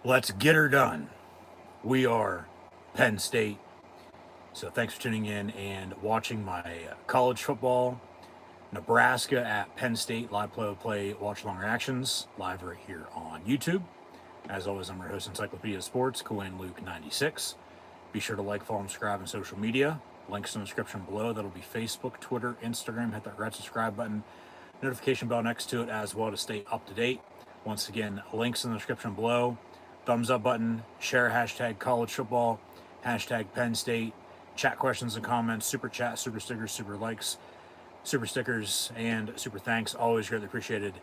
Let's get her done. We are Penn State. So thanks for tuning in and watching my college football, Nebraska at Penn State live play watch along reactions live right here on YouTube. As always, I'm your host, Encyclopedia Sports, Cohen Luke 96. Be sure to like, follow, and subscribe on social media. Links in the description below. That'll be Facebook, Twitter, Instagram. Hit that red subscribe button, notification bell next to it as well to stay up to date. Once again, links in the description below. Thumbs up button, share hashtag college football, hashtag Penn State, chat questions and comments, super chat, super stickers, super likes, super stickers, and super thanks. Always greatly appreciated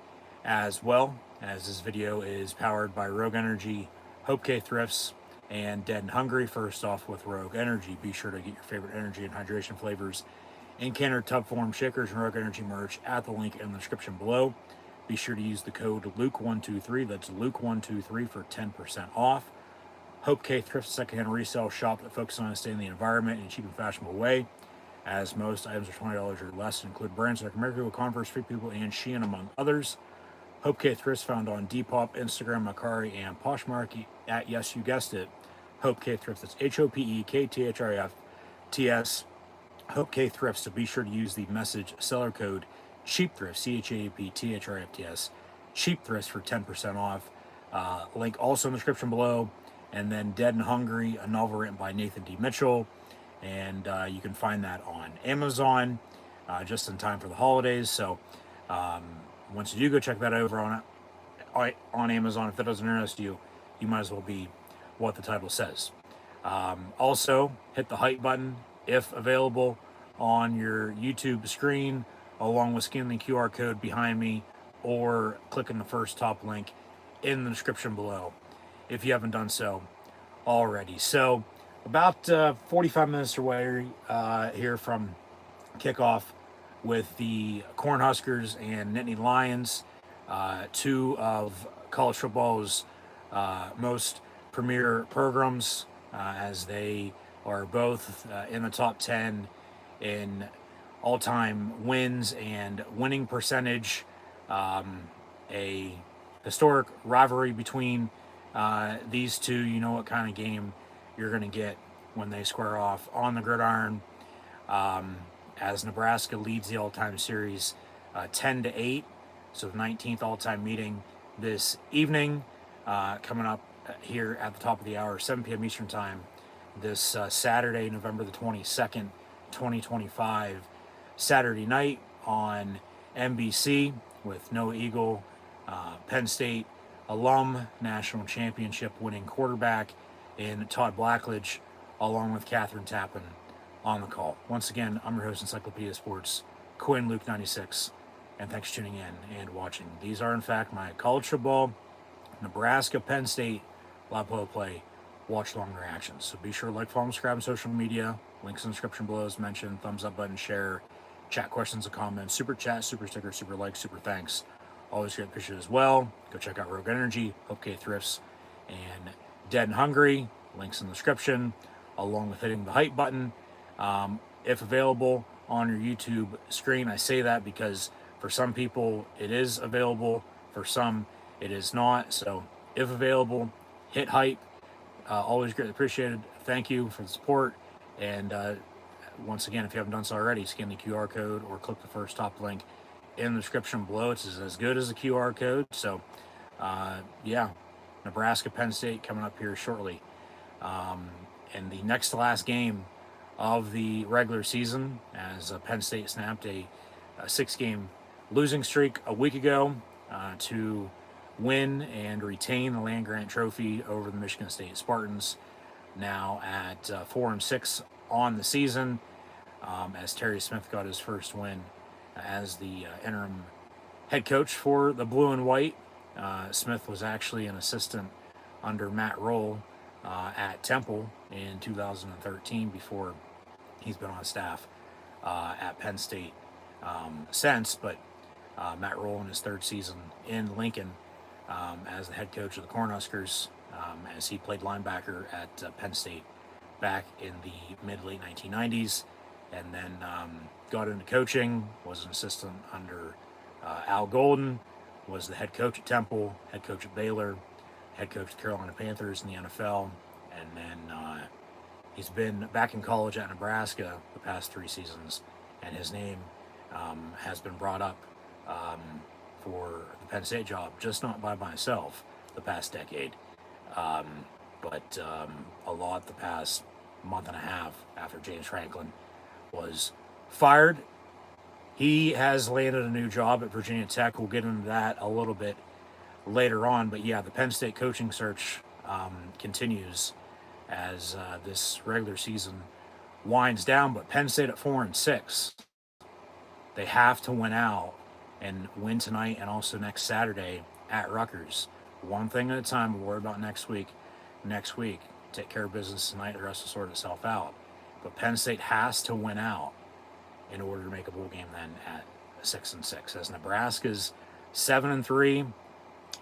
as well, as this video is powered by Rogue Energy, HopeKThrifts, and Dead and Hungry. First off with Rogue Energy, be sure to get your favorite energy and hydration flavors in can or tub form shakers and Rogue Energy merch at the link in the description below. Be sure to use the code Luke123, that's Luke123 for 10% off. HopeKThrifts, secondhand resale shop that focuses on staying in the environment in a cheap and fashionable way. As most items are $20 or less, include brands like American Eagle, Converse, Free People, and Shein, among others. HopeKThrifts found on Depop, Instagram, Macari, and Poshmark at, yes, you guessed it, HopeKThrifts. That's HopeKThrifts. HopeKThrifts. So be sure to use the message seller code CheapThrifts, CHAPTHRIFTS, CheapThrifts for 10% off. Link also in the description below. And then Dead and Hungry, a novel written by Nathan D. Mitchell. And you can find that on Amazon just in time for the holidays. So once you do go check that over on Amazon, if that doesn't interest you, you might as well be what the title says. Also, hit the hype button if available on your YouTube screen, along with scanning the QR code behind me or clicking the first top link in the description below if you haven't done so already. So about 45 minutes away here from kickoff with the Cornhuskers and Nittany Lions, two of college football's most premier programs, as they are both in the top 10 in all-time wins and winning percentage. A historic rivalry between these two. You know what kind of game you're going to get when they square off on the gridiron, as Nebraska leads the all-time series 10-8. So the 19th all-time meeting this evening, coming up here at the top of the hour, 7 p.m. Eastern Time, this Saturday, November the 22nd, 2025, Saturday night on NBC with Noah Eagle, Penn State alum, national championship winning quarterback in Todd Blackledge, along with Catherine Tappan on the call. Once again, I'm your host, Encyclopedia Sports, Quinn Luke 96, and thanks for tuning in and watching. These are, in fact, my college football, Nebraska Penn State live play watch long reactions. So be sure to like, follow, and subscribe on social media. Links in the description below as mentioned. Thumbs up button, share, chat questions and comments, super chat, super sticker, super like, super thanks. Always great appreciate as well. Go check out Rogue Energy, HopeKThrifts, and Dead and Hungry. Links in the description, along with hitting the hype button. If available on your YouTube screen, I say that because for some people it is available, for some it is not. So if available, hit hype. Always greatly appreciated. Thank you for the support. And once again, if you haven't done so already, scan the QR code or click the first top link in the description below. It's as good as a QR code. So yeah, Nebraska Penn State coming up here shortly. And the next to last game of the regular season, as Penn State snapped a 6-game losing streak a week ago to win and retain the land-grant trophy over the Michigan State Spartans, now at 4-6 on the season, as Terry Smith got his first win as the interim head coach for the Blue and White. Smith was actually an assistant under Matt Roll at Temple in 2013 before he's been on staff at Penn State since. But Matt Roll in his third season in Lincoln as the head coach of the Cornhuskers, as he played linebacker at Penn State back in the mid-late 1990s, and then got into coaching, was an assistant under Al Golden, was the head coach at Temple, head coach at Baylor, head coach of the Carolina Panthers in the NFL, and then he's been back in college at Nebraska the past 3 seasons, and his name has been brought up for the Penn State job, just not by myself the past decade, but a lot the past month and a half after James Franklin was fired. He has landed a new job at Virginia Tech. We'll get into that a little bit later on. But yeah, the Penn State coaching search continues as this regular season winds down. But Penn State at 4-6, they have to win out and win tonight and also next Saturday at Rutgers. One thing at a time. We'll worry about next week. Next week, take care of business tonight. The rest will sort itself out. But Penn State has to win out in order to make a bowl game then at 6-6. As Nebraska's 7-3,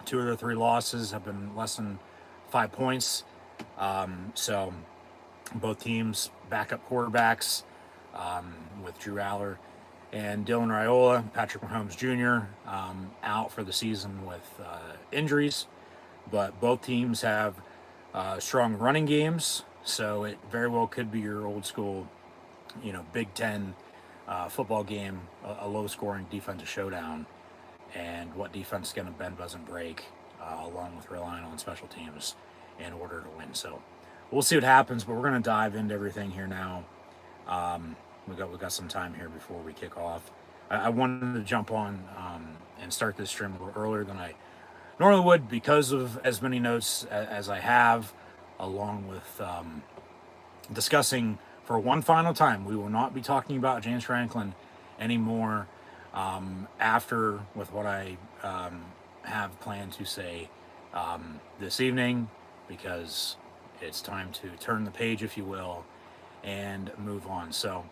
2 of their 3 losses have been less than 5 points. So both teams backup quarterbacks with Drew Aller and Dylan Raiola, Patrick Mahomes Jr. Out for the season with injuries, but both teams have strong running games, so it very well could be your old school, Big Ten football game, a low-scoring defensive showdown, and what defense is going to bend doesn't break, along with relying on special teams in order to win. So we'll see what happens, but we're going to dive into everything here now. We got some time here before we kick off. I wanted to jump on and start this stream a little earlier than I normally would because of as many notes as I have, along with discussing for one final time. We will not be talking about James Franklin anymore after with what I have planned to say this evening, because it's time to turn the page, if you will, and move on. So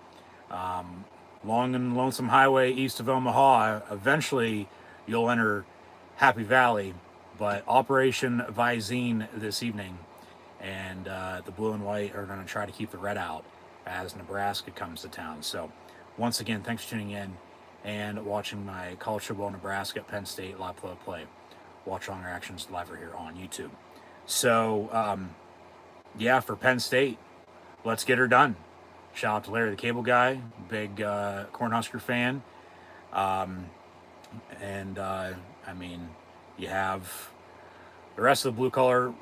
long and lonesome highway east of Omaha, eventually you'll enter Happy Valley, but Operation Visine this evening, and the blue and white are going to try to keep the red out as Nebraska comes to town. So once again, thanks for tuning in and watching my college football Nebraska Penn State live play. Watch longer actions live right here on YouTube. So yeah, for Penn State, let's get her done. Shout out to Larry the Cable Guy, big Cornhusker fan. I mean, you have the rest of the blue collar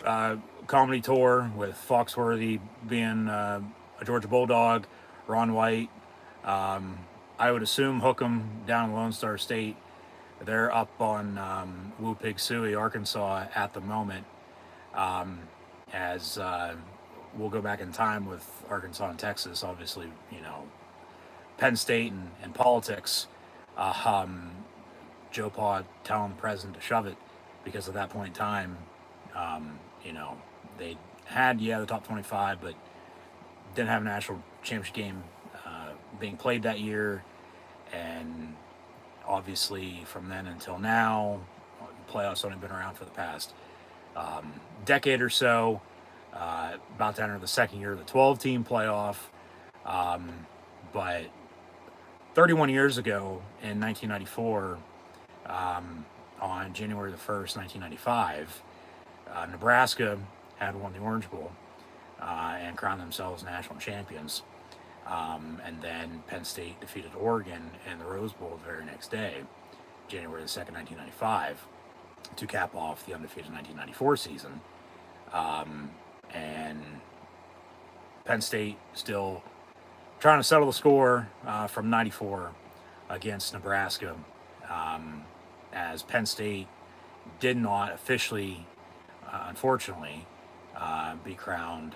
comedy tour with Foxworthy being a Georgia Bulldog, Ron White. I would assume Hook'em down in Lone Star State. They're up on Woo Pig Suey, Arkansas at the moment. As we'll go back in time with Arkansas and Texas, obviously, Penn State and politics. Joe Pa telling the president to shove it, because at that point in time, they had, the top 25, but didn't have a national championship game being played that year. And obviously from then until now, the playoffs only been around for the past decade or so, about to enter the second year of the 12-team playoff. But 31 years ago in 1994, on January the 1st, 1995, Nebraska had won the Orange Bowl and crowned themselves national champions. And then Penn State defeated Oregon in the Rose Bowl the very next day, January the 2nd, 1995, to cap off the undefeated 1994 season. And Penn State still trying to settle the score from 94 against Nebraska, as Penn State did not officially, unfortunately, be crowned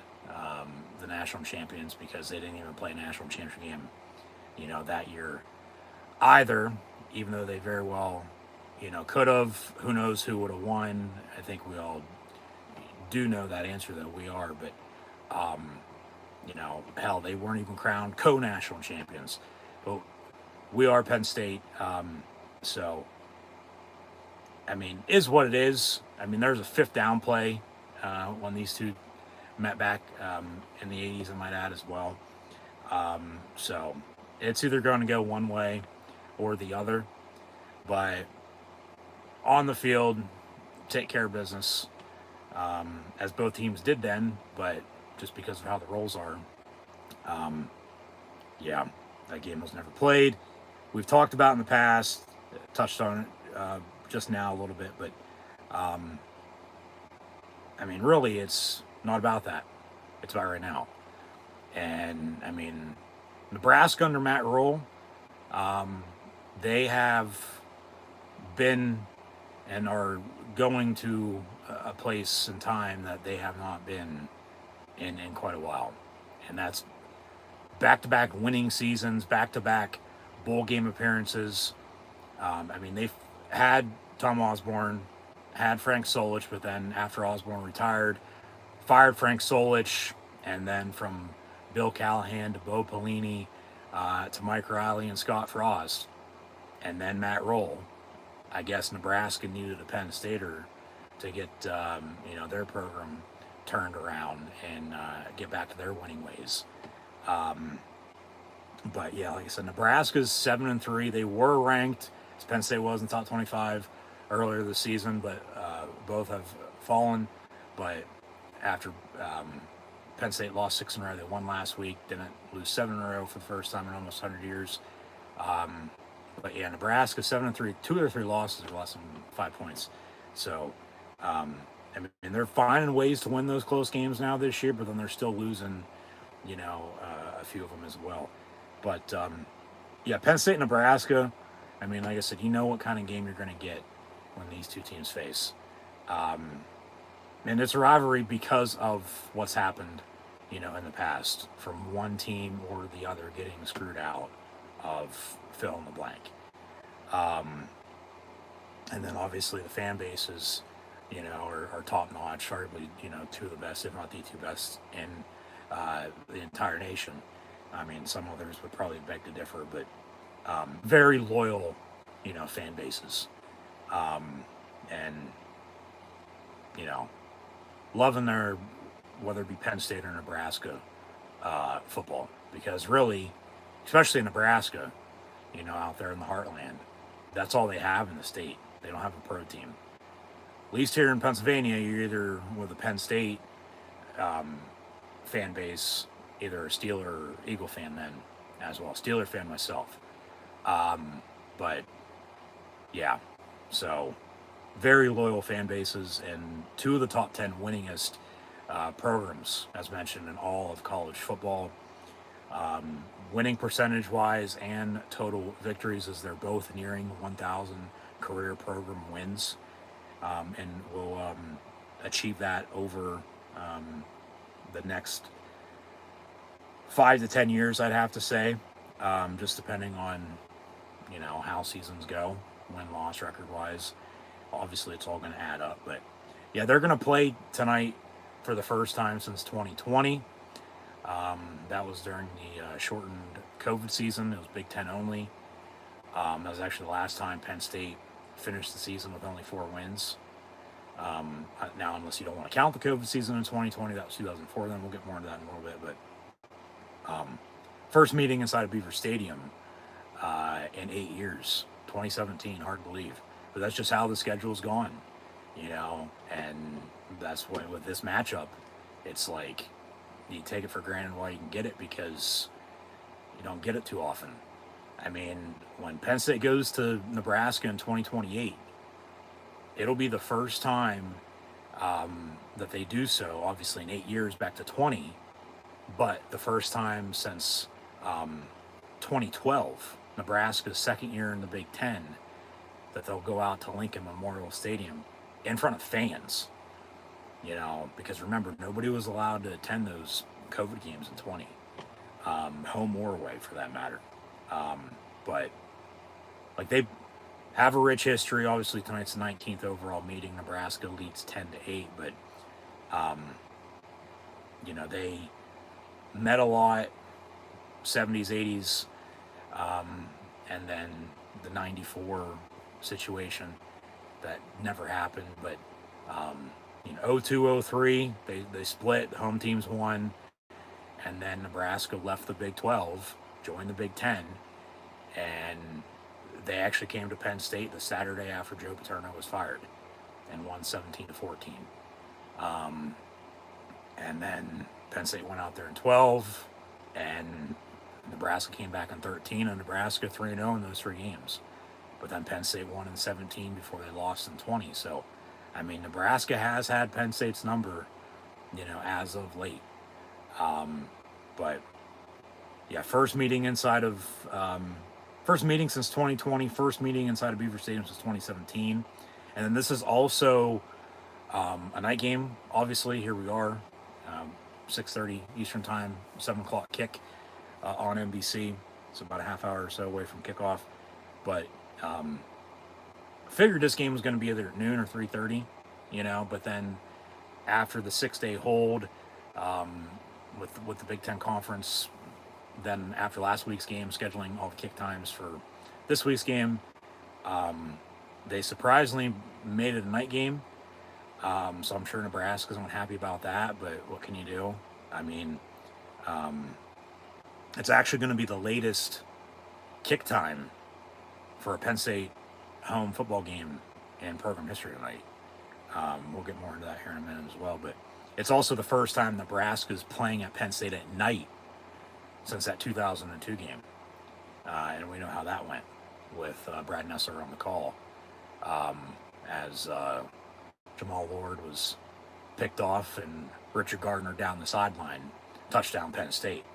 the national champions, because they didn't even play a national championship game, that year either, even though they very well, could have. Who knows who would have won? I think we all do know that answer, though. We are, but hell, they weren't even crowned co-national champions. But we are Penn State, so I mean, is what it is. I mean, there's a fifth down play when these two met back in the 80s, I might add, as well. So it's either going to go one way or the other. But on the field, take care of business. as both teams did then, but just because of how the roles are, yeah, that game was never played. We've talked about in the past, touched on it just now a little bit, but I mean, really, it's not about that. It's about right now. And I mean, Nebraska under Matt Rule, they have been and are going to a place and time that they have not been in quite a while. And that's back to back winning seasons, back to back bowl game appearances. I mean, they've had Tom Osborne, had Frank Solich, but then after Osborne retired, fired Frank Solich, and then from Bill Callahan to Bo Pelini to Mike Riley and Scott Frost, and then Matt Rule. I guess Nebraska needed a Penn Stater to get their program turned around and get back to their winning ways. But yeah, like I said, Nebraska's 7-3. They were ranked, as Penn State was in the top 25 earlier this season, but both have fallen. But after Penn State lost 6 in a row, they won last week. Didn't lose 7 in a row for the first time in almost 100 years. But yeah, Nebraska 7-3. 2 of their 3 losses are less than 5 points. So I mean, they're finding ways to win those close games now this year, but then they're still losing, a few of them as well. But yeah, Penn State, Nebraska. I mean, like I said, you know what kind of game you're going to get when these two teams face. And it's a rivalry because of what's happened, in the past, from one team or the other getting screwed out of fill in the blank. And then obviously the fan bases, are top notch, arguably, 2 of the best, if not the 2 best in the entire nation. I mean, some others would probably beg to differ, but very loyal, fan bases. And, loving their, whether it be Penn State or Nebraska football. Because really, especially in Nebraska, out there in the heartland, that's all they have in the state. They don't have a pro team. At least here in Pennsylvania, you're either with a Penn State fan base, either a Steeler or Eagle fan then as well. Steeler fan myself. But yeah, so very loyal fan bases and 2 of the top 10 winningest programs, as mentioned, in all of college football. Winning percentage wise and total victories, as they're both nearing 1,000 career program wins, and will achieve that over the next 5 to 10 years, I'd have to say, just depending on how seasons go, win-loss record-wise. Obviously, it's all going to add up, but yeah, they're going to play tonight for the first time since 2020. That was during the shortened COVID season. It was Big Ten only. That was actually the last time Penn State finished the season with only 4 wins. Now, unless you don't want to count the COVID season in 2020, that was 2004. Then we'll get more into that in a little bit. But first meeting inside of Beaver Stadium in 8 years, 2017. Hard to believe, but that's just how the schedule's gone, And that's what with this matchup, it's like you take it for granted while you can get it, because you don't get it too often. I mean, when Penn State goes to Nebraska in 2028, it'll be the first time that they do so, obviously in 8 years, back to 20, but the first time since 2012, Nebraska's second year in the Big Ten, that they'll go out to Lincoln Memorial Stadium in front of fans. Because remember, nobody was allowed to attend those COVID games in 20, home or away for that matter. But like, they have a rich history. Obviously, tonight's the 19th overall meeting. Nebraska leads 10-8, but they met a lot, 70s, 80s, and then the 94 situation that never happened. But 02, 03, they split. The home teams won, and then Nebraska left the Big 12, joined the Big 10, and they actually came to Penn State the Saturday after Joe Paterno was fired and won 17-14. And then Penn State went out there in 12, and Nebraska came back in 13, and Nebraska 3-0 in those 3 games. But then Penn State won in 17 before they lost in 20. So, I mean, Nebraska has had Penn State's number, as of late. But yeah, first meeting since 2020, first meeting inside of Beaver Stadium since 2017. And then this is also a night game. Obviously, here we are, 6:30 Eastern time, 7 o'clock kick on NBC. It's about a half hour or so away from kickoff. But figured this game was going to be either at noon or 3:30, but then after the 6-day hold with the Big Ten Conference, then after last week's game, scheduling all the kick times for this week's game, they surprisingly made it a night game. So I'm sure Nebraska's not happy about that, but what can you do? I mean, it's actually going to be the latest kick time for a Penn State home football game in program history tonight. We'll get more into that here in a minute as well, but it's also the first time Nebraska's playing at Penn State at night since that 2002 game. And we know how that went with Brad Nessler on the call as Jamal Lord was picked off and Richard Gardner down the sideline, touchdown Penn State.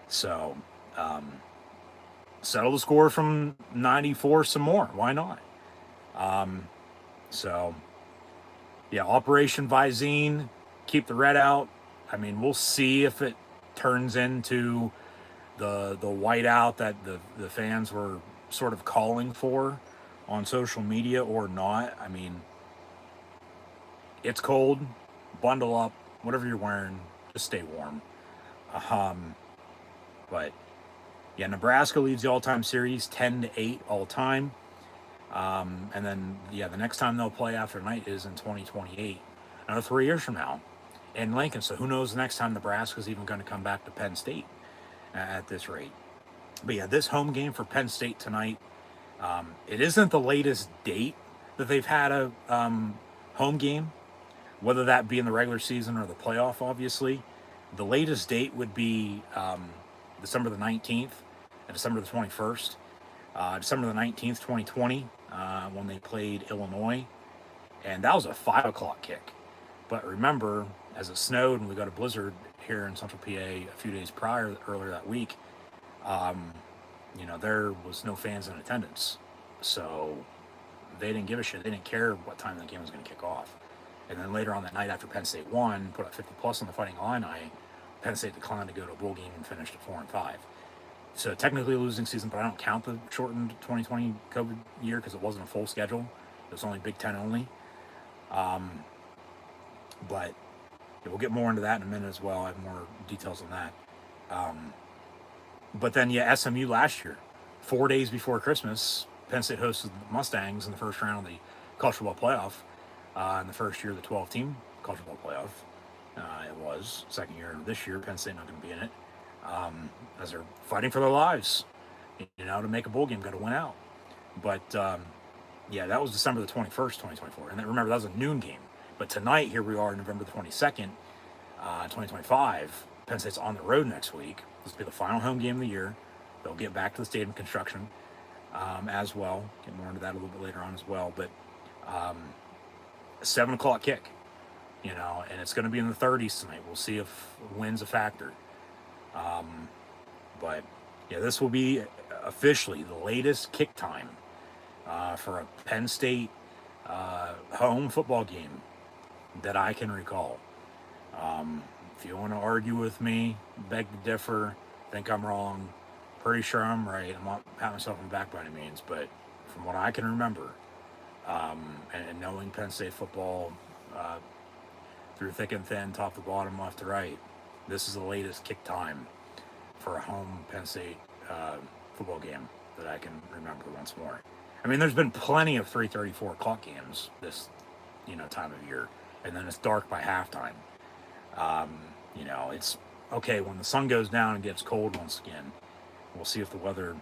So settle the score from 94 some more. Why not? So yeah, Operation Visine, keep the red out. I mean, we'll see if it turns into the whiteout that the fans were sort of calling for on social media or not. I mean, it's cold, bundle up, whatever you're wearing, just stay warm. But yeah, Nebraska leads the all-time series 10-8 all time. And then the next time they'll play after tonight is in 2028, another 3 years from now in Lincoln. So who knows the next time Nebraska's even going to come back to Penn State at this rate. But yeah, this home game for Penn State tonight, it isn't the latest date that they've had a home game, whether that be in the regular season or the playoff, obviously. The latest date would be December the 19th and December the 21st. December the 19th, 2020, when they played Illinois. And that was a 5 o'clock kick. But remember, as it snowed and we got a blizzard here in Central PA a few days earlier that week, there was no fans in attendance. So they didn't give a shit. They didn't care what time the game was going to kick off. And then later on that night, after Penn State won, put up 50 plus on the Fighting Illini, Penn State declined to go to a bowl game and finished at 4-5. So technically a losing season, but I don't count the shortened 2020 COVID year because it wasn't a full schedule. It was only Big Ten only. But we'll get more into that in a minute as well. I have more details on that. But then, SMU last year, 4 days before Christmas, Penn State hosted the Mustangs in the first round of the college football playoff. In the first year of the 12-team college football playoff. It was. Second year this year, Penn State not going to be in it. As they're fighting for their lives, to make a bowl game, got to win out. But, that was December the 21st, 2024. And then remember, that was a noon game. But tonight, here we are, November the 22nd, 2025. Penn State's on the road next week. This will be the final home game of the year. They'll get back to the stadium construction as well. Get more into that a little bit later on as well. But a 7 o'clock kick, and it's going to be in the 30s tonight. We'll see if wind's a factor. But this will be officially the latest kick time for a Penn State home football game that I can recall. If you want to argue with me, beg to differ, think I'm wrong, pretty sure I'm right. I'm not patting myself on the back by any means, but from what I can remember, and knowing Penn State football through thick and thin, top to bottom, left to right, this is the latest kick time for a home Penn State football game that I can remember once more. I mean, there's been plenty of 3:30, 4 o'clock games this, time of year, and then it's dark by halftime. It's okay when the sun goes down and gets cold once again. We'll see if the weather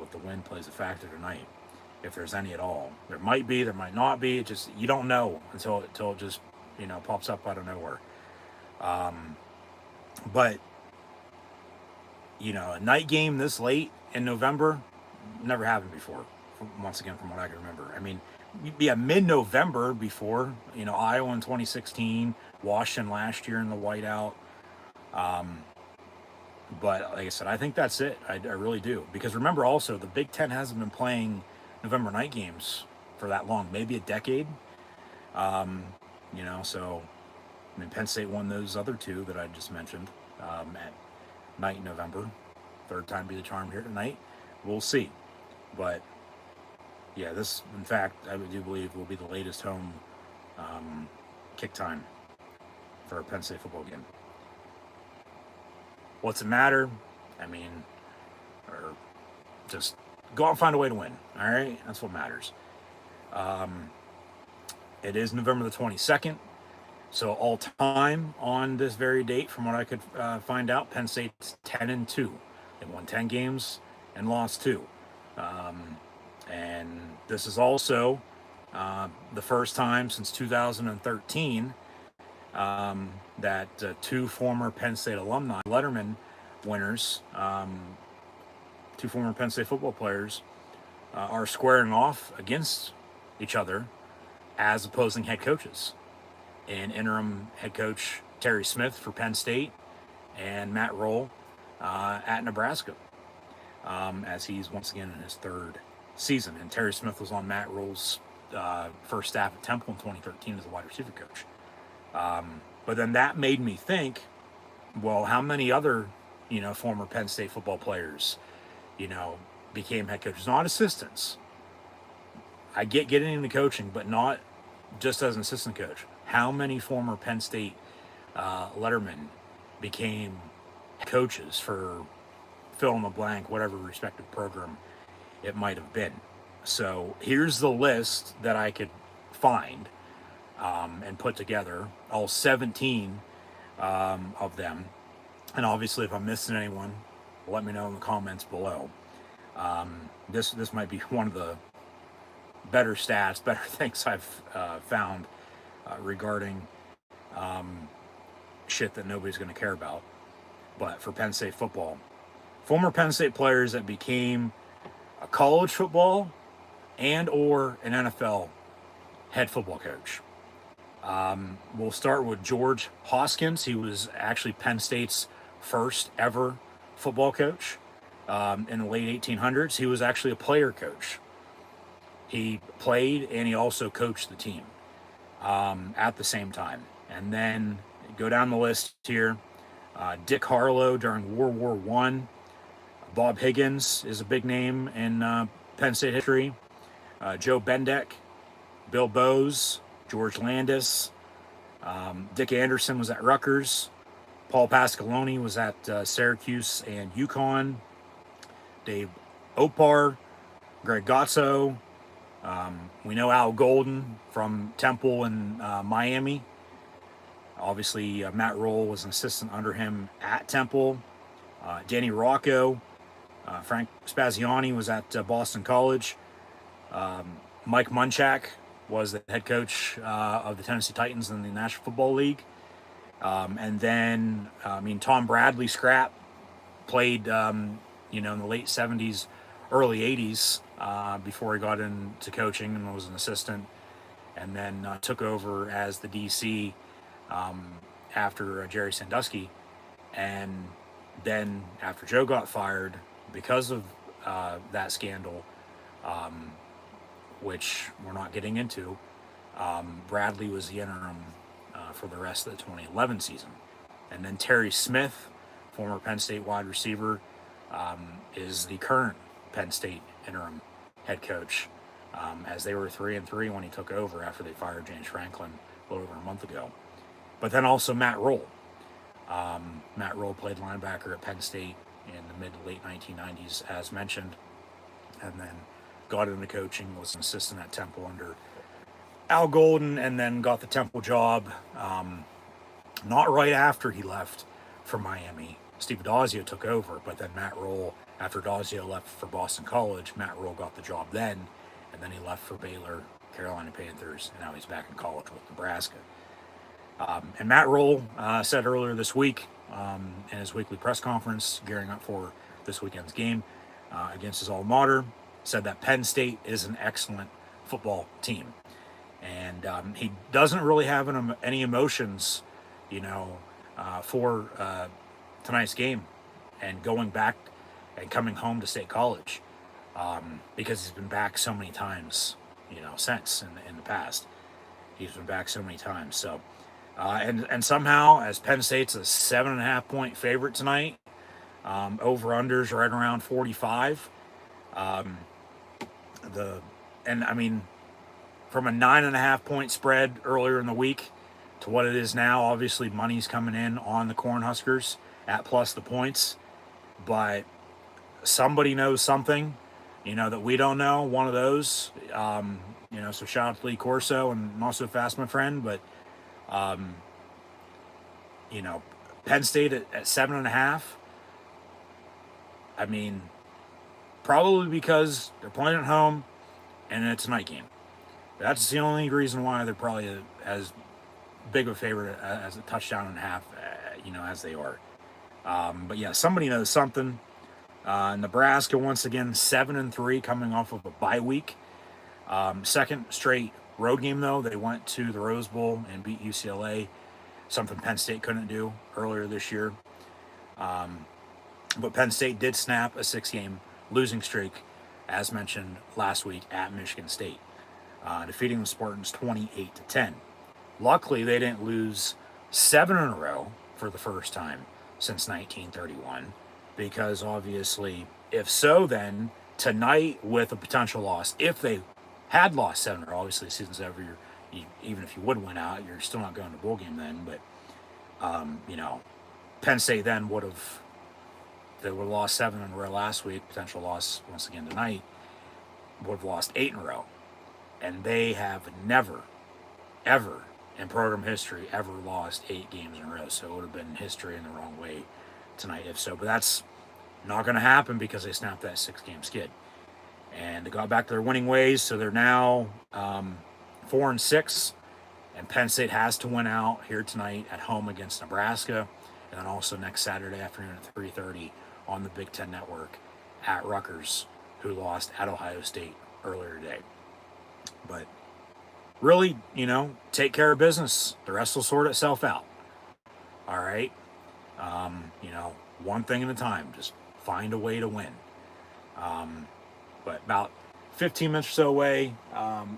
with the wind plays a factor tonight, if there's any at all. There might be, there might not be. It just, you don't know until it just pops up out of nowhere. But a night game this late in November never happened before. Once again, from what I can remember, I mean, yeah, mid-November before, Iowa in 2016, Washington last year in the whiteout. But like I said, I think that's it. I really do. Because remember also, the Big Ten hasn't been playing November night games for that long, maybe a decade. So, I mean, Penn State won those other two that I just mentioned at night in November. Third time be the charm here tonight. We'll see. But, yeah, this, in fact, I do believe will be the latest home kick time for a Penn State football game. What's it matter? I mean, or just go out and find a way to win. All right, that's what matters. It is November the 22nd, so all time on this very date, from what I could find out, Penn State's 10-2. They won 10 games and lost 2. And this is also the first time since 2013 that 2 former Penn State alumni, Letterman winners, 2 former Penn State football players, are squaring off against each other as opposing head coaches. And interim head coach Terry Smith for Penn State and Matt Roll at Nebraska, as he's once again in his 3rd season. And Terry Smith was on Matt Roll's first staff at Temple in 2013 as a wide receiver coach. But then that made me think, well, how many other, former Penn State football players, became head coaches, not assistants. I get getting into coaching, but not just as an assistant coach. How many former Penn State lettermen became coaches for fill in the blank, whatever respective program it might have been? So here's the list that I could find and put together, all 17 of them. And obviously, if I'm missing anyone, let me know in the comments below. This might be one of the better stats, better things I've found regarding shit that nobody's going to care about. But for Penn State football, former Penn State players that became a college football and or an NFL head football coach. We'll start with George Hoskins. He was actually Penn State's first ever football coach in the late 1800s. He was actually a player coach. He played and he also coached the team at the same time. And then go down the list here. Dick Harlow during World War I. Bob Higgins is a big name in Penn State history. Joe Bendeck, Bill Bowes, George Landis, Dick Anderson was at Rutgers. Paul Pasqualoni was at Syracuse and UConn. Dave Opar, Greg Gotzo. We know Al Golden from Temple and Miami. Obviously, Matt Roll was an assistant under him at Temple. Danny Rocco. Frank Spaziani was at Boston College. Mike Munchak was the head coach of the Tennessee Titans in the National Football League. And then, Tom Bradley Scrap played, in the late 70s, early 80s before he got into coaching and was an assistant. And then took over as the DC after Jerry Sandusky. And then after Joe got fired, because of that scandal, which we're not getting into, Bradley was the interim for the rest of the 2011 season. And then Terry Smith, former Penn State wide receiver, is the current Penn State interim head coach, as they were 3-3 when he took over after they fired James Franklin a little over a month ago. But then also Matt Roll. Matt Roll played linebacker at Penn State in the mid to late 1990s, as mentioned, and then got into coaching, was an assistant at Temple under Al Golden, and then got the Temple job not right after he left for Miami. Steve Dazio took over, but then Matt Roll, after Dazio left for Boston College, Matt Roll got the job then, and then he left for Baylor, Carolina Panthers, and now he's back in college with Nebraska. And Matt Roll said earlier this week in his weekly press conference, gearing up for this weekend's game against his alma mater, said that Penn State is an excellent football team. And he doesn't really have any emotions, for tonight's game and going back and coming home to State College because he's been back so many times, since in the past. He's been back so many times. So, and somehow, as Penn State's a 7.5 point favorite tonight, over-unders right around 45. Um, and I mean, from a 9.5 point spread earlier in the week to what it is now, obviously money's coming in on the Cornhuskers at plus the points, but somebody knows something, that we don't know. One of those, so shout out to Lee Corso and also Fast, my friend, but Penn State at 7.5. I mean, probably because they're playing at home and it's a night game. That's the only reason why they're probably as big of a favorite as a touchdown and a half, as they are. But yeah, somebody knows something. Nebraska once again 7-3, coming off of a bye week. Second straight road game though. They went to the Rose Bowl and beat UCLA, something Penn State couldn't do earlier this year. But Penn State did snap a 6-game losing streak, as mentioned last week, at Michigan State, defeating the Spartans 28-10. Luckily, they didn't lose 7 in a row for the first time since 1931, because obviously, if so, then tonight with a potential loss, if they had lost 7 in a row, obviously the season's over. Even if you would win out, you're still not going to bowl game then. But Penn State then they would have lost 7 in a row last week. Potential loss once again tonight. Would have lost 8 in a row, and they have never, ever in program history ever lost 8 games in a row. So it would have been history in the wrong way tonight if so. But that's not going to happen because they snapped that 6-game skid, and they got back to their winning ways. So they're now 4-6, and Penn State has to win out here tonight at home against Nebraska, and then also next Saturday afternoon at 3:30 on the Big Ten Network at Rutgers, who lost at Ohio State earlier today. But really, take care of business. The rest will sort itself out. All right. One thing at a time. Just find a way to win. But about 15 minutes or so away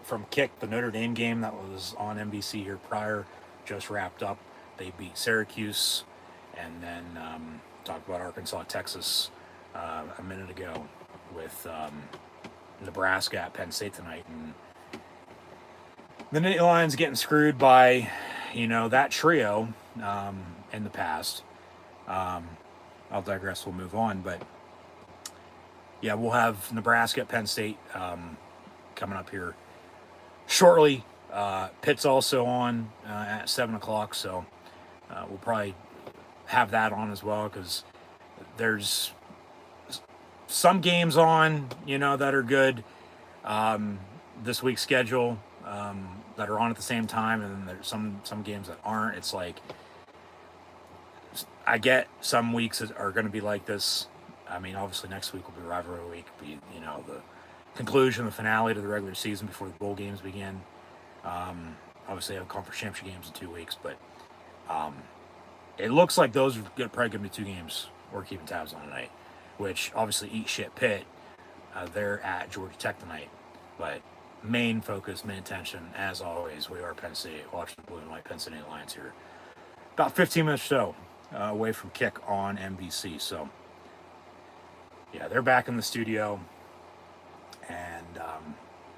from kick, the Notre Dame game that was on NBC here prior just wrapped up. They beat Syracuse, and then talked about Arkansas, Texas a minute ago with Nebraska at Penn State tonight. And the Nittany Lions getting screwed by, that trio in the past. I'll digress. We'll move on. But, yeah, we'll have Nebraska at Penn State coming up here shortly. Pitt's also on at 7 o'clock, so we'll probably have that on as well, because there's some games on, that are good this week's schedule that are on at the same time, and then there's some games that aren't. It's like, I get some weeks are going to be like this. I mean, obviously next week will be rivalry week, be the conclusion, the finale to the regular season before the bowl games begin. Obviously, I have conference championship games in 2 weeks, but it looks like those are probably going to be 2 games we're keeping tabs on tonight, which obviously eat shit Pitt. They're at Georgia Tech tonight, but main focus, main attention, as always, we are Penn State, watching the blue and white Penn State Lions here. About 15 minutes or so away from kick on NBC. So, yeah, they're back in the studio, and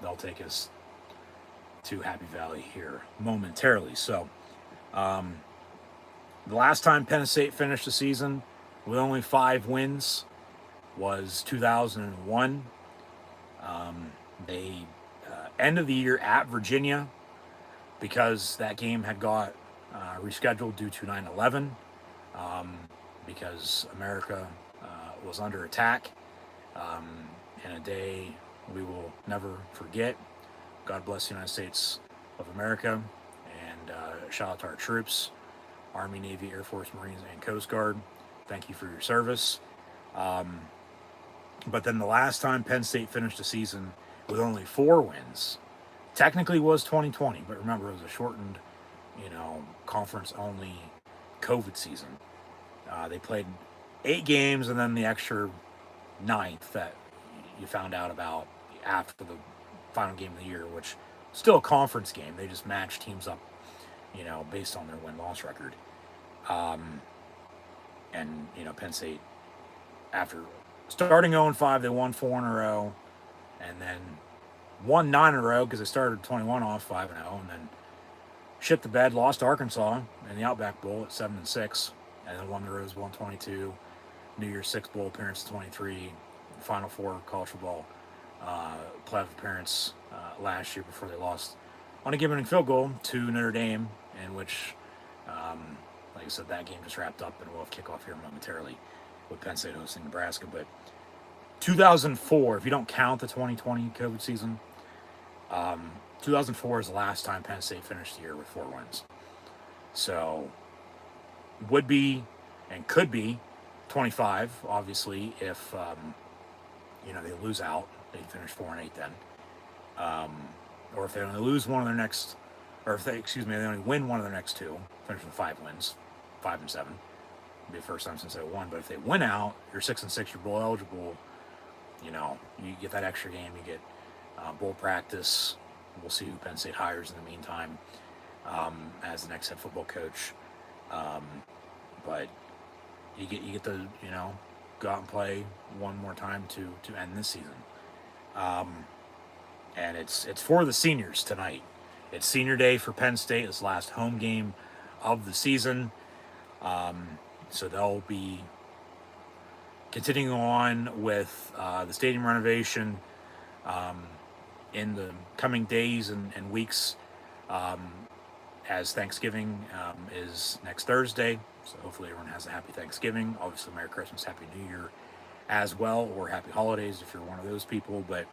they'll take us to Happy Valley here momentarily. So, the last time Penn State finished the season with only 5 wins was 2001. They ended the year at Virginia because that game had got rescheduled due to 9/11, because America was under attack in a day we will never forget. God bless the United States of America, and And shout out to our troops, Army, Navy, Air Force, Marines, and Coast Guard. Thank you for your service. But then the last time Penn State finished a season with only 4 wins, technically was 2020, but remember it was a shortened, conference-only COVID season. They played 8 games and then the extra 9th that you found out about after the final game of the year, which still a conference game. They just matched teams up, based on their win-loss record. And Penn State, after starting 0-5, they won 4 in a row, and then won 9 in a row because they started 21 off 5-0, and then shit the bed, lost to Arkansas in the Outback Bowl at 7-6, and then won the Rose Bowl in 22, New Year's Six Bowl appearance in 23, Final Four college football playoff appearance last year before they lost on a game-winning field goal to Notre Dame, in which, like I said, that game just wrapped up, and we'll have kickoff here momentarily with Penn State hosting Nebraska. But 2004, if you don't count the 2020 COVID season, 2004 is the last time Penn State finished the year with 4 wins. So would be and could be 25, obviously, if they lose out. They finish 4-8 then. Or if they only lose one of their next, or if they only win one of their next 2, finish with 5 wins, 5-7. It'll be the first time since they won. But if they win out, you're 6-6, you're bowl eligible. You get that extra game, you get bowl practice. We'll see who Penn State hires in the meantime as the next head football coach. But you get to go out and play one more time to end this season. And it's for the seniors tonight. It's senior day for Penn State. It's the last home game of the season. So they'll be continuing on with the stadium renovation in the coming days and weeks, as Thanksgiving is next Thursday. So hopefully everyone has a happy Thanksgiving. Obviously, Merry Christmas, Happy New Year as well, or Happy Holidays if you're one of those people. But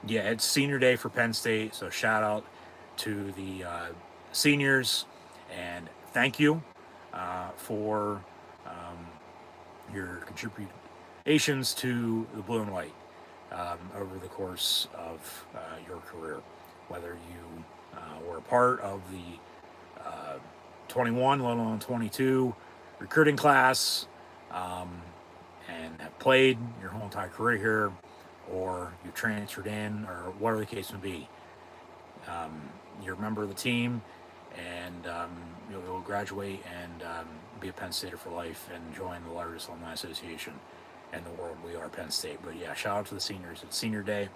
it's senior day for Penn State. So shout out to the seniors, and thank you for your contributions to the blue and white over the course of your career, whether you were a part of the 21, let alone 22 recruiting class, and have played your whole entire career here, or you transferred in, or whatever the case may be. You're a member of the team, and you'll graduate and be a Penn Stater for life and join the largest alumni association in the world. We are Penn State. But yeah, shout out to the seniors. It's senior day,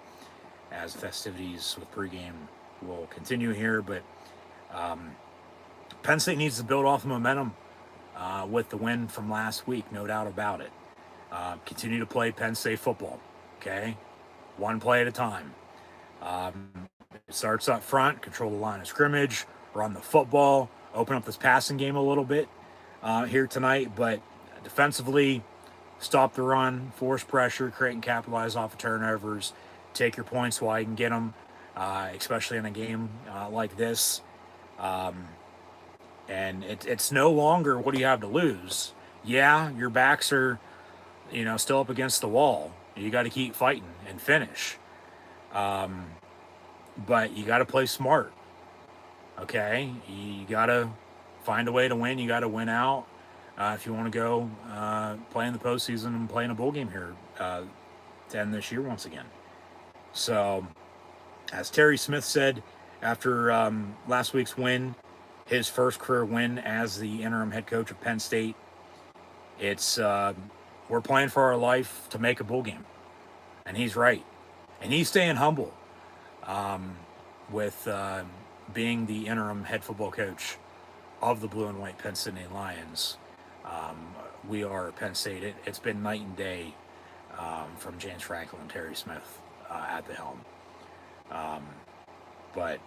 as festivities with pregame will continue here. But Penn State needs to build off the momentum with the win from last week, no doubt about it. Continue to play Penn State football, okay? One play at a time. It starts up front, control the line of scrimmage, run the football, open up this passing game a little bit here tonight, but defensively, stop the run, force pressure, create and capitalize off of turnovers, take your points while you can get them, especially in a game like this. And it's no longer what do you have to lose. Yeah, your backs are, still up against the wall. You got to keep fighting and finish. But you got to play smart. Okay? You got to find a way to win. You got to win out if you want to go play in the postseason and play in a bowl game here to end this year once again. So, as Terry Smith said after last week's win, his first career win as the interim head coach of Penn State, it's we're playing for our life to make a bowl game. And he's right. And he's staying humble with being the interim head football coach of the blue and white Penn State Lions. We are Penn State. It's been night and day from James Franklin and Terry Smith at the helm. But,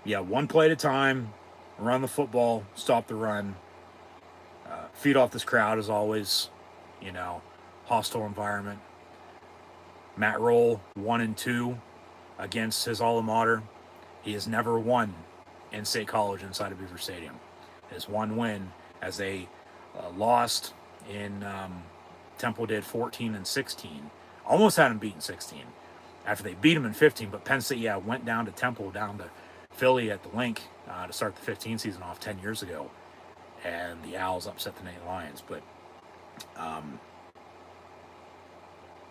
yeah, one play at a time, run the football, stop the run, feed off this crowd as always, hostile environment. Matt Roll, 1-2 against his alma mater. He has never won in State College inside of Beaver Stadium. Is one win, as they lost in Temple did 14 and 16. Almost had them beaten 16 after they beat them in 15. But Penn State, went down to Temple, down to Philly at the Link to start the 15 season off 10 years ago. And the Owls upset the Nittany Lions. But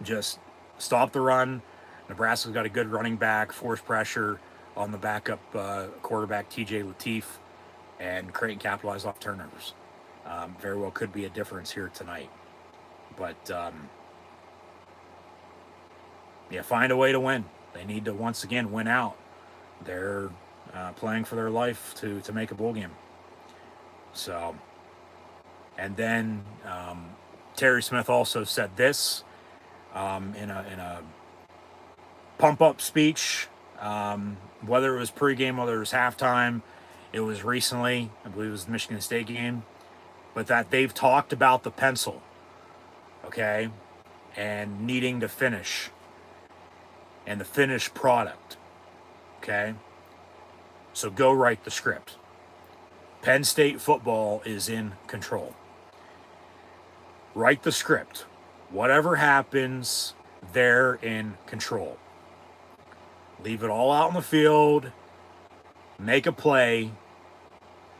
just stop the run. Nebraska's got a good running back, force pressure on the backup quarterback, TJ Lateef, and Creighton capitalized off turnovers. Very well could be a difference here tonight. But, find a way to win. They need to, once again, win out. They're playing for their life to make a bowl game. So, and then Terry Smith also said this in a pump-up speech, whether it was pregame, whether it was halftime, it was recently, I believe it was the Michigan State game, but that they've talked about the pencil, okay, and needing to finish, and the finished product, okay? So go write the script. Penn State football is in control. Write the script. Whatever happens, they're in control. Leave it all out in the field, make a play,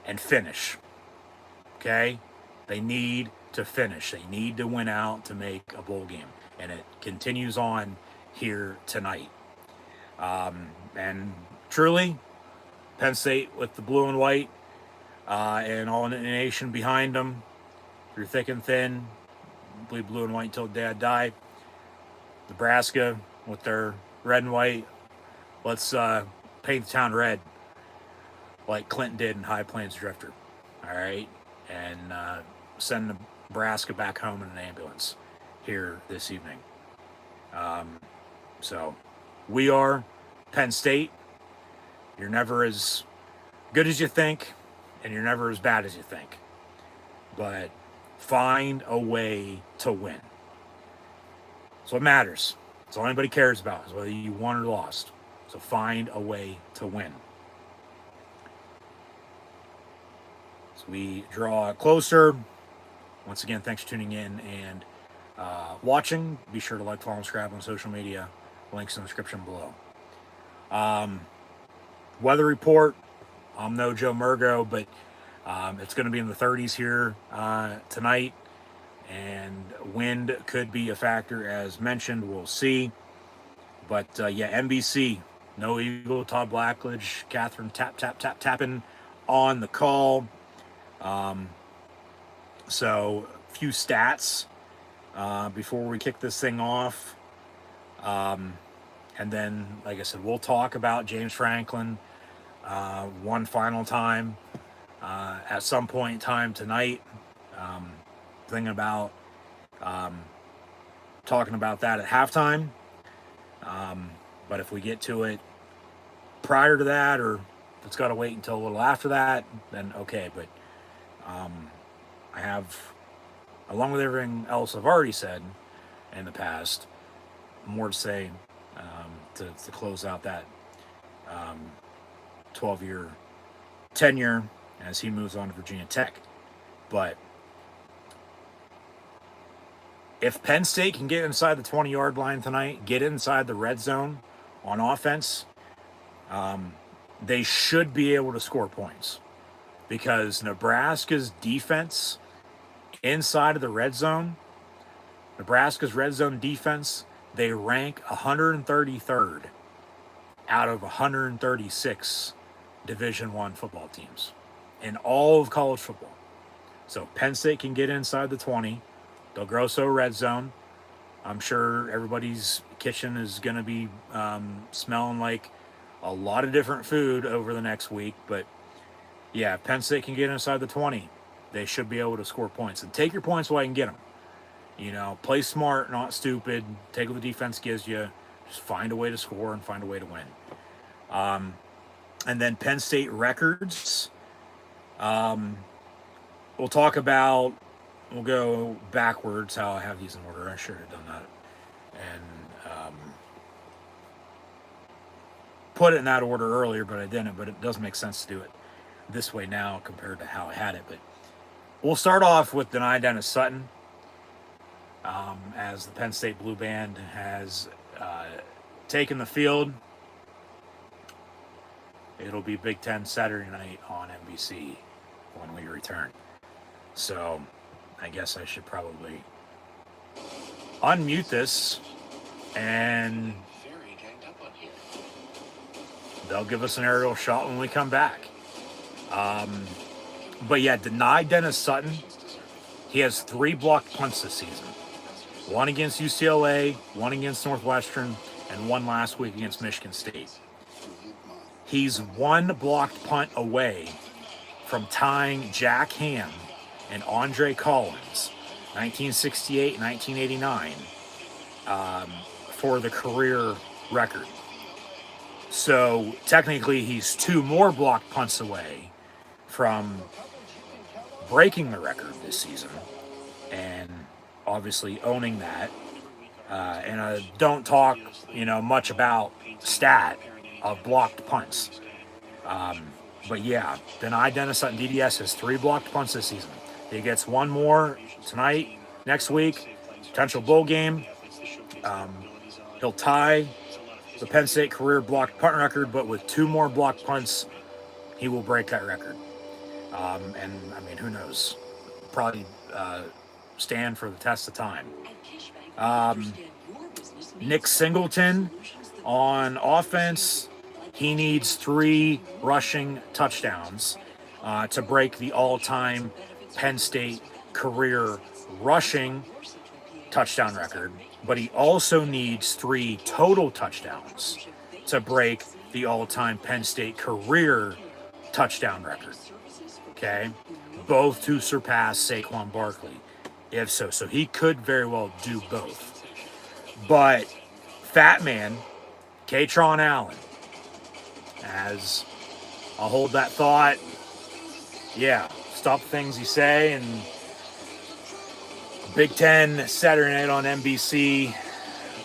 and finish. Okay? They need to finish. They need to win out to make a bowl game. And it continues on here tonight. And truly, Penn State with the blue and white and all the nation behind them, through thick and thin, bleed blue and white until Dad died. Nebraska with their red and white. Let's paint the town red like Clinton did in High Plains Drifter. All right? And send Nebraska back home in an ambulance here this evening. So we are Penn State. You're never as good as you think, and you're never as bad as you think. But find a way to win. That's what matters. That's all anybody cares about, is whether you won or lost. So find a way to win. So we draw closer. Once again, thanks for tuning in and watching. Be sure to like, follow, and subscribe on social media. Links in the description below. Weather report. I'm no Joe Murgo, but it's going to be in the 30s here tonight. And wind could be a factor, as mentioned. We'll see. But, NBC. No Eagle, Todd Blackledge, Catherine tapping on the call. So, a few stats before we kick this thing off. And then, like I said, we'll talk about James Franklin one final time at some point in time tonight. Thinking about talking about that at halftime. But if we get to it prior to that, or if it's got to wait until a little after that, then okay. But I have, along with everything else I've already said in the past, more to say to close out that 12-year tenure as he moves on to Virginia Tech. But if Penn State can get inside the 20-yard line tonight, get inside the red zone on offense, they should be able to score points, because Nebraska's defense inside of the red zone, Nebraska's red zone defense, they rank 133rd out of 136 Division I football teams in all of college football. So Penn State can get inside the 20. Del Grosso red zone. I'm sure everybody's kitchen is going to be smelling like a lot of different food over the next week. But, yeah, Penn State can get inside the 20. They should be able to score points. And take your points while you can get them. You know, play smart, not stupid. Take what the defense gives you. Just find a way to score and find a way to win. And then Penn State records. We'll talk about, we'll go backwards, how I have these in order. I should have done that. And put it in that order earlier, but I didn't. But it does make sense to do it this way now compared to how I had it. But we'll start off with Deni Dennis Sutton, as the Penn State Blue Band has taken the field. It'll be Big Ten Saturday night on NBC when we return. So I guess I should probably unmute this and they'll give us an aerial shot when we come back. But yeah, Deni Dennis Sutton, he has 3 blocked punts this season. 1 against UCLA, 1 against Northwestern, and 1 last week against Michigan State. He's 1 blocked punt away from tying Jack Ham and Andre Collins, 1968 and 1989, for the career record. So technically he's 2 more blocked punts away from breaking the record this season and obviously owning that. And I don't talk, much about stat of blocked punts. But yeah, Deni Dennis Sutton DDS has 3 blocked punts this season. He gets 1 more tonight, next week, potential bowl game. He'll tie the Penn State career blocked punt record, but with 2 more blocked punts, he will break that record. And I mean, who knows? Probably stand for the test of time. Nick Singleton on offense, he needs 3 rushing touchdowns to break the all-time Penn State career rushing touchdown record, but he also needs 3 total touchdowns to break the all-time Penn State career touchdown record. Okay? Both to surpass Saquon Barkley, if so. So he could very well do both. But Fat Man, Katron Allen, as I'll hold that thought. Yeah, stop the things you say. And Big Ten Saturday night on NBC,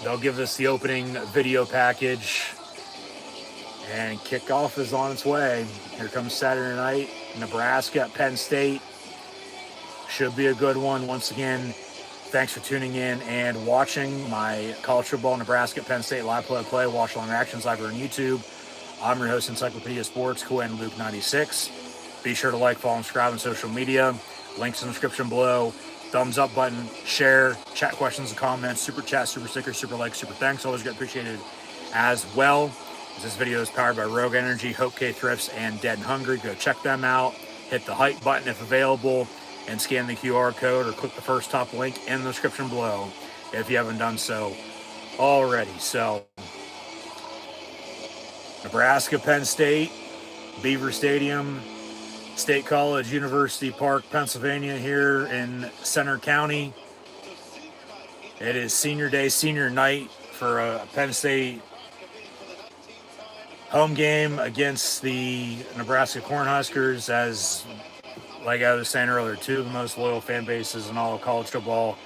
they'll give us the opening video package. And kickoff is on its way. Here comes Saturday night. Nebraska Penn State. Should be a good one. Once again, thanks for tuning in and watching my college football Nebraska Penn State live play. Watch along reactions live on YouTube. I'm your host, Encyclopedia Sports, Cohen Luke 96. Be sure to like, follow, and subscribe on social media. Links in the description below. Thumbs up button, share, chat questions and comments, super chat, super sticker, super like, super thanks. Always get appreciated as well. This video is powered by Rogue Energy, HopeKThrifts, and Dead and Hungry. Go check them out. Hit the hype button if available and scan the QR code or click the first top link in the description below if you haven't done so already. So, Nebraska Penn State, Beaver Stadium, State College, University Park, Pennsylvania, here in Center County. It is senior day, senior night for a Penn State home game against the Nebraska Cornhuskers, as, like I was saying earlier, 2 of the most loyal fan bases in all of college football.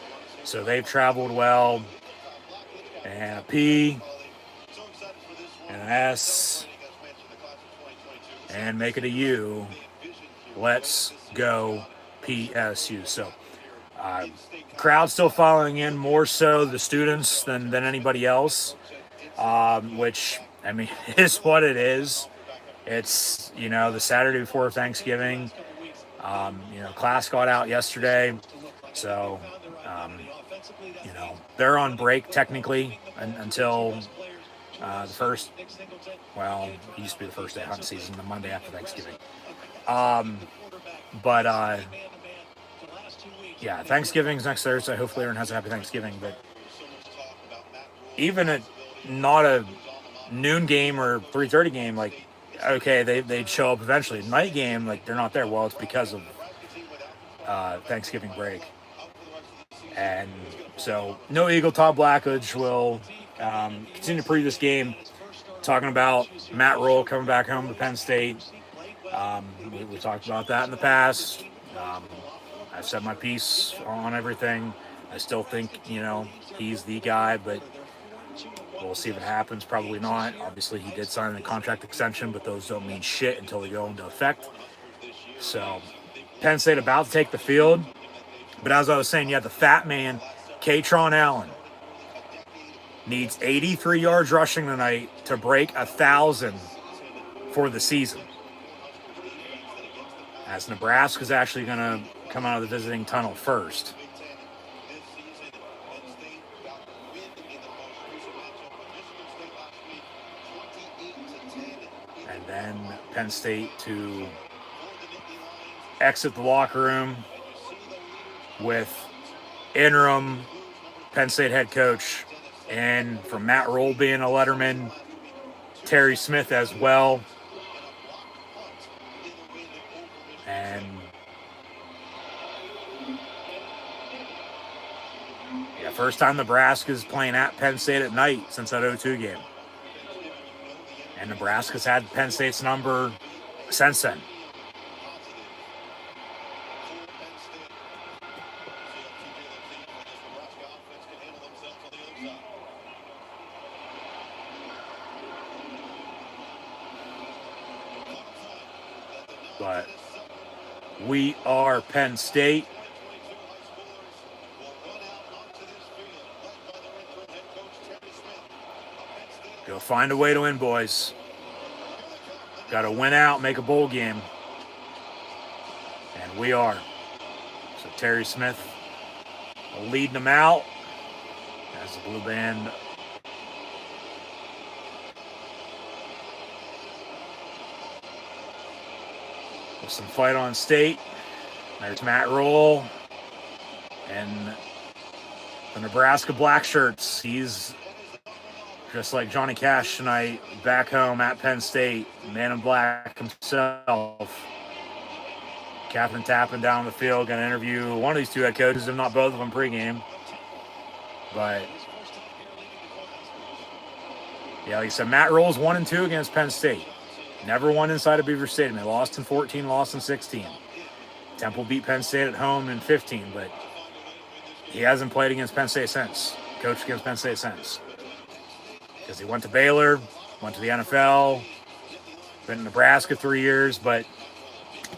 So they've traveled well. And a P and an S and make it a U. Let's go PSU. So crowd still following in, more so the students than anybody else, which, I mean, is what it is. It's, the Saturday before Thanksgiving. Class got out yesterday. So, they're on break technically until the first, well, it used to be the first day of hunting season, the Monday after Thanksgiving. Yeah, Thanksgiving's next Thursday. Hopefully everyone has a happy Thanksgiving. But even not a noon game or 3:30 game, like, okay, they'd show up eventually. Night game, like, they're not there. Well, it's because of Thanksgiving break. And so no Eagle. Todd Blackledge will continue to preview this game, talking about Matt Rule coming back home to Penn State. We talked about that in the past. I've said my piece on everything. I still think, he's the guy, but We'll see if it happens. Probably not. Obviously, he did sign the contract extension, but those don't mean shit until they go into effect. So, Penn State about to take the field. But as I was saying, you have the fat man, Kaytron Allen. Needs 83 yards rushing tonight to break 1,000 for the season. As Nebraska's actually going to come out of the visiting tunnel first. And then Penn State to exit the locker room with interim Penn State head coach, and from Matt Roll being a letterman, Terry Smith as well. And yeah, first time Nebraska's playing at Penn State at night since that 0-2 game. And Nebraska's had Penn State's number since then. But we are Penn State. Go find a way to win, boys. Got to win out, make a bowl game. And we are. So Terry Smith leading them out as the blue band with some fight on state. There's Matt Roll and the Nebraska Black Shirts. He's just like Johnny Cash tonight, back home at Penn State, man in black himself. Catherine Tappan down the field, going to interview one of these two head coaches, if not both of them, pregame. But yeah, like I said, Matt Roll's 1-2 against Penn State. Never won inside of Beaver Stadium. They lost in 14, lost in 16. Temple beat Penn State at home in 15, but he hasn't played against Penn State since. Coached against Penn State since. Because he went to Baylor, went to the NFL, been in Nebraska 3 years, but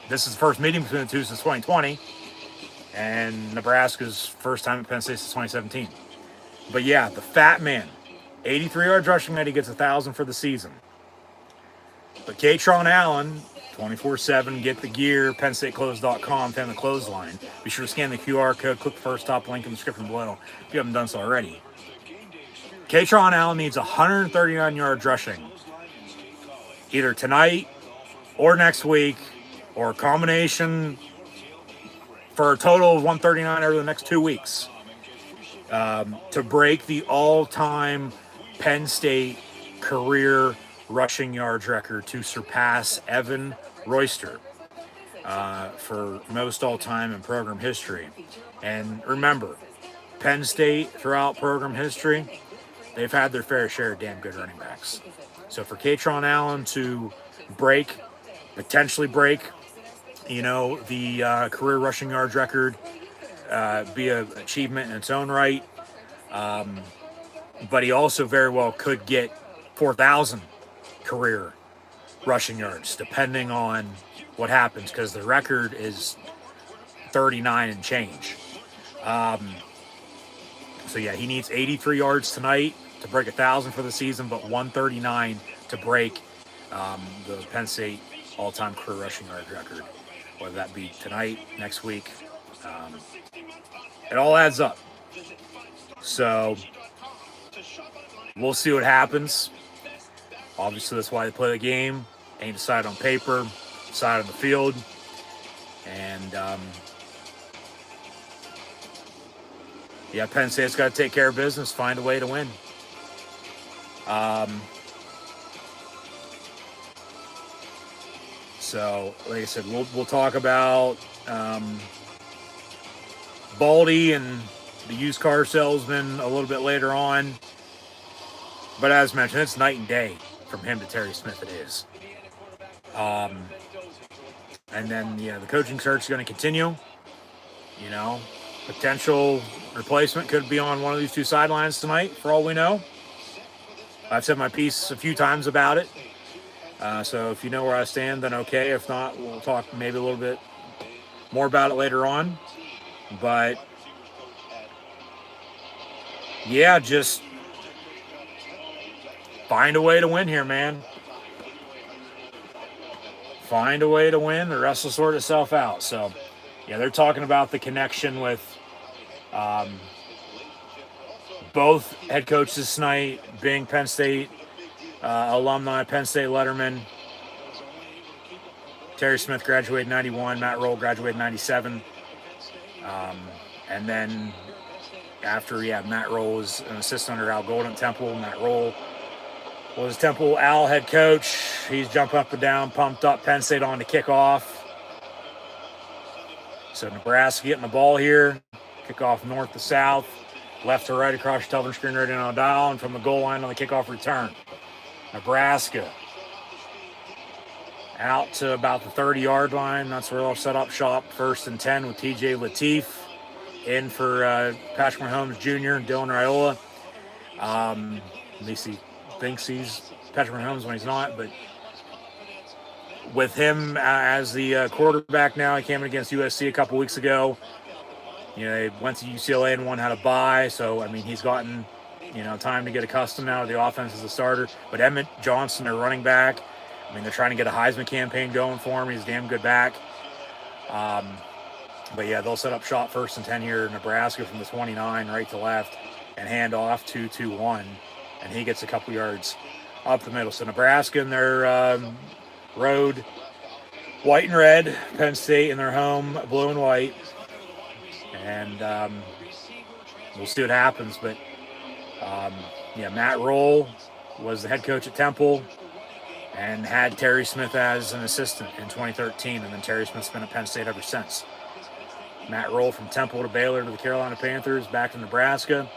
this is the first meeting between the two since 2020, and Nebraska's first time at Penn State since 2017. But yeah, the fat man, 83 yards rushing night, he gets 1,000 for the season. But Kaytron Allen, 24/7, get the gear, PennStateClothes.com, Penn the Clothesline. Be sure to scan the QR code, click the first top link in the description below if you haven't done so already. Kaytron Allen needs 139 yards rushing either tonight or next week, or a combination for a total of 139 over the next 2 weeks to break the all-time Penn State career rushing yards record, to surpass Evan Royster for most all-time in program history. And remember, Penn State throughout program history, they've had their fair share of damn good running backs. So for Kaytron Allen to potentially break, the career rushing yards record, be an achievement in its own right. But he also very well could get 4,000 career rushing yards, depending on what happens, because the record is 39 and change. So yeah, he needs 83 yards tonight to break 1,000 for the season, but 139 to break the Penn State all-time career rushing yard record, whether that be tonight, next week. It all adds up. So we'll see what happens. Obviously, that's why they play the game. Ain't decided on paper, decided on the field. And yeah, Penn State's got to take care of business, find a way to win. So, like I said, we'll talk about Baldy and the used car salesman a little bit later on. But as mentioned, it's night and day from him to Terry Smith. It is. And then, yeah, the coaching search is going to continue. Potential replacement could be on one of these two sidelines tonight, for all we know. I've said my piece a few times about it. So if you know where I stand, then okay. If not, we'll talk maybe a little bit more about it later on. But yeah, just find a way to win here, man. Find a way to win. The rest will sort itself out. So yeah, they're talking about the connection with both head coaches tonight, being Penn State alumni, Penn State letterman. Terry Smith graduated 91, Matt Roll graduated 97. And then after, Matt Roll was an assistant under Al Golden at Temple. Matt Roll was Temple Al head coach. He's jumping up and down, pumped up. Penn State on to kick off. So Nebraska getting the ball here. Kick off north to south, left to right across the television screen right in on dial, and from the goal line on the kickoff return. Nebraska out to about the 30-yard line. That's where they'll set up shop. 1st and 10 with TJ Lateef in for Patrick Mahomes Jr. and Dylan Raiola. At least he thinks he's Patrick Mahomes when he's not. But with him as the quarterback now, he came in against USC a couple weeks ago. They went to UCLA and one had a bye. So, I mean, he's gotten, time to get accustomed now to the offense as a starter. But Emmett Johnson, their running back, I mean, they're trying to get a Heisman campaign going for him. He's a damn good back. But yeah, they'll set up shop 1st and 10 here. Nebraska from the 29, right to left, and hand off 2-2-1. And he gets a couple yards up the middle. So Nebraska in their road, white and red. Penn State in their home, blue and white. And we'll see what happens. But Matt Roll was the head coach at Temple and had Terry Smith as an assistant in 2013, and then Terry Smith's been at Penn State ever since. Matt Roll from Temple to Baylor to the Carolina Panthers, back to Nebraska,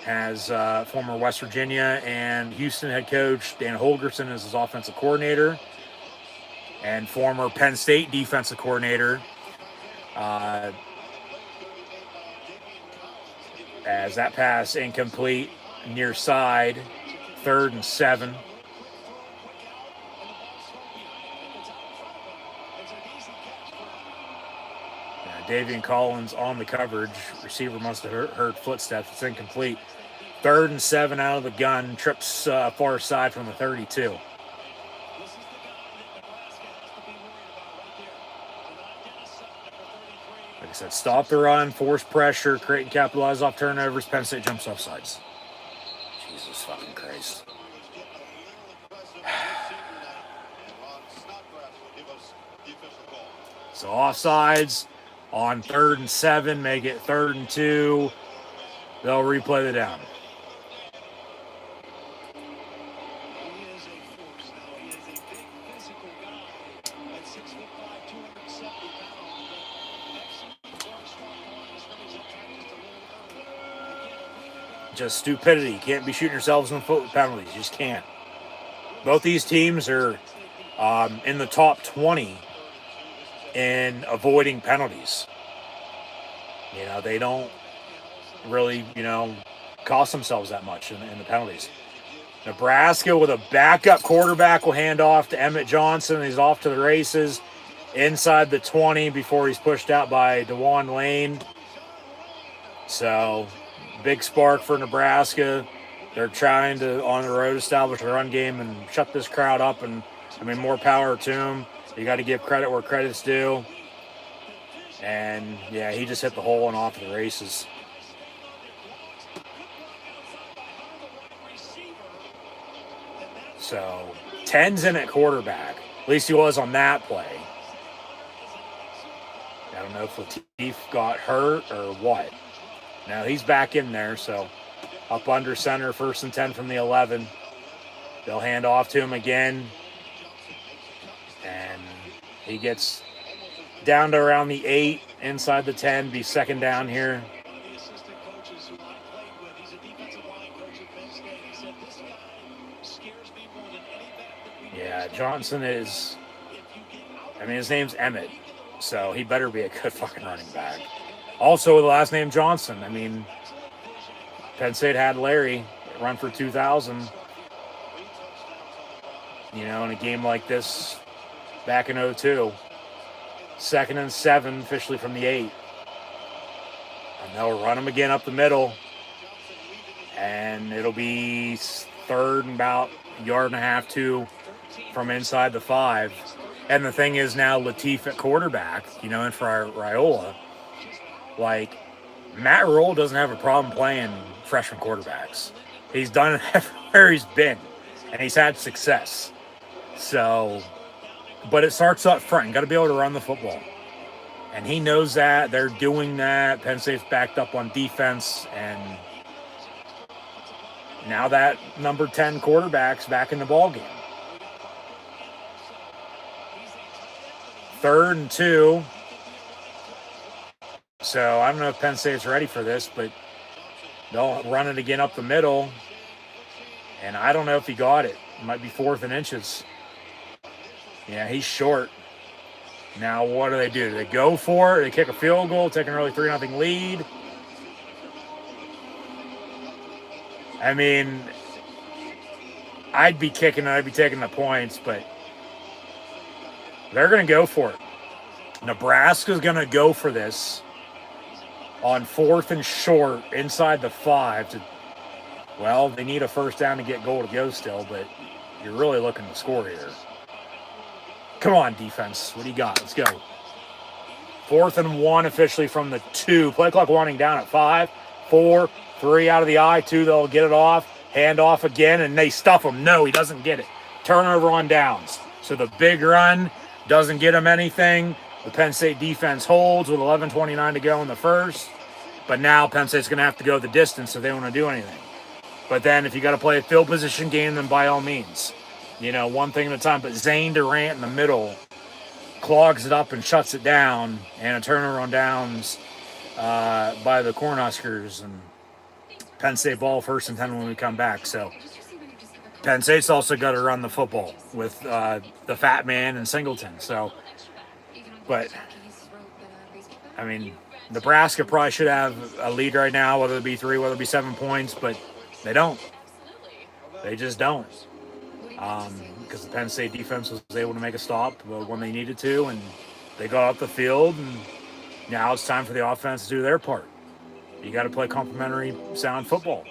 has former West Virginia and Houston head coach Dan Holgerson as his offensive coordinator, and former Penn State defensive coordinator. As that pass incomplete, near side, 3rd and 7. Davian Collins on the coverage. Receiver must have heard footsteps. It's incomplete. 3rd and 7 out of the gun. Trips far side from the 32. Like I said, stop the run, force pressure, create and capitalize off turnovers. Penn State jumps off sides. Jesus fucking Christ. So offsides on 3rd and 7, make it 3rd and 2. They'll replay the down. Just stupidity. You can't be shooting yourselves in the foot with penalties. You just can't. Both these teams are in the top 20 in avoiding penalties. They don't really, cost themselves that much in the penalties. Nebraska with a backup quarterback will hand off to Emmett Johnson. He's off to the races inside the 20 before he's pushed out by DeJuan Lane. So, big spark for Nebraska. They're trying to, on the road, establish a run game and shut this crowd up. And, more power to them. You got to give credit where credit's due. And, he just hit the hole and off to the races. So, 10's in at quarterback. At least he was on that play. I don't know if Lateef got hurt or what. Now he's back in there, so up under center, 1st and 10 from the 11. They'll hand off to him again. And he gets down to around the 8, inside the 10, be 2nd down here. Yeah, Johnson is, his name's Emmett, so he better be a good fucking running back. Also with the last name Johnson. Penn State had Larry run for 2,000. in a game like this back in 02. 2nd and 7, officially from the 8. And they'll run them again up the middle. And it'll be 3rd and about a yard and a half, 2 from inside the 5. And the thing is now Latif at quarterback, and for Raiola, like, Matt Rule doesn't have a problem playing freshman quarterbacks. He's done it everywhere he's been, and he's had success. So, but it starts up front. You got to be able to run the football. And he knows that. They're doing that. Penn State's backed up on defense, and now that number 10 quarterback's back in the ballgame. 3rd and 2. So I don't know if Penn State's ready for this, but they'll run it again up the middle. And I don't know if he got it. It might be 4th and inches. Yeah, he's short. Now what do? Do they go for it? They kick a field goal, take an early 3-0 lead. I mean, I'd be kicking it. I'd be taking the points, but they're going to go for it. Nebraska's going to go for this on 4th and short inside the 5. Well, they need a first down to get goal to go still, but you're really looking to score here. Come on, defense. What do you got? Let's go. 4th and 1 officially from the 2. Play clock winding down at 5, 4, 3 out of the eye. 2, they'll get it off. Hand off again, and they stuff him. No, he doesn't get it. Turnover on downs. So the big run doesn't get him anything. The Penn State defense holds with 11:29 to go in the first. But now Penn State's going to have to go the distance if they want to do anything. But then if you got to play a field position game, then by all means. One thing at a time. But Zane Durant in the middle clogs it up and shuts it down. And a turnover on downs by the Cornhuskers. And Penn State ball 1st and 10 when we come back. So Penn State's also got to run the football with the fat man and Singleton. So, but, I mean, Nebraska probably should have a lead right now, whether it be 3, whether it be 7 points, but they don't. They just don't. Because the Penn State defense was able to make a stop when they needed to, and they got up the field, and now it's time for the offense to do their part. You got to play complementary, sound football.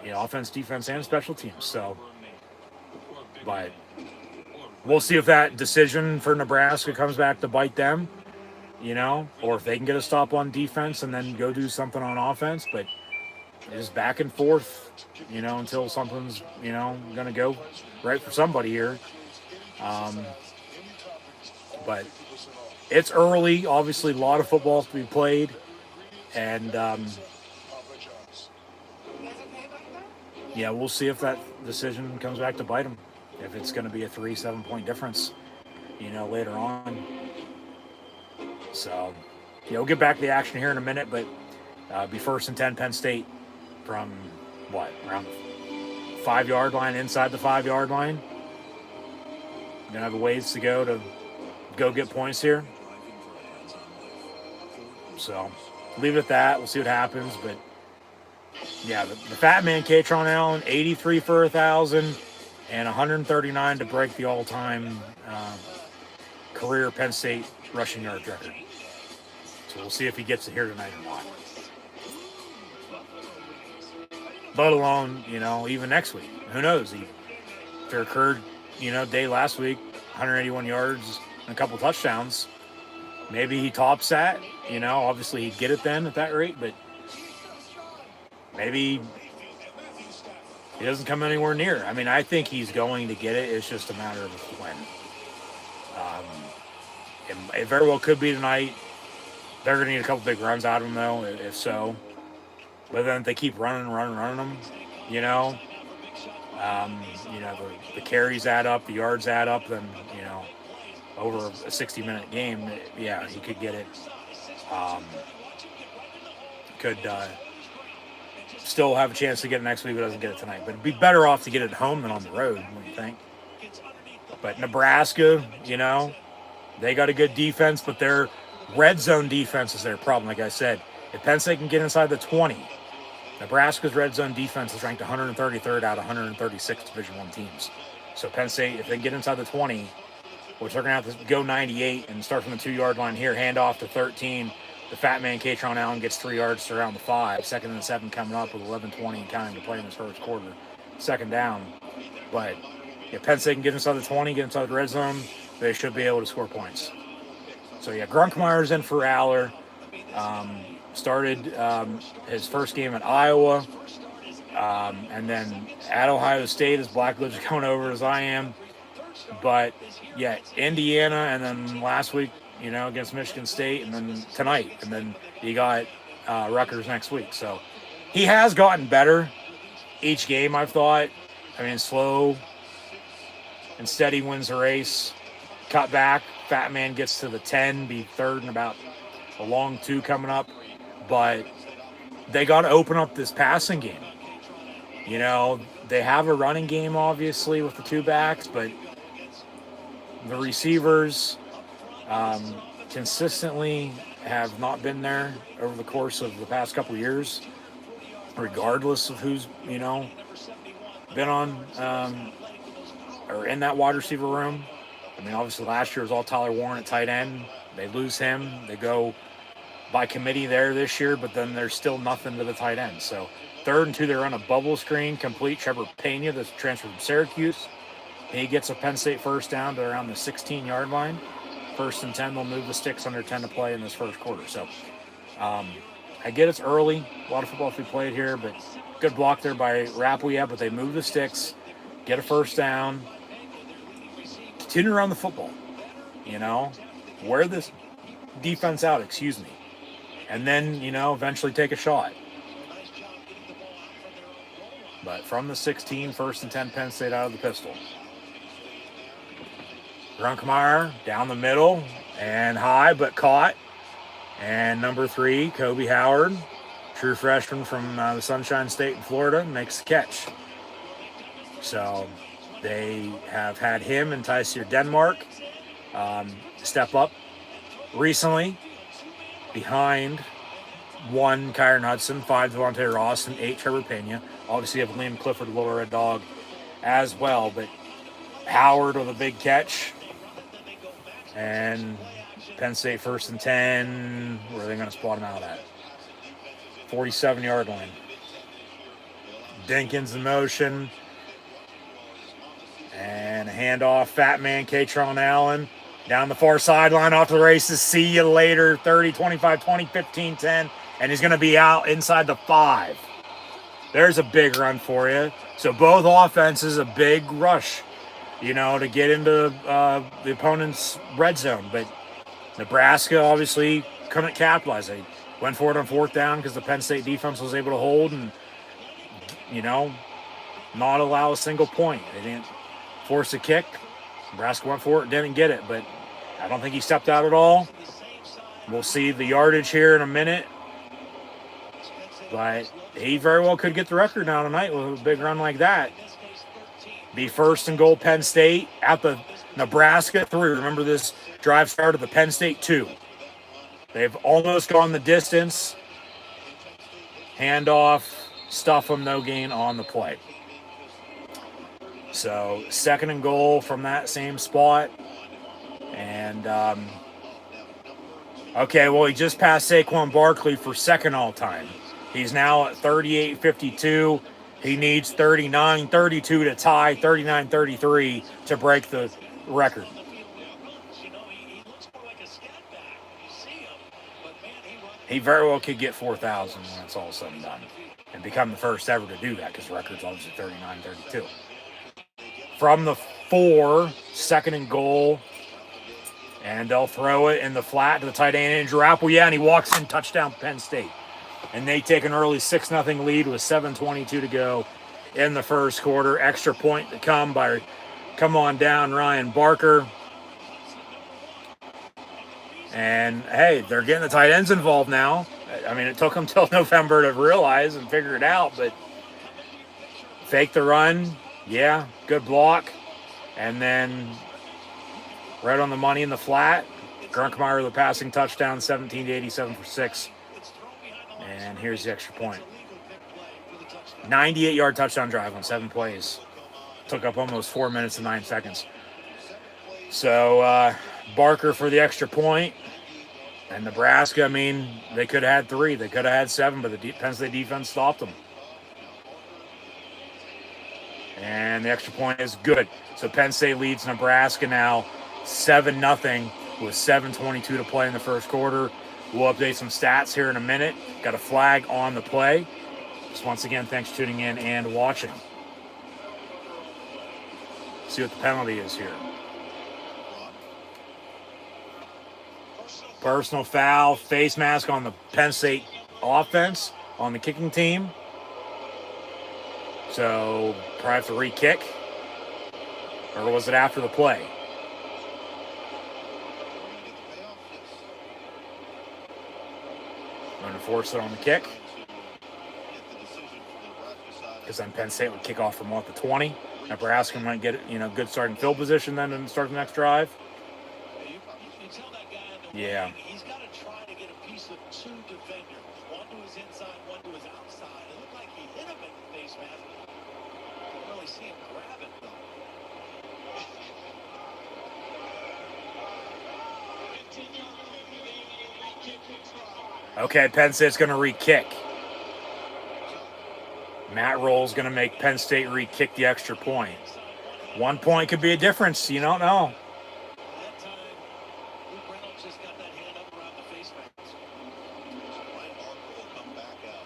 Offense, defense, and special teams. So, but we'll see if that decision for Nebraska comes back to bite them, or if they can get a stop on defense and then go do something on offense. But it's back and forth, until something's, going to go right for somebody here. But it's early. Obviously, a lot of football to be played. And, we'll see if that decision comes back to bite them. If it's going to be a 3-7 point difference, later on. So, we'll get back to the action here in a minute, but be 1st and 10 Penn State from, around the 5-yard line, inside the 5-yard line. Going to have a ways to go get points here. So, leave it at that. We'll see what happens, but the fat man, Katron Allen, 83 for 1,000 and 139 to break the all-time career Penn State rushing yard record. So we'll see if he gets it here tonight or not. Let alone, even next week. Who knows? If there occurred, day last week, 181 yards and a couple touchdowns, maybe he tops that. Obviously he'd get it then at that rate, but maybe he doesn't come anywhere near. I mean, I think he's going to get it. It's just a matter of when. It very well could be tonight. They're going to need a couple big runs out of him, though, if so. But then if they keep running them, the carries add up, the yards add up, then, over a 60-minute game, he could get it. Could still have a chance to get it next week, but doesn't get it tonight. But it'd be better off to get it home than on the road, what do you think? But Nebraska, they got a good defense, but their red zone defense is their problem, like I said. If Penn State can get inside the 20, Nebraska's red zone defense is ranked 133rd out of 136 Division I teams. So Penn State, if they get inside the 20, which they're going to have to go 98 and start from the 2-yard line here, hand off to 13. The fat man, Katron Allen, gets 3 yards to around the 5. 2nd and 7 coming up with 11:20 and counting to play in this first quarter. 2nd down. But if Penn State can get inside the 20, get inside the red zone, they should be able to score points. So, yeah, Grunkmeyer's in for Aller. Started his first game at Iowa. And then at Ohio State, as Blackledge is going over as I am. But, yeah, Indiana, and then last week, against Michigan State, and then tonight. And then you got Rutgers next week. So he has gotten better each game, I've thought. I mean, slow and steady wins the race. Cut back. Fat man gets to the 10, be 3rd and about a long 2 coming up. But they got to open up this passing game. They have a running game, obviously, with the 2 backs, but the receivers consistently have not been there over the course of the past couple years, regardless of who's, been on or in that wide receiver room. I mean, obviously last year was all Tyler Warren at tight end. They lose him. They go by committee there this year, but then there's still nothing to the tight end. So 3rd and 2, they run a bubble screen, complete Trevor Pena, that's transferred from Syracuse. He gets a Penn State first down to around the 16-yard line. 1st and 10, they'll move the sticks under 10 to play in this first quarter. So I get it's early. A lot of football to be played here, but good block there by Rappleyea, but they move the sticks, get a first down, continue around the football, wear this defense out, and then, eventually take a shot. But from the 16, 1st and 10, Penn State out of the pistol. Grunkmeyer down the middle and high, but caught. And number 3, Kobe Howard, true freshman from the Sunshine State in Florida, makes the catch. So they have had him and Tysier Denmark step up recently behind 1, Kyron Hudson, 5, Devontae Ross, and 8, Trevor Pena. Obviously, you have Liam Clifford, Little Red Dog, as well. But Howard with a big catch. And Penn State 1st and 10. Where are they going to spot him out at? 47-yard line. Dinkins in motion. And a handoff. Fat man, Katron Allen. Down the far sideline, off to the races. See you later. 30, 25, 20, 15, 10. And he's going to be out inside the 5. There's a big run for you. So both offenses, a big rush, to get into the opponent's red zone. But Nebraska obviously couldn't capitalize. They went for it on 4th down because the Penn State defense was able to hold and, not allow a single point. They didn't force a kick. Nebraska went for it, didn't get it. But I don't think he stepped out at all. We'll see the yardage here in a minute. But he very well could get the record now tonight with a big run like that. Be 1st and goal Penn State at the Nebraska 3. Remember, this drive started at the Penn State 2. They've almost gone the distance. Handoff, stuff them, no gain on the play. So 2nd and goal from that same spot. And, okay, well, he just passed Saquon Barkley for 2nd all-time. He's now at 38-52. He needs 39-32 to tie, 39-33 to break the record. He very well could get 4,000 when it's all said and done and become the first ever to do that because the record's obviously 39-32. From the 4, 2nd and goal, and they'll throw it in the flat to the tight end, Andrew Rappleyea, and he walks in, touchdown Penn State. And they take an early 6-0 lead with 7:22 to go in the first quarter. Extra point to come on down, Ryan Barker. And, hey, they're getting the tight ends involved now. I mean, it took them till November to realize and figure it out, but fake the run. Yeah, good block. And then right on the money in the flat. Grunkmeyer with a passing touchdown, 17-87 for 6. And here's the extra point. 98-yard touchdown drive on 7 plays. took up almost 4 minutes and 9 seconds. So Barker for the extra point. And Nebraska, I mean, they could have had 3. They could have had 7, but the Penn State defense stopped them. And the extra point is good. So Penn State leads Nebraska now 7-0 with 7:22 to play in the first quarter. We'll update some stats here in a minute. Got a flag on the play. Just once again, thanks for tuning in and watching. See what the penalty is here. Personal foul, face mask on the Penn State offense, on the kicking team. So, probably have to re-kick. Or was it after the play? I'm going to force it on the kick. Because then Penn State would kick off from the 20. Nebraska might get good starting field position then and start the next drive. Yeah. He's got to try to get a piece of 2 defenders. One to his inside, one to his outside. It looked like he hit him in the face mask. Didn't really see him grab it, though. Okay, Penn State's going to re-kick. Matt Roll's going to make Penn State re-kick the extra point. 1 point could be a difference. You don't know.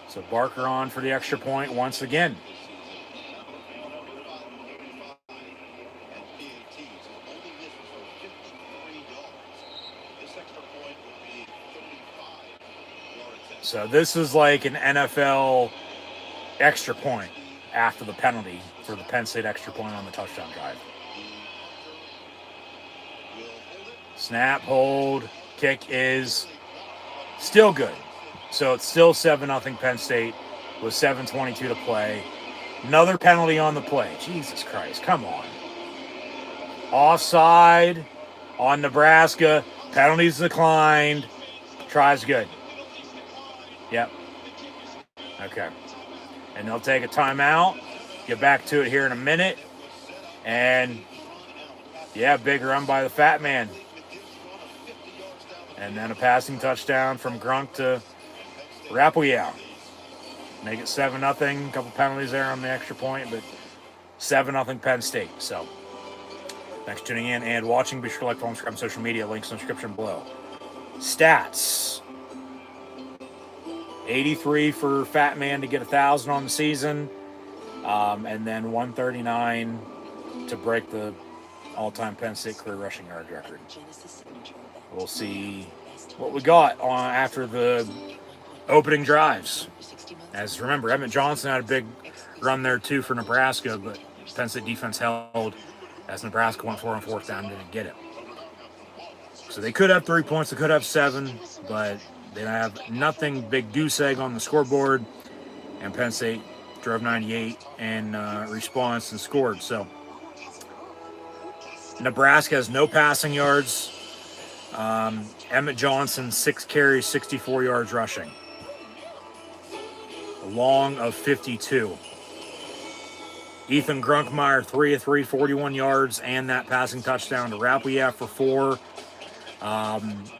So Barker on for the extra point once again. So this is like an NFL extra point after the penalty for the Penn State extra point on the touchdown drive. Snap, hold, kick is still good. So it's still 7-0 Penn State with 7:22 to play. Another penalty on the play. Jesus Christ, come on. Offside on Nebraska. Penalties declined. Tries good. Yep. Okay. And they'll take a timeout. Get back to it here in a minute. And, yeah, big run by the fat man. And then a passing touchdown from Grunk to Rappleyea. Make it 7-0. A couple penalties there on the extra point, but 7-0 Penn State. So, thanks for tuning in and watching. Be sure to like, follow, subscribe on social media. Links in the description below. Stats. 83 for Fat Man to get 1,000 on the season. And then 139 to break the all-time Penn State career rushing yard record. We'll see what we got on after the opening drives. As remember, Emmett Johnson had a big run there too for Nebraska, but Penn State defense held as Nebraska went for on 4th down and didn't get it. So they could have 3 points, they could have 7, but they have nothing big goose egg on the scoreboard, and Penn State drove 98 in response and scored. So Nebraska has no passing yards. Emmett Johnson, 6 carries, 64 yards rushing. A long of 52. Ethan Grunkmeyer, 3 of 3, 41 yards, and that passing touchdown to Rappleyea for 4.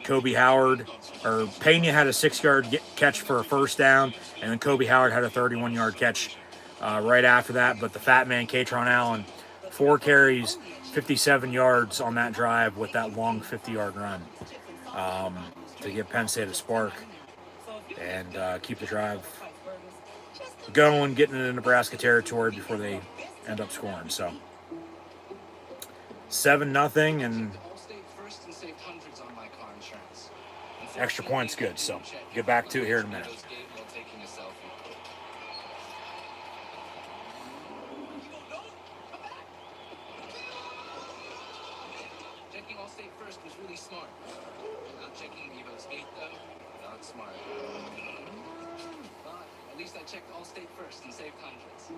Kobe Howard, or Pena had a 6-yard catch for a 1st down, and then Kobe Howard had a 31-yard catch right after that. But the fat man, Katron Allen, 4 carries, 57 yards on that drive with that long 50-yard run to give Penn State a spark and keep the drive going, getting into Nebraska territory before they end up scoring. So 7-0, and extra point's good. So get back to it here in a minute. Checking all state first was really smart. Not checking Evo's 8 though, not smart. But at least I checked all state first and saved hundreds.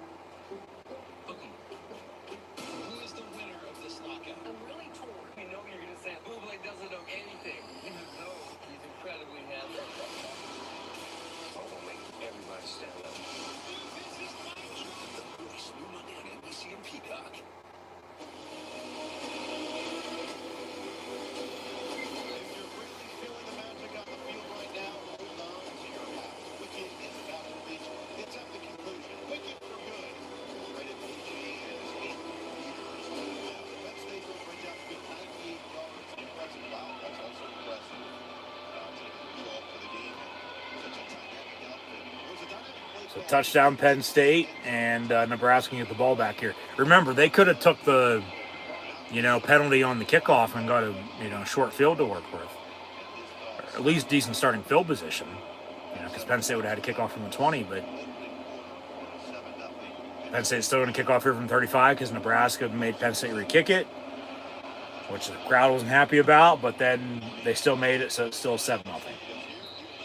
Hook 'em. Who is the winner of this knockout? I'm really torn. I know you're gonna say Buble doesn't know anything. Even though he's incredibly handsome. Everybody stand up. This is new Monday on NBC and Peacock. touchdown Penn State, and Nebraska can get the ball back here. Remember, they could have took the, penalty on the kickoff and got a, short field to work with. Or at least decent starting field position. Because Penn State would have had to kick off from the 20, but Penn State's still going to kick off here from 35 because Nebraska made Penn State re-kick it, which the crowd wasn't happy about, but then they still made it, so it's still 7-0.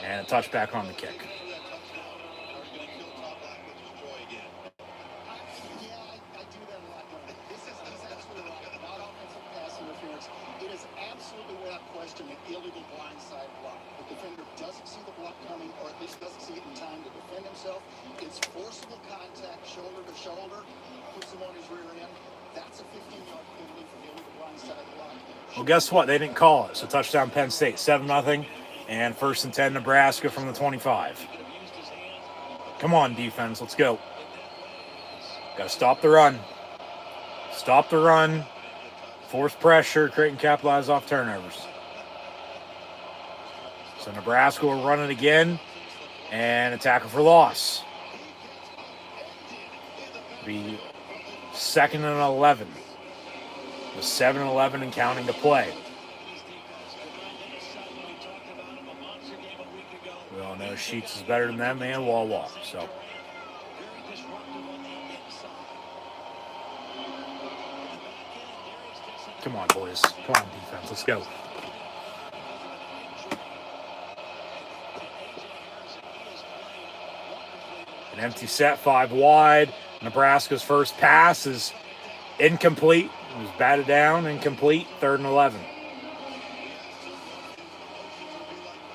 And a touchback on the kick. It's forcible contact, shoulder to shoulder, puts him on his rear end. That's a 15-yard penalty for the illegal blindside block. Well, guess what? They didn't call it. So touchdown Penn State, 7-0, and 1st and 10 Nebraska from the 25. Come on, defense, let's go. Got to stop the run. Stop the run. Force pressure, create and capitalize off turnovers. So Nebraska will run it again, and a tackle for loss. Be 2nd and 11. With 7-11 and counting to play. We all know Sheets is better than them and Wawa. So come on, boys. Come on, defense. Let's go. An empty set, 5 wide. Nebraska's first pass is incomplete. It was batted down, incomplete, 3rd and 11.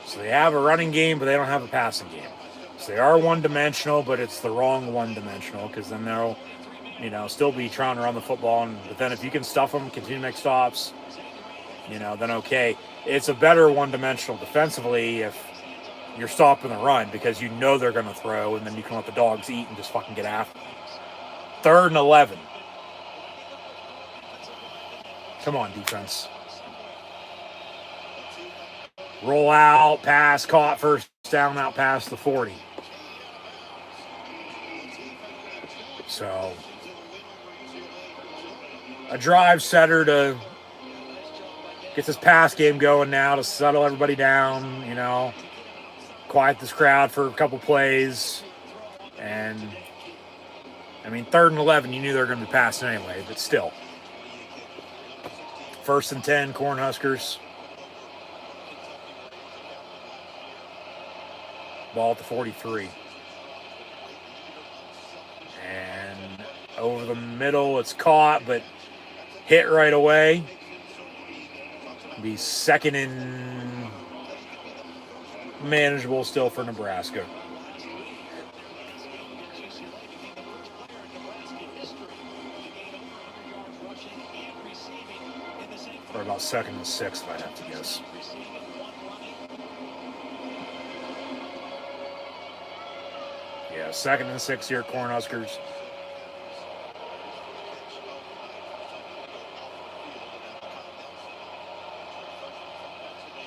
So they have a running game, but they don't have a passing game. So they are one-dimensional, but it's the wrong one-dimensional because then they'll, still be trying to run the football. But then if you can stuff them, continue to make stops, then okay. It's a better one-dimensional defensively if you're stopping the run because they're going to throw, and then you can let the dogs eat and just fucking get after them. 3rd and 11. Come on, defense. Roll out, pass, caught, 1st down, out past the 40. So, a drive setter to get this pass game going now to settle everybody down, quiet this crowd for a couple plays. And, 3rd and 11, you knew they were going to be passing anyway, but still. 1st and 10, Cornhuskers. Ball at the 43. And over the middle, it's caught, but hit right away. Be 2nd and manageable still for Nebraska. Or about 2nd and 6, if I have to guess. Yeah, 2nd and 6 here, Cornhuskers.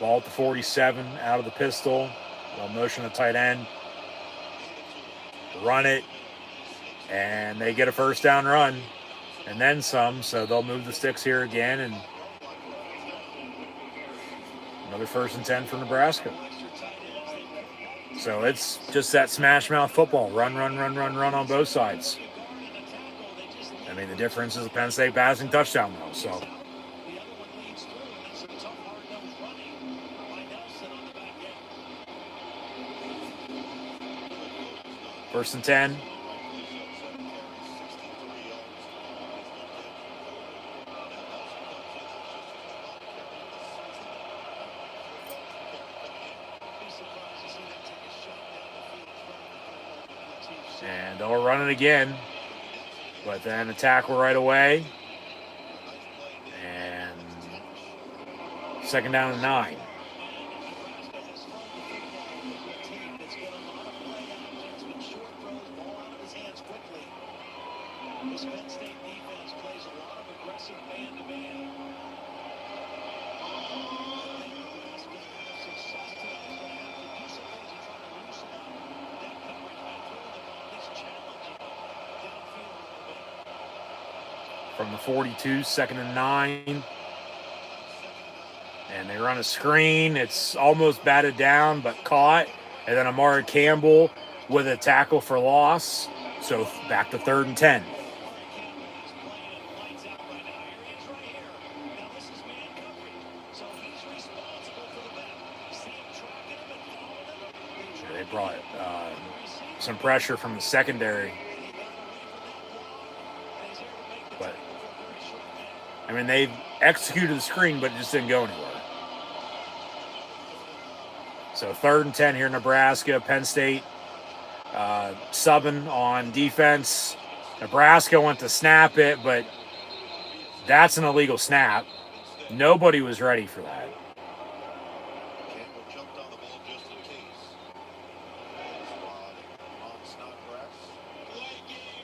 Ball at the 47, out of the pistol. They'll motion the tight end. Run it. And they get a 1st down run. And then some, so they'll move the sticks here again. And another 1st and 10 for Nebraska. So it's just that smash mouth football. Run on both sides. The difference is the Penn State passing touchdown though. So First and 10. And they'll run it again. But then a tackle right away. And 2nd down and 9. from the 42, 2nd and 9. And they run a screen. It's almost batted down, but caught. And then Amari Campbell with a tackle for loss. So back to 3rd and 10. They brought some pressure from the secondary. But, I mean, they executed the screen, but it just didn't go anywhere. So 3rd and 10 here in Nebraska. Penn State subbing on defense. Nebraska went to snap it, but that's an illegal snap. Nobody was ready for that.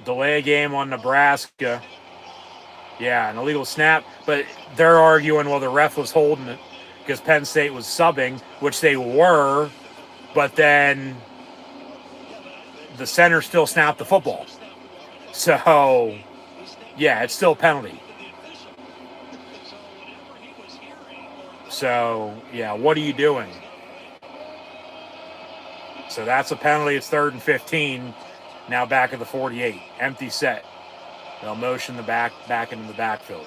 Delay a game on Nebraska. Yeah, an illegal snap, but they're arguing, well, the ref was holding it because Penn State was subbing, which they were, but then the center still snapped the football. So, yeah, it's still a penalty. So, yeah, what are you doing? So that's a penalty. It's 3rd and 15. Now back at the 48. Empty set. They'll motion the back into the backfield.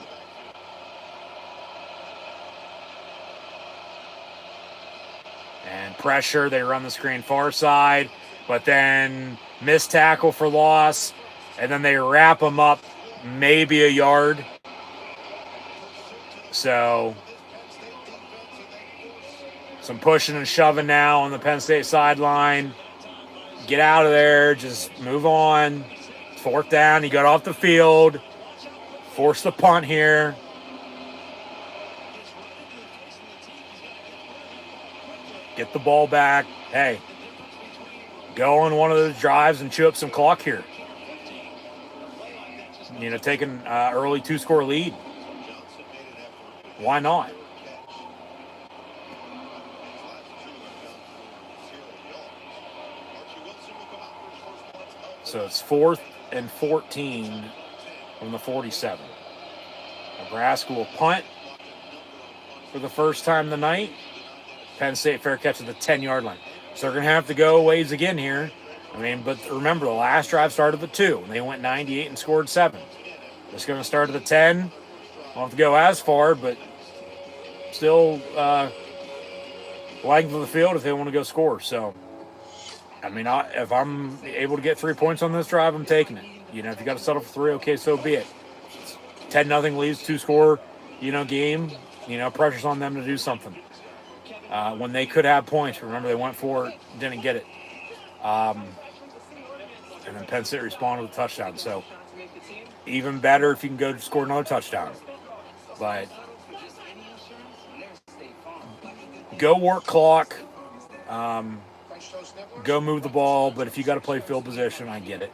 And pressure. They run the screen far side, but then miss tackle for loss. And then they wrap them up maybe a yard. So some pushing and shoving now on the Penn State sideline. Get out of there. Just move on. 4th down. You got off the field. Force the punt here. Get the ball back. Hey, go on one of those drives and chew up some clock here. You know, take an early 2-score lead. Why not? So it's 4th and 14 from the 47. Nebraska will punt for the first time tonight. Penn State fair catch at the 10-yard line. So they're going to have to go ways again here. I mean, but remember, the last drive started at the 2. And they went 98 and scored 7. It's going to start at the 10. Don't have to go as far, but still length of the field if they want to go score. So, I mean, if I'm able to get 3 points on this drive, I'm taking it. You know, if you got to settle for 3, okay, so be it. 10-0 leads, 2-score, game. You know, pressure's on them to do something. When they could have points, remember they went for it, didn't get it. And then Penn State responded with a touchdown. So even better if you can go score another touchdown. But go work clock. Go move the ball. But if you got to play field position, I get it.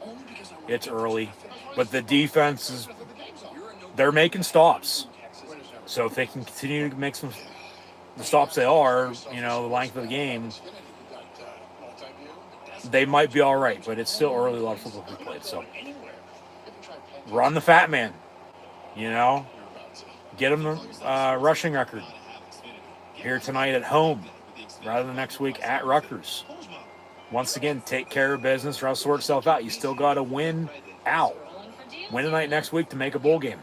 It's early. But the defense they're making stops. So if they can continue to make the stops they are, the length of the game, they might be all right, but it's still early. A lot of football to be played. So run the fat man, get them the rushing record here tonight at home rather than next week at Rutgers. Once again, take care of business or else sort itself out. You still got to win out. Win tonight next week to make a bowl game.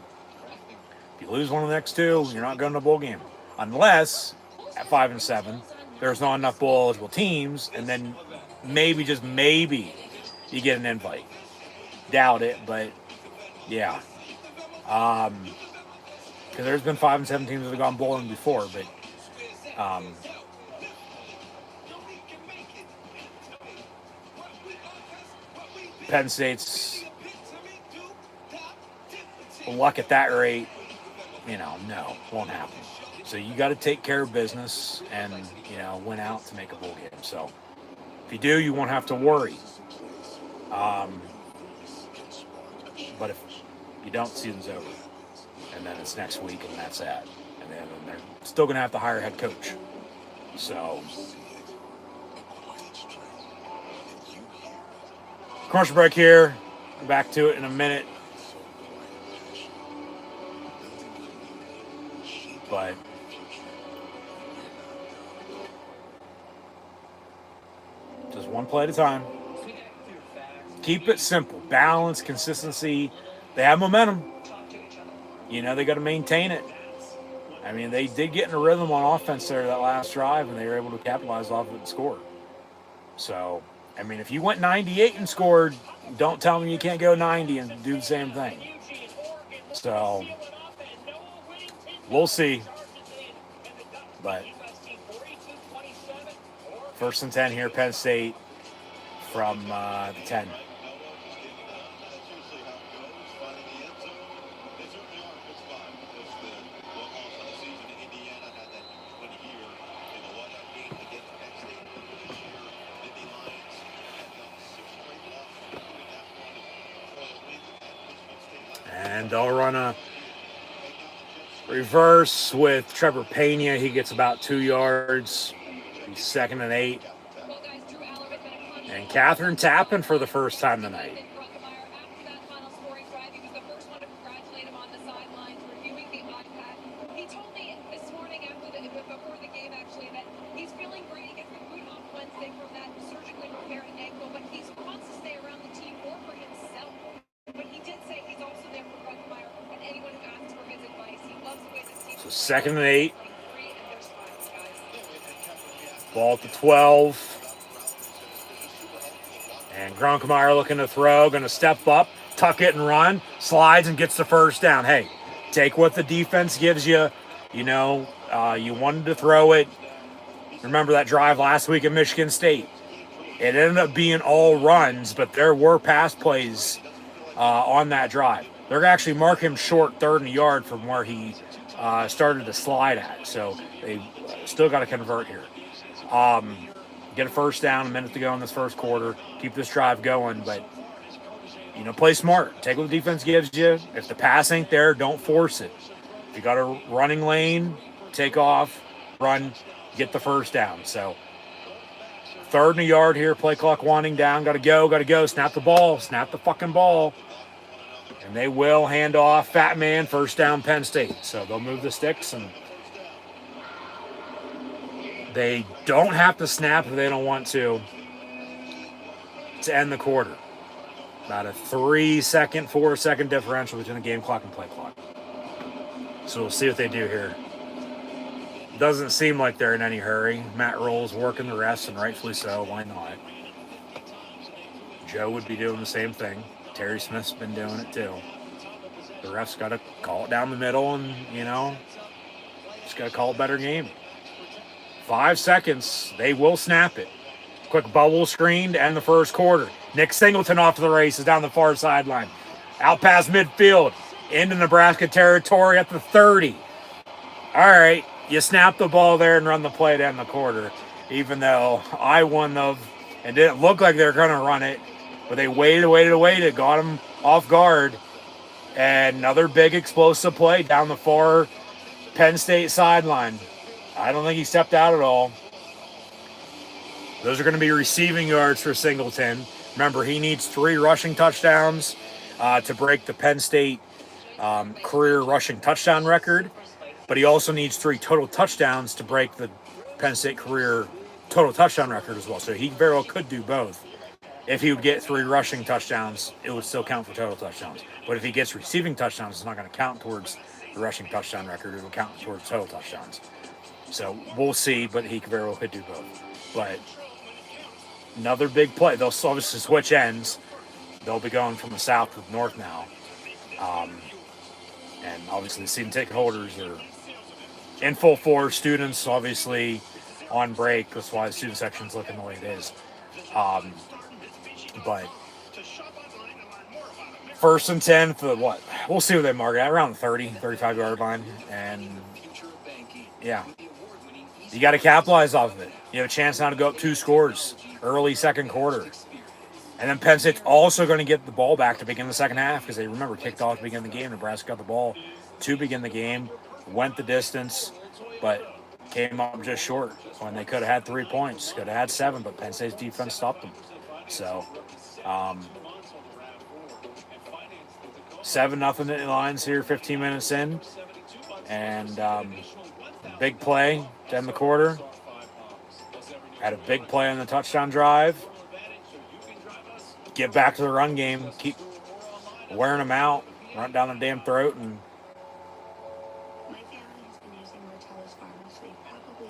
If you lose one of the next 2, you're not going to a bowl game. Unless at 5 and 7, there's not enough bowl eligible teams, and then maybe, just maybe, you get an invite. Doubt it, but yeah. Because there's been 5 and 7 teams that have gone bowling before, but Penn State's luck at that rate, no, won't happen. So you got to take care of business and, win out to make a bowl game. So if you do, you won't have to worry. But if you don't, season's over. And then it's next week and that's that. And then they're still going to have to hire a head coach. So commercial break here. Back to it in a minute. But just one play at a time. Keep it simple. Balance, consistency. They have momentum. You know, they got to maintain it. I mean, they did get in a rhythm on offense there that last drive, and they were able to capitalize off of it and score. So, I mean, if you went 98 and scored, don't tell me you can't go 90 and do the same thing. So, we'll see. But 1st and 10 here, Penn State from the 10. And they'll run a reverse with Trevor Pena. He gets about 2 yards. He's 2nd and 8. And Catherine Tappan for the first time tonight. So 2nd and 8. Ball at the 12. And Gronkmeyer looking to throw, going to step up, tuck it and run, slides and gets the first down. Hey, take what the defense gives you. You know, you wanted to throw it. Remember that drive last week at Michigan State? It ended up being all runs, but there were pass plays on that drive. They're going to actually mark him short 3rd and a yard from where he started to slide at. So they still got to convert here. Get a first down, a minute to go in this first quarter. Keep this drive going, but, you know, play smart. Take what the defense gives you. If the pass ain't there, don't force it. If you got a running lane, take off, run, get the first down. So 3rd and a yard here, play clock winding down. Got to go. Snap the ball. Snap the fucking ball. And they will hand off. Fat man, first down, Penn State. So they'll move the sticks, and they don't have to snap if they don't want to end the quarter. About a 3-second, 4-second differential between the game clock and play clock. So we'll see what they do here. Doesn't seem like they're in any hurry. Matt Roll's working the rest, and rightfully so. Why not? Joe would be doing the same thing. Terry Smith's been doing it too. The ref's got to call it down the middle, and, you know, just got to call a better game. 5 seconds. They will snap it. Quick bubble screen to end the first quarter. Nick Singleton off to the races down the far sideline. Out past midfield. Into Nebraska territory at the 30. All right. You snap the ball there and run the play to end the quarter. Even though I won and didn't look like they were going to run it. But they waited. Got them off guard. And another big explosive play down the far Penn State sideline. I don't think he stepped out at all. Those are going to be receiving yards for Singleton. Remember, he needs 3 rushing touchdowns to break the Penn State career rushing touchdown record. But he also needs 3 total touchdowns to break the Penn State career total touchdown record as well. So he very well could do both. If he would get 3 rushing touchdowns, it would still count for total touchdowns. But if he gets receiving touchdowns, it's not going to count towards the rushing touchdown record. It will count towards total touchdowns. So we'll see, but he very well could do both. But another big play. They'll obviously switch ends. They'll be going from the south to the north now. And obviously the season ticket holders are in full force. Students obviously on break. That's why the student section's looking the way it is. But 1st and 10 for what? We'll see what they mark at. Around the 30, 35-yard line. And, yeah. You got to capitalize off of it. You have a chance now to go up 2 scores early second quarter. And then Penn State's also going to get the ball back to begin the second half because they, remember, kicked off to begin the game. Nebraska got the ball to begin the game, went the distance, but came up just short when they could have had 3 points. Could have had 7, but Penn State's defense stopped them. So, 7-0 lines here, 15 minutes in. And big play to end the quarter. Had a big play on the touchdown drive. Get back to the run game. Keep wearing them out. Run down the damn throat. And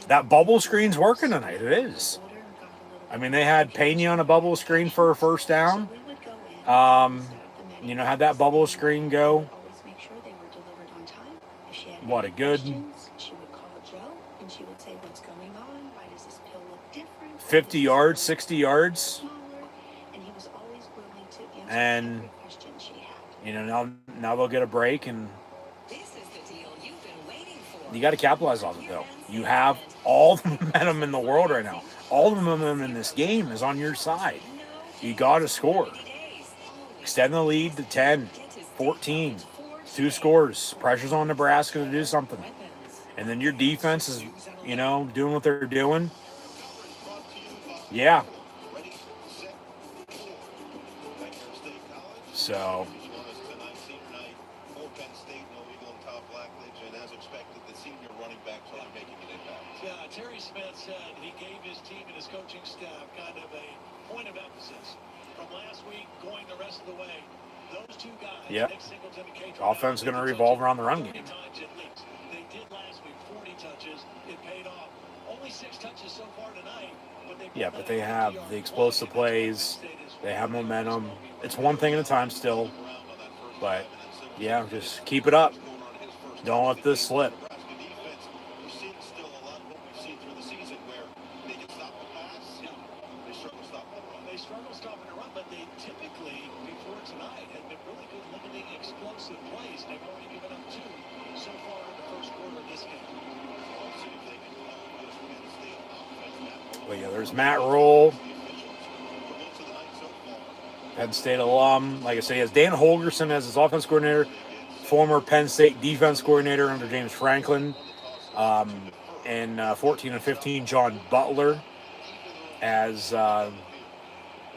that bubble screen's working tonight. It is. I mean, they had Pena on a bubble screen for a first down. Had that bubble screen go. What a good 50 yards, 60 yards. And, now they'll get a break, and you got to capitalize on it, though. You have all the momentum in the world right now. All the momentum in this game is on your side. You got to score. Extend the lead to 10, 14. 2 scores. Pressure's on Nebraska to do something. And then your defense is, doing what they're doing. Yeah. So. Terry Smith said he gave his team and his coaching staff kind of a point of emphasis from last week going the rest of the way. Those 2 guys. Yep. Offense is going to revolve around the run game. They did last week, 40 touches. It paid off. Only 6 touches so far tonight. But they have the explosive plays. They have momentum. It's one thing at a time still. But, yeah, just keep it up. Don't let this slip. They struggle stopping the run, but they typically, before tonight, had been really good limiting explosive plays. They've only given up 2 so far in the first quarter of this game. Well, yeah, there's Matt Rule, Penn State alum. Like I say, he has Dan Holgerson as his offense coordinator, former Penn State defense coordinator under James Franklin. And 14 and 15, John Butler as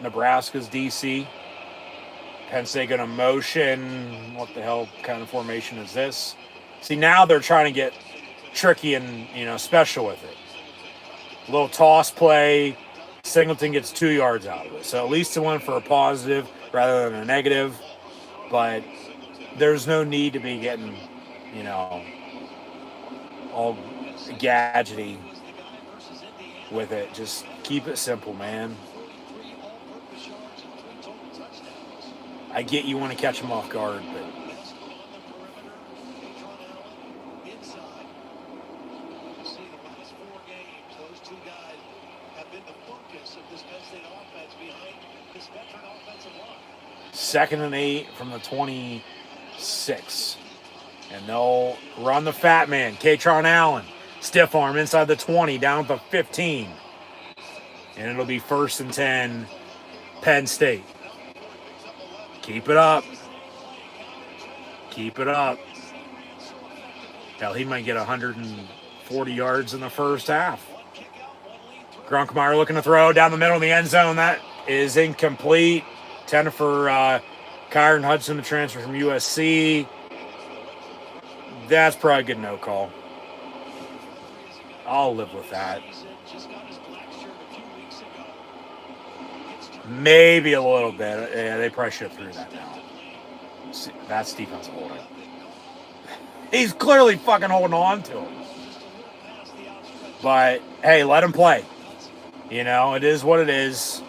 Nebraska's DC. Penn State going to motion. What the hell kind of formation is this? See, now they're trying to get tricky and, special with it. A little toss play. Singleton gets 2 yards out of it. So at least it went for a positive rather than a negative. But there's no need to be getting, all gadgety with it. Just keep it simple, man. I get you want to catch them off guard, but second and 8 from the 26. And they'll run the fat man, Katron Allen. Stiff arm inside the 20, down to 15. And it'll be 1st and 10, Penn State. Keep it up. Keep it up. Hell, he might get 140 yards in the first half. Grunkmeyer looking to throw down the middle of the end zone. That is incomplete. 10 for Kyron Hudson, the transfer from USC. That's probably a good no call. I'll live with that. Maybe a little bit. Yeah, they probably should have threw that now. See, that's defensive holding. He's clearly fucking holding on to him. But, hey, let him play. It is what it is.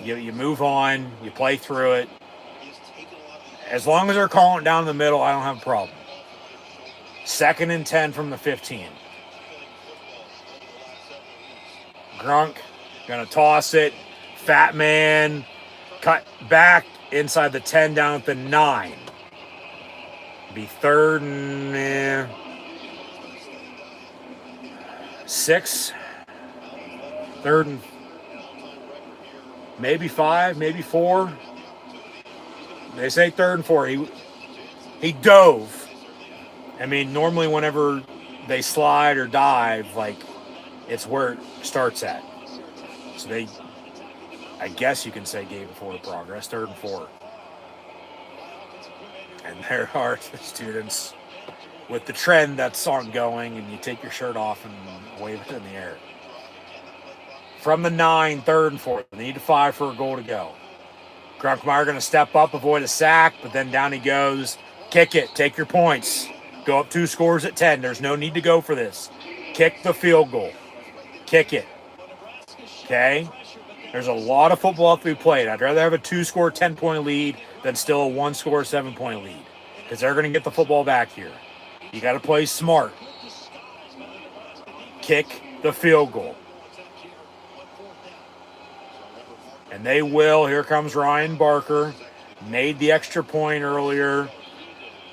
You move on. You play through it. As long as they're calling it down the middle, I don't have a problem. 2nd and 10 from the 15. Grunk going to toss it. Fat man. Cut back inside the 10 down at the 9. Be 3rd and 6. 3rd and maybe 5, maybe 4. They say 3rd and 4. He dove. I mean, normally whenever they slide or dive, it's where it starts at. So I guess you can say gave it forward progress, 3rd and 4. And there are the students with the trend that's ongoing, and you take your shirt off and wave it in the air. From the 9, 3rd and 4th. They need to 5 for a goal to go. Grunkmeyer going to step up, avoid a sack, but then down he goes. Kick it. Take your points. Go up 2 scores at 10. There's no need to go for this. Kick the field goal. Kick it. Okay? There's a lot of football to be played. I'd rather have a 2-score, 10-point lead than still a 1-score, 7-point lead. Because they're going to get the football back here. You got to play smart. Kick the field goal. And they will. Here comes Ryan Barker. Made the extra point earlier.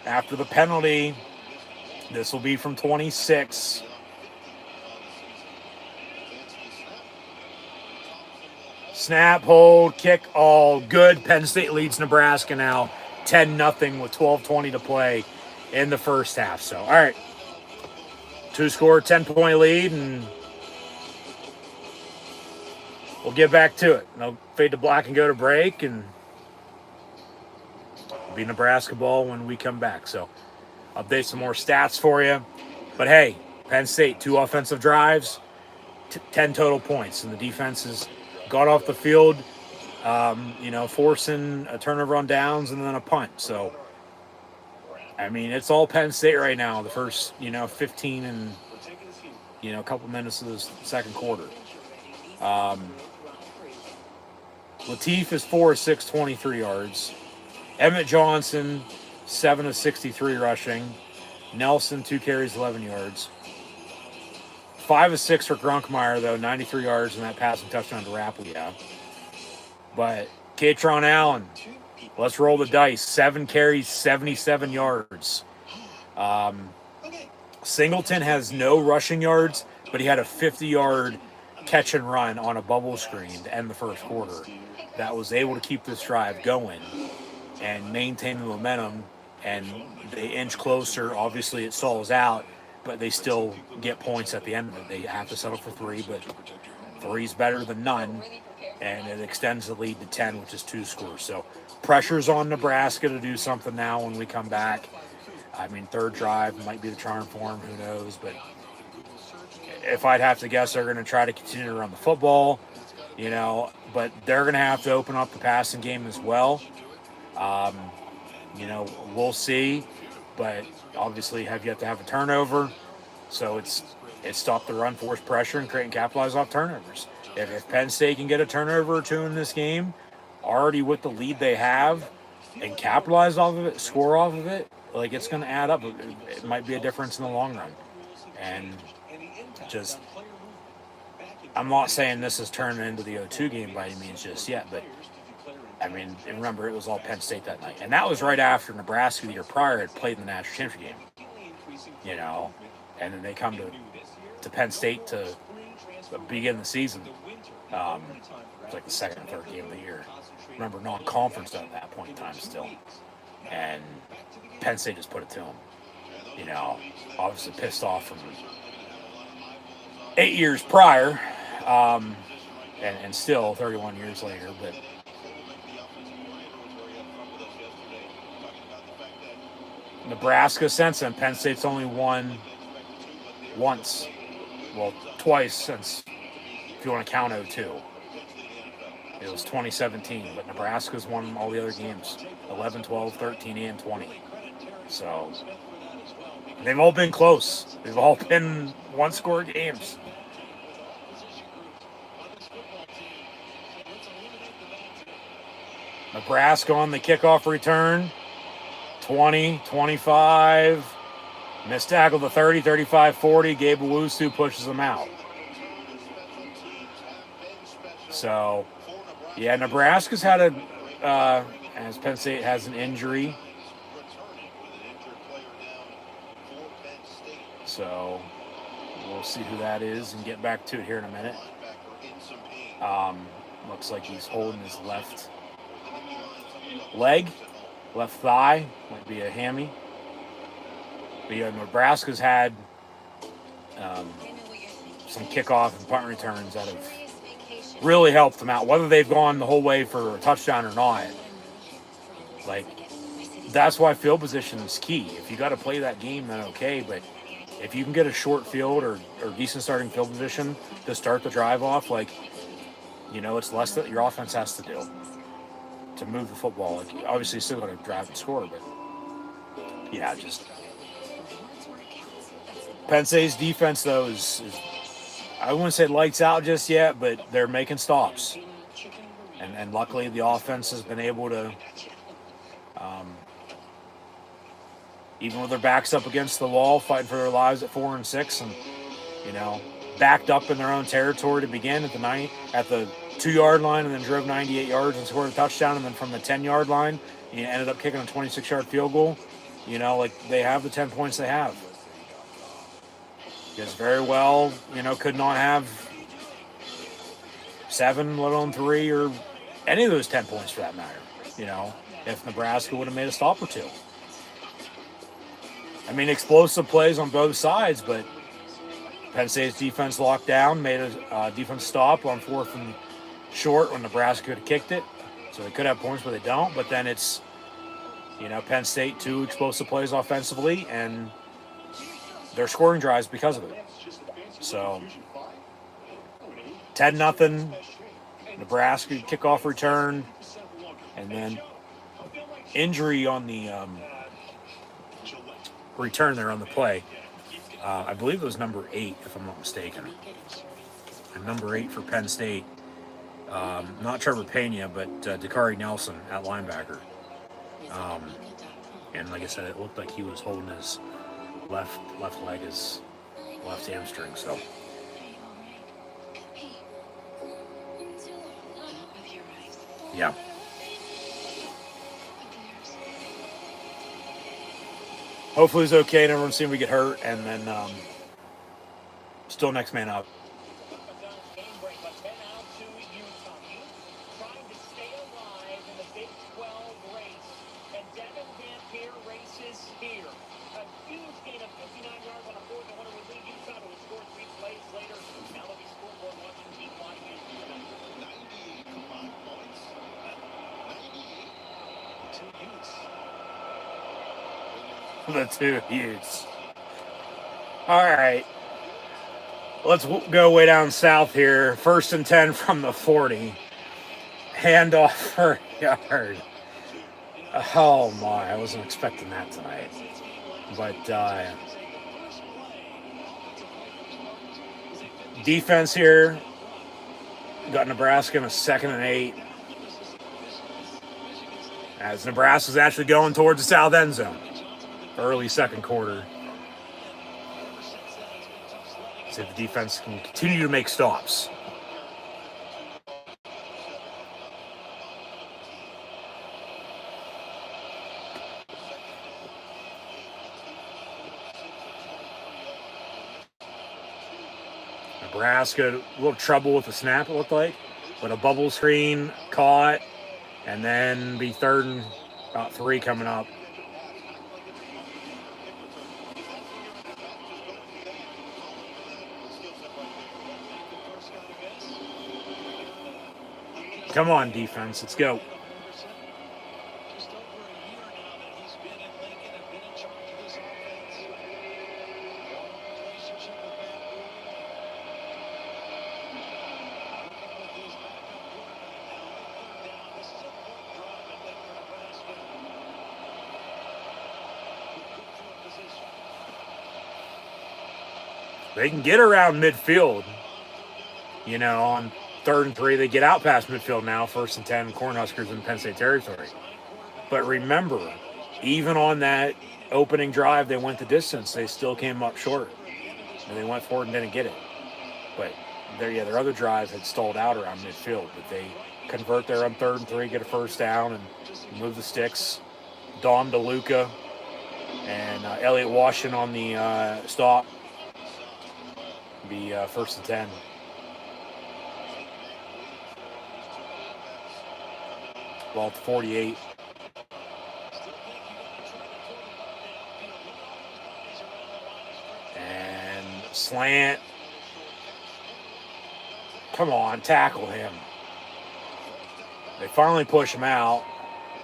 After the penalty. This will be from 26. Snap, hold, kick, all good. Penn State leads Nebraska now 10-0 with 12:20 to play in the first half. So, all right. 2-score, 10-point lead, and we'll get back to it. They'll fade to black and go to break, and it'll be Nebraska ball when we come back. So, update some more stats for you. But, hey, Penn State, 2 offensive drives, 10 total points, and the defense has got off the field, forcing a turnover on downs and then a punt. So, I mean, it's all Penn State right now, the first, 15 and, a couple minutes of the second quarter. Latif is 4 of 6, 23 yards. Emmett Johnson, 7 of 63 rushing. Nelson, 2 carries, 11 yards. 5 of 6 for Grunkmeyer, though, 93 yards, and that passing touchdown to Raplia. But Katron Allen, let's roll the dice. 7 carries, 77 yards. Singleton has no rushing yards, but he had a 50-yard catch and run on a bubble screen to end the first quarter that was able to keep this drive going and maintain the momentum, and they inch closer. Obviously, it stalls out, but they still get points at the end of it. They have to settle for 3, but 3's better than none, and it extends the lead to 10, which is 2 scores. So pressure's on Nebraska to do something now when we come back. I mean, third drive might be the charm for them, who knows, but if I'd have to guess, they're going to try to continue to run the football, but they're going to have to open up the passing game as well. We'll see, but obviously have yet to have a turnover, so it's stopped the run, force pressure, and create and capitalize off turnovers. If Penn State can get a turnover or 2 in this game, already with the lead they have, and capitalize off of it, score off of it, like, it's going to add up. It might be a difference in the long run. And just, I'm not saying this is turning into the 0-2 game by any means just yet, but I mean, and remember, it was all Penn State that night. And that was right after Nebraska the year prior had played in the national championship game, and then they come to Penn State to begin the season. It's like the second and third game of the year. Remember, non-conference at that point in time still. And Penn State just put it to them. Obviously pissed off from 8 years prior, and still 31 years later, but Nebraska since then, Penn State's only won once. Well, twice since, if you want to count 0-2. It was 2017, but Nebraska's won all the other games. 11, 12, 13, and 20. So, they've all been close. They've all been one-score games. Nebraska on the kickoff return. 20, 25. Missed tackle to 30, 35, 40. Gabe Owusu pushes them out. So, yeah, Nebraska's had as Penn State has an injury. So, we'll see who that is and get back to it here in a minute. Looks like he's holding his left leg, left thigh, might be a hammy. But yeah, Nebraska's had some kickoff and punt returns that have really helped them out, whether they've gone the whole way for a touchdown or not. Like, that's why field position is key. If you got to play that game, then okay. But if you can get a short field or decent starting field position to start the drive off, like, it's less that your offense has to do to move the football. Like, obviously, still got to drive and score, but yeah, just Penn State's defense though is I wouldn't say lights out just yet, but they're making stops, and luckily the offense has been able to. Even with their backs up against the wall, fighting for their lives at 4 and 6, and backed up in their own territory to begin at the 2-yard line, and then drove 98 yards and scored a touchdown, and then from the 10-yard line, ended up kicking a 26-yard field goal. Like they have the 10 points they have. Because very well, could not have 7, let alone 3, or any of those 10 points for that matter. If Nebraska would have made a stop or two. I mean, explosive plays on both sides, but Penn State's defense locked down, made a defense stop on 4th and short when Nebraska could have kicked it. So they could have points, but they don't. But then it's, Penn State 2 explosive plays offensively, and they're scoring drives because of it. So 10-0, Nebraska kickoff return, and then injury on the return there on the play. I believe it was number 8, if I'm not mistaken. And number 8 for Penn State. Not Trevor Pena, but Dakari Nelson at linebacker. And like I said, it looked like he was holding his left leg, his left hamstring. So. Yeah. Hopefully he's okay and everyone's seen we get hurt, and then still next man up. The 2 Utes. All right. Let's go way down south here. 1st and 10 from the 40. Handoff for a yard. Oh, my. I wasn't expecting that tonight. But defense here. Got Nebraska in a 2nd and 8. As Nebraska's actually going towards the south end zone. Early second quarter. See if the defense can continue to make stops. Nebraska, a little trouble with the snap, it looked like. But a bubble screen caught, and then be 3rd and about 3 coming up. Come on, defense. Let's go. They can get around midfield, on 3rd and 3, they get out past midfield now, 1st and 10, Cornhuskers in Penn State territory. But remember, even on that opening drive, they went the distance. They still came up short. And they went forward and didn't get it. But their other drive had stalled out around midfield. But they convert there on 3rd and 3, get a 1st down, and move the sticks. Dom DeLuca and Elliott Washington on the stop. Be 1st and 10. Ball at 48. And slant. Come on, tackle him. They finally push him out.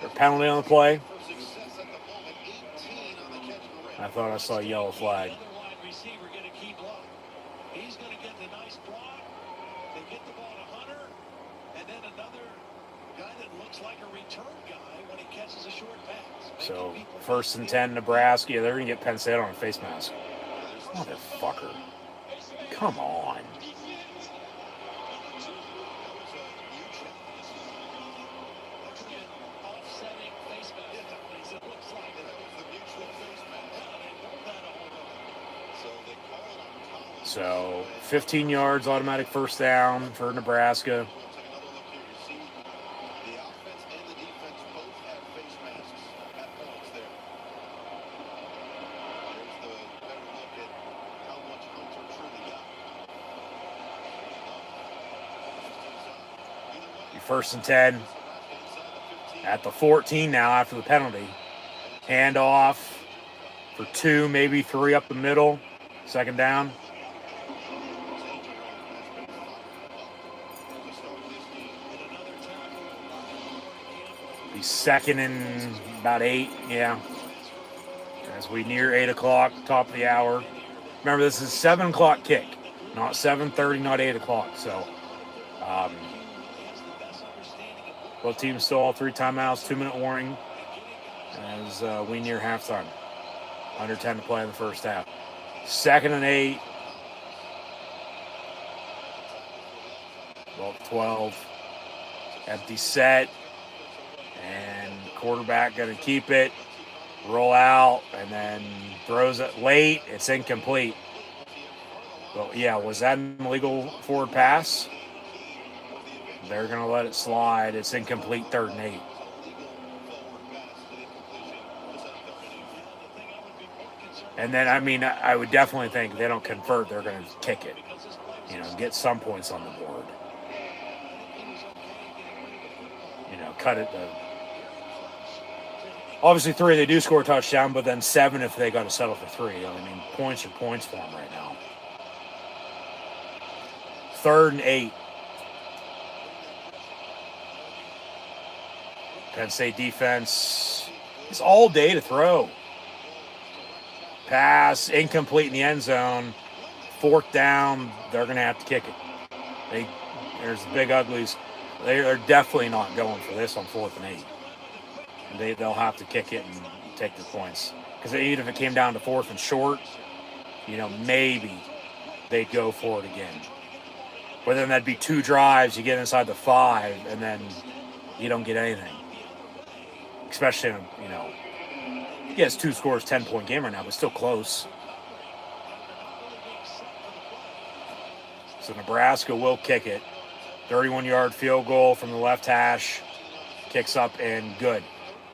Their penalty on the play. I thought I saw a yellow flag. Another wide receiver going to keep low. He's going to get the nice block. They get the ball to Hunter. And then another guy that looks like a return guy when he catches a short pass. So, 1st and 10, Nebraska. Yeah, they're going to get Penn State on a face mask. Motherfucker. Come on. Offsetting face mask. It looks like that was the mutual face mask. They rolled that all over. So they call it on Collins. So, 15 yards, automatic first down for Nebraska. Take another look here. You see the offense and the defense both have face masks at points there. There's the better look at how much Hunter truly got. Your 1st and 10 at the 14 now after the penalty. Handoff for 2, maybe 3 up the middle. 2nd down. Be 2nd and about 8, yeah. As we near 8 o'clock, top of the hour. Remember, this is 7 o'clock kick, not 7:30, not 8 o'clock. So, both teams still all 3 timeouts, 2-minute warning as we near halftime. Under 10 to play in the first half. 2nd and 8. Well, 12. Empty set. And quarterback going to keep it. Roll out. And then throws it late. It's incomplete. Well, yeah, was that an illegal forward pass? They're going to let it slide. It's incomplete, 3rd and 8. And then, I mean, I would definitely think if they don't convert, they're going to kick it. You know, get some points on the board. You know, cut it. Obviously, 3, they do score a touchdown, but then 7 if they got to settle for 3. I mean, points are points for them right now. 3rd and 8. Penn State defense is all day to throw. Pass, incomplete in the end zone. 4th down, they're going to have to kick it. There's the big uglies. They're definitely not going for this on 4th and 8. They'll have to kick it and take the points. Because even if it came down to 4th and short, you know, maybe they'd go for it again. But then that'd be 2 drives. You get inside the 5, and then you don't get anything. Especially, you know, yes, 2 scores, 10-point game right now, but still close. So Nebraska will kick it. 31-yard field goal from the left hash. Kicks up and good.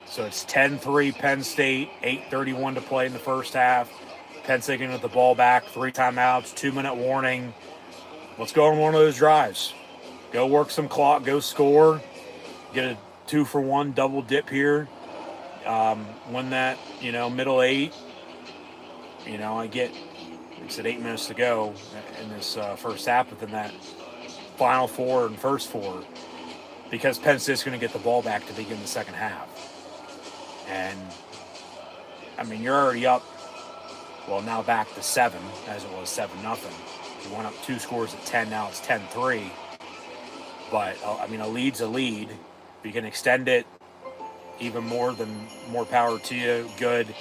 So it's 10-3 Penn State, 8:31 to play in the first half. Penn State getting the ball back, 3 timeouts, 2-minute warning. Let's go on one of those drives. Go work some clock, go score. Get a 2-for-1 double dip here. Win that, you know, middle 8. You know, it's at 8 minutes to go in this first half, but then that final 4 and first 4, because Penn State's going to get the ball back to begin the second half. And, I mean, you're already up, well, now back to 7, as it was 7-0. You went up 2 scores at 10, now it's 10-3. But, I mean, a lead's a lead. If you can extend it even more power to you, good.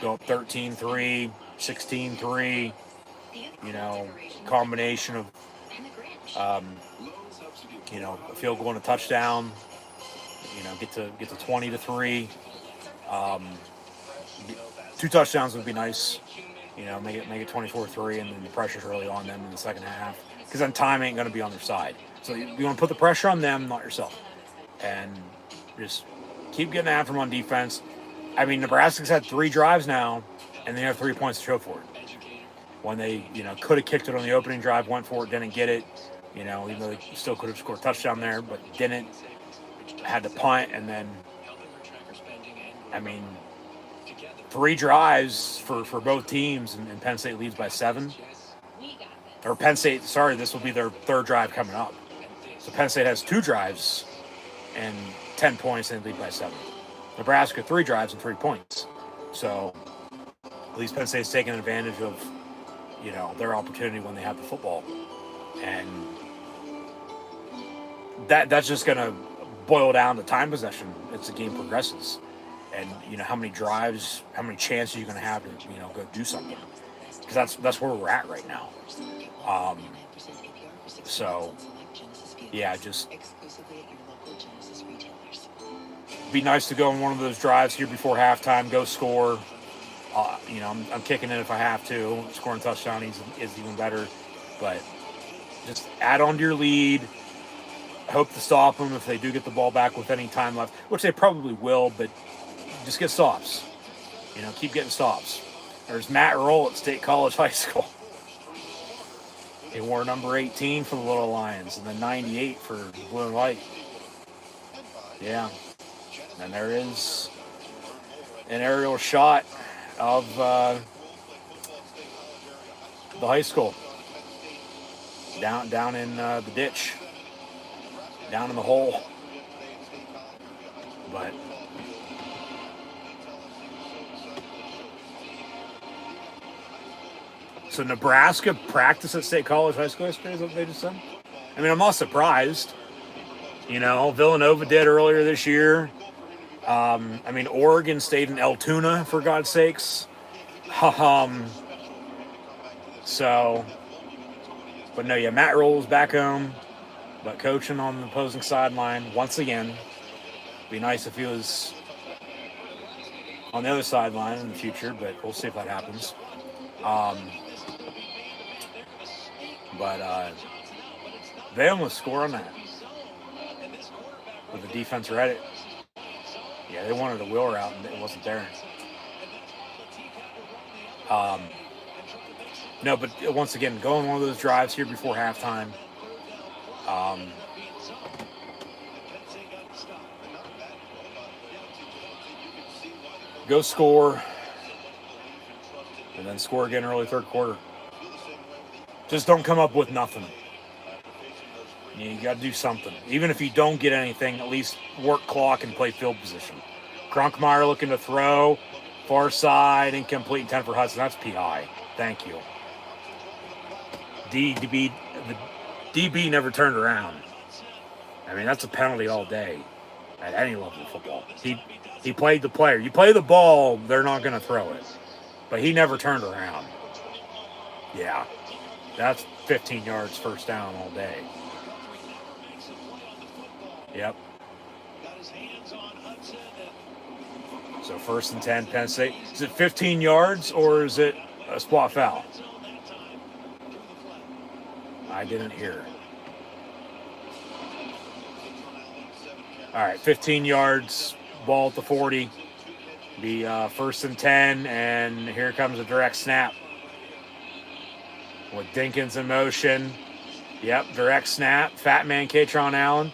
Go up 13-3, 16-3, you know, combination of, you know, a field goal and a touchdown, you know, get to 20-3. 2 touchdowns would be nice, you know, make it 24-3, and then the pressure's really on them in the second half, because then time ain't going to be on their side. So you want to put the pressure on them, not yourself, and just keep getting after them on defense. I mean, Nebraska's had 3 drives now, and they have 3 points to show for it. When they, you know, could have kicked it on the opening drive, went for it, didn't get it. You know, even though they still could have scored a touchdown there, but didn't. Had to punt, and then, I mean, 3 drives for both teams, and Penn State leads by 7. Or Penn State, sorry, this will be their 3rd drive coming up. So Penn State has 2 drives and 10 points, and lead by 7. Nebraska 3 drives and 3 points. So at least Penn State's taking advantage of, their opportunity when they have the football. And that's just going to boil down to time possession as the game progresses. And, how many drives, how many chances you're going to have to, go do something. Because that's where we're at right now. So, yeah, just be nice to go on one of those drives here before halftime, go score. I'm kicking it if I have to. Scoring a touchdown is even better. But just add on to your lead. Hope to stop them if they do get the ball back with any time left, which they probably will, but just get stops. Keep getting stops. There's Matt Roll at State College High School. He wore number 18 for the Little Lions and then 98 for Blue and White. Yeah. And there is an aerial shot of the high school. Down in the ditch. Down in the hole. But so Nebraska practiced at State College High School yesterday, is what they just said? I mean, I'm not surprised. Villanova did earlier this year. Oregon stayed in Altoona, for God's sakes. But no, yeah, Matt Roll's back home, but coaching on the opposing sideline once again. Be nice if he was on the other sideline in the future, but we'll see if that happens. They almost score on that with the defense read it. Yeah, they wanted a wheel route and it wasn't there. No, but once again, go on one of those drives here before halftime. Go score, and then score again early third quarter. Just don't come up with nothing. You got to do something. Even if you don't get anything, at least work clock and play field position. Crunkmeyer looking to throw. Far side, incomplete, intent for Hudson. That's PI. Thank you. The DB never turned around. I mean, that's a penalty all day at any level of football. He played the player. You play the ball, they're not going to throw it. But he never turned around. Yeah. That's 15 yards first down all day. Yep. So 1st and 10, Penn State. Is it 15 yards or is it a spot foul? I didn't hear. All right, 15 yards, ball at the 40. Be 1st and 10, and here comes a direct snap. With Dinkins in motion. Yep, direct snap. Fat man Katron Allen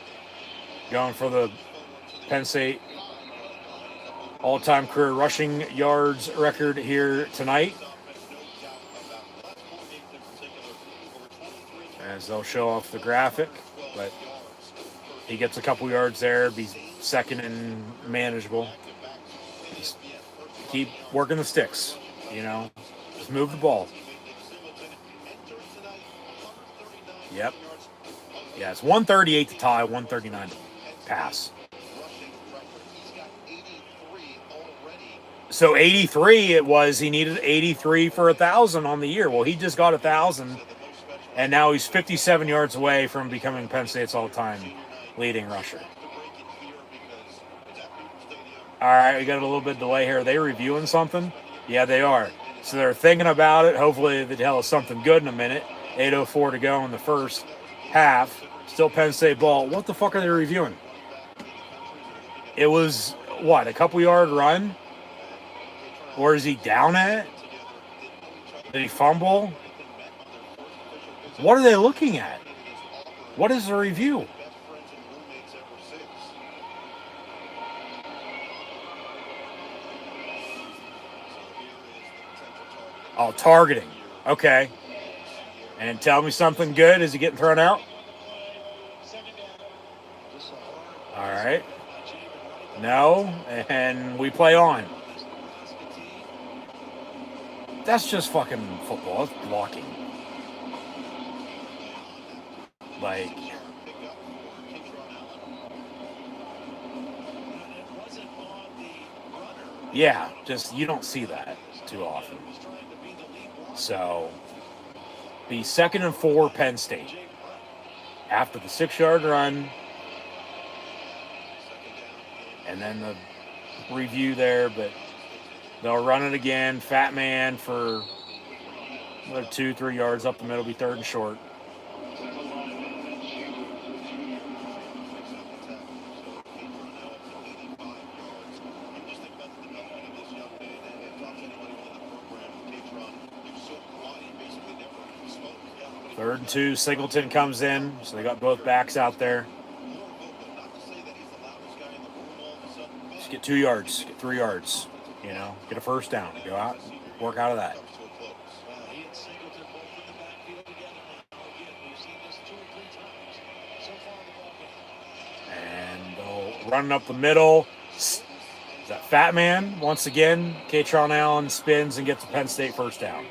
going for the Penn State all-time career rushing yards record here tonight. As they'll show off the graphic, but he gets a couple yards there, be second and manageable. Just keep working the sticks, Just move the ball. Yep. Yeah, it's 138 to tie, 139 to pass. So 83 it was. He needed 83 for 1,000 on the year. Well, he just got 1,000, and now he's 57 yards away from becoming Penn State's all-time leading rusher. All right, we got a little bit of delay here. Are they reviewing something? Yeah, they are. So they're thinking about it. Hopefully they tell us something good in a minute. 8:04 to go in the first half. Still Penn State ball. What the fuck are they reviewing? It was, a couple-yard run? Or is he down at it? Did he fumble? What are they looking at? What is the review? Oh, targeting. Okay. And tell me something good. Is he getting thrown out? All right. No. And we play on. That's just fucking football. That's blocking. Like, yeah, just you don't see that too often. So, be 2nd and 4, Penn State. After the 6-yard run, and then the review there, but they'll run it again. Fat man for another 2-3 yards up the middle, be 3rd and short. Third and 2, Singleton comes in, so they got both backs out there. Just get 2 yards, get 3 yards, you know, get a first down, go out, work out of that. And they'll run up the middle. Is that Fat Man? Once again, Katron Allen spins and gets a Penn State first down.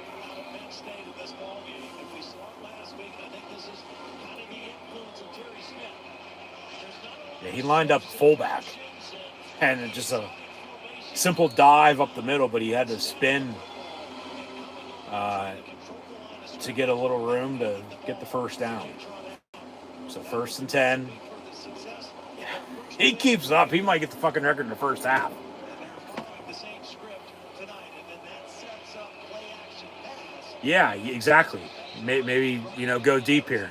Yeah, he lined up fullback, and just a simple dive up the middle, but he had to spin to get a little room to get the first down. So 1st and 10. Yeah. He keeps up. He might get the fucking record in the first half. Yeah, exactly. Maybe, you know, go deep here.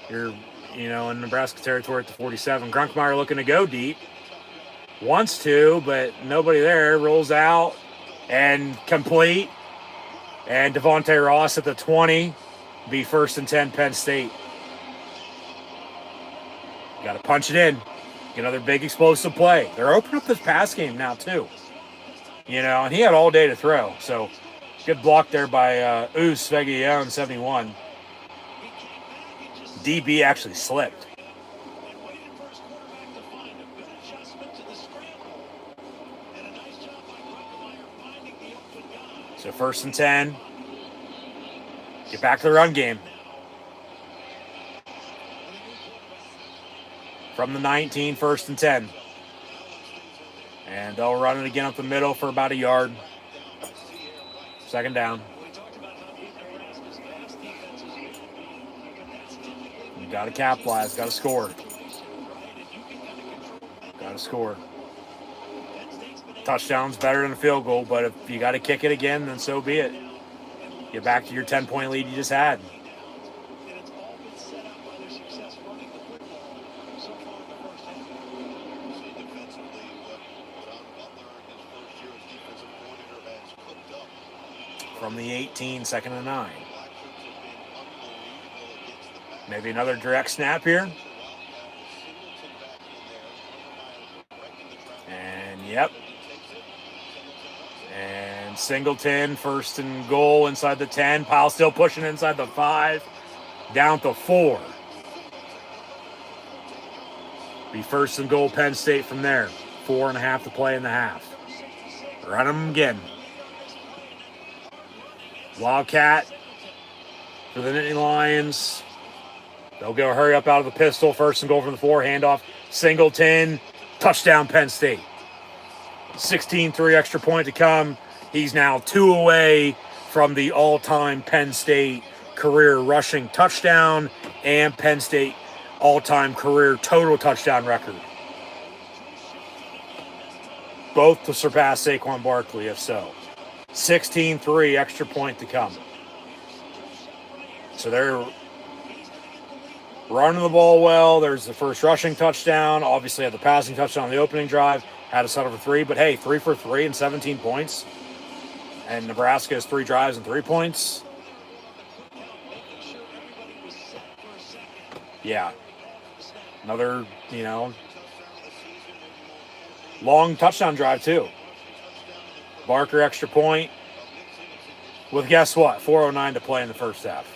You're, you know, in Nebraska territory at the 47. Grunkmeyer looking to go deep. Wants to, but nobody there. Rolls out and complete. And Devontae Ross at the 20. Be 1st and 10, Penn State. Got to punch it in. Get another big explosive play. They're opening up this pass game now, too. You know, and he had all day to throw. So, good block there by Oos Svegion, 71. DB actually slipped. So 1st and 10. Get back to the run game. From the 19, 1st and 10. And they'll run it again up the middle for about a yard. 2nd down. You got to capitalize, got to score. Got to score. Touchdown's better than a field goal, but if you got to kick it again, then so be it. Get back to your 10-point lead you just had. From the 18, 2nd and 9. Maybe another direct snap here. And yep. And Singleton, 1st and goal inside the 10. Powell still pushing inside the 5. Down to 4. Be 1st and goal, Penn State from there. 4.5 to play in the half. Run them again. Wildcat for the Nittany Lions. They'll go hurry up out of the pistol. 1st and goal from the 4. Handoff. Singleton. Touchdown, Penn State. 16-3 extra point to come. He's now 2 away from the all-time Penn State career rushing touchdown and Penn State all-time career total touchdown record. Both to surpass Saquon Barkley, if so. 16-3 extra point to come. So they're running the ball well. There's the first rushing touchdown. Obviously had the passing touchdown on the opening drive. Had to settle for 3. But hey, 3 for 3 and 17 points. And Nebraska has 3 drives and 3 points. Yeah. Another, you know, long touchdown drive too. Barker extra point. With guess what? 4:09 to play in the first half.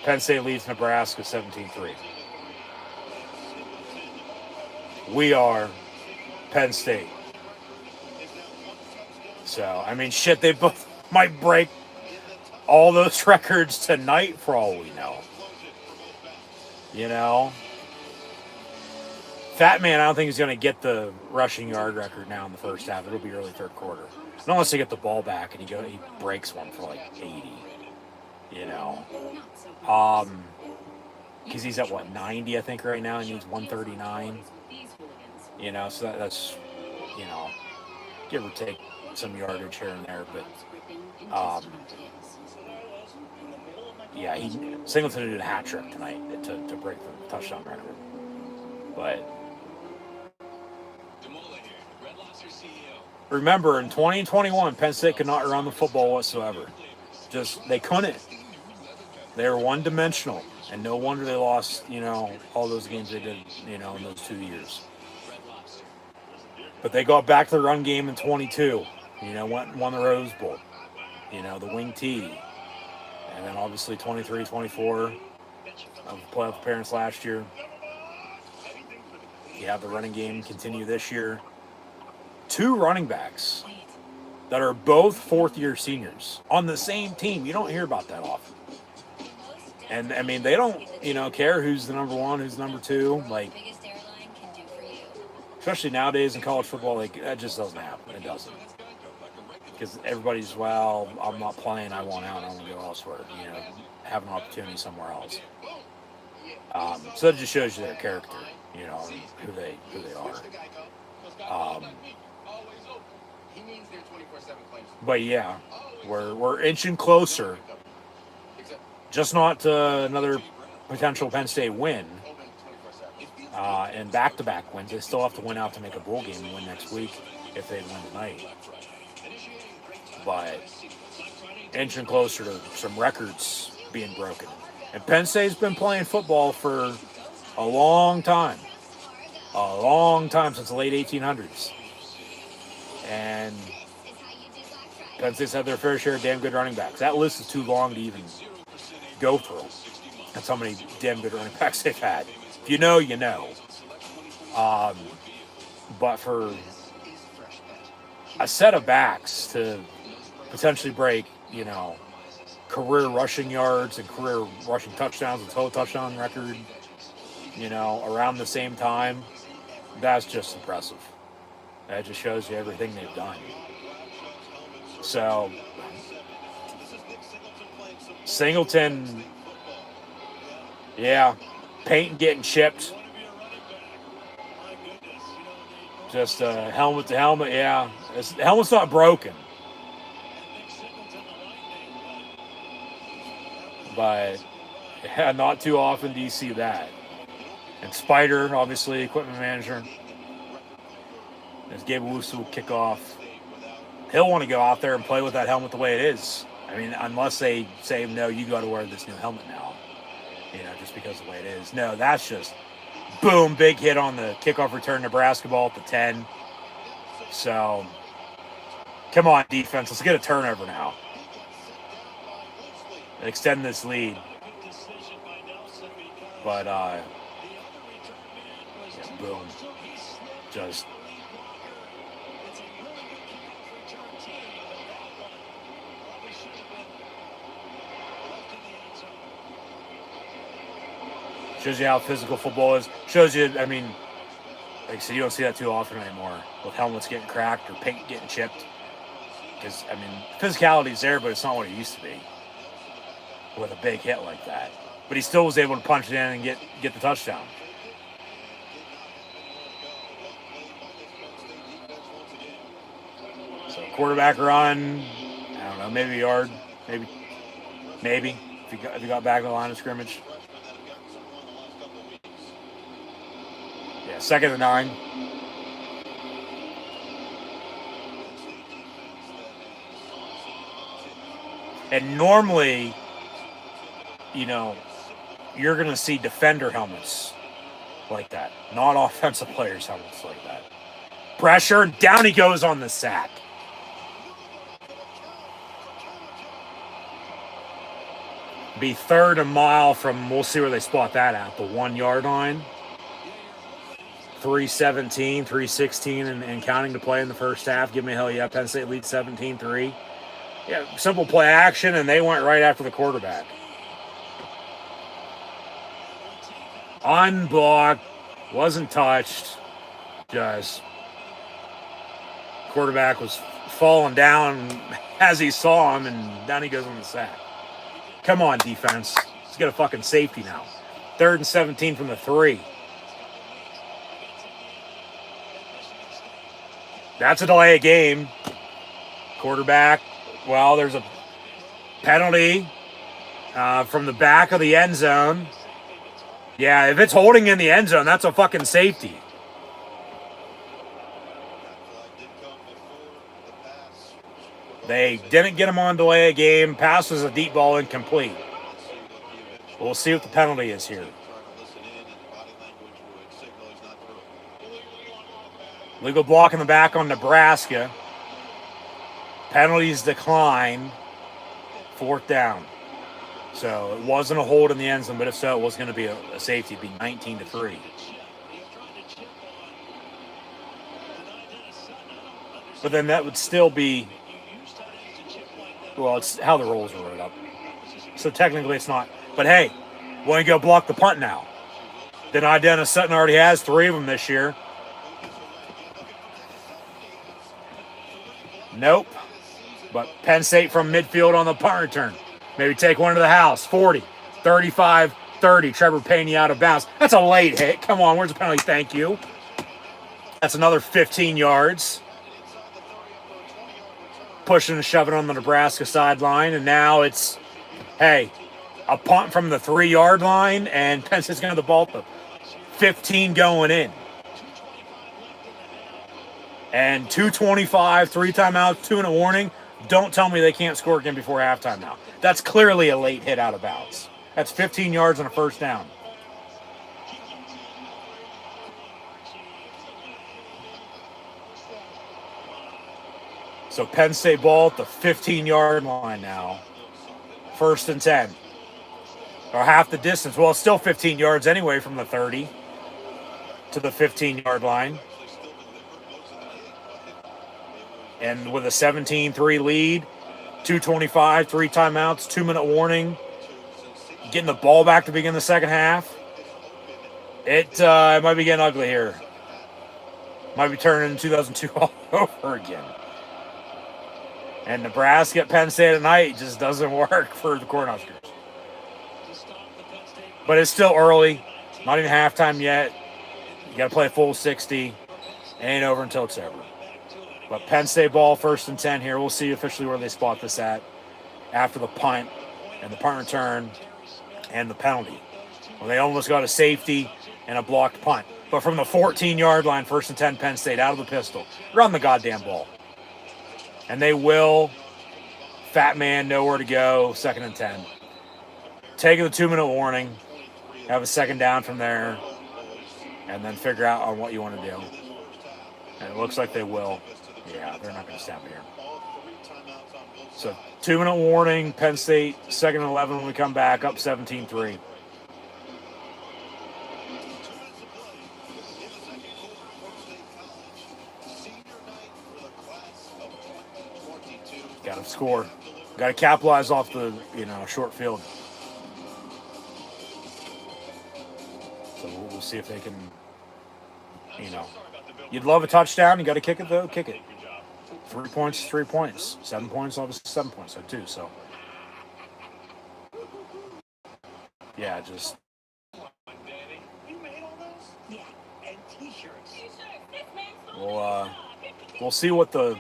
Penn State leads Nebraska 17-3. We are Penn State. So, I mean, shit, they both Might break all those records tonight for all we know. You know? Fat Man, I don't think he's going to get the rushing yard record now in the first half. It'll be early third quarter. Unless they get the ball back and he breaks one for like 80. You know? Because he's at, 90, I think, right now. He needs 139. You know, so that's, you know, give or take some yardage here and there. But, yeah, Singleton did a hat trick tonight to break the touchdown record. But remember, in 2021, Penn State could not run the football whatsoever. They couldn't. They were one-dimensional, and no wonder they lost, you know, all those games they did, you know, in those 2 years. But they got back to the run game in 22. You know, won the Rose Bowl. You know, the wing tee. And then obviously 23, 24 of playoff appearance last year. You have the running game continue this year. 2 running backs that are both fourth-year seniors on the same team. You don't hear about that often. And, I mean, they don't, you know, care who's the number 1, who's the number 2. Like, especially nowadays in college football, like, that just doesn't happen. It doesn't. Because everybody's, well, I'm not playing. I want out. I want to go elsewhere. You know, have an opportunity somewhere else. So that just shows you their character, you know, who they are. But yeah, we're inching closer. Just not to another potential Penn State win. And back-to-back wins. They still have to win out to make a bowl game and win next week if they win tonight. But inching closer to some records being broken. And Penn State's been playing football for a long time. A long time, since the late 1800s. And Penn State's had their fair share of damn good running backs. That list is too long to even go through. That's how many damn good running backs they've had. If you know, you know. But for a set of backs to potentially break, you know, career rushing yards and career rushing touchdowns and total touchdown record, you know, around the same time, that's just impressive. That just shows you everything they've done. So, Singleton, yeah, paint getting chipped. Just helmet to helmet, yeah. The helmet's not broken. But yeah, not too often do you see that. And Spider, obviously, equipment manager. As Gabe Wusu will kick off. He'll want to go out there and play with that helmet the way it is. I mean, unless they say, no, you got to wear this new helmet now. You know, just because of the way it is. No, that's just, boom, big hit on the kickoff return Nebraska ball at the 10. So, come on, defense. Let's get a turnover now. Extend this lead. But, yeah, boom. Just shows you how physical football is. Shows you, I mean, like I said, you don't see that too often anymore, with helmets getting cracked or paint getting chipped. Because, I mean, physicality's there, but it's not what it used to be with a big hit like that. But he still was able to punch it in and get the touchdown. So quarterback run, I don't know, maybe a yard, maybe if you got back to the line of scrimmage. Yeah, 2nd and 9. And normally, you know, you're going to see defender helmets like that, not offensive players' helmets like that. Pressure, down he goes on the sack. Be 3rd and mile from, we'll see where they spot that at, the 1 yard line. 3:17, 3:16, and counting to play in the first half. Give me a hell yeah. Penn State leads 17-3. Yeah, simple play action, and they went right after the quarterback. Unblocked, wasn't touched. Just quarterback was falling down as he saw him, and down he goes on the sack. Come on, defense. Let's get a fucking safety now. 3rd and 17 from the 3. That's a delay of game. Quarterback, well, there's a penalty from the back of the end zone. Yeah, if it's holding in the end zone, that's a fucking safety. They didn't get him on delay of game. Pass was a deep ball, incomplete. We'll see what the penalty is here. Legal block in the back on Nebraska. Penalties decline. 4th down. So it wasn't a hold in the end zone, but if so, it was going to be a safety. It'd be 19-3. But then that would still be, well, it's how the rules are wrote up. So technically it's not. But hey, why don't you go block the punt now? Then Dennis Sutton already has 3 of them this year. Nope. But Penn State from midfield on the punt return. Maybe take one to the house. 40, 35, 30. Trevor Payne out of bounds. That's a late hit. Come on, where's the penalty? Thank you. That's another 15 yards. Pushing and shoving on the Nebraska sideline. And now it's, hey, a punt from the 3-yard line. And Penn State's going to have the ball to 15 going in. And 2:25, 3 timeouts, 2 and a warning. Don't tell me they can't score again before halftime now. That's clearly a late hit out of bounds. That's 15 yards and a 1st down. So Penn State ball at the 15-yard line now. 1st and 10. Or half the distance. Well, it's still 15 yards anyway from the 30 to the 15-yard line. And with a 17-3 lead, 2:25, 3 timeouts, 2-minute warning, getting the ball back to begin the second half. It might be getting ugly here. Might be turning 2002 all over again. And Nebraska at Penn State at night just doesn't work for the Cornhuskers. But it's still early. Not even halftime yet. You got to play a full 60. Ain't over until it's over. But Penn State ball, 1st and 10 here. We'll see officially where they spot this at after the punt and the punt return and the penalty. Well, they almost got a safety and a blocked punt. But from the 14-yard line, 1st and 10, Penn State out of the pistol. Run the goddamn ball. And they will. Fat man, nowhere to go, 2nd and 10. Taking the 2-minute warning. Have a 2nd down from there. And then figure out on what you want to do. And it looks like they will. Yeah, they're not going to stop here. So 2-minute warning, Penn State, 2nd and 11 when we come back, up 17-3. Got to score. Got to capitalize off the, short field. So we'll see if they can, You'd love a touchdown. You got to kick it, though. Kick it. 3 points, 3 points. 7 points, obviously 7 points, so 2. So, yeah, just. We'll see what the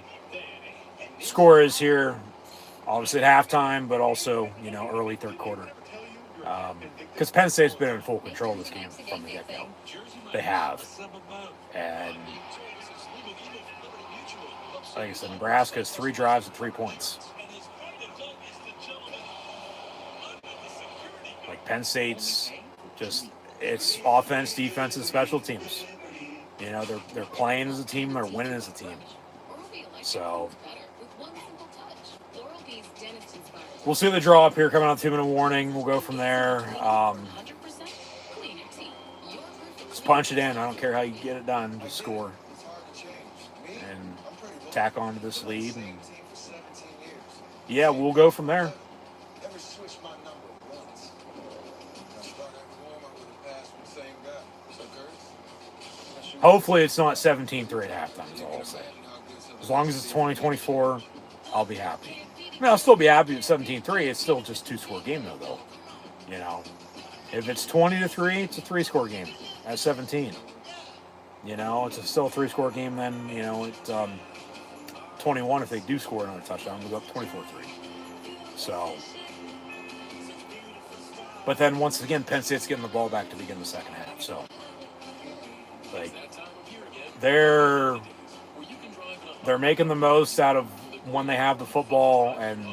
score is here. Obviously at halftime, but also, early 3rd quarter. Because Penn State's been in full control of this game from the get-go. They have. And like I said, Nebraska has 3 drives and 3 points. Like Penn State's just, it's offense, defense, and special teams. They're playing as a team, they're winning as a team. So we'll see the draw up here coming out 2-minute warning. We'll go from there. Just punch it in. I don't care how you get it done. Just score. And tack on to this lead. And yeah, we'll go from there. Ever switch my number once? I start every warm-up with a pass with the same guy. So, Kurt? Hopefully it's not 17-3 at halftime, is all I'll say. As long as it's 2024, I'll be happy. I mean, I'll still be happy at 17-3. It's still just a 2-score game, though. You know, if it's 20-3, it's a 3-score game at 17. You know, it's still a 3-score game. Then, you know, it's 21 if they do score another touchdown. We'll go up 24-3. So, but then once again, Penn State's getting the ball back to begin the second half. So, like, they're making the most out of when they have the football, and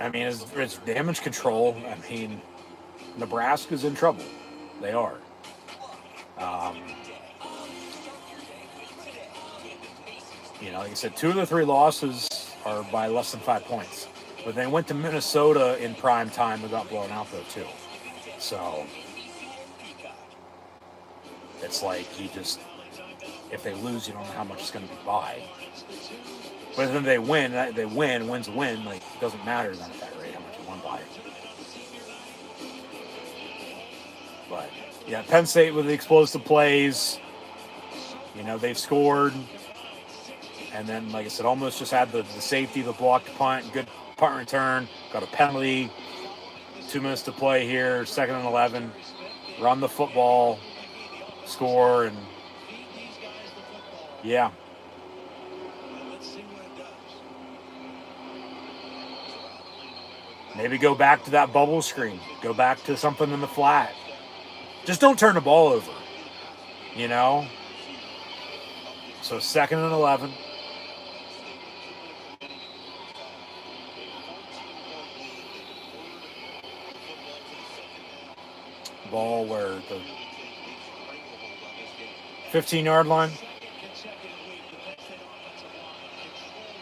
I mean, it's damage control. I mean, Nebraska's in trouble. They are. You know, like I said, 2 of the 3 losses are by less than 5 points. But they went to Minnesota in prime time and got blown out, though, too. So, it's like if they lose, you don't know how much it's going to be by. But then they win, wins a win. Like, it doesn't matter then at that rate how much you won by. But, yeah, Penn State with the explosive plays. You know, they've scored. And then, like I said, almost just had the safety, the blocked punt, good punt return, got a penalty, 2 minutes to play here, 2nd and 11, run the football, score, and yeah. Maybe go back to that bubble screen, go back to something in the flat. Just don't turn the ball over, you know? So 2nd and 11. Ball where the 15-yard line.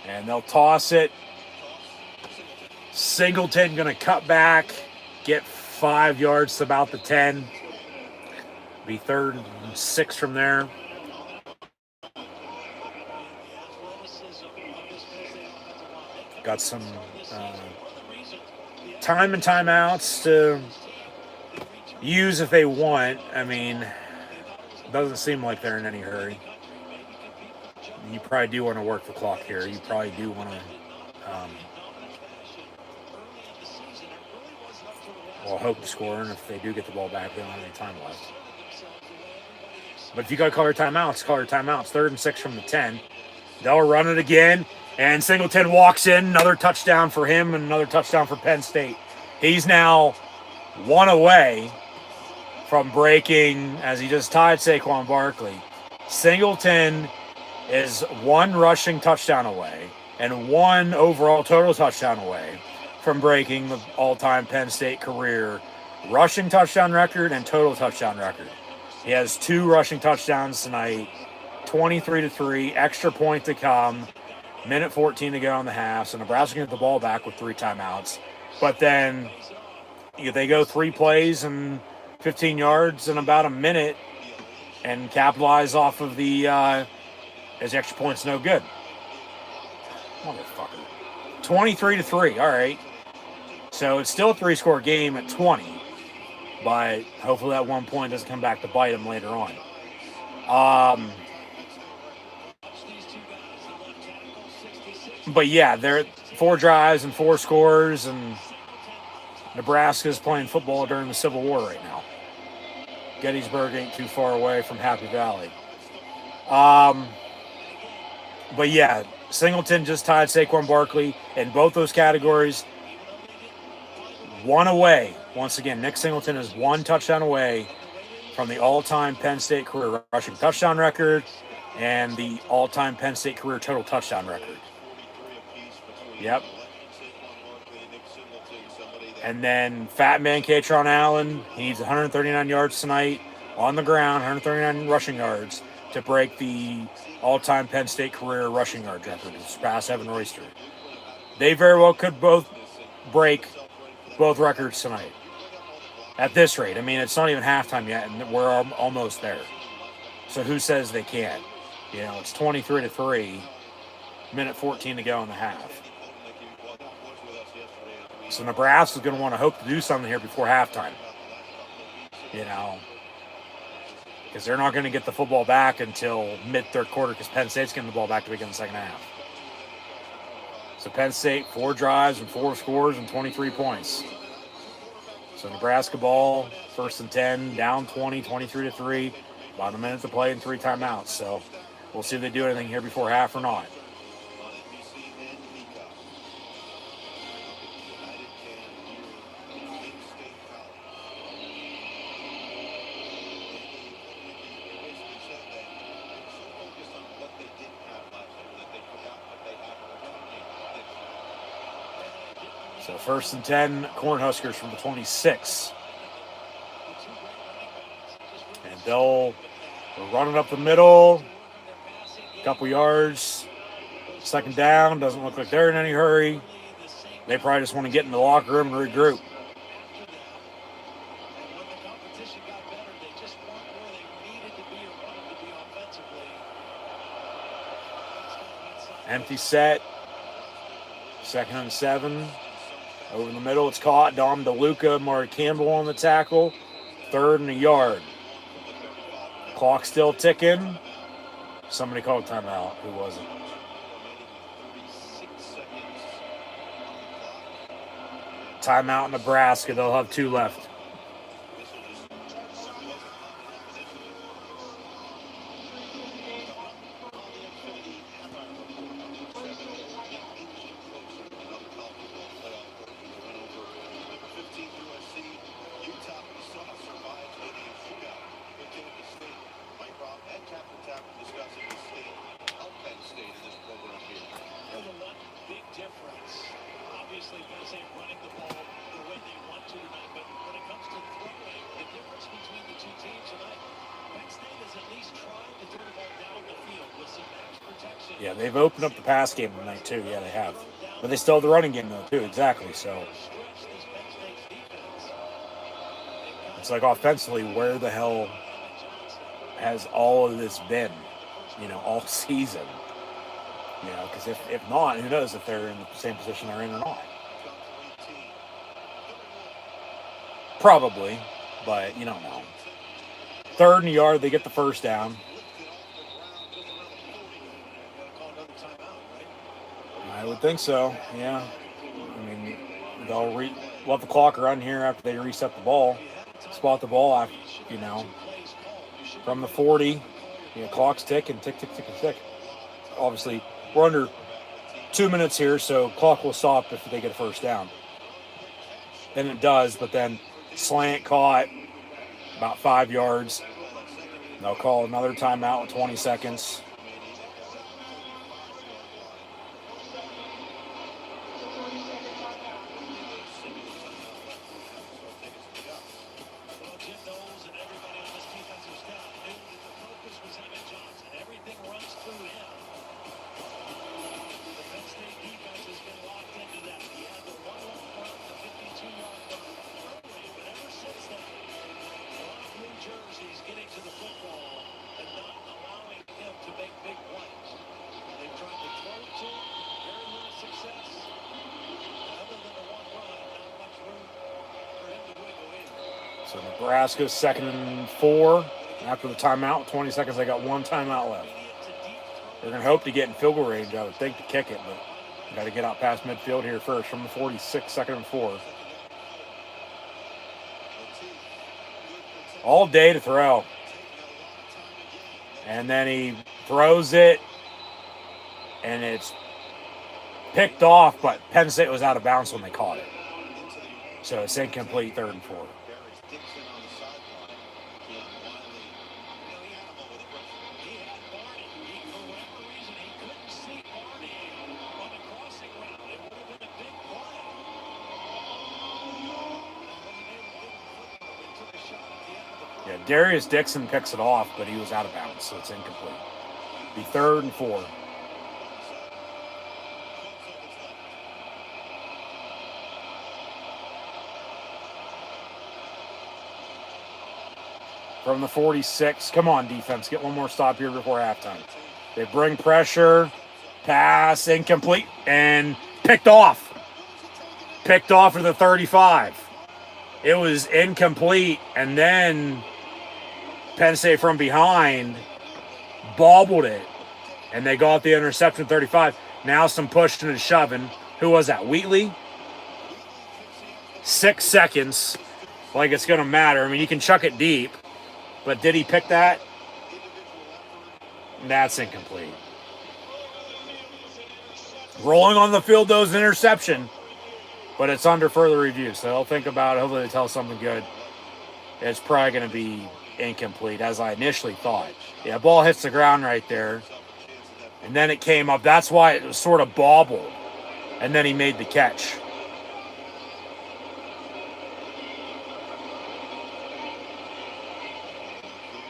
And they'll toss it. Singleton going to cut back, get 5 yards to about the 10. Be 3rd and 6 from there. Got some time and timeouts to use if they want. I mean, it doesn't seem like they're in any hurry. You probably do want to work the clock here. You probably do want to hope to score, and if they do get the ball back, they don't have any time left. But if you got to call your timeouts, call your timeouts. 3rd and 6 from the 10. They'll run it again, and Singleton walks in. Another touchdown for him and another touchdown for Penn State. He's now 1 away from breaking, as he just tied Saquon Barkley. Singleton is 1 rushing touchdown away and 1 overall total touchdown away from breaking the all-time Penn State career rushing touchdown record and total touchdown record. He has 2 rushing touchdowns tonight, 23-3, extra point to come, minute 14 to go in the half. So Nebraska can get the ball back with 3 timeouts. But then they go 3 plays and 15 yards in about a minute and capitalize off of the as extra points no good. Motherfucker. 23-3. All right. So it's still a 3-score game at 20. But hopefully that 1 point doesn't come back to bite them later on. But yeah, they're 4 drives and 4 scores, and Nebraska's playing football during the Civil War right now. Gettysburg ain't too far away from Happy Valley. But yeah, Singleton just tied Saquon Barkley in both those categories. 1 away. Once again, Nick Singleton is 1 touchdown away from the all-time Penn State career rushing touchdown record and the all-time Penn State career total touchdown record. Yep. And then Fat Man Katron Allen, he needs 139 yards tonight on the ground, 139 rushing yards to break the all-time Penn State career rushing yard record to surpass Evan Royster. They very well could both break both records tonight. At this rate, I mean, it's not even halftime yet, and we're almost there. So who says they can't? You know, it's 23-3. Minute 14 to go in the half. So Nebraska's going to want to hope to do something here before halftime. You know, because they're not going to get the football back until mid-third quarter because Penn State's getting the ball back to begin the second half. So Penn State, 4 drives and 4 scores and 23 points. So Nebraska ball, 1st and 10, down 20, 23-3. About a minute to play and 3 timeouts. So we'll see if they do anything here before half or not. So 1st and 10, Cornhuskers from the 26. And they're running up the middle, a couple yards. 2nd down, doesn't look like they're in any hurry. They probably just want to get in the locker room and regroup. Empty set. 2nd and 7. Over the middle, it's caught. Dom DeLuca, Mark Campbell on the tackle. 3rd and a yard. Clock still ticking. Somebody called timeout. Who was it? Timeout Nebraska. They'll have 2 left. Yeah, they've opened up the pass game tonight, too. Yeah, they have. But they still have the running game, though, too. Exactly. So it's like offensively, where the hell has all of this been, you know, all season? You know, because if not, who knows if they're in the same position they're in or not. Probably, but you don't know. 3rd and a yard, they get the 1st down. I would think so, yeah. I mean, they'll let the clock run here after they reset the ball. Spot the ball, after, you know, from the 40. You know, clock's ticking, tick, tick, tick, tick. Obviously, we're under 2 minutes here, so clock will stop if they get a 1st down. Then it does, but then slant caught about 5 yards. They'll call another timeout with 20 seconds. So Nebraska's 2nd and 4. After the timeout, 20 seconds, they got 1 timeout left. They're going to hope to get in field goal range, I would think, to kick it, but got to get out past midfield here first from the 46, 2nd and 4. All day to throw. And then he throws it, and it's picked off, but Penn State was out of bounds when they caught it. So it's incomplete, 3rd and 4. Yeah, Darius Dixon picks it off, but he was out of bounds, so it's incomplete. Be 3rd and 4. From the 46. Come on, defense. Get one more stop here before halftime. They bring pressure. Pass incomplete and picked off. Picked off at the 35. It was incomplete, and then Penn State from behind bobbled it, and they got the interception 35. Now some pushing and shoving. Who was that? Wheatley? 6 seconds. Like it's going to matter. I mean, you can chuck it deep, but did he pick that? That's incomplete. Rolling on the field, though, is an interception, but it's under further review, so they'll think about it. Hopefully they tell us something good. It's probably going to be incomplete, as I initially thought. Yeah, ball hits the ground right there, and then it came up. That's why it was sort of bobbled, and then he made the catch.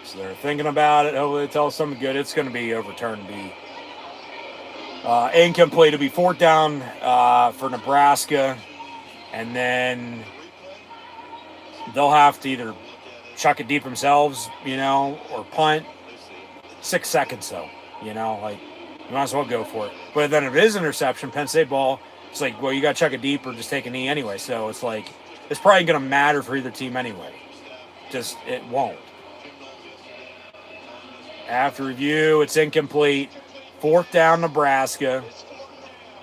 So they're thinking about it. Hopefully they tell us something good. It's going to be overturned, be incomplete. It'll be 4th down for Nebraska, and then they'll have to either chuck it deep themselves, or punt. 6 seconds, though, you might as well go for it. But then if it is interception, Penn State ball, it's like, well, you got to chuck it deep or just take a knee anyway. So it's like, it's probably going to matter for either team anyway. Just, it won't. After review, it's incomplete. 4th down, Nebraska.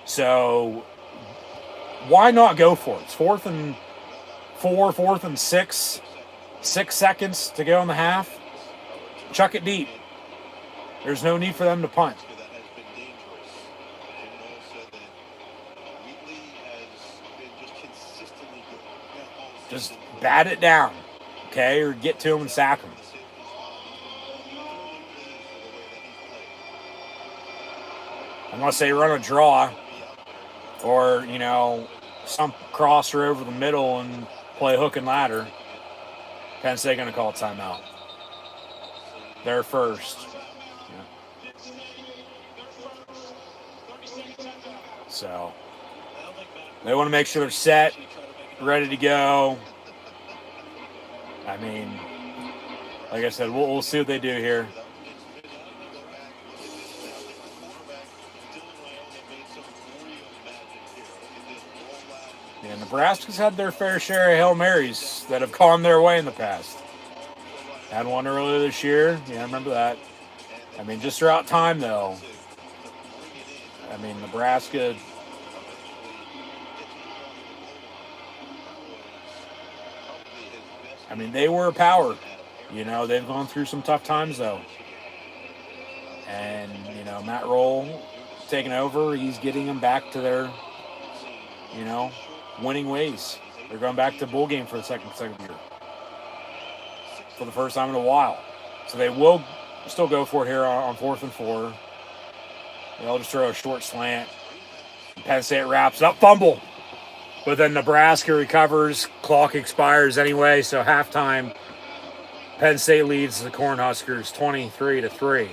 So why not go for it? It's 4th and 4, 4th and 6. 6 seconds to go in the half. Chuck it deep. There's no need for them to punt. Just bat it down, okay, or get to him and sack him. Unless they run a draw or, some crosser over the middle and play hook and ladder, Penn State going to call a timeout. They're first. Yeah. So they want to make sure they're set, ready to go. I mean, like I said, we'll see what they do here. Yeah, Nebraska's had their fair share of Hail Marys that have gone their way in the past. Had one earlier this year. Yeah, I remember that. I mean, just throughout time, though. I mean, Nebraska... I mean, they were a power. They've gone through some tough times, though. And, Matt Roll taking over. He's getting them back to their, winning ways. They're going back to bowl game for the second year. For the first time in a while. So they will still go for it here on 4th and 4. They'll just throw a short slant. Penn State wraps up, fumble. But then Nebraska recovers. Clock expires anyway, so halftime, Penn State leads the Cornhuskers 23-3.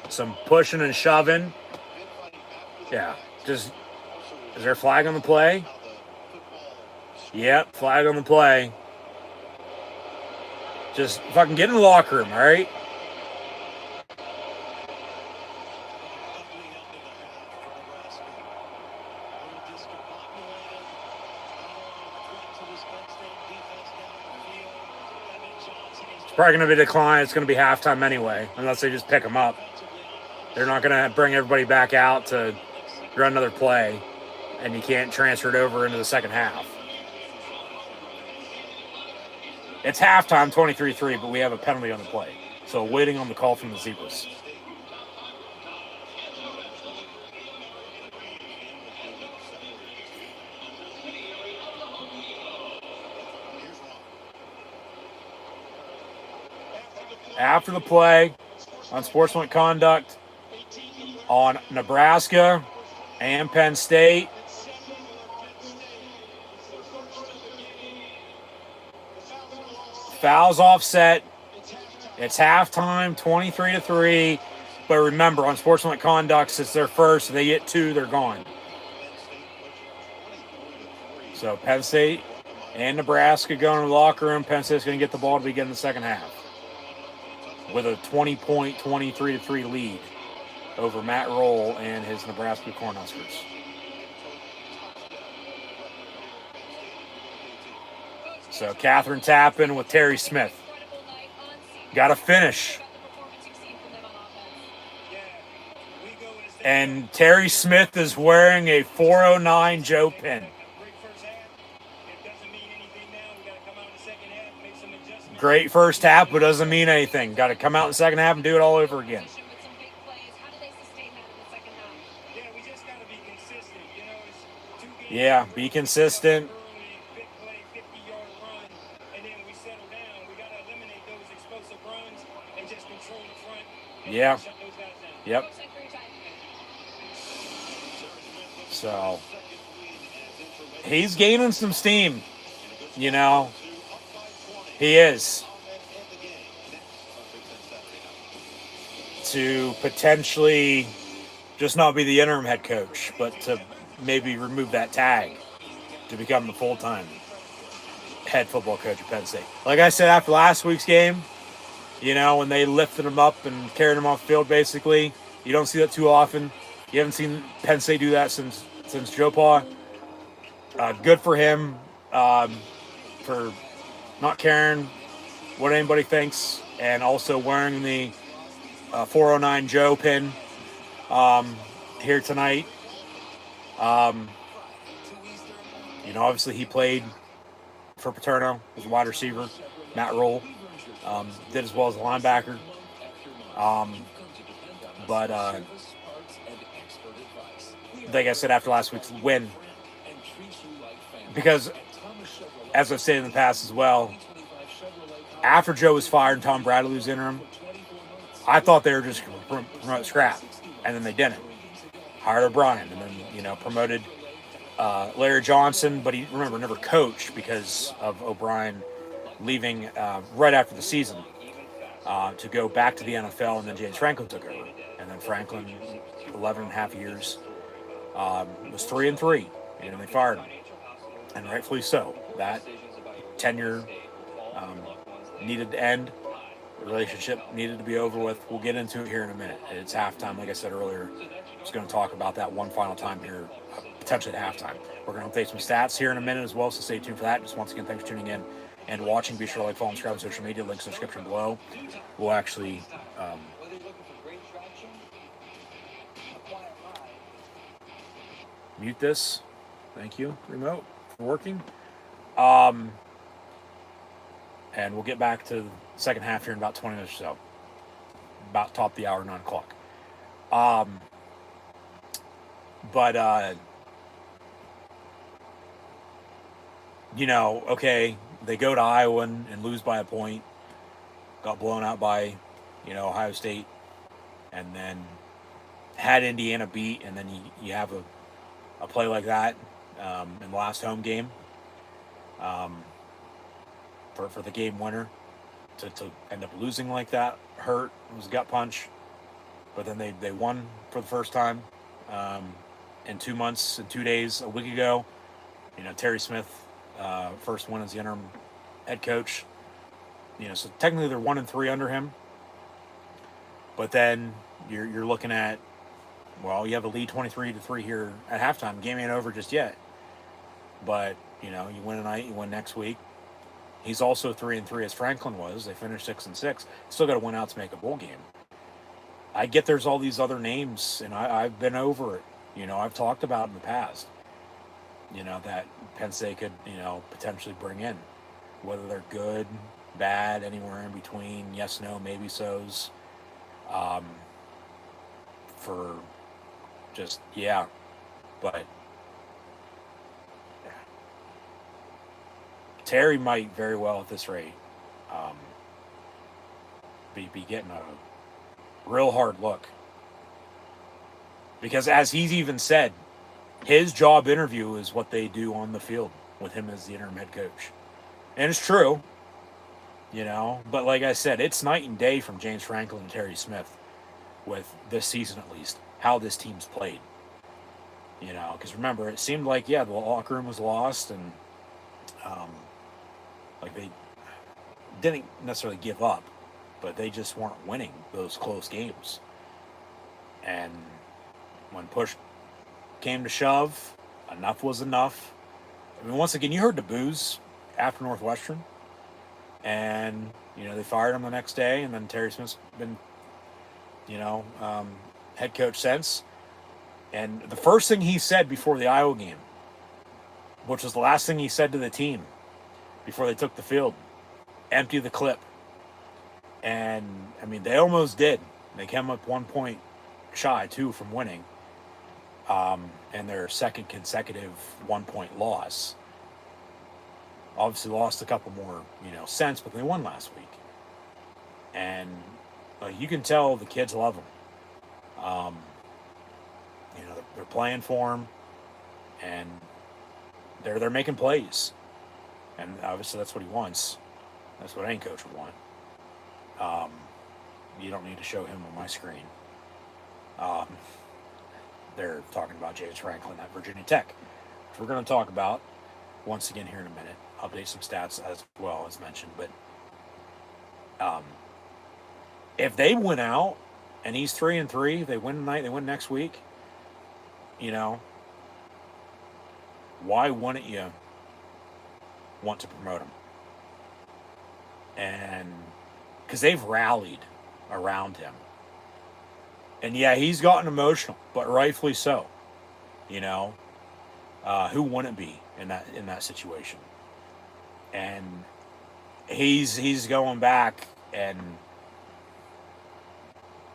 Some pushing and shoving. Yeah, is there a flag on the play? Yep, flag on the play. Just fucking get in the locker room, all right? It's probably going to be a decline. It's going to be halftime anyway, unless they just pick them up. They're not going to bring everybody back out to run another play, and you can't transfer it over into the second half. It's halftime, 23-3, but we have a penalty on the play. So waiting on the call from the Zebras. After the play, on sportsmanlike conduct, on Nebraska and Penn State. Fouls offset. It's halftime, 23-3. But remember, on sportsmanlike conduct, it's their first. If they get 2, they're gone. So Penn State and Nebraska going to the locker room. Penn State's going to get the ball to begin the second half with a 20-point, 23-3 lead. over Matt Roll and his Nebraska Cornhuskers. So Catherine Tappan with Terry Smith. Got to finish. And Terry Smith is wearing a 409 Joe pin. Great first half, but doesn't mean anything. Got to come out in the second half and do it all over again. Yeah, be consistent. Yeah. Yep. So he's gaining some steam, you know. He is. To potentially just not be the interim head coach, but to maybe remove that tag to become the full-time head football coach at Penn State. Like I said after last week's game, you know, when they lifted him up and carried him off the field, basically, you don't see that too often. You haven't seen Penn State do that since Joe Pa. Good for him for not caring what anybody thinks, and also wearing the 409 Joe pin here tonight. You know, obviously he played for Paterno as a wide receiver. Matt Roll did as well as a linebacker. But like I said after last week's win, because as I've said in the past as well, after Joe was fired and Tom Bradley was interim, I thought they were just going to promote Scrap, and then they didn't. Hired O'Brien, and then, you know, promoted Larry Johnson, but he, remember, never coached because of O'Brien leaving right after the season to go back to the NFL, and then James Franklin took over. And then Franklin, 11 and a half years, was 3-3, and they fired him. And rightfully so. That tenure needed to end. The relationship needed to be over with. We'll get into it here in a minute. It's halftime, like I said earlier. I'm just going to talk about that one final time here, potentially at halftime. We're going to update some stats here in a minute as well, so stay tuned for that. Just once again, thanks for tuning in and watching. Be sure to like, follow, and subscribe on social media. Links in the description below. We'll actually mute this. Thank you, remote, for working. And we'll get back to the second half here in about 20 minutes or so. About top the hour, 9 o'clock. You know, okay, they go to Iowa and lose by a point. Got blown out by, you know, Ohio State. And then had Indiana beat. And then you have a play like that in the last home game. For the game winner to end up losing like that hurt. It was a gut punch, but then they won for the first time in 2 months and 2 days a week ago. You know, Terry Smith first win as the interim head coach. You know, so technically they're 1-3 under him, but then you're looking at, well, you have a lead 23-3 here at halftime. Game ain't over just yet, but you know, you win tonight, you win next week. He's also 3-3 as Franklin was. They finished 6-6. Still got to win out to make a bowl game. I get there's all these other names, and I've been over it. You know, I've talked about in the past, you know, that Penn State could, you know, potentially bring in. Whether they're good, bad, anywhere in between, yes, no, maybe so's. For just, yeah. But Terry might very well at this rate be getting a real hard look. Because as he's even said, his job interview is what they do on the field with him as the interim head coach. And it's true, you know. But like I said, it's night and day from James Franklin and Terry Smith with this season at least, how this team's played. You know, because remember, it seemed like, yeah, the locker room was lost and like they didn't necessarily give up, but they just weren't winning those close games. And when push came to shove, enough was enough. I mean, once again, you heard the boos after Northwestern. And, they fired him the next day. And then Terry Smith's been, head coach since. And the first thing he said before the Iowa game, which was the last thing he said to the team before they took the field, empty the clip. And, I mean, they almost did. They came up 1 point shy, 2 from winning. And their second consecutive 1 point loss. Obviously lost a couple more, cents, but they won last week. And you can tell the kids love him. They're playing for him, and they're making plays. And obviously that's what he wants. That's what any coach would want. You don't need to show him on my screen. They're talking about James Franklin at Virginia Tech, which we're going to talk about once again here in a minute. Update some stats as well as mentioned. But if they win out and he's 3-3, they win tonight, they win next week, why wouldn't you want to promote him? And because they've rallied around him. And yeah, he's gotten emotional, but rightfully so. Who wouldn't be in that situation? And he's going back, and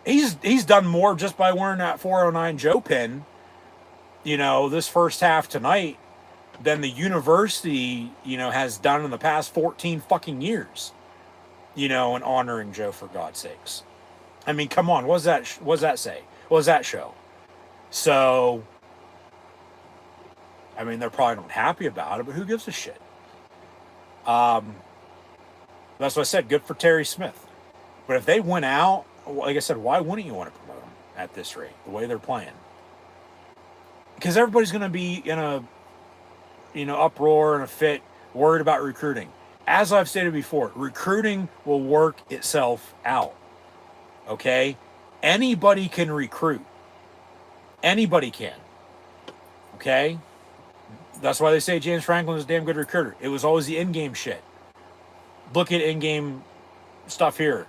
he's done more just by wearing that 409 Joe pin, this first half tonight than the university, has done in the past 14 fucking years, in honoring Joe, for God's sakes. I mean, come on, what does that say? What does that show? So, I mean, they're probably not happy about it, but who gives a shit? That's what I said, good for Terry Smith. But if they went out, like I said, why wouldn't you want to promote them at this rate, the way they're playing? Because everybody's going to be in a, uproar and a fit, worried about recruiting. As I've stated before, recruiting will work itself out. Okay? Anybody can recruit. Anybody can. Okay? That's why they say James Franklin is a damn good recruiter. It was always the in-game shit. Look at in-game stuff here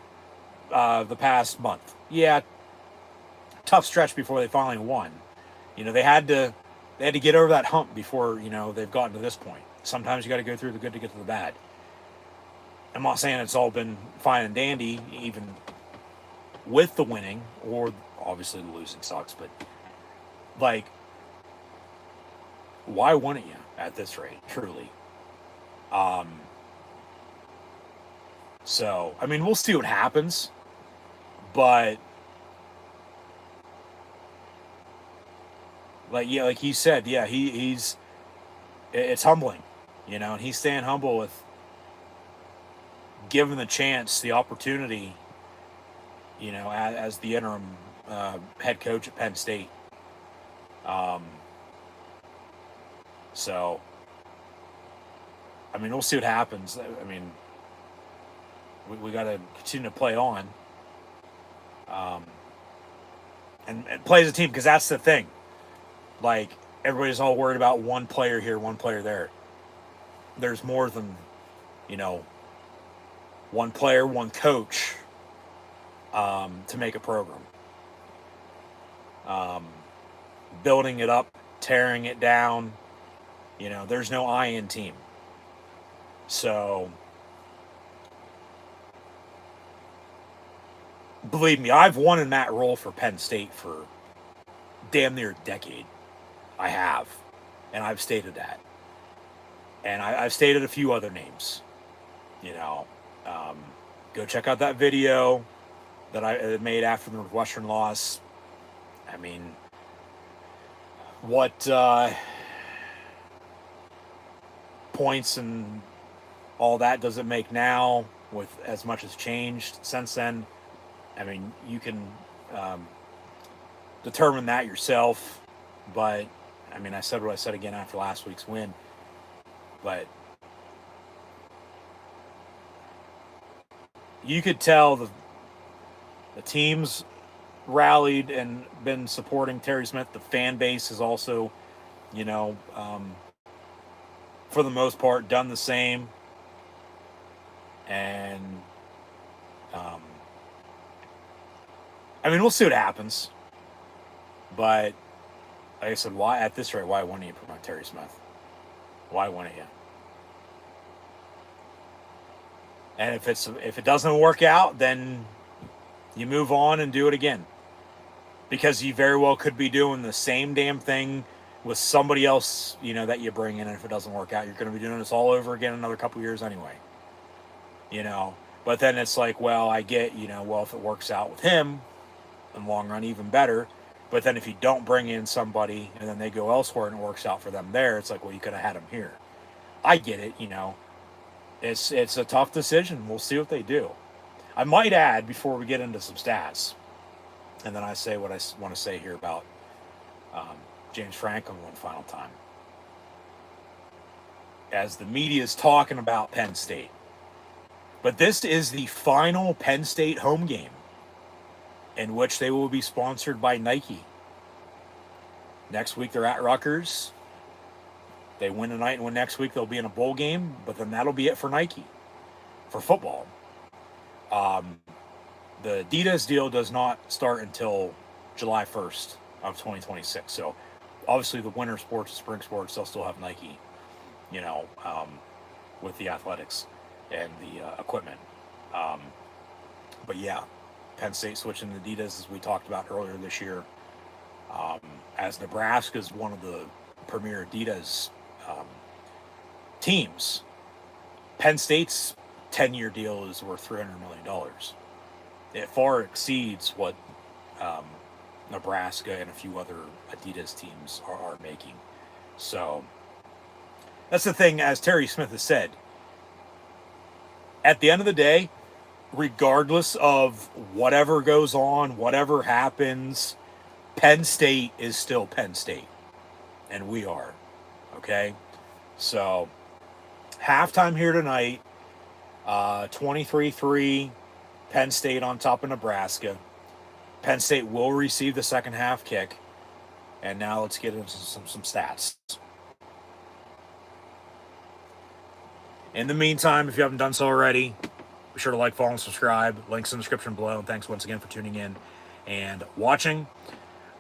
the past month. Yeah, tough stretch before they finally won. They had to get over that hump before, they've gotten to this point. Sometimes you got to go through the good to get to the bad. I'm not saying it's all been fine and dandy, even with the winning, or obviously the losing sucks, but why wouldn't you at this rate, truly? So, I mean, we'll see what happens, but like he said, yeah, he's it's humbling, and he's staying humble with given the chance, the opportunity, as the interim head coach at Penn State. So, I mean, we'll see what happens. I mean, we got to continue to play on, and play as a team, because that's the thing. Everybody's all worried about one player here, one player there. There's more than, one player, one coach to make a program. Building it up, tearing it down. There's no I in team. So, believe me, I've won in that role for Penn State for damn near a decade. I have. And I've stated that. And I've stated a few other names. Go check out that video that I made after the Northwestern loss. I mean, what points and all that does it make now with as much has changed since then? I mean, you can determine that yourself, but I mean, I said what I said again after last week's win, but you could tell the teams rallied and been supporting Terry Smith. The fan base has also, for the most part, done the same. And, we'll see what happens. But, like I said, why at this rate? Why wouldn't you promote Terry Smith? Why wouldn't you? And if it doesn't work out, then you move on and do it again. Because you very well could be doing the same damn thing with somebody else, that you bring in. And if it doesn't work out, you're going to be doing this all over again in another couple years anyway. But then it's like, well, I get, if it works out with him in the long run, even better. But then if you don't bring in somebody and then they go elsewhere and it works out for them there, it's like, well, you could have had them here. I get it, It's a tough decision. We'll see what they do. I might add, before we get into some stats, and then I say what I want to say here about James Franklin one final time. As the media is talking about Penn State. But this is the final Penn State home game in which they will be sponsored by Nike. Next week they're at Rutgers. They win tonight and win next week, they'll be in a bowl game, but then that'll be it for Nike, for football. The Adidas deal does not start until July 1st of 2026. So obviously the winter sports, the spring sports, they'll still have Nike, with the athletics and the equipment. But yeah, Penn State switching to Adidas, as we talked about earlier this year. As Nebraska is one of the premier Adidas teams, Penn State's 10-year deal is worth $300 million. It far exceeds what Nebraska and a few other Adidas teams are making. So that's the thing, as Terry Smith has said. At the end of the day, regardless of whatever goes on, whatever happens, Penn State is still Penn State. And we are. Okay? So, halftime here tonight, 23-3, Penn State on top of Nebraska. Penn State will receive the second half kick. And now let's get into some stats. In the meantime, if you haven't done so already, be sure to like, follow, and subscribe. Links in the description below. And thanks once again for tuning in and watching.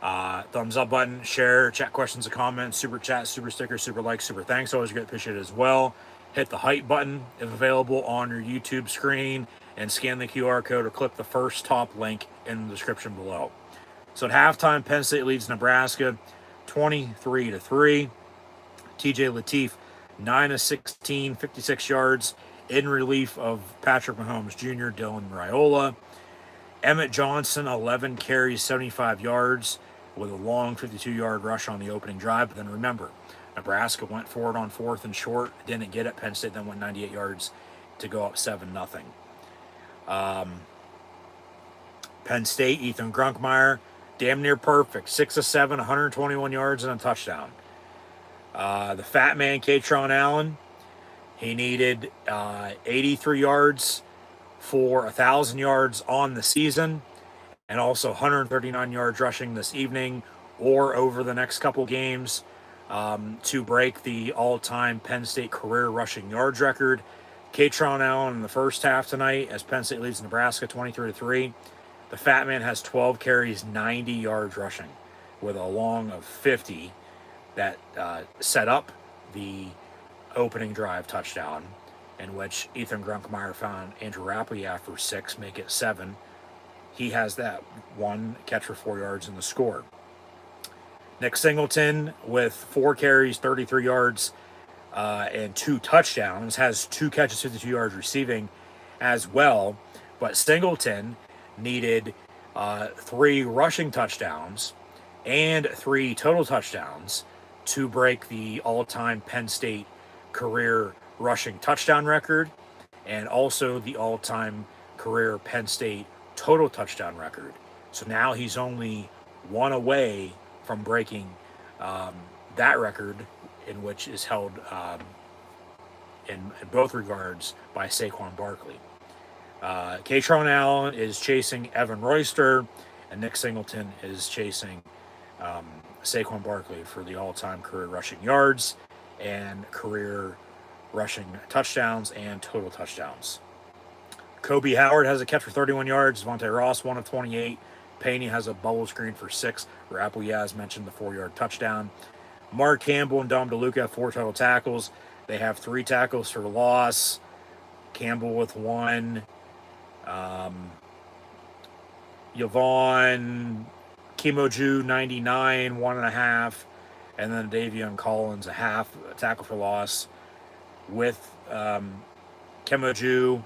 Thumbs up button, share, chat questions and comments, super chat, super sticker, super like, super thanks. Always great, appreciate it as well. Hit the hype button if available on your YouTube screen and scan the QR code or click the first top link in the description below. So at halftime, Penn State leads Nebraska 23-3. TJ Lateef 9 of 16, 56 yards in relief of Patrick Mahomes Jr., Dylan Raiola. Emmett Johnson, 11 carries, 75 yards with a long 52-yard rush on the opening drive. But then remember, Nebraska went for it on 4th and short, didn't get it. Penn State then went 98 yards to go up 7-0. Penn State, Ethan Grunkmeyer, damn near perfect. 6 of 7, 121 yards and a touchdown. The fat man, Katron Allen, he needed 83 yards for 1,000 yards on the season, and also 139 yards rushing this evening or over the next couple games to break the all-time Penn State career rushing yards record. Katron Allen in the first half tonight, as Penn State leads Nebraska 23-3. The fat man has 12 carries, 90 yards rushing, with a long of 50 that set up the opening drive touchdown, in which Ethan Grunkmeyer found Andrew Rappleyea for 6, make it 7. He has that one catch for 4 yards in the score. Nick Singleton with 4 carries, 33 yards, and 2 touchdowns, has 2 catches, 52 yards receiving as well. But Singleton needed 3 rushing touchdowns and 3 total touchdowns to break the all-time Penn State career rushing touchdown record, and also the all-time career Penn State total touchdown record. So now he's only 1 away from breaking that record, in which is held in both regards by Saquon Barkley. Katron Allen is chasing Evan Royster and Nick Singleton is chasing Saquon Barkley for the all-time career rushing yards and career rushing touchdowns and total touchdowns. Kobe Howard has a catch for 31 yards. Devontae Ross, 1 of 28. Payne has a bubble screen for 6. Rapple Yaz mentioned the 4-yard touchdown. Mark Campbell and Dom DeLuca have 4 total tackles. They have 3 tackles for loss. Campbell with 1. Yvonne Kimoju, 99, 1.5. And then Davion Collins, a half, a tackle for loss. With Kimoju,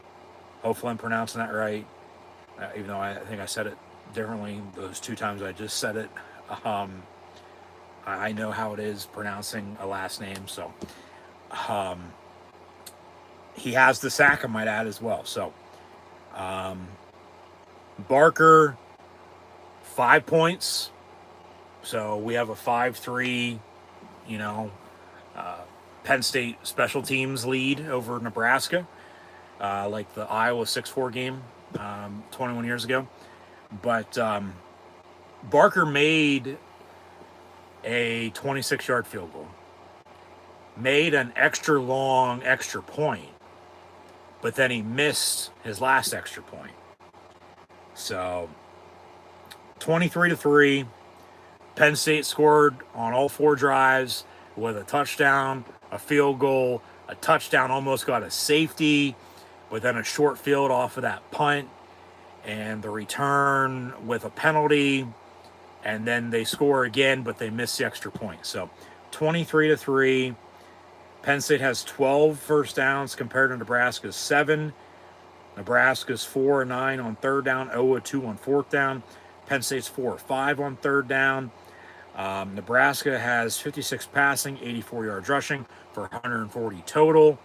hopefully I'm pronouncing that right, even though I think I said it differently those 2 times I just said it. I know how it is pronouncing a last name, so he has the sack, I might add, as well. So Barker, 5 points. So we have a 5-3, Penn State special teams lead over Nebraska, like the Iowa 6-4 game 21 years ago. But Barker made a 26-yard field goal, made an extra long extra point, but then he missed his last extra point. So 23-3, Penn State scored on all 4 drives with a touchdown, a field goal, a touchdown, almost got a safety, but then a short field off of that punt, and the return with a penalty, and then they score again, but they miss the extra point. So 23-3. Penn State has 12 first downs compared to Nebraska's 7. Nebraska's 4-9 on third down, 0-2 on fourth down. Penn State's 4-5 on third down. Nebraska has 56 passing, 84 yards rushing for 140 total.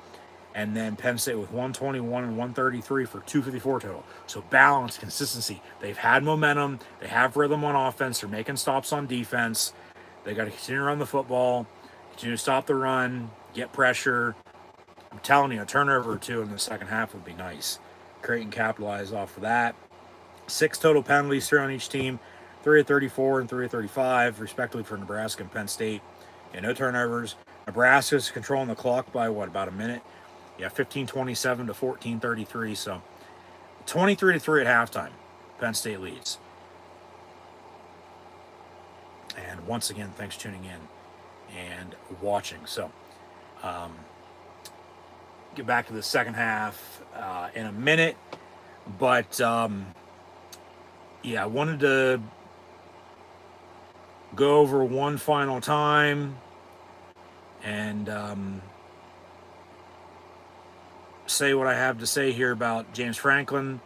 And then Penn State with 121 and 133 for 254 total. So balance, consistency. They've had momentum. They have rhythm on offense. They're making stops on defense. They got to continue to run the football, continue to stop the run, get pressure. I'm telling you, a turnover or 2 in the second half would be nice. Creighton capitalized off of that. 6 total penalties, 3 on each team. 3 of 34 and 3 of 35, respectively, for Nebraska and Penn State. And no turnovers. Nebraska's controlling the clock by, about a minute? Yeah, 15-27 to 14-33. So 23-3 at halftime. Penn State leads. And once again, thanks for tuning in and watching. So get back to the second half in a minute. But I wanted to go over one final time and say what I have to say here about James Franklin.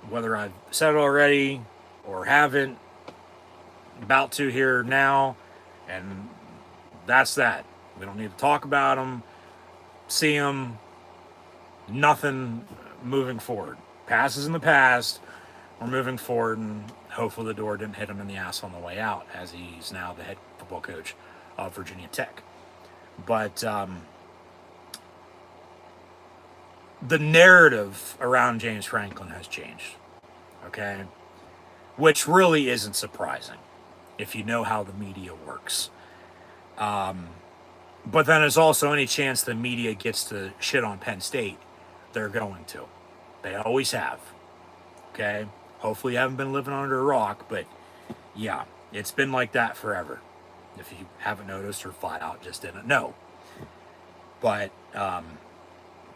Whether I've said it already or haven't, about to here now, and that's that. We don't need to talk about him, see him, nothing moving forward. Past is in the past. We're moving forward, and hopefully the door didn't hit him in the ass on the way out, as he's now the head football coach of Virginia Tech. But the narrative around James Franklin has changed, okay? Which really isn't surprising if you know how the media works. But then there's also any chance the media gets to shit on Penn State, they're going to. They always have, okay? Hopefully you haven't been living under a rock, but yeah, it's been like that forever. If you haven't noticed or flat out just didn't know. But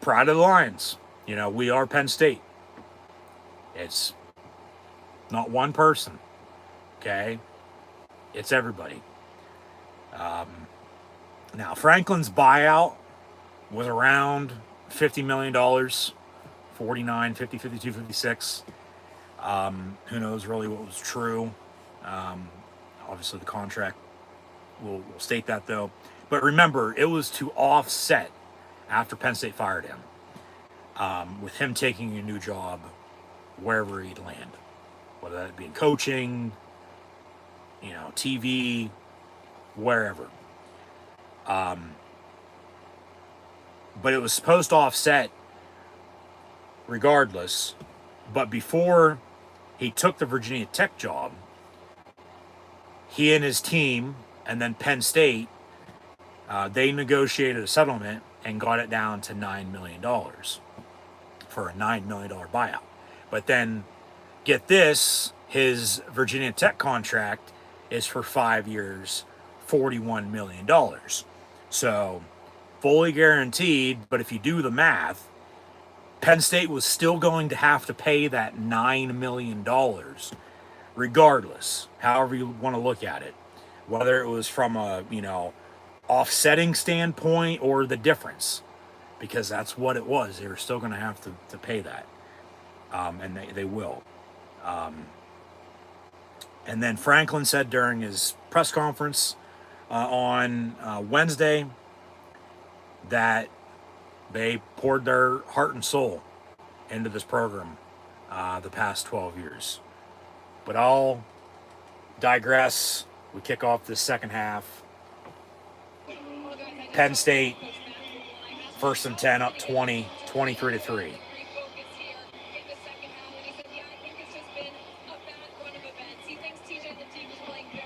pride of the Lions. We are Penn State. It's not one person, okay? It's everybody. Now, Franklin's buyout was around $50 million, 49, 50, 52, 56. Who knows really what was true. Obviously, the contract will state that, though. But remember, it was to offset after Penn State fired him, with him taking a new job wherever he'd land, whether that be in coaching, TV, wherever. But it was supposed to offset regardless. But before he took the Virginia Tech job. He and his team, and then Penn State, they negotiated a settlement and got it down to $9 million for a $9 million buyout. But then, get this, his Virginia Tech contract is for 5 years, $41 million. So, fully guaranteed, but if you do the math, Penn State was still going to have to pay that $9 million regardless, however you want to look at it. Whether it was from a, offsetting standpoint or the difference, because that's what it was. They were still going to have to pay that, and they will. And then Franklin said during his press conference on Wednesday that they poured their heart and soul into this program the past 12 years. But I'll digress. We kick off this second half. Penn State, 1st and 10, up 20, 23-3.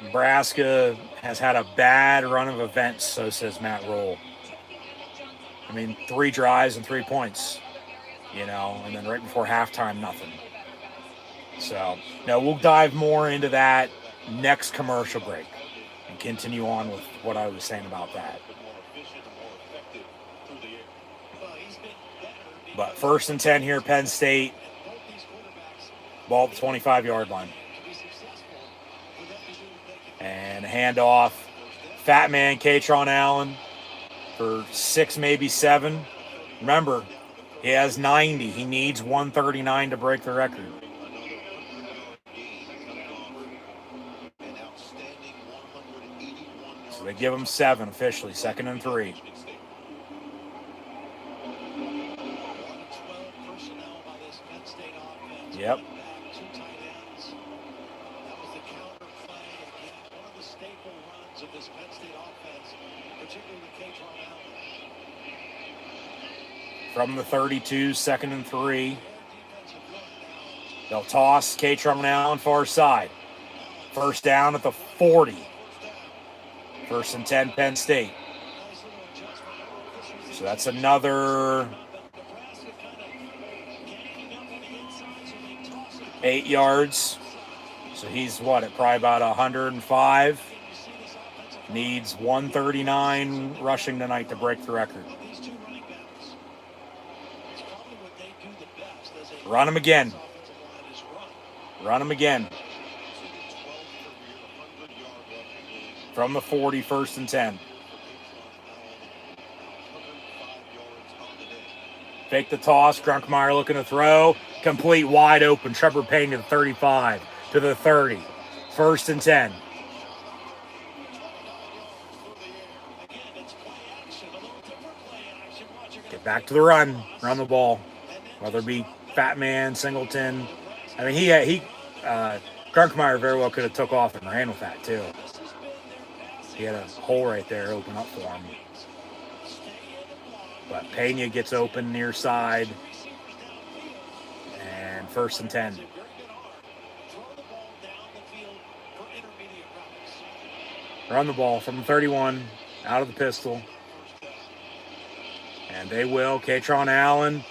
Nebraska has had a bad run of events, so says Matt Roll. 3 drives and 3 points, and then right before halftime, nothing. So, we'll dive more into that next commercial break and continue on with what I was saying about that. But 1st and 10 here, Penn State. Ball at the 25-yard line. And a handoff. Fat man, Katron Allen, for 6, maybe 7. Remember, he has 90. He needs 139 to break the record. So they give him 7 officially, 2nd and 3. Yep. From the 32, 2nd and 3. They'll toss Katron Allen far side. 1st down at the 40. 1st and 10, Penn State. So that's another 8 yards. So he's at probably about 105. Needs 139 rushing tonight to break the record. Run him again. Run him again. From the 40, 1st and 10. Fake the toss. Grunkmeyer looking to throw. Complete wide open. Trevor Payne to the 35, to the 30. 1st and 10. Get back to the run. Run the ball. Whether it be Fat Man, Singleton. Grunkmeyer very well could have took off and ran with that too. He had a hole right there open up for him. But Pena gets open near side. And 1st and 10. Run the ball from 31, out of the pistol. And they will. Katron Allen.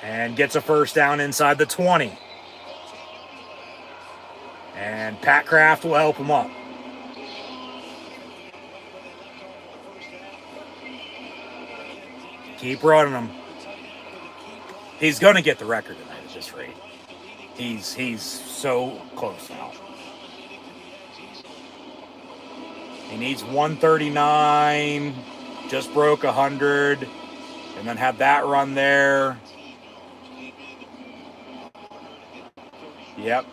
And gets a 1st down inside the 20. And Pat Kraft will help him up. Keep running him. He's going to get the record tonight at this rate. He's so close now. He needs 139. Just broke 100. And then had that run there. Yep.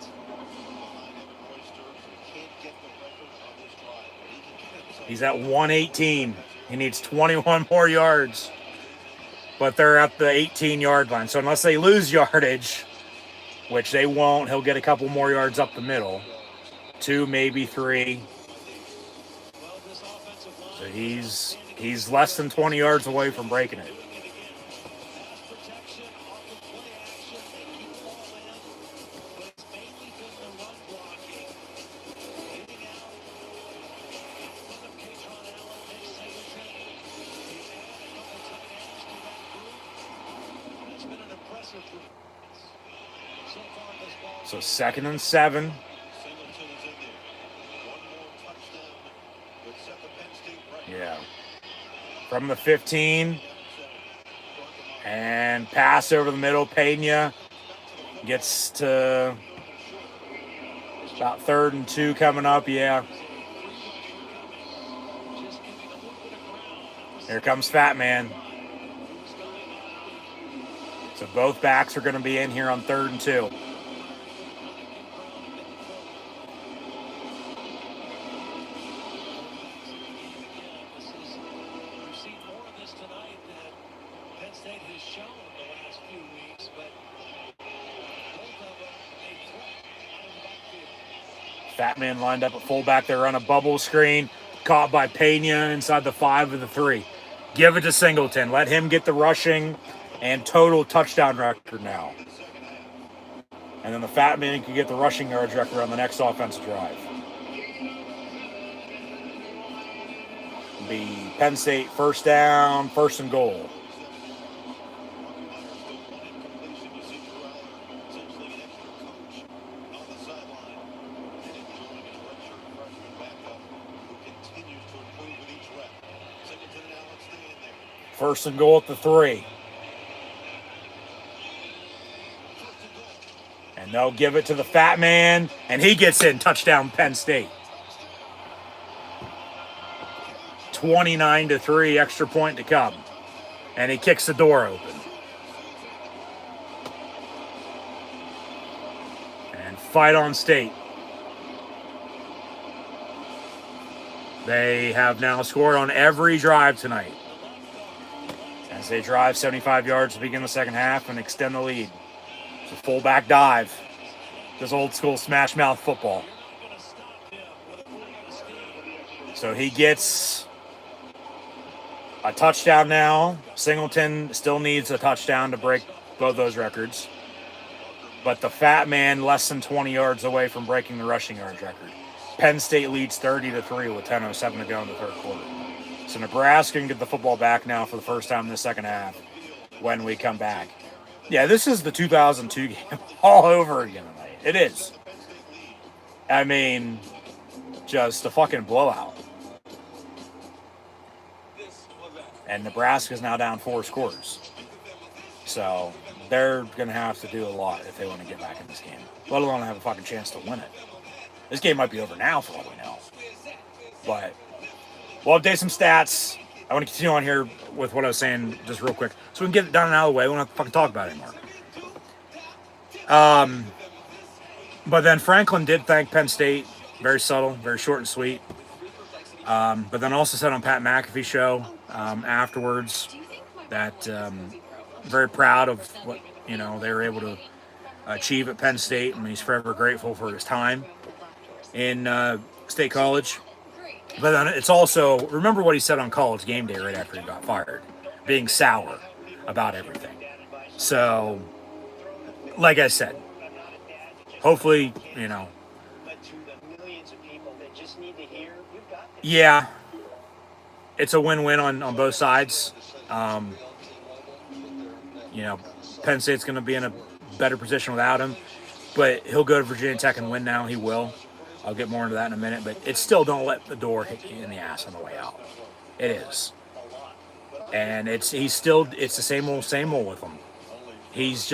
He's at 118. He needs 21 more yards. But they're at the 18-yard line. So unless they lose yardage, which they won't, he'll get a couple more yards up the middle. 2, maybe 3. So he's less than 20 yards away from breaking it. So 2nd and 7. Singleton is in there. One more touchdown would set the Penn State record. Yeah. From the 15. And pass over the middle. Pena gets to about 3rd and 2 coming up. Yeah. Here comes Fat Man. So both backs are going to be in here on 3rd and 2. Fat Man lined up at fullback. They run a bubble screen. Caught by Pena inside the 5 of the 3. Give it to Singleton. Let him get the rushing and total touchdown record now. And then the Fat Man can get the rushing yards record on the next offensive drive. Be Penn State 1st down, 1st and goal. First and goal at the 3. And they'll give it to the Fat Man, and he gets in. Touchdown, Penn State. 29-3, extra point to come. And he kicks the door open. And fight on State. They have now scored on every drive tonight, as they drive 75 yards to begin the second half and extend the lead. It's a fullback dive. This old school smash mouth football. So he gets a touchdown now. Singleton still needs a touchdown to break both those records. But the Fat Man less than 20 yards away from breaking the rushing yards record. Penn State leads 30-3 with 10:07 to go in the 3rd quarter. So Nebraska can get the football back now for the first time in the second half when we come back. Yeah, this is the 2002 game all over again tonight. It is. I mean, just a fucking blowout. And Nebraska's now down 4 scores. So they're going to have to do a lot if they want to get back in this game, let alone have a fucking chance to win it. This game might be over now for all we know. But we'll update some stats. I want to continue on here with what I was saying just real quick, so we can get it done and out of the way. We don't have to fucking talk about it anymore. But then Franklin did thank Penn State. Very subtle, very short and sweet. But then also said on Pat McAfee's show afterwards that very proud of what they were able to achieve at Penn State, and he's forever grateful for his time in State College. But then it's also, remember what he said on College Game Day right after he got fired, being sour about everything. So, like I said, hopefully, yeah, it's a win-win on both sides. Penn State's going to be in a better position without him, but he'll go to Virginia Tech and win now. He will. I'll get more into that in a minute, but it's still, don't let the door hit you in the ass on the way out. It is. And it's the same old with him. He's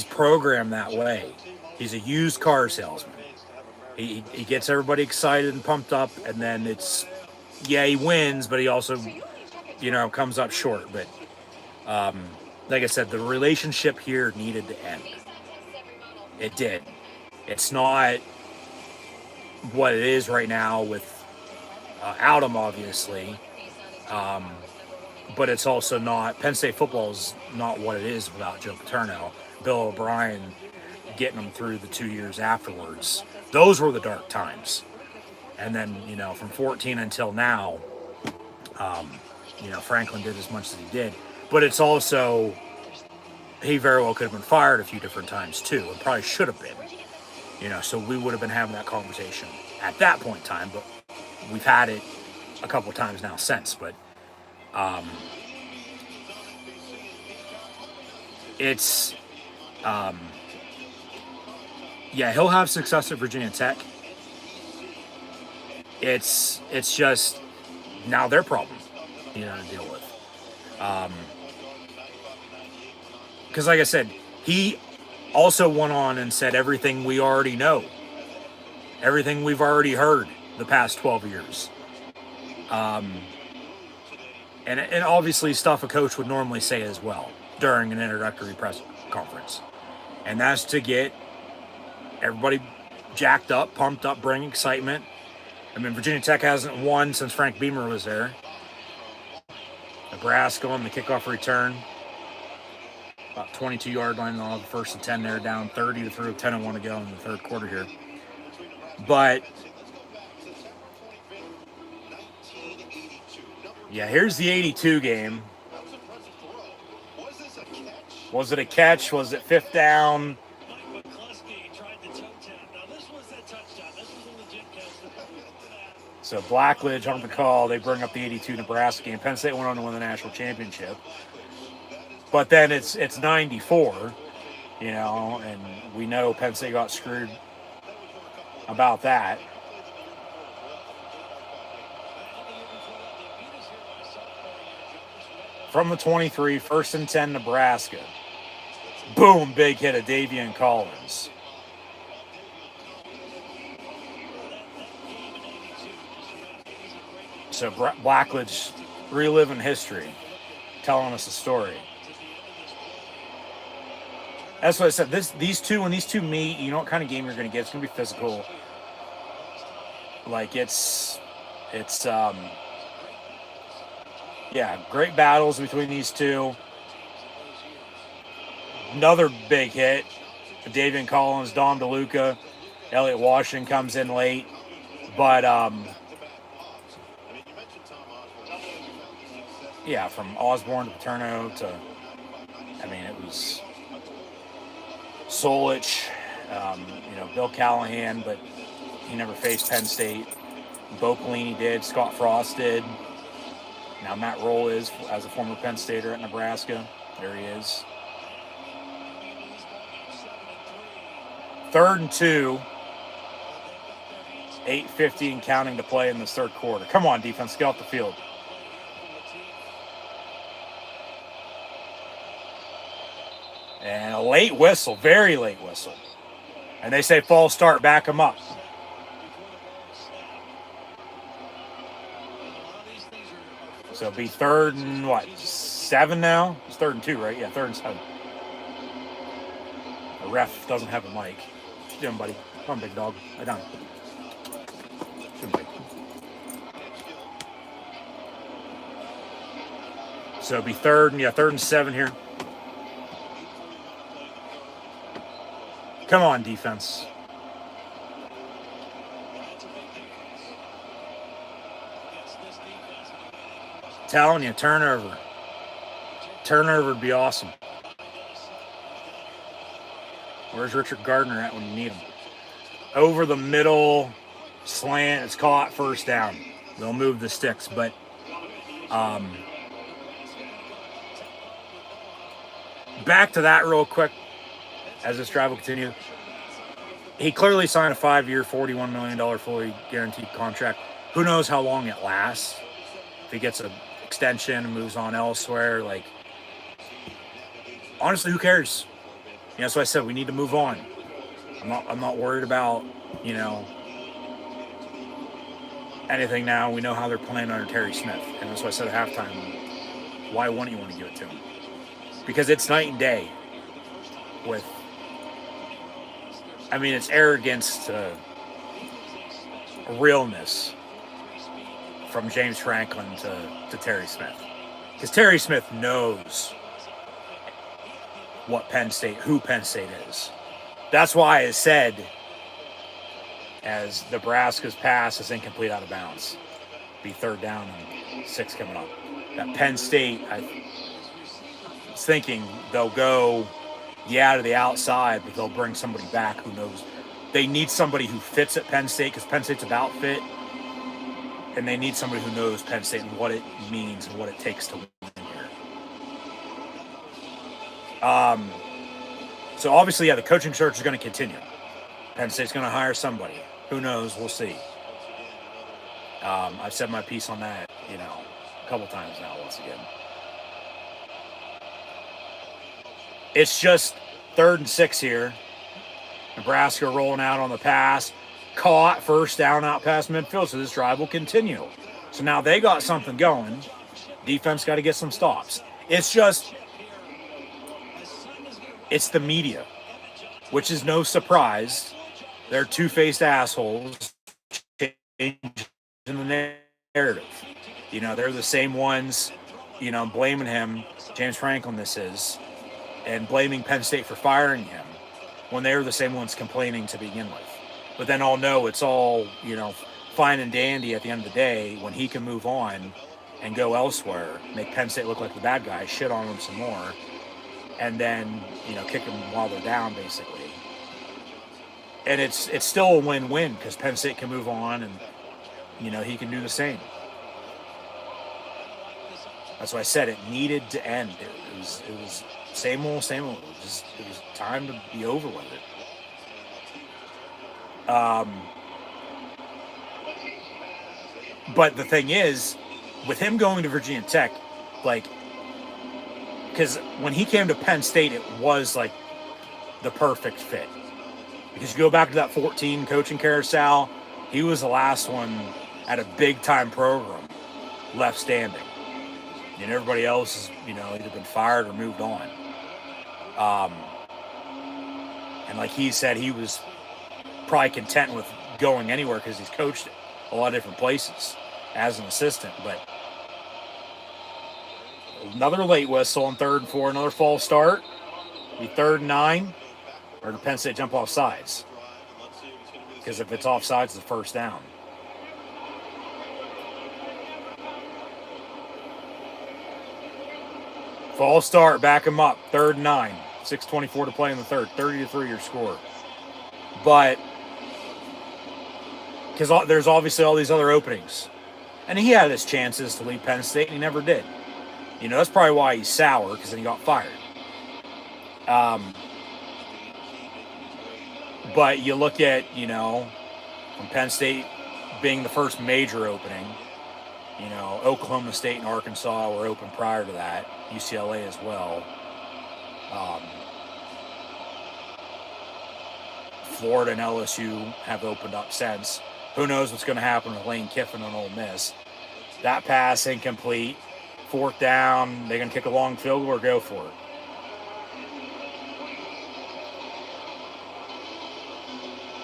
programmed that way. He's a used car salesman. He gets everybody excited and pumped up, and then he wins, but he also, comes up short. But like I said, the relationship here needed to end. It did. It's not what it is right now without him, obviously. But it's also not, Penn State football is not what it is without Joe Paterno, Bill O'Brien getting them through the 2 years afterwards. Those were the dark times. And then, from 14 until now, Franklin did as much as he did. But it's also, he very well could have been fired a few different times too, and probably should have been. So we would have been having that conversation at that point in time, but we've had it a couple of times now since. But it's, yeah, he'll have success at Virginia Tech. It's just now their problem, to deal with. Because like I said, he also went on and said everything we already know, everything we've already heard the past 12 years. And obviously stuff a coach would normally say as well during an introductory press conference. And that's to get everybody jacked up, pumped up, bring excitement. I mean, Virginia Tech hasn't won since Frank Beamer was there. Nebraska on the kickoff return. About 22-yard line on the first and 10 there, down 30 to through 10-1 to go in the third quarter here. But, yeah, here's the 82 game. Was it a catch? Was it fifth down? So Blackledge on the call. They bring up the 82 Nebraska game. Penn State went on to win the national championship. But then it's 94, and we know Penn State got screwed about that. From the 23, first and 10, Nebraska. Boom, big hit of Davian Collins. So Blackledge reliving history, telling us a story. That's what I said. These two, when these two meet, you know what kind of game you're going to get. It's going to be physical. Like yeah, great battles between these two. Another big hit. Davian Collins, Dom DeLuca, Elliott Washington comes in late. But, yeah, from Osborne to Paterno to, it was Solich, Bill Callahan, but he never faced Penn State. Bo Pelini did, Scott Frost did. Now Matt Roll is, as a former Penn Stater at Nebraska. There he is. 3rd and 2. 8:50 and counting to play in the third quarter. Come on, defense, get off the field. And a late whistle, very late whistle. And they say false start, back them up. So it'll be 3rd and 7 now? It's 3rd and 2, right? Yeah, 3rd and 7. The ref doesn't have a mic. What you doing, buddy? Come on, big dog. Lay down. So it'll be 3rd and 7 here. Come on, defense. Telling you, turnover. Turnover would be awesome. Where's Richard Gardner at when you need him? Over the middle, slant, it's caught, first down. They'll move the sticks, but back to that real quick as this drive will continue. He clearly signed a 5-year, $41 million fully guaranteed contract. Who knows how long it lasts? If he gets an extension and moves on elsewhere, honestly, who cares? That's why I said we need to move on. I'm not worried about, anything now. We know how they're playing under Terry Smith. And that's why I said at halftime, why wouldn't you want to give it to him? Because it's night and day with, it's arrogance to realness from James Franklin to Terry Smith. Because Terry Smith knows who Penn State is. That's why I said, as Nebraska's pass is incomplete out of bounds, be 3rd down and 6 coming up. That Penn State, I was thinking they'll go, to the outside, but they'll bring somebody back who knows. They need somebody who fits at Penn State because Penn State's about fit, and they need somebody who knows Penn State and what it means and what it takes to win here. So obviously, yeah, the coaching search is going to continue. Penn State's going to hire somebody. Who knows? We'll see. I've said my piece on that, a couple times now. Once again, it's just 3rd and 6 here. Nebraska rolling out on the pass, caught, first down out past midfield. So this drive will continue. So now they got something going. Defense got to get some stops. It's the media, which is no surprise. They're two-faced assholes changing the narrative. They're the same ones, blaming him, James Franklin this is, and blaming Penn State for firing him when they're the same ones complaining to begin with. But then all know it's all, fine and dandy at the end of the day when he can move on and go elsewhere, make Penn State look like the bad guy, shit on them some more, and then, kick them while they're down, basically. And it's still a win-win because Penn State can move on and, he can do the same. That's why I said it needed to end. It was same old, same old. It was time to be over with it. But the thing is, with him going to Virginia Tech, because when he came to Penn State, it was the perfect fit. Because you go back to that 14 coaching carousel, he was the last one at a big-time program left standing. And everybody else has, either been fired or moved on. And like he said, he was probably content with going anywhere because he's coached a lot of different places as an assistant. But another late whistle on 3rd and 4, another false start. Be 3rd and 9, or did Penn State jump off sides? Because if it's offsides, it's a first down. False start, back him up, 3rd and 9. 6:24 to play in the third, 30-3 your score. But because there's obviously all these other openings. And he had his chances to leave Penn State, and he never did. That's probably why he's sour, because then he got fired. But you look at, from Penn State being the first major opening, Oklahoma State and Arkansas were open prior to that, UCLA as well. Florida and LSU have opened up since. Who knows what's going to happen with Lane Kiffin on Ole Miss. That pass incomplete. 4th down. They're going to kick a long field goal or go for it.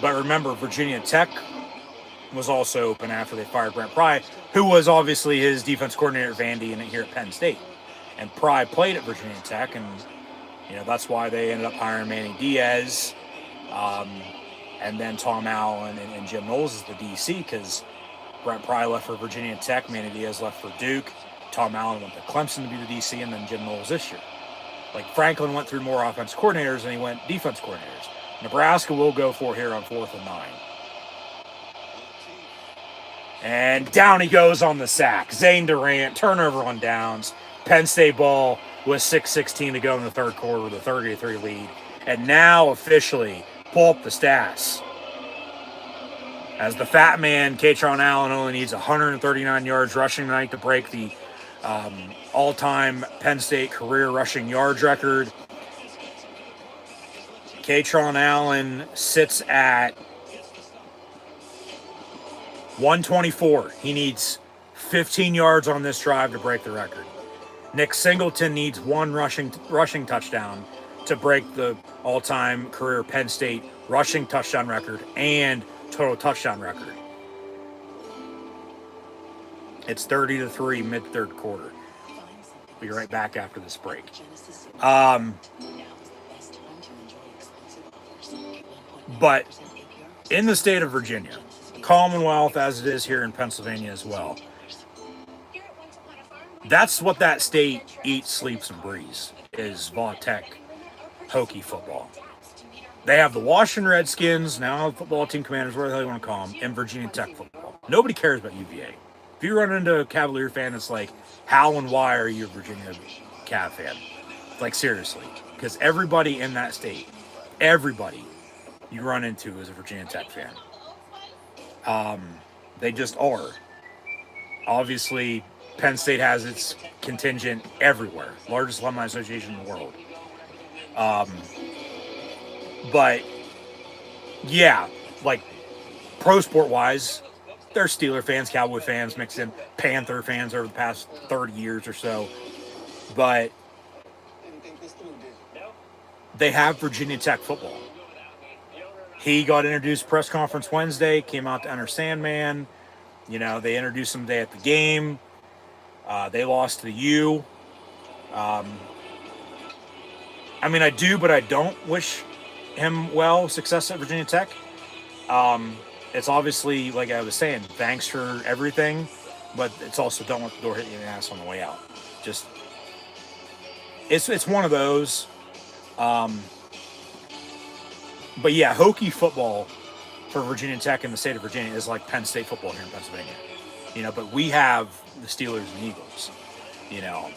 But remember, Virginia Tech was also open after they fired Brent Pry, who was obviously his defense coordinator at Vandy and here at Penn State. And Pry played at Virginia Tech, and that's why they ended up hiring Manny Diaz, and then Tom Allen and Jim Knowles as the DC, because Brent Pry left for Virginia Tech, Manny Diaz left for Duke, Tom Allen went to Clemson to be the DC, and then Jim Knowles this year. Franklin went through more offense coordinators than he went defense coordinators. Nebraska will go for here on 4th and 9. And down he goes on the sack. Zane Durant, turnover on downs. Penn State ball with 6:16 to go in the third quarter with a 30-3 lead. And now officially, pull up the stats. As the fat man, Katron Allen, only needs 139 yards rushing tonight to break the all-time Penn State career rushing yards record. Katron Allen sits at 124. He needs 15 yards on this drive to break the record. Nick Singleton needs 1 rushing touchdown to break the all-time career Penn State rushing touchdown record and total touchdown record. It's 30-3 mid-third quarter. We'll be right back after this break. But in the state of Virginia, Commonwealth as it is here in Pennsylvania as well, that's what that state eats, sleeps, and breathes, is Vautech Hokie football. They have the Washington Redskins, now football team commanders, whatever the hell you want to call them, and Virginia Tech football. Nobody cares about UVA. If you run into a Cavalier fan, it's like, how and why are you a Virginia Cav fan? Like, seriously. Because everybody in that state, everybody you run into is a Virginia Tech fan. They just are. Obviously, Penn State has its contingent everywhere. Largest alumni association in the world. But, yeah, like, pro sport wise, they're Steeler fans, Cowboy fans, mixed in Panther fans over the past 30 years or so. But they have Virginia Tech football. He got introduced press conference Wednesday, came out to enter Sandman. You know, they introduced him today at the game. They lost to the U. I mean, I do, but I don't wish him success at Virginia Tech. It's obviously, like I was saying, thanks for everything, but it's also don't let the door hit you in the ass on the way out. Just, it's one of those. But yeah, Hokie football for Virginia Tech in the state of Virginia is like Penn State football here in Pennsylvania. You know, but we have the Steelers and Eagles, you know.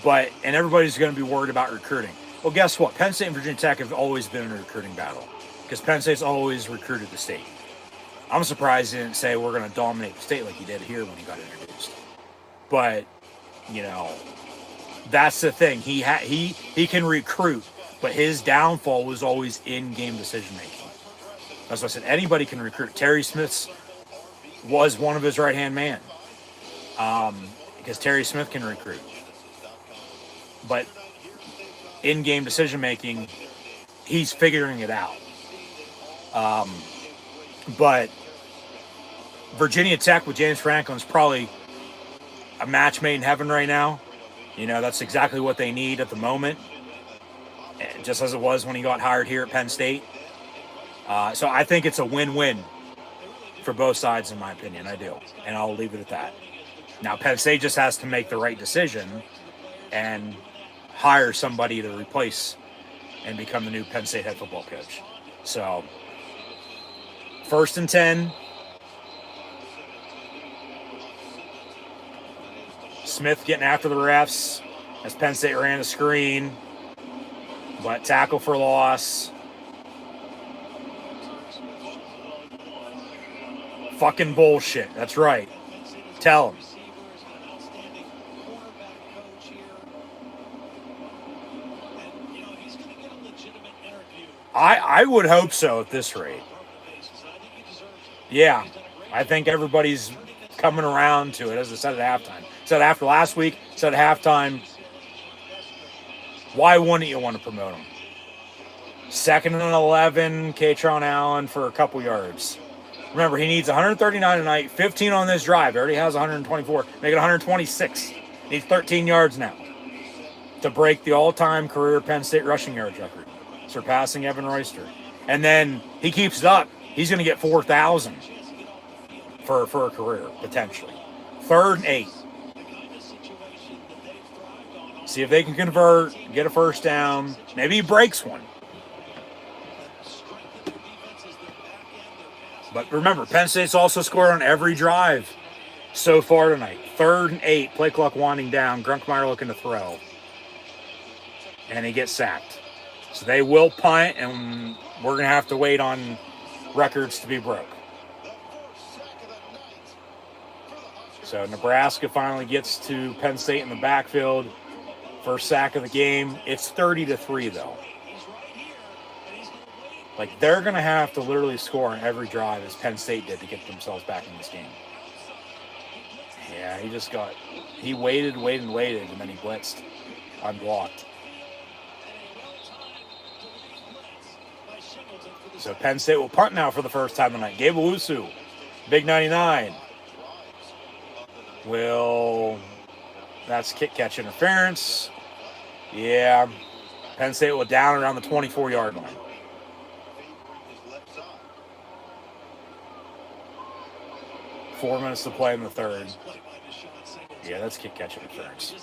And everybody's going to be worried about recruiting. Well, guess what? Penn State and Virginia Tech have always been in a recruiting battle because Penn State's always recruited the state. I'm surprised he didn't say we're going to dominate the state like he did here when he got introduced. But, you know, that's the thing. He can recruit, but his downfall was always in-game decision-making. That's what I said. Anybody can recruit. Terry Smith was one of his right-hand man because Terry Smith can recruit. But in-game decision-making, he's figuring it out. But Virginia Tech with James Franklin is probably a match made in heaven right now. You know, that's exactly what they need at the moment, just as it was when he got hired here at Penn State. So I think it's a win-win for both sides, in my opinion. I do. And I'll leave it at that. Now, Penn State just has to make the right decision and hire somebody to replace and become the new Penn State head football coach. So, 1st and 10. Smith getting after the refs as Penn State ran a screen. But tackle for loss. Fucking bullshit. That's right. Tell him. I would hope so at this rate. Yeah, I think everybody's coming around to it, as I said at halftime. Said after last week, said at halftime, why wouldn't you want to promote him? 2nd and 11, Katron Allen for a couple yards. Remember, he needs 139 tonight, 15 on this drive. He already has 124. Make it 126. Needs 13 yards now to break the all-time career Penn State rushing yards record, surpassing Evan Royster. And then he keeps it up. He's going to get 4,000 for a career, potentially. 3rd and 8. See if they can convert, get a first down. Maybe he breaks one. But remember, Penn State's also scored on every drive so far tonight. 3rd and 8, play clock winding down. Grunkmeyer looking to throw. And he gets sacked. So they will punt, and we're going to have to wait on records to be broke. So Nebraska finally gets to Penn State in the backfield. First sack of the game. It's 30-3, though. Like, they're going to have to literally score on every drive as Penn State did to get themselves back in this game. Yeah, he waited, and then he blitzed unblocked. So Penn State will punt now for the first time tonight. Gabe Owusu, big 99. That's kick-catch interference. Yeah, Penn State will down around the 24-yard line. Four minutes to play in the third. Yeah, that's kick-catch interference.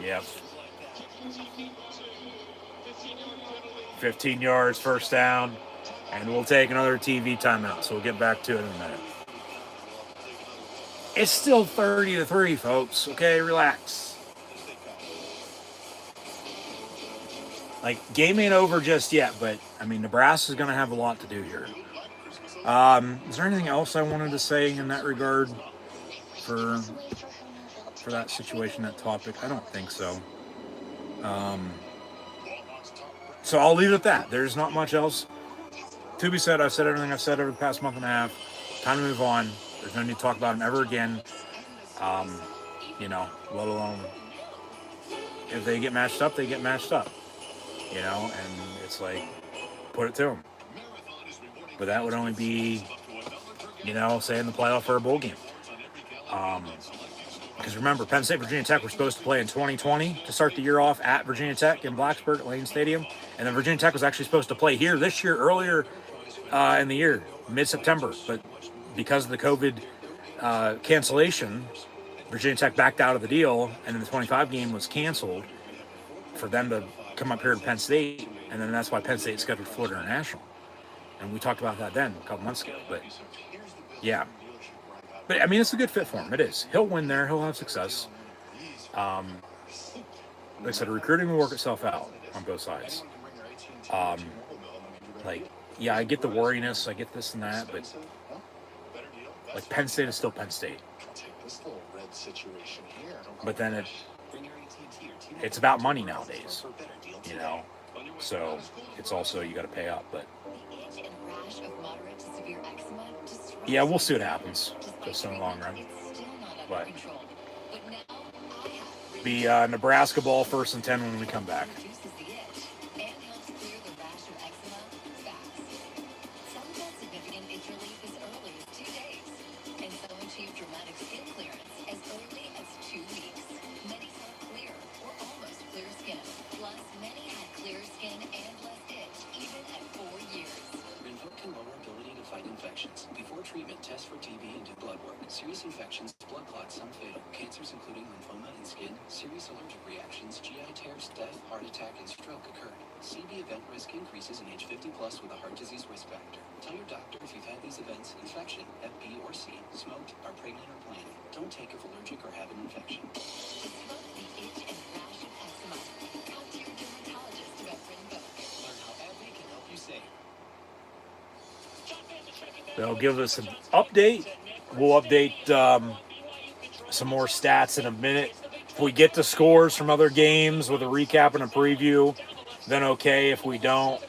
Yep. 15 yards, first down, and we'll take another TV timeout, so we'll get back to it in a minute. It's still 30-3, folks. Okay, relax. Like, game ain't over just yet, but I mean, Nebraska's going to have a lot to do here. Is there anything else I wanted to say in that regard for that situation, that topic? I don't think so. So I'll leave it at that. There's not much else to be said. I've said everything I've said over the past month and a half. Time to move on. There's no need to talk about them ever again. You know, let alone if they get matched up, they get matched up. You know, and it's like, put it to them. But that would only be, you know, say in the playoff or a bowl game. Because remember, Penn State, Virginia Tech were supposed to play in 2020 to start the year off at Virginia Tech in Blacksburg at Lane Stadium. And then Virginia Tech was actually supposed to play here this year, earlier in the year, mid-September. But because of the COVID cancellation, Virginia Tech backed out of the deal, and then the 25 game was canceled for them to come up here to Penn State. And then that's why Penn State scheduled Florida International. And we talked about that then a couple months ago. But, yeah. But, I mean, it's a good fit for him. It is. He'll win there. He'll have success. Like I said, recruiting will work itself out on both sides. Like, yeah, I get the worriness. I get this and that. But, like, Penn State is still Penn State. But then it's about money nowadays, you know. So it's also, you got to pay up. But, yeah, we'll see what happens just in the long run. But be Nebraska ball 1st and 10 when we come back. Before treatment, test for TB and do blood work. Serious infections, blood clots, some fatal. Cancers including lymphoma and skin. Serious allergic reactions, GI tears, death, heart attack, and stroke occurred. CB event risk increases in age 50 plus with a heart disease risk factor. Tell your doctor if you've had these events: infection, Hep B or C, smoked, are pregnant or planning. Don't take if allergic or have an infection. Learn how Epi can help you save. They'll give us an update. We'll update some more stats in a minute. If we get the scores from other games with a recap and a preview, then okay. If we don't,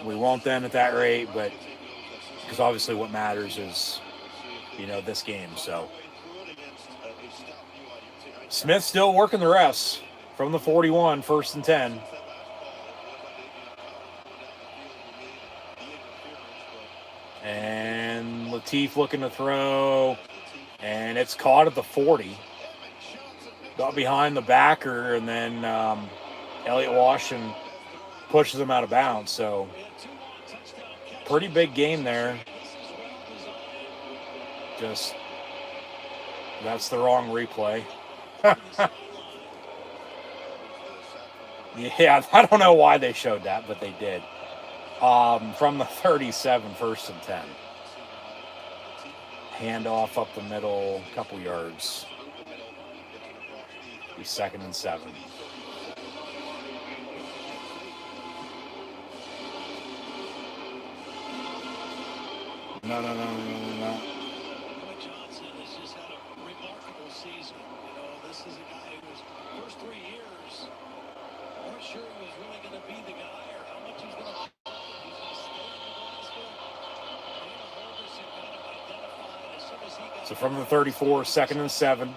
we won't then at that rate. But because obviously what matters is, you know, this game. So Smith still working the refs from the 41, 1st and 10. And Latif looking to throw, and it's caught at the 40. Got behind the backer, and then Elliott Washington pushes him out of bounds. So pretty big game there. Just, that's the wrong replay. Yeah, I don't know why they showed that, but they did. From the 37, 1st and 10. Handoff up the middle, a couple yards. Be 2nd and 7. No. Johnson has just had a remarkable season. You know, this is a guy whose first 3 years weren't sure he was really going to be the guy or how much he's going to. So from the 34, 2nd and 7.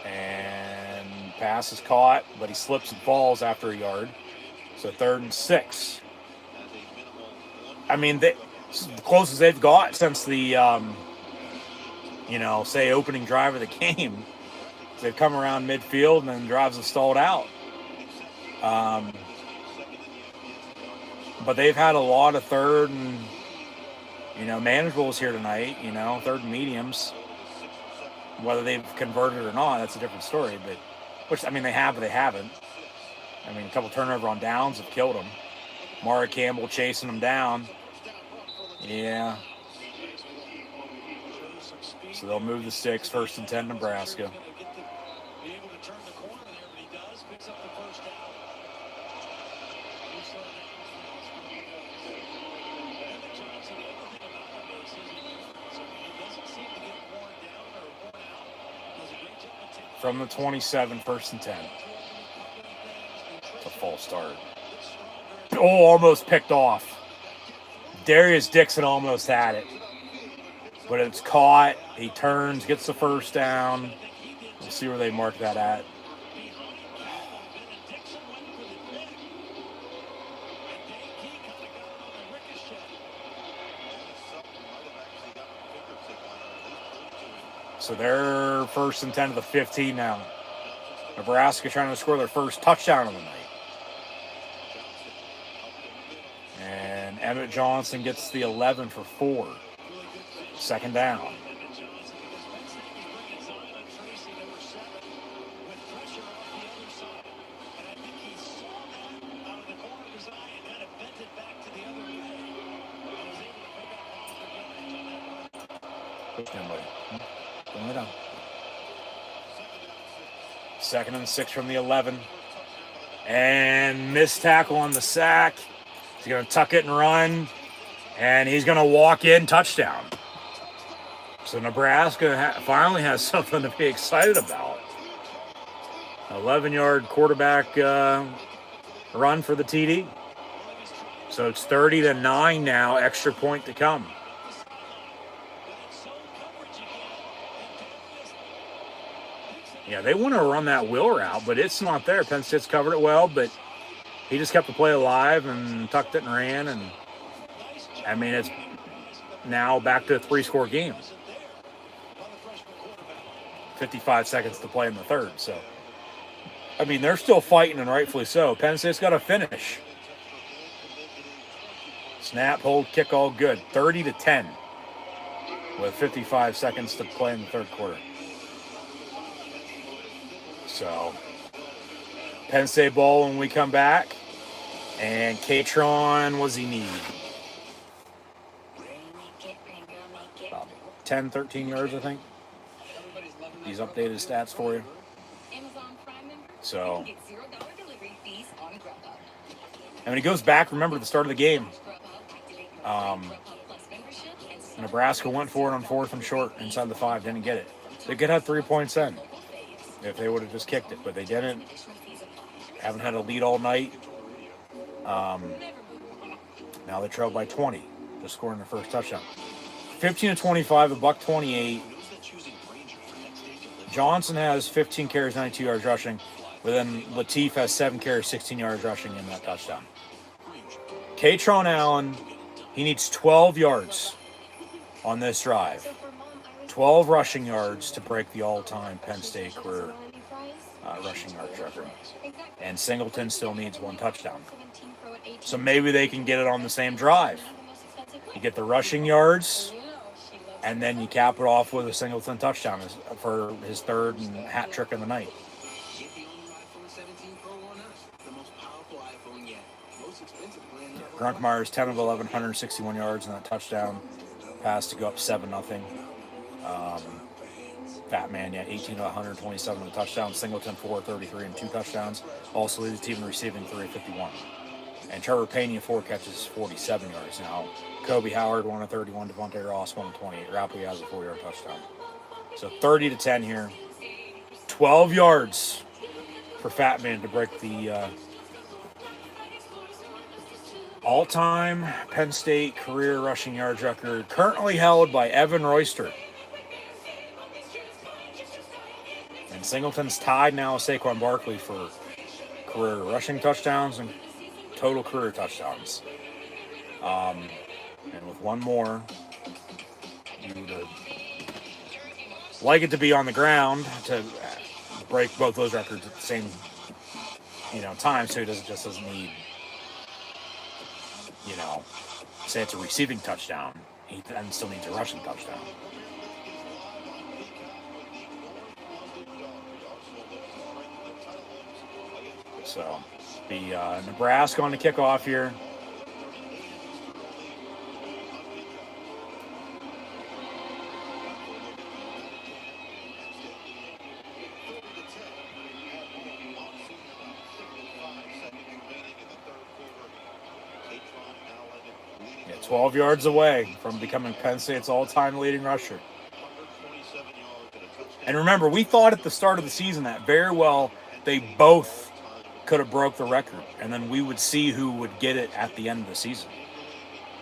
And pass is caught, but he slips and falls after a yard. So 3rd and 6. I mean, the closest they've got since the, say opening drive of the game. They've come around midfield and then drives have stalled out. But they've had a lot of 3rd and, manageables here tonight, 3rd and mediums. Whether they've converted or not, that's a different story. But, they have, but they haven't. A couple turnover on downs have killed them. Mara Campbell chasing them down. Yeah. So they'll move the 6, 1st and 10, Nebraska. from the 27, 1st and 10. It's a false start. Oh, almost picked off. Darius Dixon almost had it. But it's caught. He turns, gets the first down. We'll see where they mark that at. So they're 1st and 10 to the 15 now. Nebraska trying to score their first touchdown of the night. And Emmett Johnson gets the 11 for 4. 2nd down. Down. 2nd and 6 from the 11. And missed tackle on the sack. He's going to tuck it and run. And he's going to walk in, touchdown. So Nebraska finally has something to be excited about. 11-yard quarterback run for the TD. So it's 30-9 now, extra point to come. Yeah, they want to run that wheel route, but it's not there. Penn State's covered it well, but he just kept the play alive and tucked it and ran. And, I mean, it's now back to a 3-score game. 55 seconds to play in the 3rd. So, I mean, they're still fighting, and rightfully so. Penn State's got to finish. Snap, hold, kick, all good. 30-10 with 55 seconds to play in the 3rd quarter. So, Penn State ball when we come back. And Katron, what does he need? About 10, 13 yards, I think. He's updated stats for you. So, and when he goes back, remember the start of the game. Nebraska went for it on 4th and short inside the 5, didn't get it. They could have 3 points in if they would have just kicked it, but they didn't. Haven't had a lead all night. Now they trail by 20, just scoring their first touchdown. 15-25, $128. Johnson has 15 carries, 92 yards rushing, but then Latif has 7 carries, 16 yards rushing in that touchdown. Katron Allen, he needs 12 yards on this drive. 12 rushing yards to break the all-time Penn State career rushing yards record. And Singleton still needs 1 touchdown. So maybe they can get it on the same drive. You get the rushing yards, and then you cap it off with a Singleton touchdown for his 3rd and hat trick of the night. Grunkmeyer's 10 of 11, 161 yards in that touchdown pass to go up 7-0. Fat Man, 18 of 127 with a touchdown. Singleton 433 and 2 touchdowns. Also leads the team in receiving 351. And Trevor Pena 4 catches, 47 yards. Now Kobe Howard 1 of 31, Devontae Ross 1 of 28. Rapley has a 4-yard touchdown. So 30-10 here. 12 yards for Fat Man to break the all-time Penn State career rushing yards record, currently held by Evan Royster. And Singleton's tied now with Saquon Barkley for career rushing touchdowns and total career touchdowns. And with one more, you would like it to be on the ground to break both those records at the same, time, so he doesn't need, say it's a receiving touchdown, he then still needs a rushing touchdown. So, the Nebraska on the kickoff here. Yeah, 12 yards away from becoming Penn State's all-time leading rusher. And remember, we thought at the start of the season that very well they both could have broke the record, and then we would see who would get it at the end of the season.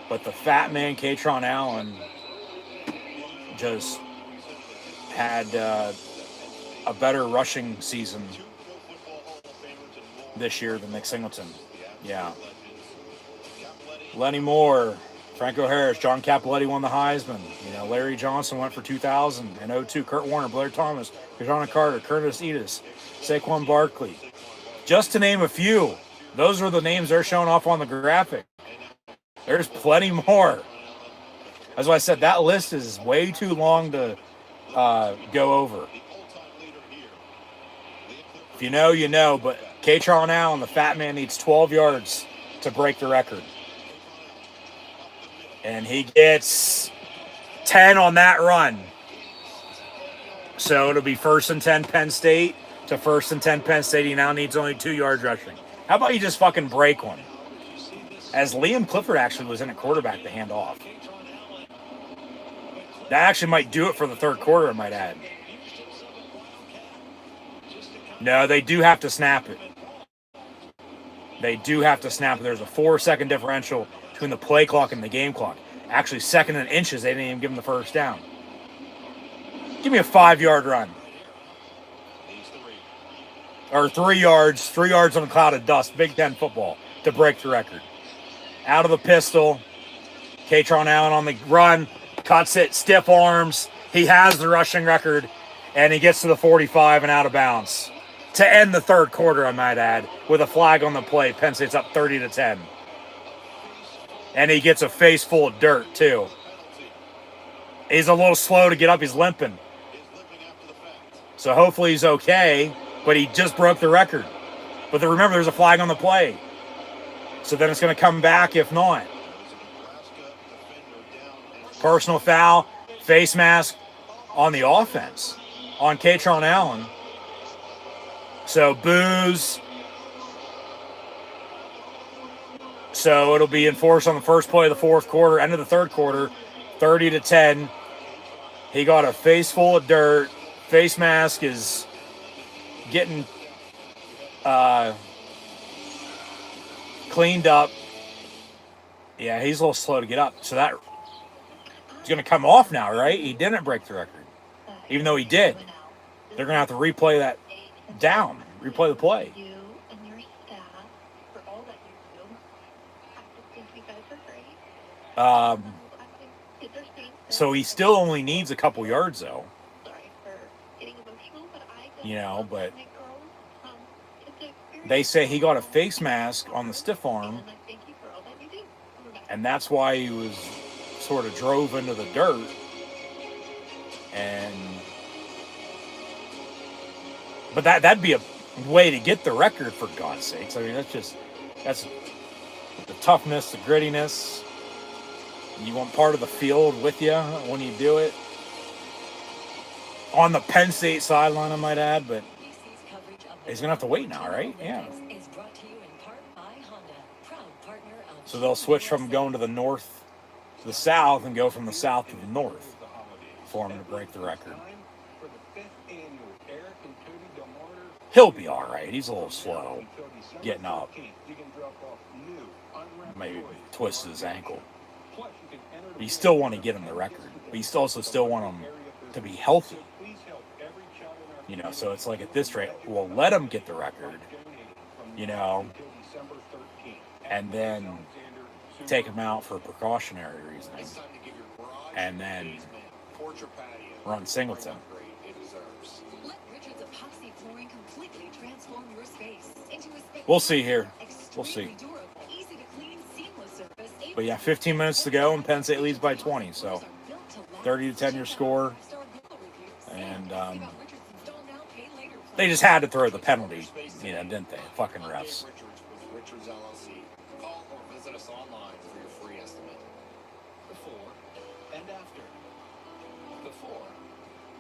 But the fat man, Katron Allen, just had a better rushing season this year than Nick Singleton. Yeah. Lenny Moore, Franco Harris, John Capoletti won the Heisman. You know, Larry Johnson went for 2,000 and 02. Kurt Warner, Blair Thomas, Kajana Carter, Curtis Edis, Saquon Barkley. Just to name a few. Those are the names they're showing off on the graphic. There's plenty more. As I said, that list is way too long to go over. If you know, you know, but Katron Allen, the fat man, needs 12 yards to break the record. And he gets 10 on that run. So it'll be 1st and 10 Penn State to 1st and 10 Penn State. He now needs only 2 yards rushing. How about you just fucking break one? As Liam Clifford actually was in a quarterback to hand off. That actually might do it for the third quarter, I might add. No, they do have to snap it. They do have to snap it. There's a 4-second differential between the play clock and the game clock. Actually, 2nd and inches, they didn't even give him the first down. Give me a 5-yard run. Or 3 yards. 3 yards on a cloud of dust. Big Ten football to break the record. Out of the pistol. Katron Allen on the run. Cuts it. Stiff arms. He has the rushing record. And he gets to the 45 and out of bounds. To end the third quarter, I might add, with a flag on the play. Penn State's up 30-10. And he gets a face full of dirt, too. He's a little slow to get up. He's limping. So hopefully he's okay. But he just broke the record. But remember, there's a flag on the play. So then it's going to come back if not. Personal foul, face mask on the offense. On Katron Allen. So boos. So it'll be enforced on the first play of the fourth quarter, end of the third quarter, 30-10. He got a face full of dirt. Face mask is getting cleaned up. Yeah, he's a little slow to get up. So that it's going to come off now, right? He didn't break the record, even though he did. They're going to have to replay that down, replay the play. You and your staff for all that you do. I think you guys are great. So he still only needs a couple yards, though. Sorry for getting emotional, but You know, but they say he got a face mask on the stiff arm, and that's why he was sort of drove into the dirt. But that'd be a way to get the record, for God's sakes. I mean, that's the toughness, the grittiness. You want part of the field with you when you do it. On the Penn State sideline, I might add, but he's going to have to wait now, right? Yeah. So they'll switch from going to the north to the south and go from the south to the north for him to break the record. He'll be all right. He's a little slow getting up. Maybe twisted his ankle. But you still want to get him the record. But you also still want him to be healthy. You know, so it's like at this rate, we'll let him get the record, you know, and then take him out for precautionary reasoning. And then run Singleton. We'll see here. We'll see. But yeah, 15 minutes to go, and Penn State leads by 20. So 30-10 your score. And they just had to throw the penalty, you know, didn't they? Fucking refs. Call or visit us online for your free estimate. Before and after. Before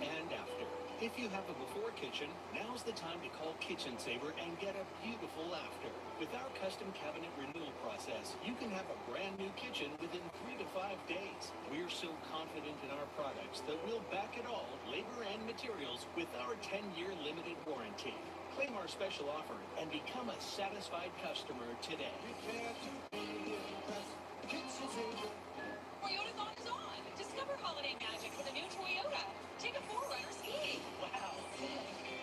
and after. If you have a before kitchen, now's the time to call Kitchen Saver and get a beautiful after. With our custom cabinet renewal process, you can have a brand new kitchen within 3 to 5 days. We're so confident in our products that we'll back it all, labor and materials, with our 10-year limited warranty. Claim our special offer and become a satisfied customer today. Toyotathon is on. Discover holiday magic with a new Toyota. Take a 4Runner skiing. Wow.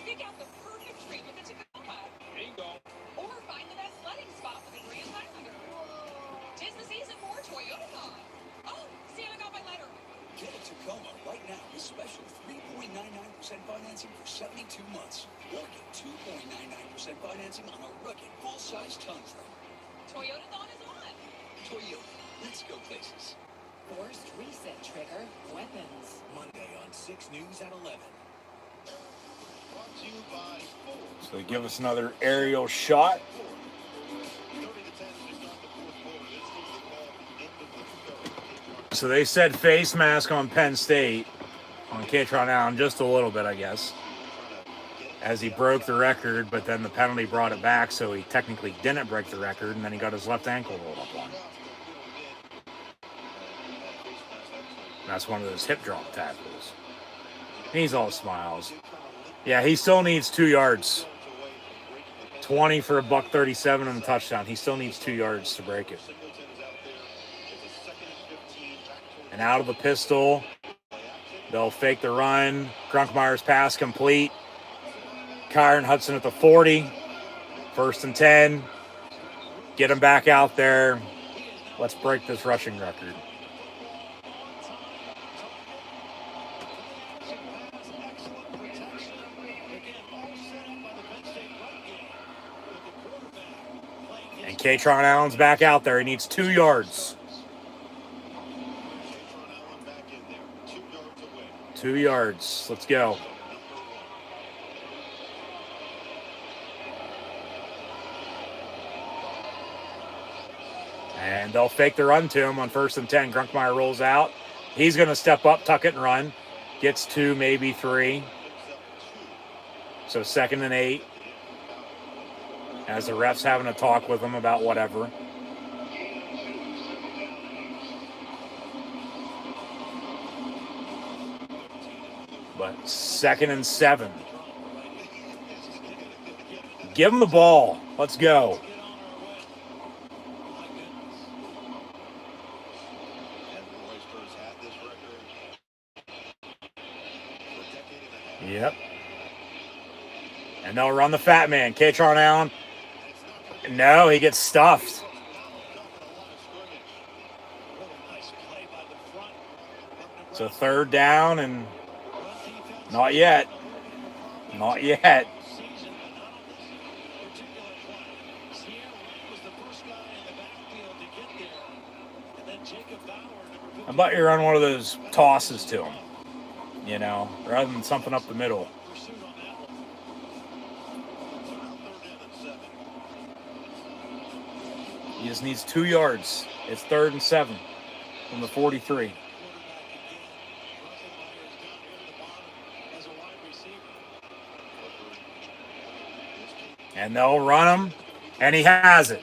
Pick out the perfect treat with a Tacoma. There you go. Or find the best sledding spot with a Grand Highlander. 'Tis the season for Toyotathon. Oh, Santa got my letter. Get a Tacoma right now with special 3.99% financing for 72 months. Or get 2.99% financing on a rugged full-size Tundra. Toyotathon is on. Toyota, let's go places. Forced reset trigger, weapons. Monday on 6 News at 11. Brought to you by Ford. So they give us another aerial shot. 30-10 to start the fourth quarter. This is the ball at the end of the third. So they said face mask on Penn State, on Kaytron Allen, just a little bit, I guess, as he broke the record, but then the penalty brought it back, so he technically didn't break the record, and then he got his left ankle rolled up on. That's one of those hip drop tackles. He's all smiles. Yeah, he still needs 2 yards. 20 for a $137 and a touchdown. He still needs 2 yards to break it. And out of the pistol, they'll fake the run. Grunkmeyer's pass complete. Kyron Hudson at the 40. 1st and 10. Get him back out there. Let's break this rushing record. And Kaytron Allen's back out there. He needs 2 yards. 2 yards. Let's go. And they'll fake the run to him on 1st and 10. Grunkmeyer rolls out. He's going to step up, tuck it, and run. Gets 2, maybe 3. So 2nd and 8. As the ref's having a talk with him about whatever. But 2nd and 7. Give him the ball. Let's go. Yep. And they'll run the fat man. Kaytron Allen. No, he gets stuffed. So 3rd down and not yet. Not yet. How about you run one of those tosses to him? You know, rather than something up the middle. He just needs 2 yards. It's 3rd and 7 from the 43. And they'll run him, and he has it.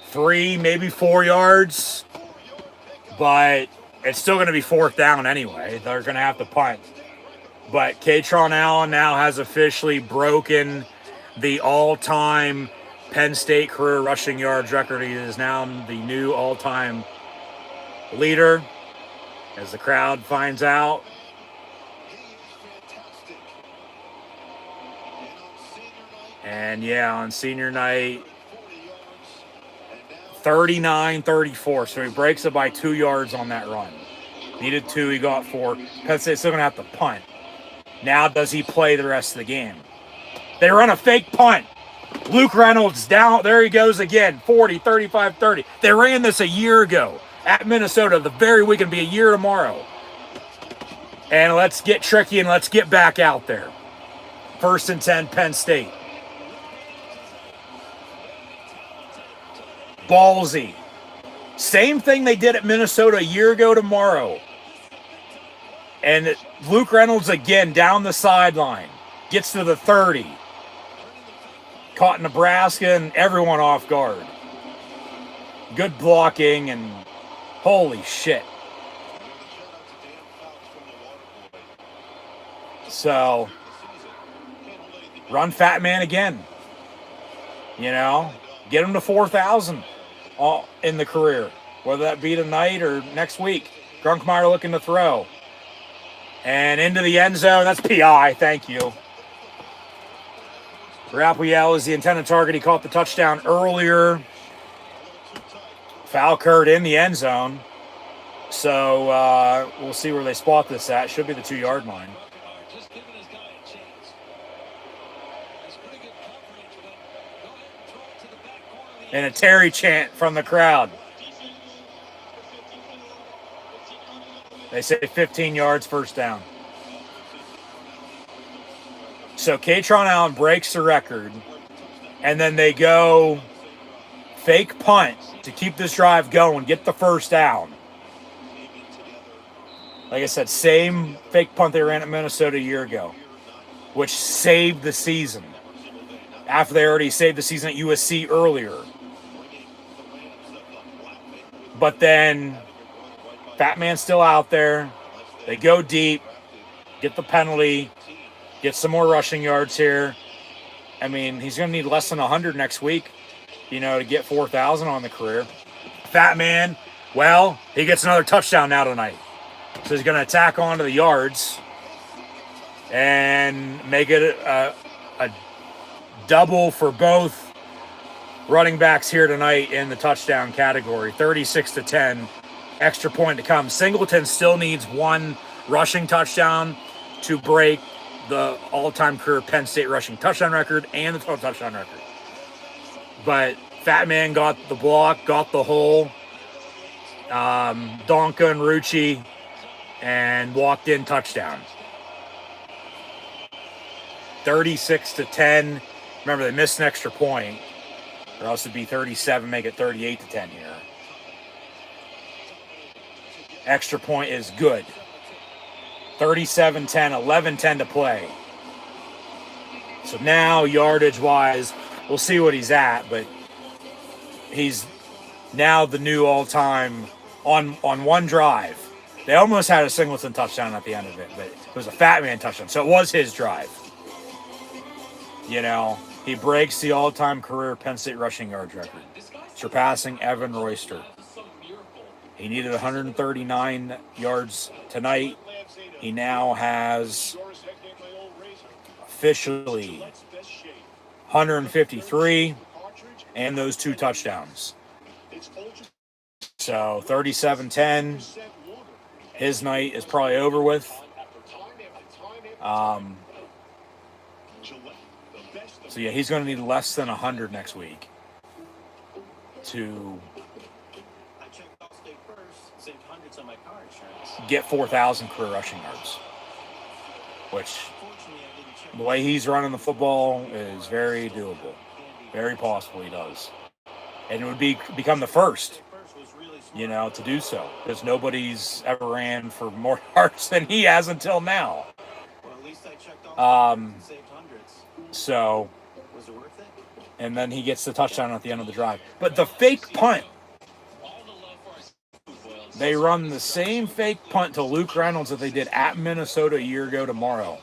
3, maybe 4 yards, but it's still going to be 4th down anyway. They're going to have to punt. But Kaytron Allen now has officially broken the all-time Penn State career rushing yards record. He is now the new all-time leader. As the crowd finds out. And yeah, on senior night, 39-34. So he breaks it by 2 yards on that run. Needed 2, he got 4. Penn State's still going to have to punt. Now does he play the rest of the game? They run a fake punt. Luke Reynolds down. There he goes again. 40, 35, 30. They ran this a year ago at Minnesota. The very weekend, be a year tomorrow. And let's get tricky and let's get back out there. 1st and 10, Penn State. Ballsy. Same thing they did at Minnesota a year ago tomorrow. And Luke Reynolds again down the sideline. Gets to the 30. Caught Nebraska and everyone off guard. Good blocking, and Holy shit. So, run Fat Man again. You know, get him to 4,000 in the career, whether that be tonight or next week. Grunkmeyer looking to throw. And into the end zone. That's PI. Thank you. Rapiel is the intended target. He caught the touchdown earlier. Foul occurred in the end zone. So we'll see where they spot this at. Should be the 2-yard line. Just giving his guy a chance. That's pretty good coverage, but go ahead and throw it to the back corner of the And a Terry chant from the crowd. They say 15 yards, first down. So Katron Allen breaks the record, and then they go fake punt to keep this drive going, get the first down. Like I said, same fake punt they ran at Minnesota a year ago, which saved the season. After they already saved the season at USC earlier. But then, Fat Man's still out there. They go deep, get the penalty, get some more rushing yards here. I mean, he's going to need less than 100 next week, you know, to get 4,000 on the career. Fat Man, well, he gets another touchdown now tonight. So he's going to attack onto the yards and make it a double for both running backs here tonight in the touchdown category. 36-10, extra point to come. Singleton still needs one rushing touchdown to break the all-time career Penn State rushing touchdown record and the total touchdown record. But Fat Man got the block, got the hole. Donka and Rucci and walked in touchdown. 36-10. Remember, they missed an extra point. Or else it'd be 37, make it 38-10 here. Extra point is good. 37-10, 11-10 to play. So now, yardage-wise, we'll see what he's at, but he's now the new all-time on one drive. They almost had a Singleton touchdown at the end of it, but it was a Fat Man touchdown, so it was his drive. You know, he breaks the all-time career Penn State rushing yards record, surpassing Evan Royster. He needed 139 yards tonight. He now has officially 153 and those 2 touchdowns. So 37-10. His night is probably over with. So yeah, he's going to need less than 100 next week to get 4,000 career rushing yards, which the way he's running the football is very doable. Very possible he does. And it would become the first, you know, to do so, because nobody's ever ran for more yards than he has until now. So, and then he gets the touchdown at the end of the drive. But the fake punt, they run the same fake punt to Luke Reynolds that they did at Minnesota a year ago tomorrow.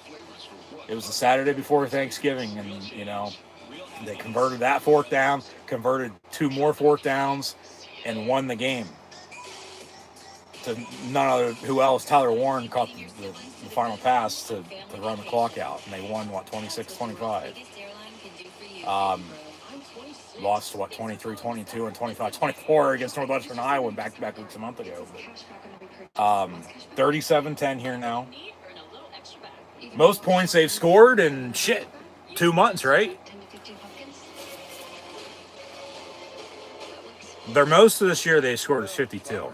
It was the Saturday before Thanksgiving, and, you know, they converted that 4th down, converted 2 more 4th downs, and won the game. To none other who else, Tyler Warren caught the final pass to run the clock out, and they won, 26-25. Lost, 23-22 and 25-24 against Northwestern Iowa back-to-back weeks a month ago. 37-10 here now. Most points they've scored in 2 months, right? Their most of this year they scored is 52.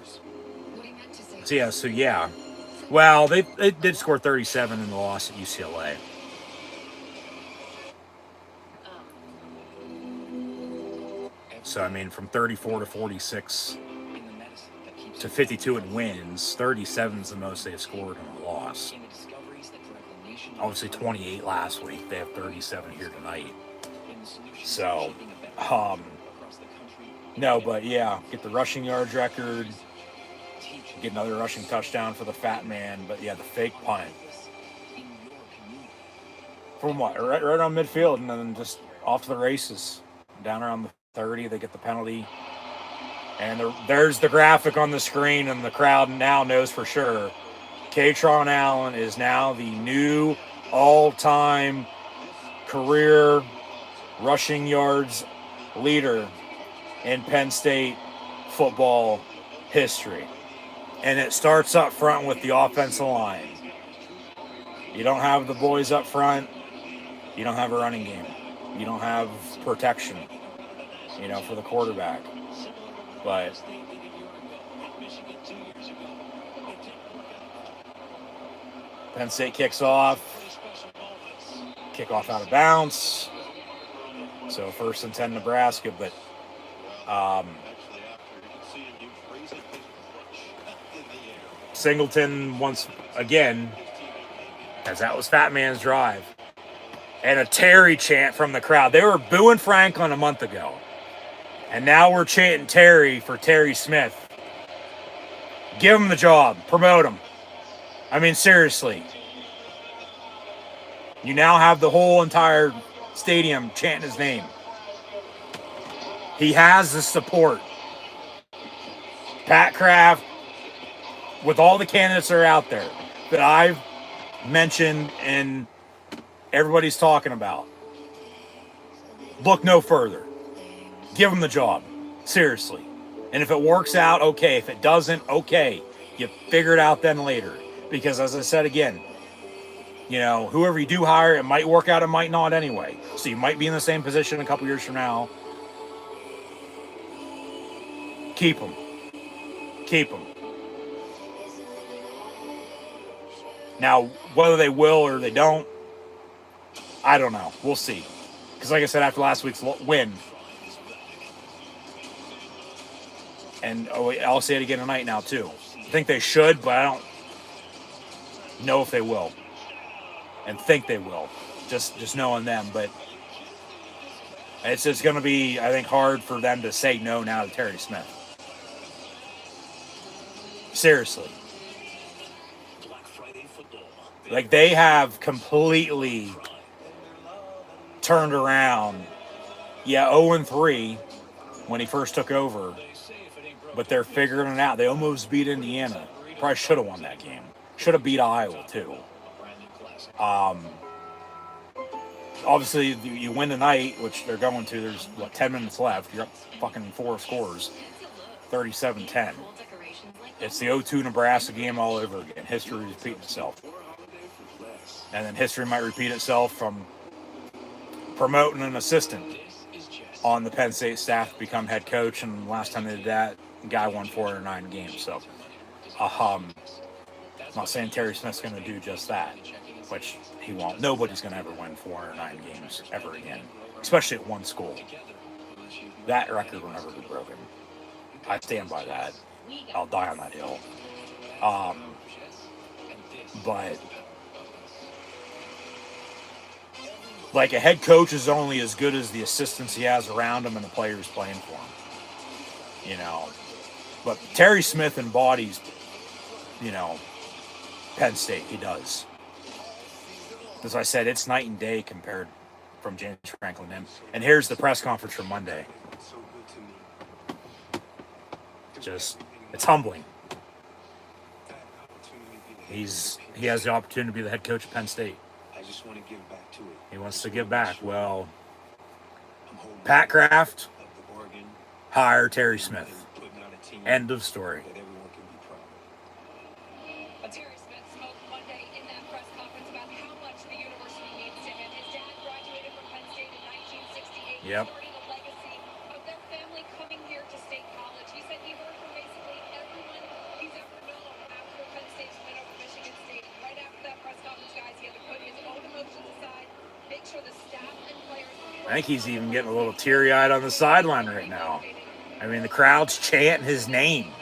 So yeah. Well, they did score 37 in the loss at UCLA. So, I mean, from 34 to 46 to 52 in wins, 37 is the most they've scored in a loss. Obviously, 28 last week. They have 37 here tonight. So, no, but yeah, get the rushing yards record. Get another rushing touchdown for the fat man. But yeah, the fake punt. From what? Right on midfield, and then just off to the races. Down around the 30, they get the penalty. And there's the graphic on the screen, and the crowd now knows for sure. Katron Allen is now the new all-time career rushing yards leader in Penn State football history. And it starts up front with the offensive line. You don't have the boys up front. You don't have a running game. You don't have protection, for the quarterback. But Penn State kicks off. Kickoff out of bounds. So 1st and 10 Nebraska. But Singleton once again, as that was Fat Man's drive. And a Terry chant from the crowd. They were booing Franklin a month ago. And now we're chanting Terry for Terry Smith. Give him the job. Promote him. I mean, seriously. You now have the whole entire stadium chanting his name. He has the support. Pat Kraft, with all the candidates that are out there that I've mentioned and everybody's talking about, look no further. Give him the job. Seriously. And if it works out, okay. If it doesn't, okay. You figure it out then later. Because as I said again, whoever you do hire, it might work out, it might not anyway. So you might be in the same position a couple years from now. Keep him. Keep him. Now, whether they will or they don't, I don't know. We'll see. Because like I said, after last week's win, and I'll say it again tonight now too. I think they should, but I don't know if they will. And think they will. Just knowing them. But it's just going to be, I think, hard for them to say no now to Terry Smith. Seriously. Like, they have completely turned around. Yeah, 0-3 when he first took over. But they're figuring it out. They almost beat Indiana. Probably should have won that game. Should have beat Iowa, too. Obviously, you win tonight, which they're going to. There's, 10 minutes left. You're up fucking 4 scores. 37-10. It's the 0-2 Nebraska game all over again. History repeating itself. And then history might repeat itself from promoting an assistant on the Penn State staff to become head coach. And last time they did that, the guy won 409 games. So, I'm not saying Terry Smith's going to do just that, which he won't. Nobody's going to ever win 409 games ever again, especially at one school. That record will never be broken. I stand by that. I'll die on that hill. But like, a head coach is only as good as the assistants he has around him and the players playing for him. But Terry Smith embodies, Penn State. He does. As I said, it's night and day compared from James Franklin. And here's the press conference from Monday. It's humbling. He has the opportunity to be the head coach of Penn State. I just want to give back to it. He wants to give back. Well, Pat Kraft, hire Terry Smith. End of story. Terry Smith spoke Monday in that press conference about how much the university needs to him. His dad graduated from Penn State in 1968, Yep. starting a legacy of their family coming here to State College. He said he heard from basically everyone he's ever known after Penn State's win over Michigan State. Right after that press conference, guys, he had to put his own emotions aside, make sure the staff and players... I think he's even getting a little teary-eyed on the sideline right now. I mean, the crowd's chanting his name.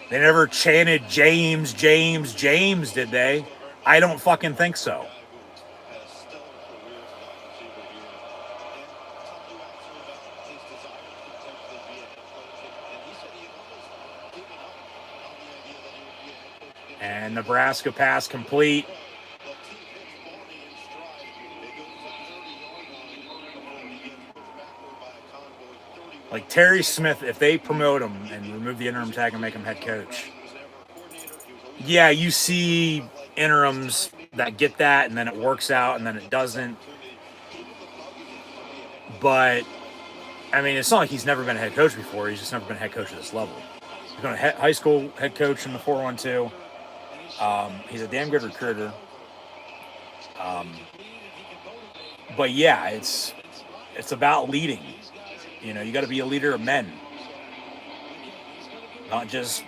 They never chanted James, James, James, did they? I don't fucking think so. And Nebraska pass complete. Like Terry Smith, if they promote him and remove the interim tag and make him head coach, yeah, you see interims that get that and then it works out and then it doesn't. But, I mean, it's not like he's never been a head coach before. He's just never been a head coach at this level. He's been a high school head coach in the 4-1-2. He's a damn good recruiter. But, yeah, it's about leading. You know, you got to be a leader of men. Not just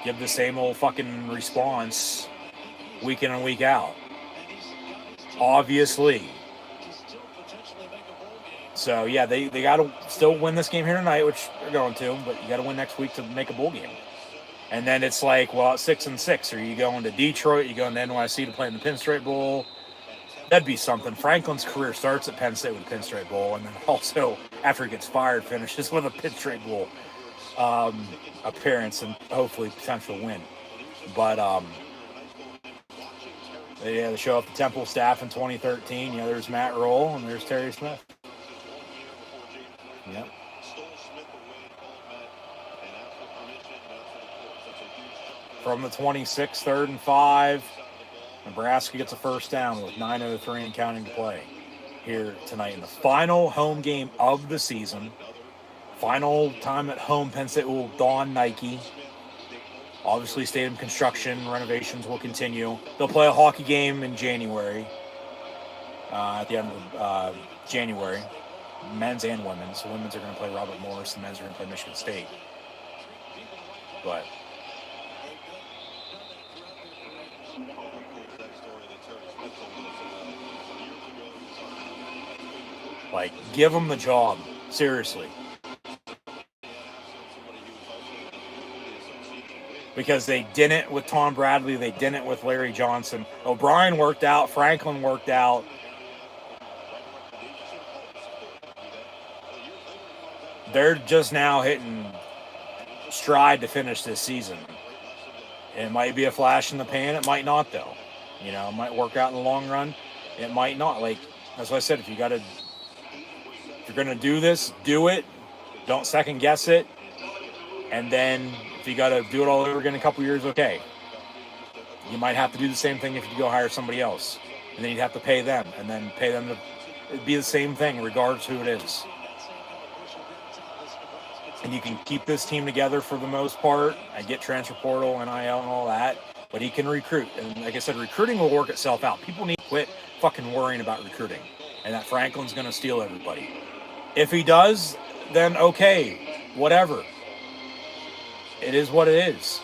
give the same old fucking response week in and week out. Obviously. So, yeah, they got to still win this game here tonight, which they're going to, but you got to win next week to make a bowl game. And then it's like, well, at 6-6, are you going to Detroit? You going to NYC to play in the Pinstripe Bowl? That'd be something. Franklin's career starts at Penn State with a Pinstripe Bowl, and then also, after he gets fired, finishes with a Pinstripe Bowl appearance and hopefully potential win. But, they show up the Temple staff in 2013. You know, there's Matt Roll and there's Terry Smith. Yep. From the 26, 3rd and 5, Nebraska gets a first down with 9:03 and counting to play here tonight in the final home game of the season. Final time at home, Penn State will don Nike. Obviously, stadium construction renovations will continue. They'll play a hockey game in January, at the end of January, men's and women's. So women's are going to play Robert Morris, and men's are going to play Michigan State. But like, give them the job, seriously. Because they didn't with Tom Bradley, they didn't with Larry Johnson. O'Brien worked out, Franklin worked out. They're just now hitting stride to finish this season. It might be a flash in the pan, it might not though. You know, it might work out in the long run. It might not. Like, that's what I said, if you're gonna do this, do it. Don't second guess it. And then if you got to do it all over again in a couple years, okay. You might have to do the same thing if you go hire somebody else. And then you'd have to pay them. And then pay them to... It'd be the same thing regardless who it is. And you can keep this team together for the most part. And get transfer portal, NIL, and all that. But he can recruit. And like I said, recruiting will work itself out. People need to quit fucking worrying about recruiting. And that Franklin's going to steal everybody. If he does, then okay. Whatever. It is what it is.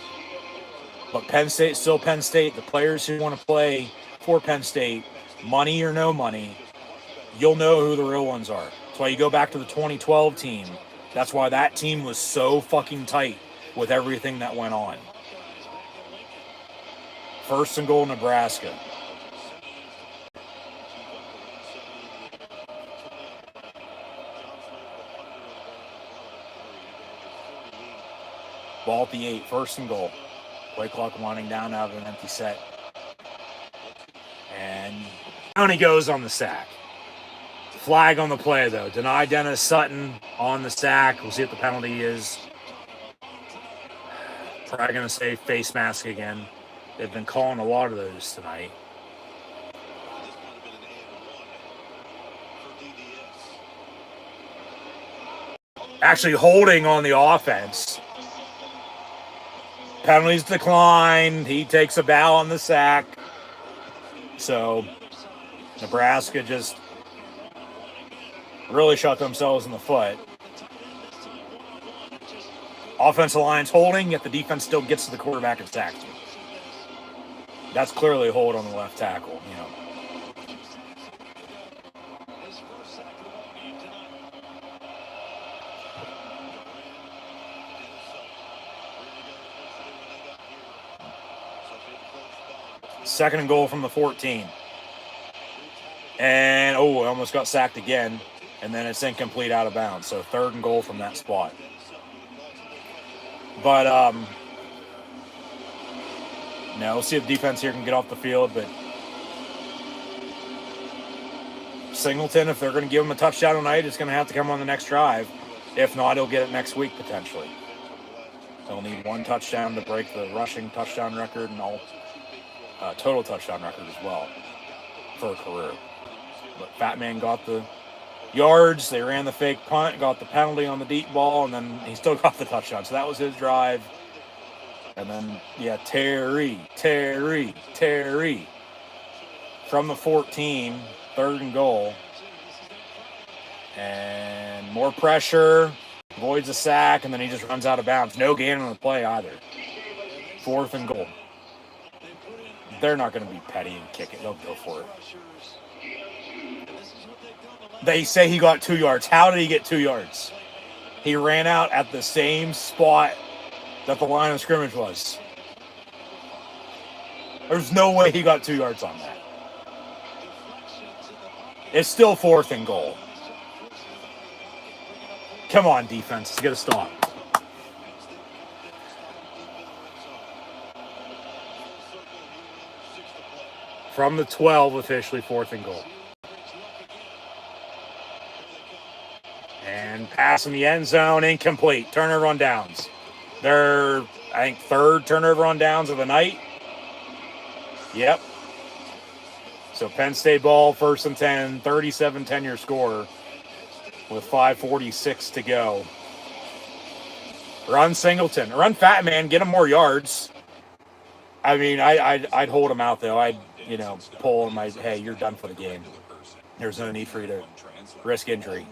But Penn State, still Penn State. The players who want to play for Penn State, money or no money, you'll know who the real ones are. That's why you go back to the 2012 team. That's why that team was so fucking tight with everything that went on. 1st and goal, Nebraska. Ball at the 8, 1st and goal. Play clock winding down out of an empty set. And down he goes on the sack. Flag on the play, though. Deny Dennis Sutton on the sack. We'll see what the penalty is. Probably going to say face mask again. They've been calling a lot of those tonight. Actually holding on the offense. Penalties declined. He takes a bow on the sack. So Nebraska just really shot themselves in the foot. Offensive line's holding, yet the defense still gets to the quarterback and sacks him. That's clearly a hold on the left tackle, you know. Second and goal from the 14. And, I almost got sacked again. And then it's incomplete out of bounds. So 3rd and goal from that spot. But, Now we'll see if defense here can get off the field, but Singleton, if they're going to give him a touchdown tonight, it's going to have to come on the next drive. If not, he'll get it next week potentially. They'll need one touchdown to break the rushing touchdown record and all total touchdown record as well for a career. But Fat Man got the yards. They ran the fake punt, got the penalty on the deep ball, and then he still got the touchdown. So that was his drive. And then, yeah, Terry. From the 14, 3rd and goal. And more pressure, avoids a sack, and then he just runs out of bounds. No gain on the play either. 4th and goal. They're not going to be petty and kick it. They'll go for it. They say he got 2 yards. How did he get 2 yards? He ran out at the same spot that the line of scrimmage was. There's no way he got 2 yards on that. It's still 4th and goal. Come on, defense. Let's get a stop. From the 12, officially 4th and goal. And pass in the end zone, incomplete. Turnover on downs. Their, I think, 3rd turnover on downs of the night. Yep. So Penn State ball, 1st and 10, 37-10 your score with 5:46 to go. Run Singleton. Run Fat Man. Get him more yards. I mean, I'd hold him out, though. I'd, pull him. Hey, you're done for the game. There's no need for you to risk injury.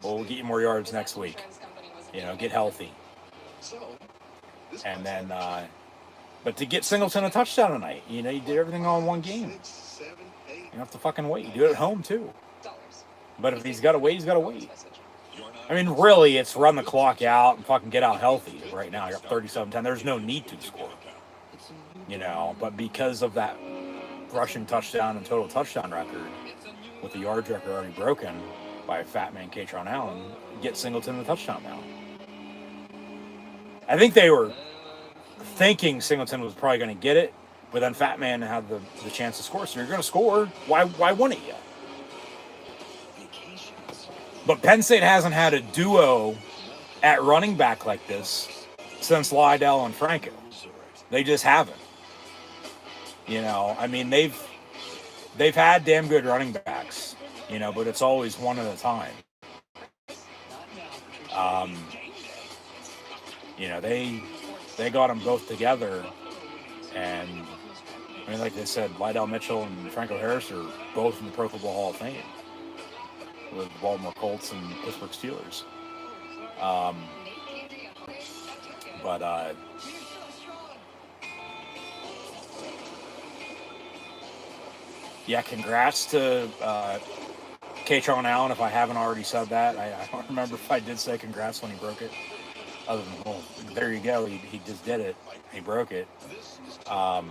We'll get you more yards next week. Get healthy. And then, but to get Singleton a touchdown tonight, you did everything all in one game. You don't have to fucking wait. You do it at home, too. But if he's got to wait, he's got to wait. I mean, really, it's run the clock out and fucking get out healthy right now. You're up 37-10. There's no need to score. But because of that rushing touchdown and total touchdown record, with the yards record already broken by Fat Man Katron Allen, get Singleton the touchdown now. I think they were thinking Singleton was probably going to get it, but then Fat Man had the chance to score. So you're going to score. Why wouldn't you? But Penn State hasn't had a duo at running back like this since Lydell and Franco. They just haven't. I mean, they've had damn good running backs, but it's always one at a time. They got them both together, and I mean, like they said, Lydell Mitchell and Franco Harris are both in the Pro Football Hall of Fame with the Baltimore Colts and Pittsburgh Steelers. Yeah, congrats to Katron Allen, if I haven't already said that. I don't remember if I did say congrats when he broke it. Other than, well, there you go. He just did it. He broke it. But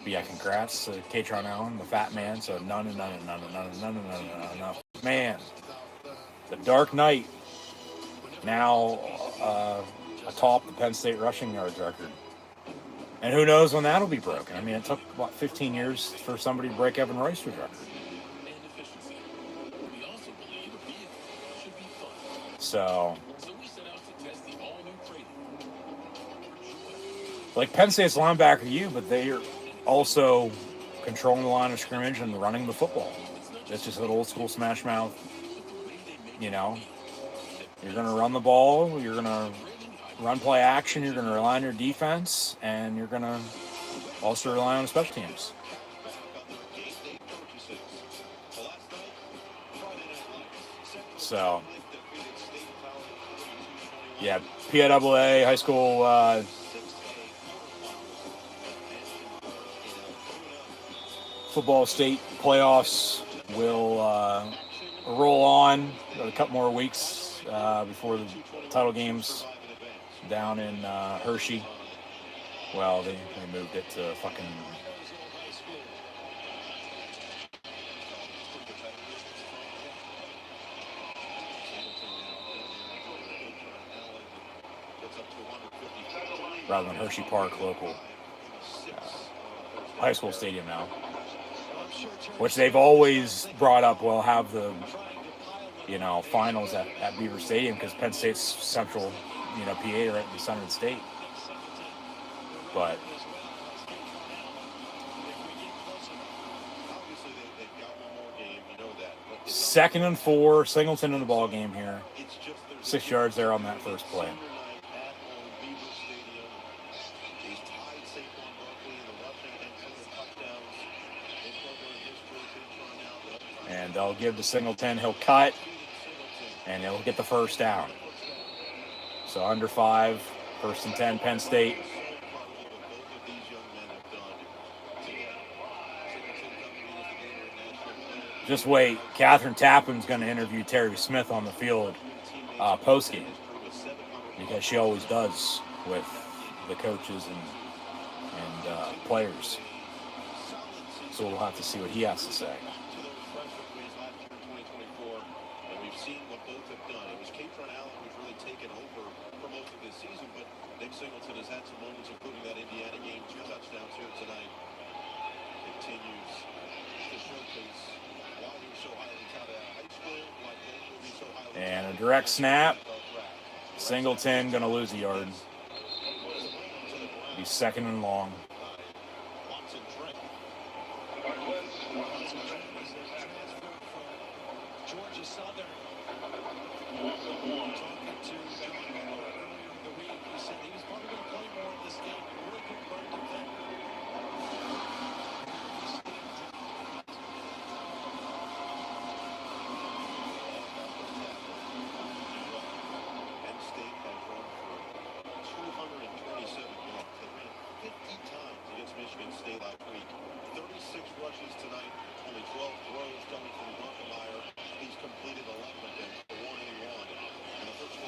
yeah, congrats to Katron Allen, the Fat Man. So no. Man, the Dark Knight now atop the Penn State rushing yards record. And who knows when that'll be broken. I mean, it took, 15 years for somebody to break Evan Royster's record. So, like, Penn State's linebacker you, but they are also controlling the line of scrimmage and running the football. It's just an old school smash mouth. You're going to run the ball, you're going to run play action, you're going to rely on your defense, and you're going to also rely on the special teams. So, yeah, PIAA high school football state playoffs will roll on. Got a couple more weeks before the title games down in Hershey. Well, they moved it to fucking rather than Hershey Park local. high school stadium now, which they've always brought up. We'll have the, finals at Beaver Stadium because Penn State's central, PA right in the center of the state. But second and 4, Singleton in the ball game here. 6 yards there on that first play. And they'll give to Singleton. He'll cut, and he'll get the first down. So under 5, 1st and 10, Penn State. Just wait. Catherine Tappan's going to interview Terry Smith on the field post-game, because she always does with the coaches and players. So we'll have to see what he has to say. Singleton has had some moments, including that Indiana game, 2 touchdowns here tonight. Continues to showcase why he was so highly touted out of high school, why he will be so highly. And a direct snap. Singleton going to lose a yard. He's 2nd and long. Georgia Southern. State last week. 36 rushes tonight, only 12 throws coming from Druckenmeier. He's completed 11 of them for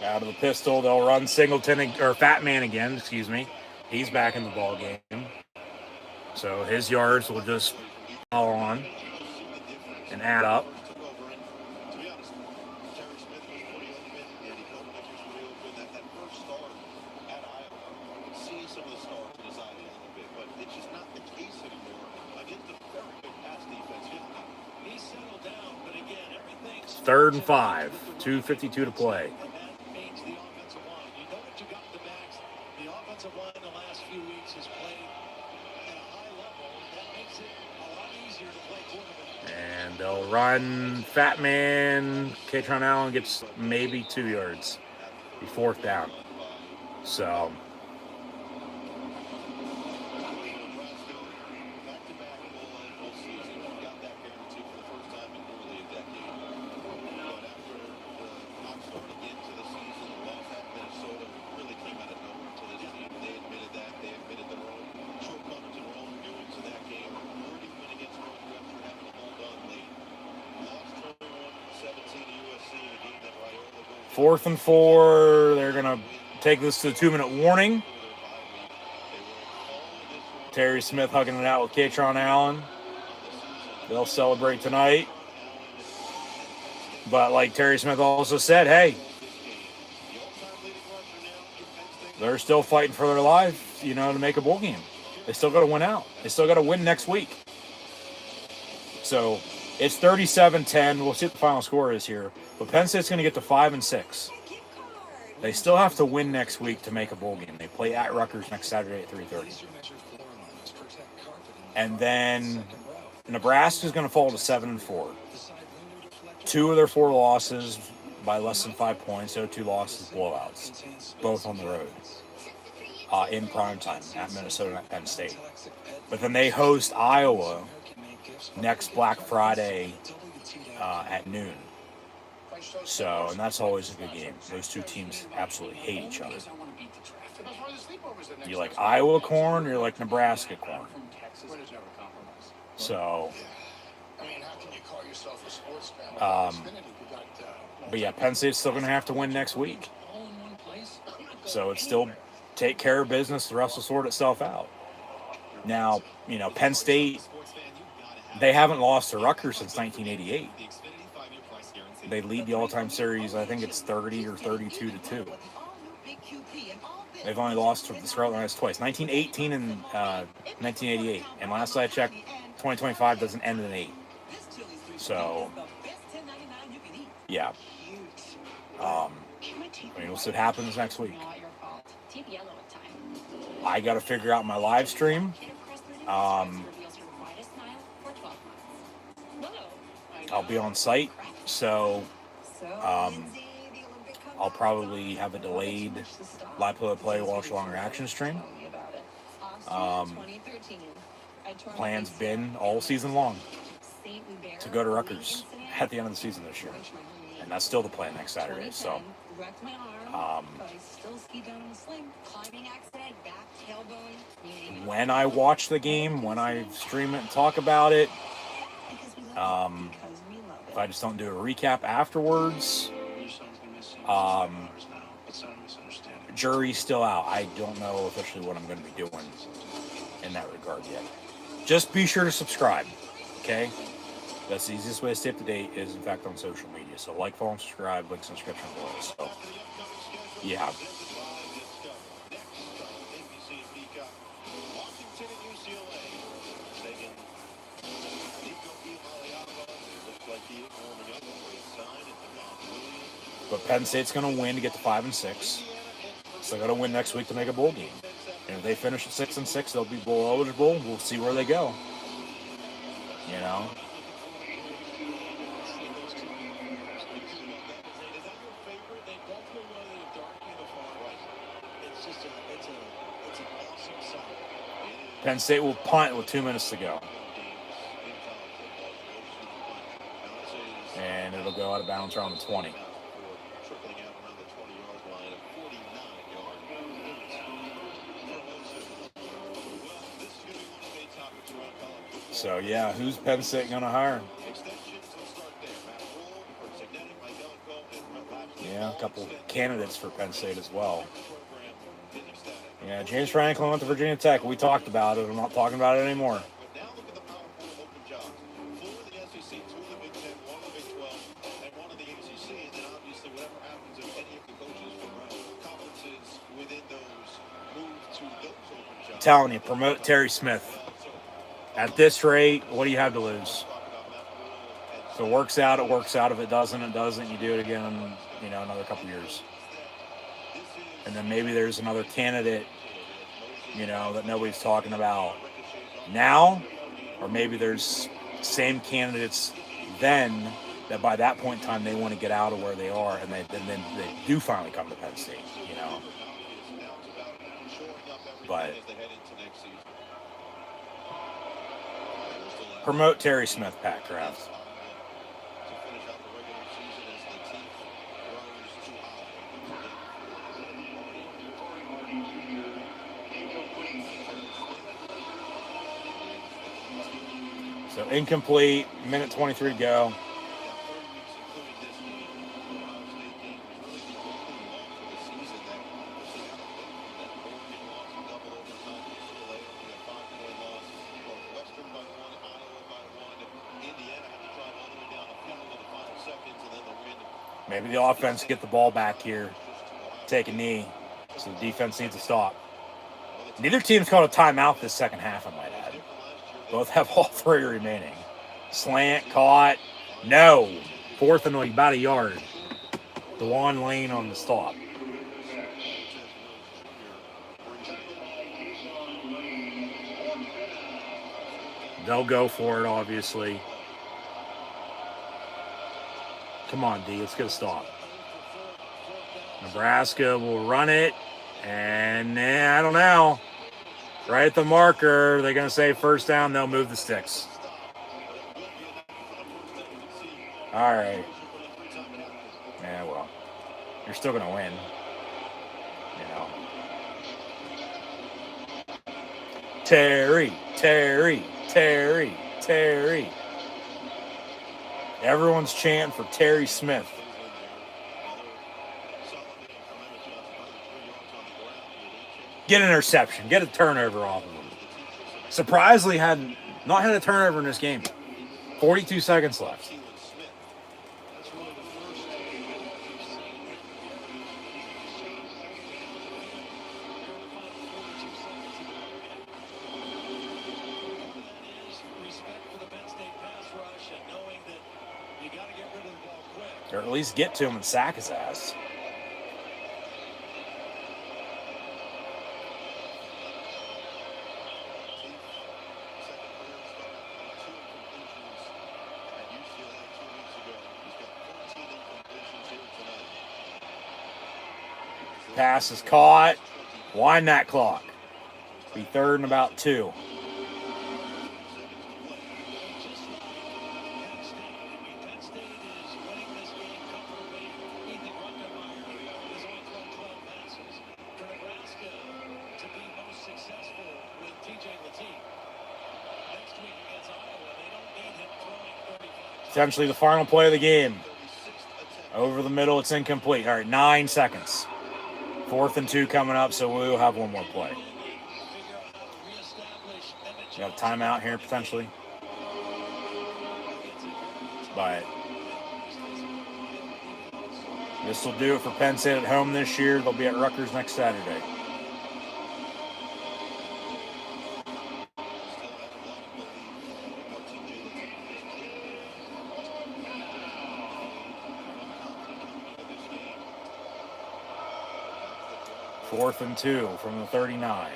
181. Out of the pistol, they'll run Singleton, or Fat Man again, excuse me. He's back in the ball game. So his yards will just follow on and add up. Third and 5, 2:52 to play. And they'll run Fat Man. Katron Allen gets maybe 2 yards. Be 4th down. So Fourth and 4, they're going to take this to the 2-minute warning. Terry Smith hugging it out with Katron Allen. They'll celebrate tonight. But like Terry Smith also said, hey, they're still fighting for their lives, to make a bowl game. They still got to win out. They still got to win next week. So it's 37-10. We'll see what the final score is here. But Penn State's going to get to 5 and 6. They still have to win next week to make a bowl game. They play at Rutgers next Saturday at 3:30. And then Nebraska's going to fall to 7 and 4. 2 of their 4 losses by less than 5 points. So 2 losses, blowouts, both on the road in primetime at Minnesota and at Penn State. But then they host Iowa next Black Friday at noon. So, and that's always a good game. Those 2 teams absolutely hate each other. You like Iowa corn or you like Nebraska corn? So, but yeah, Penn State's still going to have to win next week. So it's still take care of business. The rest will sort itself out. Now, Penn State, they haven't lost to Rutgers since 1988. They lead the all-time series, I think it's 30 or 32-2. They've only lost to the Scarlet Knights twice, 1918 and 1988. And last I checked, 2025 doesn't end in an 8. So, yeah. I mean, we'll see what happens next week. I got to figure out my live stream. I'll be on site, so I'll probably have a delayed live play watch long reaction stream. Plan's been all season long to go to Rutgers at the end of the season this year, and that's still the plan next Saturday. So, when I watch the game, when I stream it and talk about it, if I just don't do a recap afterwards, jury's still out. I don't know officially what I'm going to be doing in that regard yet. Just be sure to subscribe, okay? That's the easiest way to stay up to date is, in fact, on social media. So like, follow, and subscribe, links in the description below. So, yeah. But Penn State's going to win to get to 5-6. So they got to win next week to make a bowl game. And if they finish at 6-6, they'll be bowl eligible. We'll see where they go. You know. Penn State will punt with 2 minutes to go. And it'll go out of bounds around the 20. So, yeah, who's Penn State going to hire? Yeah, a couple candidates for Penn State as well. Yeah, James Franklin went to Virginia Tech. We talked about it. I'm not talking about it anymore. I'm telling you, promote Terry Smith. At this rate, what do you have to lose? If it works out, it works out. If it doesn't, it doesn't. You do it again in, another couple years. And then maybe there's another candidate, that nobody's talking about now. Or maybe there's same candidates then that by that point in time they want to get out of where they are, and then they do finally come to Penn State, But promote Terry Smith, Pat Kraft. So incomplete, minute 23 to go. Maybe the offense get the ball back here, take a knee, so the defense needs to stop. Neither team's called a timeout this second half, I might add. Both have all 3 remaining. Slant, caught, no. 4th and about a yard. DeJuan Lane on the stop. They'll go for it, obviously. Come on, D. Let's get a stop. Nebraska will run it. And I don't know. Right at the marker, they're going to say first down. They'll move the sticks. All right. Yeah, well, you're still going to win. Terry. Everyone's chanting for Terry Smith. Get an interception. Get a turnover off of him. Surprisingly, not had a turnover in this game. 42 seconds left. Or at least get to him and sack his ass. Pass is caught. Wind that clock. Be third and about 2. Essentially the final play of the game. Over the middle, it's incomplete. All right, 9 seconds. 4th and 2 coming up, so we'll have one more play. We have a timeout here, potentially. But this will do it for Penn State at home this year. They'll be at Rutgers next Saturday. Fourth and 2 from the 39.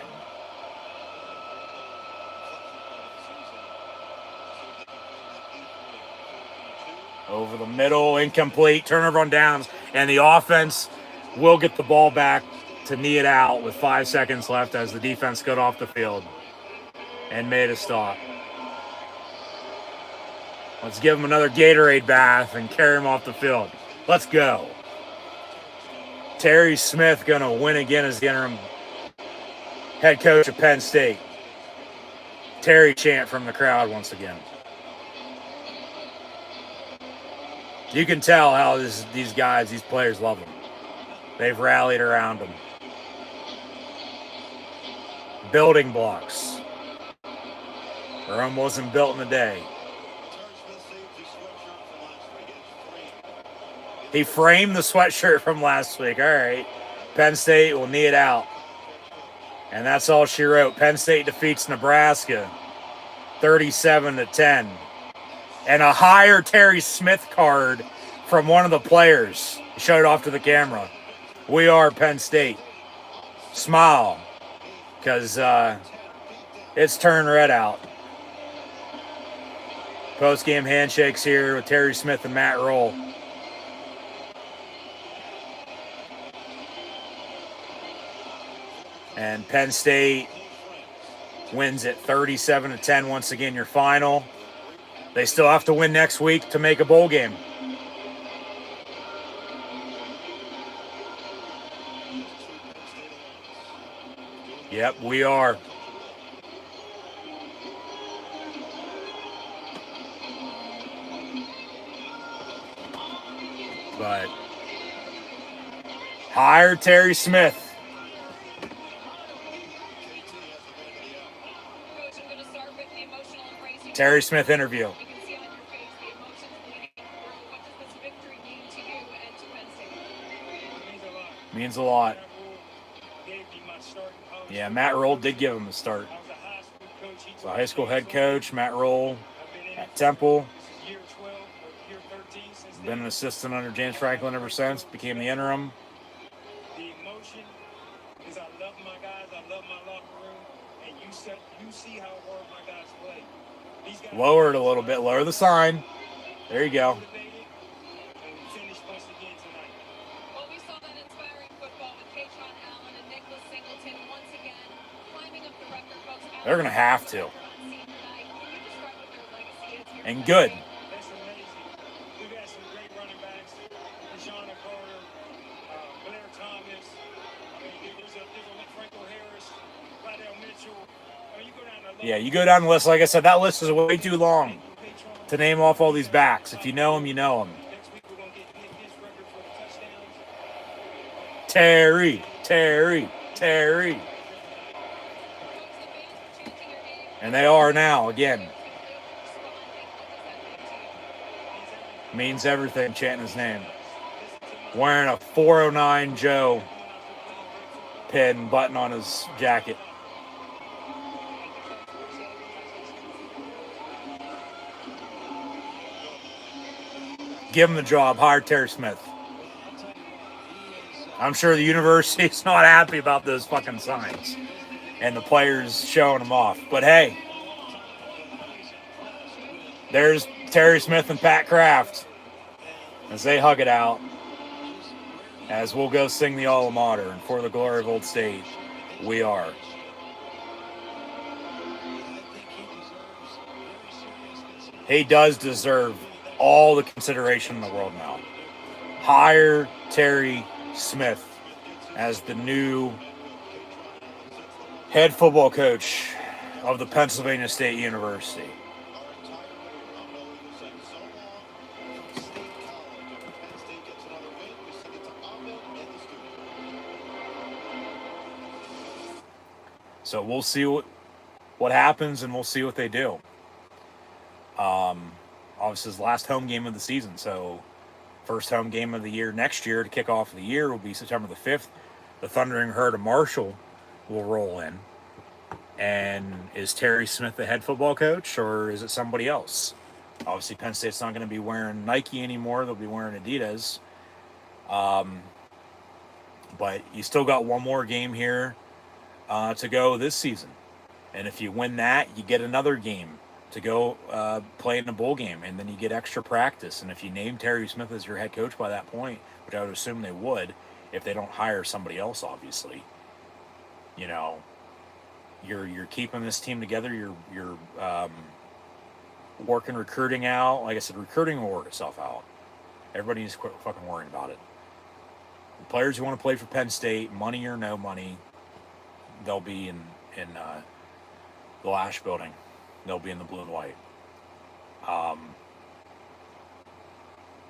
Over the middle, incomplete, turnover on downs, and the offense will get the ball back to knee it out with 5 seconds left as the defense got off the field and made a stop. Let's give him another Gatorade bath and carry him off the field. Let's go. Terry Smith going to win again as the interim head coach of Penn State. Terry chant from the crowd once again. You can tell how these guys, these players love him. They've rallied around him. Building blocks. Rome wasn't built in a day. He framed the sweatshirt from last week. All right. Penn State will knee it out. And that's all she wrote. Penn State defeats Nebraska 37-10. And a higher Terry Smith card from one of the players. He showed it off to the camera. We are Penn State. Smile. Because it's turned red out. Post-game handshakes here with Terry Smith and Matt Roll. And Penn State wins it 37-10. Once again, your final. They still have to win next week to make a bowl game. Yep, we are. But hire Terry Smith. Terry Smith interview. Means a lot. Yeah, Matt Roll did give him a start. So high school head coach, Matt Roll at Temple. Been an assistant under James Franklin ever since. Became the interim. The emotion is I love my guys, I love my locker room, and you see how hard my guys play. Lower it a little bit. Lower the sign. There you go. They're going to have to. And good. We've got some great running backs. Deshaun Carter, Blair Thomas. There's a Franco Harris, Lydell Mitchell. Yeah, you go down the list. Like I said, that list is way too long to name off all these backs. If you know them, you know them. Terry. And they are now, again. Means everything, chanting his name. Wearing a 409 Joe pin button on his jacket. Give him the job. Hire Terry Smith. I'm sure the university's not happy about those fucking signs and the players showing them off. But hey, there's Terry Smith and Pat Kraft as they hug it out. As we'll go sing the alma mater, and for the glory of Old State, we are. He does deserve all the consideration in the world now. Hire Terry Smith as the new head football coach of the Pennsylvania State University. So we'll see what happens, and we'll see what they do. Obviously, it's the last home game of the season, so first home game of the year next year to kick off the year will be September the 5th. The Thundering Herd of Marshall will roll in. And is Terry Smith the head football coach, or is it somebody else? Obviously, Penn State's not going to be wearing Nike anymore. They'll be wearing Adidas. But you still got one more game here to go this season. And if you win that, you get another game to go play in a bowl game, and then you get extra practice. And if you name Terry Smith as your head coach by that point, which I would assume they would, if they don't hire somebody else, obviously, you know, you're keeping this team together. You're working recruiting out. Like I said, recruiting will work itself out. Everybody needs to quit fucking worrying about it. The players who want to play for Penn State, money or no money, they'll be in the Lash building. They'll be in the blue and white.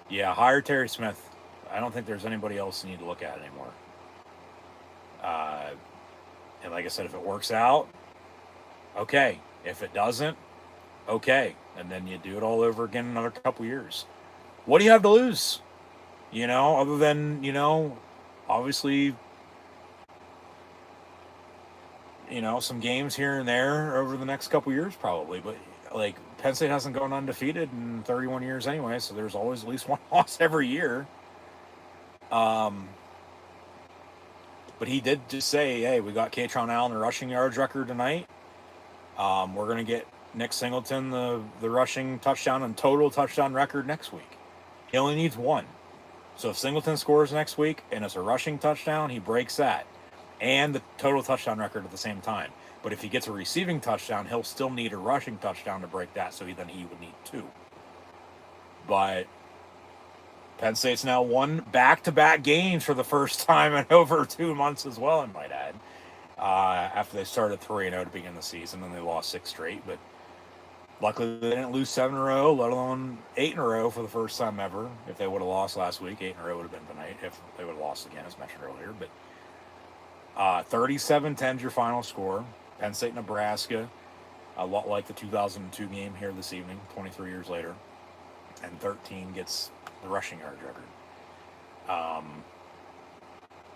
Yeah, hire Terry Smith. I don't think there's anybody else you need to look at anymore. And like I said, if it works out, okay. If it doesn't, okay. And then you do it all over again in another couple years. What do you have to lose? You know, other than, you know, obviously, you know, some games here and there over the next couple years probably. But, like, Penn State hasn't gone undefeated in 31 years anyway, so there's always at least one loss every year. But he did just say, hey, we got Katron Allen the rushing yards record tonight. We're going to get Nick Singleton the rushing touchdown and total touchdown record next week. He only needs one. So if Singleton scores next week and it's a rushing touchdown, he breaks that. And the total touchdown record at the same time. But if he gets a receiving touchdown, he'll still need a rushing touchdown to break that, so then he would need two. But Penn State's now won back-to-back games for the first time in over 2 months as well, I might add. After they started 3-0 to begin the season, and they lost 6 straight. But luckily they didn't lose 7 in a row, let alone 8 in a row for the first time ever. If they would have lost last week, 8 in a row would have been tonight if they would have lost again, as mentioned earlier. But 37-10 is your final score. Penn State, Nebraska, a lot like the 2002 game here this evening, 23 years later. And 13 gets the rushing yard record.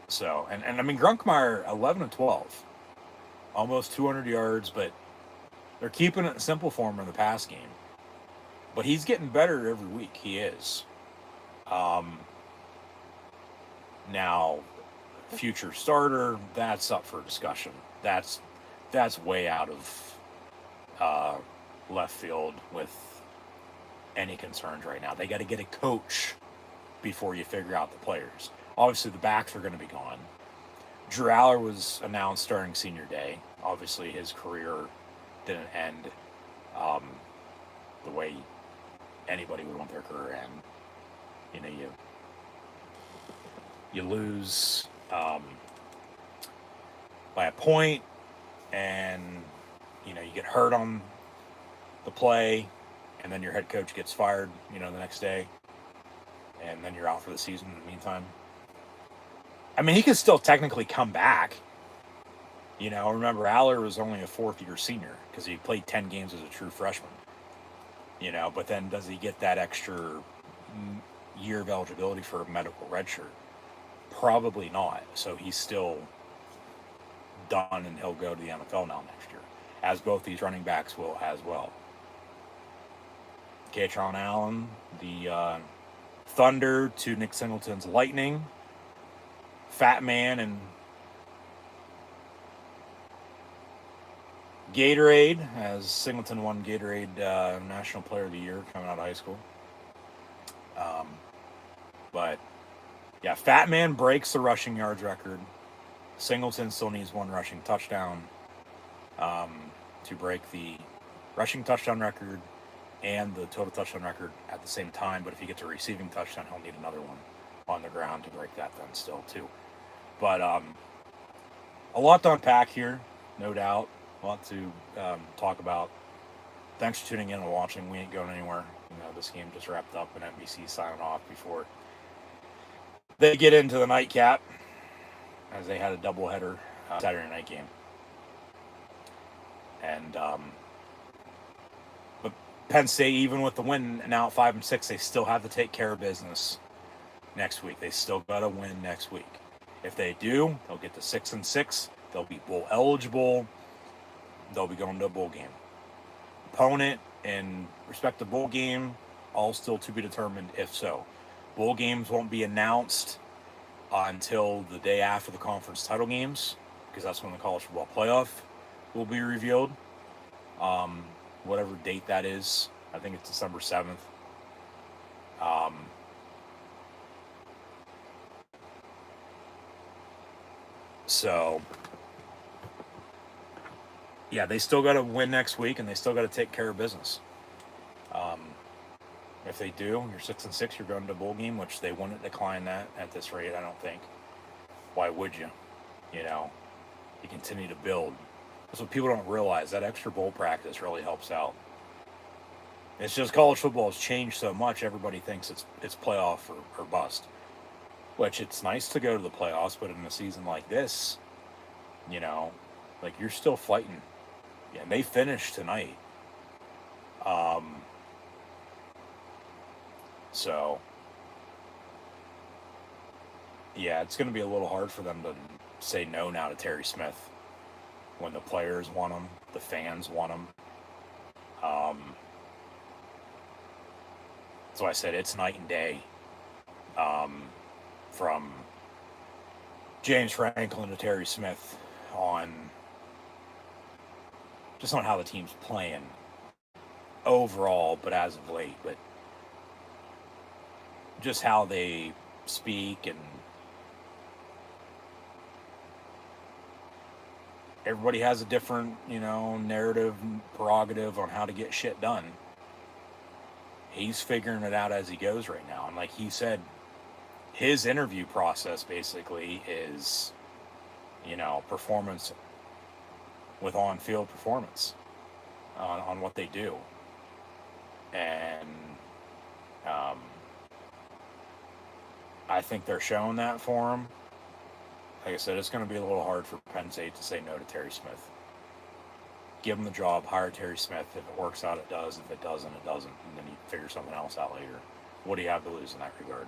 So, and I mean, Grunkmeyer, 11-12. Almost 200 yards, but they're keeping it simple for him in the pass game. But he's getting better every week. He is. Now, future starter, that's up for discussion. That's way out of left field with any concerns right now. They got to get a coach before you figure out the players. Obviously, the backs are going to be gone. Drew Aller was announced during senior day. Obviously, his career didn't end the way anybody would want their career to end. You know, you lose by a point, and you know, you get hurt on the play, and then your head coach gets fired, you know, the next day, and then you're out for the season in the meantime. I mean, he could still technically come back. You know, remember, Aller was only a fourth-year senior because he played 10 games as a true freshman. You know, but then does he get that extra year of eligibility for a medical redshirt? Probably not. So he's still done, and he'll go to the NFL now next year, as both these running backs will as well. Katron Allen, the Thunder to Nick Singleton's Lightning. Fat Man and Gatorade, as Singleton won Gatorade National Player of the Year coming out of high school. But yeah, Fat Man breaks the rushing yards record. Singleton still needs one rushing touchdown to break the rushing touchdown record and the total touchdown record at the same time. But if he gets a receiving touchdown, he'll need another one on the ground to break that then still too. But a lot to unpack here, no doubt. A lot to talk about. Thanks for tuning in and watching. We ain't going anywhere. This game just wrapped up and NBC signing off before they get into the nightcap, as they had a doubleheader Saturday night game. And but Penn State, even with the win now at 5-6, they still have to take care of business next week. They still got to win next week. If they do, they'll get to 6-6. They'll be bowl eligible. They'll be going to a bowl game. Opponent in respect to bowl game, all still to be determined if so. Bowl games won't be announced until the day after the conference title games, because that's when the college football playoff will be revealed. Whatever date that is, I think it's December 7th. So yeah, they still got to win next week, and they still got to take care of business. If they do, you're 6-6, you're going to a bowl game, which they wouldn't decline that at this rate, I don't think. Why would you? You continue to build. That's what people don't realize. That extra bowl practice really helps out. It's just college football has changed so much, everybody thinks it's playoff or bust. Which, it's nice to go to the playoffs, but in a season like this, you're still fighting. Yeah, and they finished tonight. So, yeah, it's going to be a little hard for them to say no now to Terry Smith when the players want him, the fans want him. So I said it's night and day from James Franklin to Terry Smith on how the team's playing overall, but as of late, but just how they speak, and everybody has a different, narrative, prerogative on how to get shit done. He's figuring it out as he goes right now. And like he said, his interview process basically is, performance with on-field performance on what they do. And I think they're showing that for him. Like I said, it's going to be a little hard for Penn State to say no to Terry Smith. Give him the job, hire Terry Smith. If it works out, it does. If it doesn't, it doesn't. And then you figure something else out later. What do you have to lose in that regard?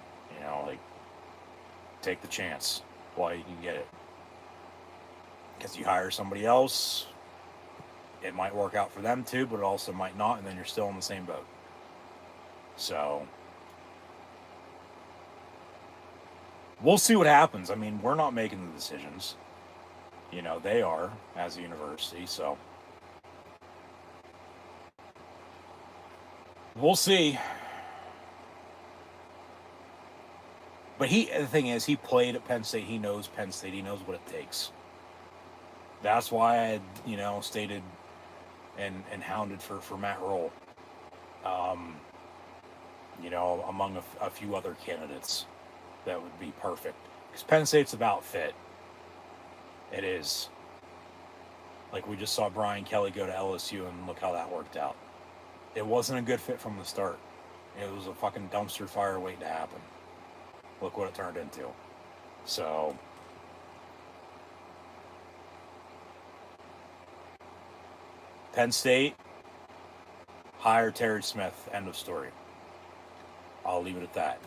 Take the chance while you can get it. Because you hire somebody else, it might work out for them too, but it also might not, and then you're still in the same boat. So we'll see what happens. I mean, we're not making the decisions. They are, as a university, so we'll see. But the thing is, he played at Penn State. He knows Penn State. He knows what it takes. That's why I had, stated and hounded for Matt Roll. Among a few other candidates that would be perfect. Because Penn State's about fit. It is. Like we just saw Brian Kelly go to LSU, and look how that worked out. It wasn't a good fit from the start. It was a fucking dumpster fire waiting to happen. Look what it turned into. So Penn State, hire Terry Smith. End of story. I'll leave it at that.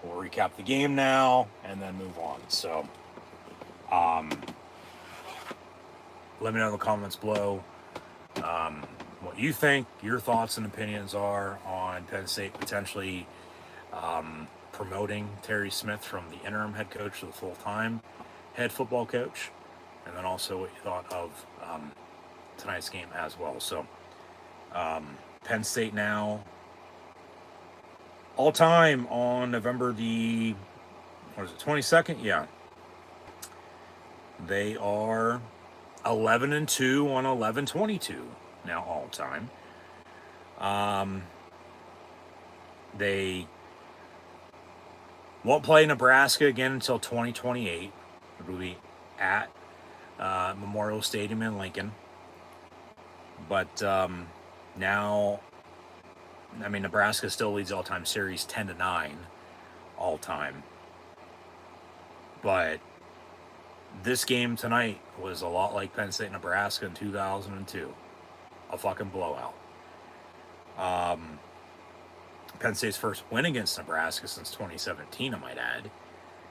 We'll recap the game now and then move on. So, let me know in the comments below what you think, your thoughts and opinions are on Penn State potentially promoting Terry Smith from the interim head coach to the full-time head football coach, and then also what you thought of tonight's game as well. So Penn State now all time on November the 22nd? Yeah. They are 11-2 on 11-22 now all time. They won't play Nebraska again until 2028. It will be at Memorial Stadium in Lincoln. But now, I mean, Nebraska still leads all-time series 10-9 all-time. But this game tonight was a lot like Penn State Nebraska in 2002. A fucking blowout. Penn State's first win against Nebraska since 2017, I might add,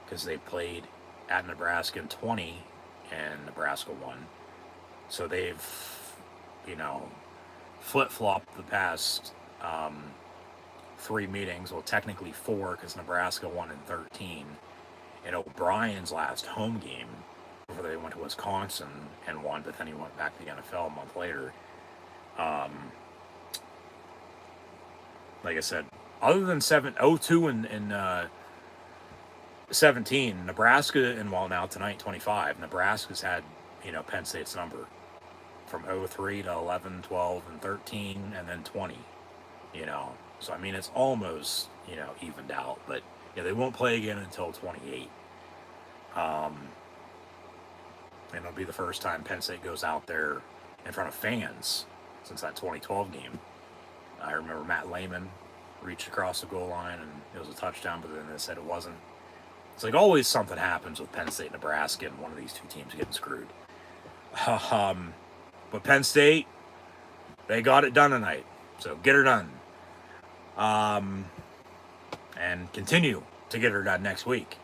because they played at Nebraska in 20 and Nebraska won. So they've, flip-flopped the past 3 meetings. Well, technically 4, because Nebraska won in 13. In O'Brien's last home game, before they went to Wisconsin and won, but then he went back to the NFL a month later. Like I said, other than 2 and 17, Nebraska, and now tonight 25, Nebraska's had, Penn State's number from 03 to 11, 12, and 13, and then 20, So, I mean, it's almost, evened out, but yeah, they won't play again until 28. And it'll be the first time Penn State goes out there in front of fans since that 2012 game. I remember Matt Lehman reached across the goal line and it was a touchdown, but then they said it wasn't. It's like always something happens with Penn State and Nebraska, and one of these two teams getting screwed. But Penn State, they got it done tonight. So get her done. And continue to get her done next week.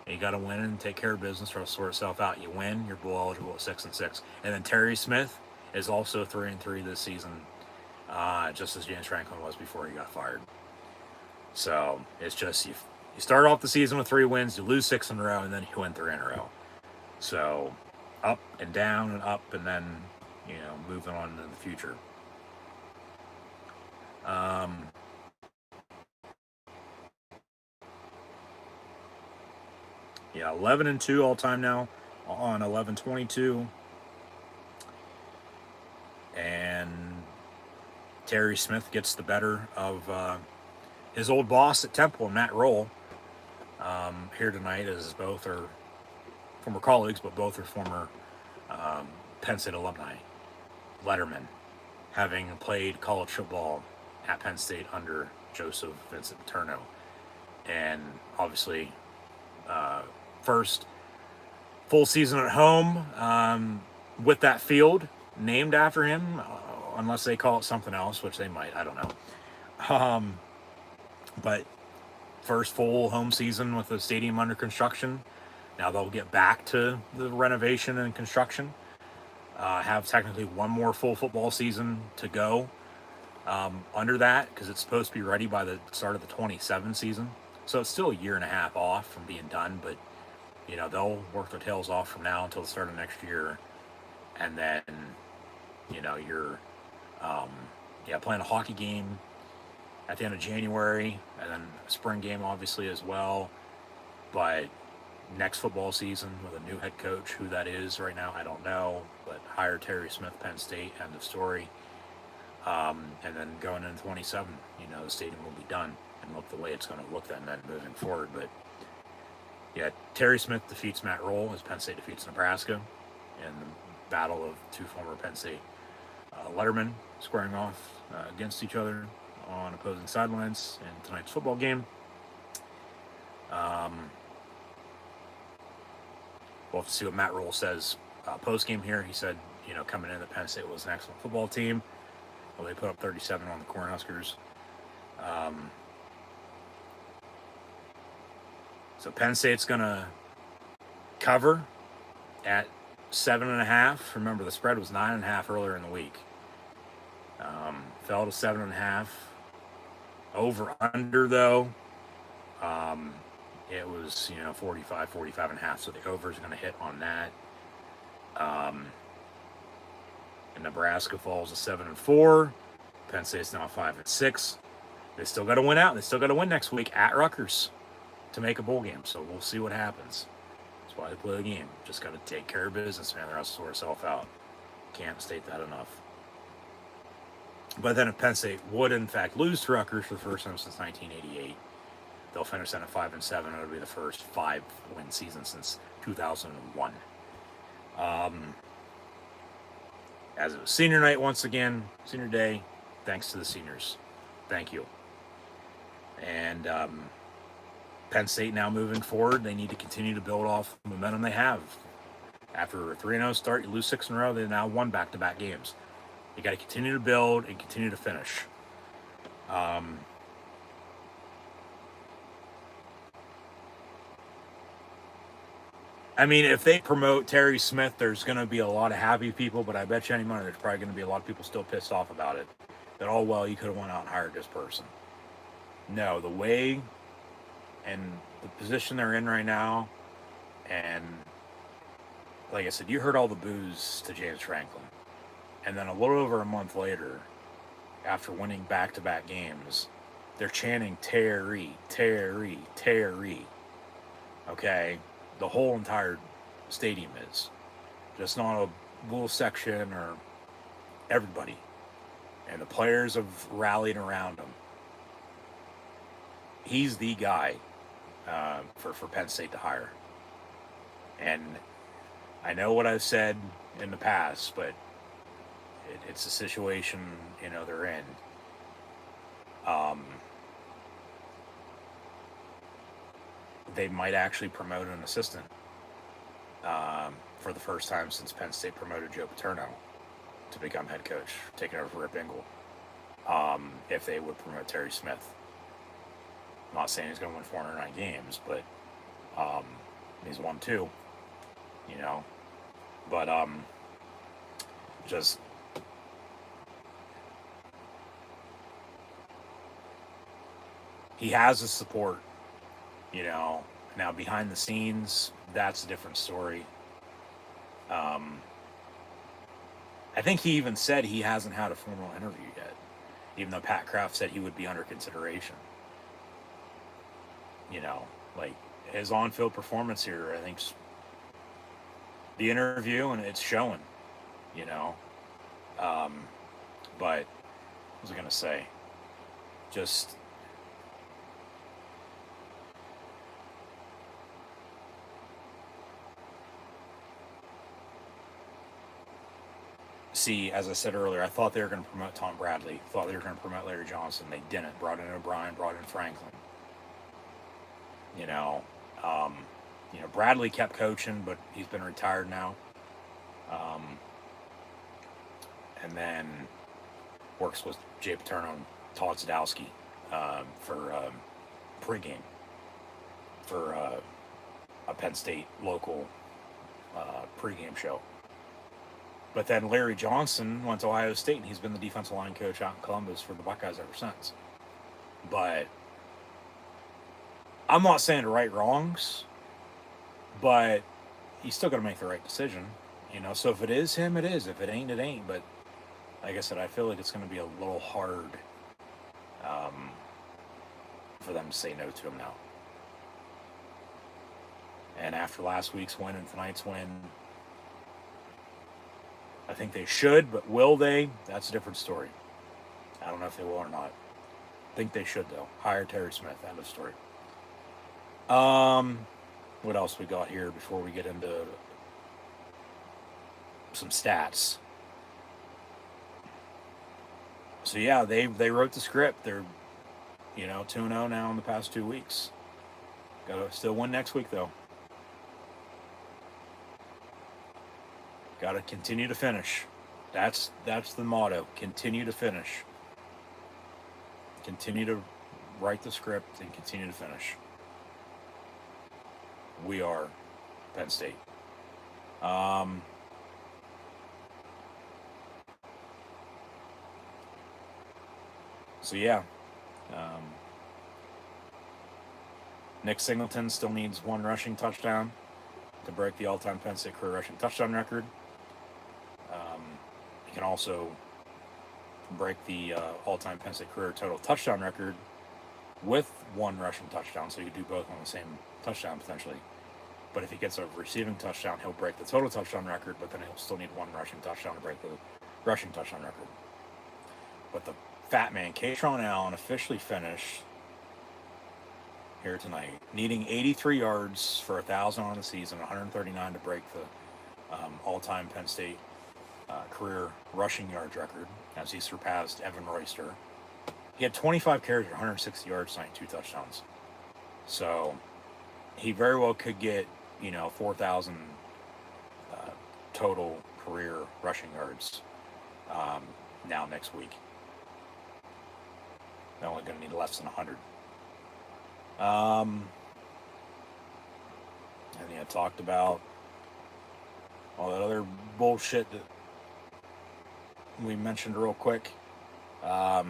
You got to win and take care of business or it'll sort itself out. You win, you're bowl eligible at 6-6. And then Terry Smith is also 3-3 this season, just as James Franklin was before he got fired. So it's just you start off the season with 3 wins, you lose 6 in a row, and then you win 3 in a row. So up and down and up, and then moving on into the future. Yeah, 11-2 all time now on 11-22. And Terry Smith gets the better of his old boss at Temple, Matt Roll, here tonight, as both are former colleagues, but both are former Penn State alumni. Letterman, having played college football at Penn State under Joseph Vincent Paterno. And obviously, first full season at home with that field named after him, unless they call it something else, which they might, I don't know. But first full home season with the stadium under construction. Now they'll get back to the renovation and construction. Have technically one more full football season to go under that, because it's supposed to be ready by the start of the 27 season. So it's still a year and a half off from being done, but they'll work their tails off from now until the start of next year. And then, you're playing a hockey game at the end of January, and then a spring game obviously as well. But next football season with a new head coach, who that is right now, I don't know, but hire Terry Smith, Penn State, end of story. And then going into 27, the stadium will be done and look the way it's going to look then moving forward. But yeah, Terry Smith defeats Matt Roll as Penn State defeats Nebraska in the battle of 2 former Penn State Lettermen squaring off against each other on opposing sidelines in tonight's football game. We'll have to see what Matt Roll says post-game here. He said, coming in that Penn State was an excellent football team. Well, they put up 37 on the Cornhuskers. So Penn State's going to cover at 7.5. Remember, the spread was 9.5 earlier in the week. Fell to 7.5. Over under, though, It was, 45, 45 and a half. So the over is going to hit on that. And Nebraska falls to 7-4. Penn State's now 5-6. They still got to win out. They still got to win next week at Rutgers to make a bowl game. So we'll see what happens. That's why they play the game. Just got to take care of business, man. They're out to sort itself out. Can't state that enough. But then if Penn State would, in fact, lose to Rutgers for the first time since 1988, they'll finish then at 5-7. It'll be the first 5-win season since 2001. As it was senior night once again, senior day, thanks to the seniors. Thank you. And Penn State now moving forward, they need to continue to build off the momentum they have. After a 3-0 start, you lose 6 in a row, they've now won back-to-back games. You got to continue to build and continue to finish. I mean, if they promote Terry Smith, there's going to be a lot of happy people, but I bet you any money there's probably going to be a lot of people still pissed off about it. That, oh, well, you could have went out and hired this person. No, the way and the position they're in right now, and like I said, you heard all the boos to James Franklin. And then a little over a month later, after winning back-to-back games, they're chanting Terry, Terry, Terry. Okay? The whole entire stadium is. Just not a little section or everybody. And the players have rallied around him. He's the guy for Penn State to hire. And I know what I've said in the past, but it's a situation, they're in. They might actually promote an assistant for the first time since Penn State promoted Joe Paterno to become head coach, taking over for Rip Engel. If they would promote Terry Smith. I'm not saying he's going to win 409 games, but he's won 2, But just he has the support, Now behind the scenes, that's a different story. I think he even said he hasn't had a formal interview yet, even though Pat Kraft said he would be under consideration. Like his on-field performance here, I think the interview, and it's showing, but what was I going to say? Just see, as I said earlier, I thought they were going to promote Tom Bradley. Thought they were going to promote Larry Johnson. They didn't. Brought in O'Brien, brought in Franklin. Bradley kept coaching, but he's been retired now. And then works with Jay Paterno and Todd Sadowski for pregame for a Penn State local pregame show. But then Larry Johnson went to Ohio State, and he's been the defensive line coach out in Columbus for the Buckeyes ever since. But I'm not saying to right wrongs, but he's still got to make the right decision. So if it is him, it is. If it ain't, it ain't. But like I said, I feel like it's going to be a little hard for them to say no to him now. And after last week's win and tonight's win, I think they should, but will they? That's a different story. I don't know if they will or not. I think they should, though. Hire Terry Smith. End of story. What else we got here before we get into some stats? So yeah, they wrote the script. They're 2-0 now in the past 2 weeks. Got to still win next week though. Got to continue to finish. That's the motto. Continue to finish. Continue to write the script and continue to finish. We are Penn State. So yeah. Nick Singleton still needs 1 rushing touchdown to break the all-time Penn State career rushing touchdown record. He can also break the all-time Penn State career total touchdown record with 1 rushing touchdown, so you could do both on the same touchdown potentially. But if he gets a receiving touchdown, he'll break the total touchdown record, but then he'll still need 1 rushing touchdown to break the rushing touchdown record. But the fat man, Katron Allen, officially finished here tonight, needing 83 yards for 1,000 on the season, 139 to break the all-time Penn State career rushing yards record, as he surpassed Evan Royster. He had 25 carries, 160 yards tonight, 2 touchdowns. So he very well could get, 4,000 total career rushing yards now next week. They're only going to need less than 100. And I talked about all that other bullshit that we mentioned real quick. But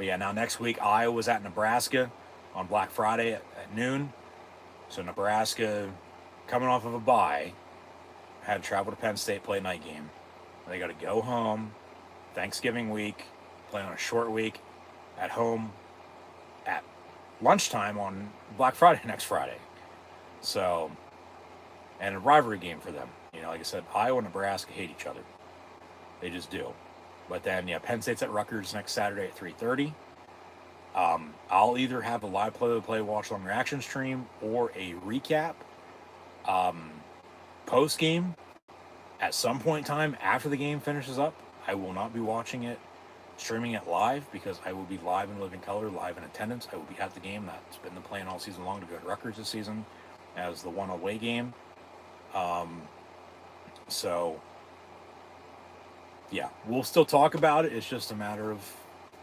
yeah, now next week, Iowa's at Nebraska on Black Friday at noon. So Nebraska, coming off of a bye, had to travel to Penn State, play a night game. They got to go home Thanksgiving week, play on a short week at home at lunchtime on Black Friday next Friday. So, and a rivalry game for them. Like I said, Iowa and Nebraska hate each other. They just do. But then, Penn State's at Rutgers next Saturday at 3:30. I'll either have a live play-by-play watch-along reaction stream or a recap post-game at some point in time after the game finishes up. I will not be watching it, streaming it live, because I will be live in living color, live in attendance. I will be at the game. That's been the plan all season long, to go to Rutgers this season as the one away game. So, yeah, we'll still talk about it. It's just a matter of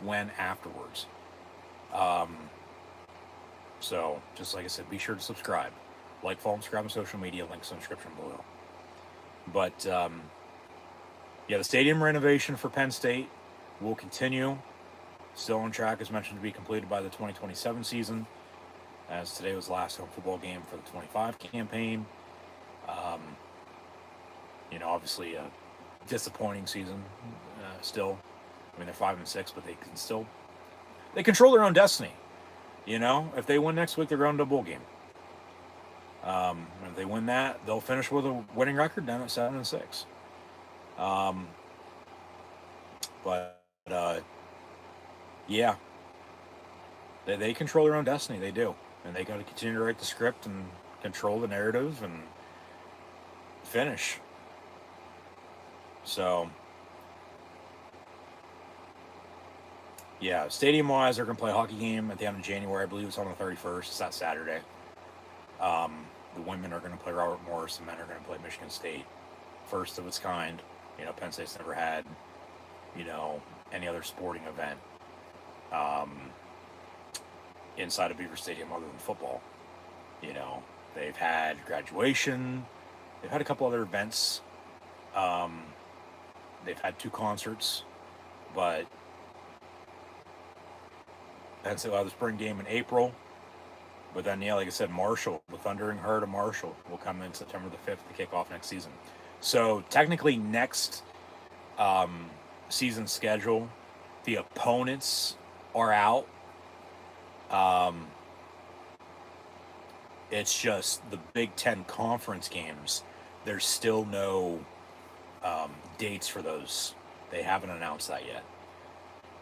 when afterwards. So, just like I said, be sure to subscribe. Like, follow, and subscribe on social media. Links in the description below. But, yeah, the stadium renovation for Penn State will continue. Still on track, as mentioned, to be completed by the 2027 season, as today was the last home football game for the 25 campaign. Obviously a disappointing season still. I mean, they're 5-6, but they control their own destiny. If they win next week, they're going to a bowl game. And if they win that, they'll finish with a winning record down at 7-6. Yeah, they control their own destiny. They do, and they got to continue to write the script and control the narrative and finish. So, yeah, stadium-wise, they're going to play a hockey game at the end of January. I believe it's on the 31st. It's that Saturday. The women are going to play Robert Morris. The men are going to play Michigan State. First of its kind. Penn State's never had, any other sporting event inside of Beaver Stadium other than football. They've had graduation. They've had a couple other events. They've had 2 concerts, but Penn State will have the spring game in April. But then, like I said, Marshall, the Thundering Herd of Marshall, will come in September the 5th to kick off next season. So technically, next season schedule, the opponents are out. It's just the Big Ten conference games. There's still no dates for those. They haven't announced that yet.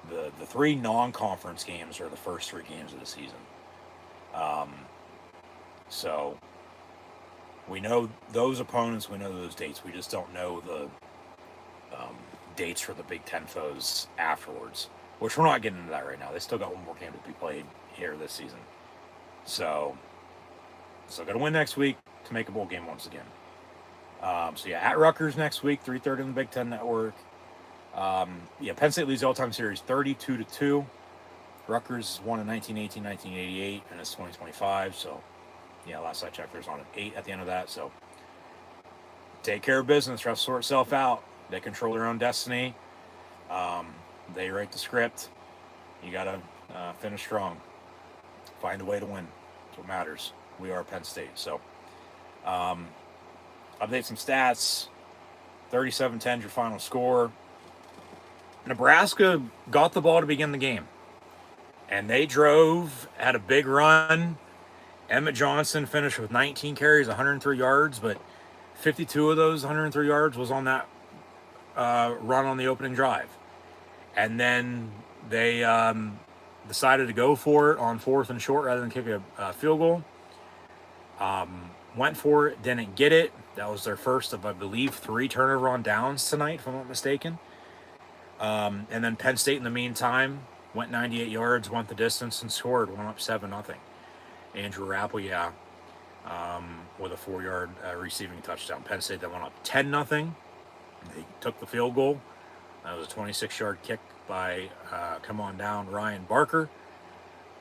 The 3 non-conference games are the first 3 games of the season. So we know those opponents, we know those dates. We just don't know the dates for the Big Ten foes afterwards, which we're not getting into that right now. They still got 1 more game to be played here this season. So got to win next week to make a bowl game once again. So yeah, at Rutgers next week, 3:30 on the Big Ten Network. Penn State leads the all-time series 32-2. Rutgers won in 1918, 1988, and it's 2025. So, last I checked, there's on an 8 at the end of that. So, take care of business. Refs sort itself out. They control their own destiny. They write the script. You got to finish strong. Find a way to win. That's what matters. We are Penn State. So, update some stats. 37-10 your final score. Nebraska got the ball to begin the game. And they drove, had a big run. Emmett Johnson finished with 19 carries, 103 yards, but 52 of those 103 yards was on that run on the opening drive. And then they decided to go for it on 4th and short rather than kick a field goal. Went for it, didn't get it. That was their first of, I believe, 3 turnover on downs tonight, if I'm not mistaken. And then Penn State, in the meantime, went 98 yards, went the distance, and scored. Went up 7-0. Andrew Rappel, with a 4-yard receiving touchdown. Penn State then went up 10-0. They took the field goal. That was a 26-yard kick by Ryan Barker.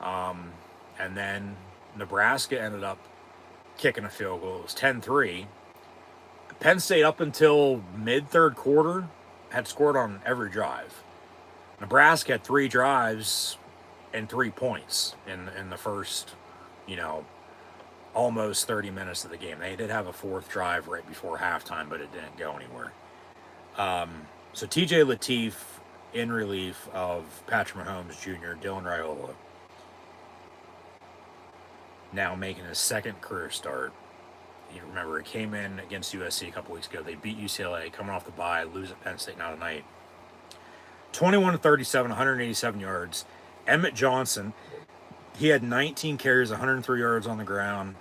And then Nebraska ended up kicking a field goal. It was 10-3. Penn State, up until mid-third quarter, had scored on every drive. Nebraska had 3 drives and 3 points in the first, almost 30 minutes of the game. They did have a 4th drive right before halftime, but it didn't go anywhere. So TJ Lateef in relief of Patrick Mahomes Jr., Dylan Raiola, now making his 2nd career start. You remember, he came in against USC a couple weeks ago. They beat UCLA, coming off the bye, lose at Penn State now tonight. 21-37, 187 yards. Emmett Johnson, he had 19 carries, 103 yards on the ground.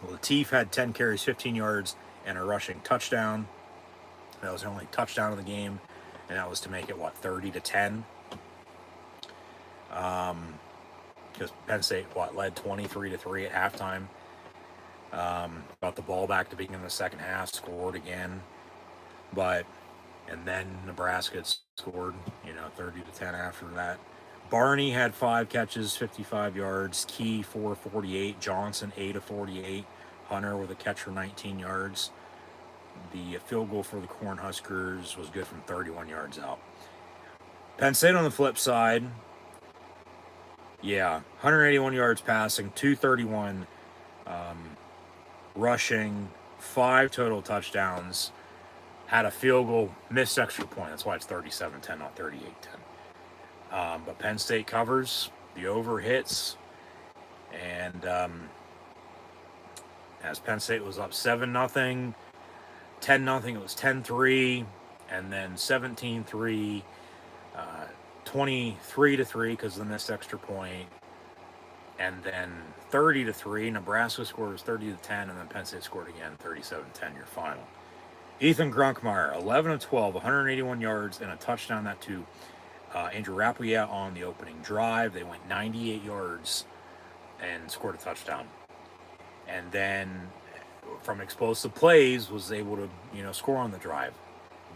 Lateef had 10 carries, 15 yards, and a rushing touchdown. That was the only touchdown of the game, and that was to make it, 30-10? Because Penn State, led 23-3 at halftime. Got the ball back to begin the second half, scored again. And then Nebraska scored, 30-10 after that. Barney had 5 catches, 55 yards. Key, 4-48. Johnson, 8-48. Hunter with a catch for 19 yards. The field goal for the Cornhuskers was good from 31 yards out. Penn State on the flip side, 181 yards passing, 231 rushing, 5 total touchdowns. Had a field goal, missed extra point. That's why it's 37-10, not 38-10. But Penn State covers, the over hits, and as Penn State was up 7-0, 10-0, it was 10-3, and then 17-3, 23-3 because of the missed extra point, and then 30-3. Nebraska scored was 30-10, and then Penn State scored again, 37-10, your final. Ethan Grunkmeyer, 11-12, 181 yards and a touchdown. That to Andrew Rappel on the opening drive. They went 98 yards and scored a touchdown. And then from explosive plays was able to, score on the drive.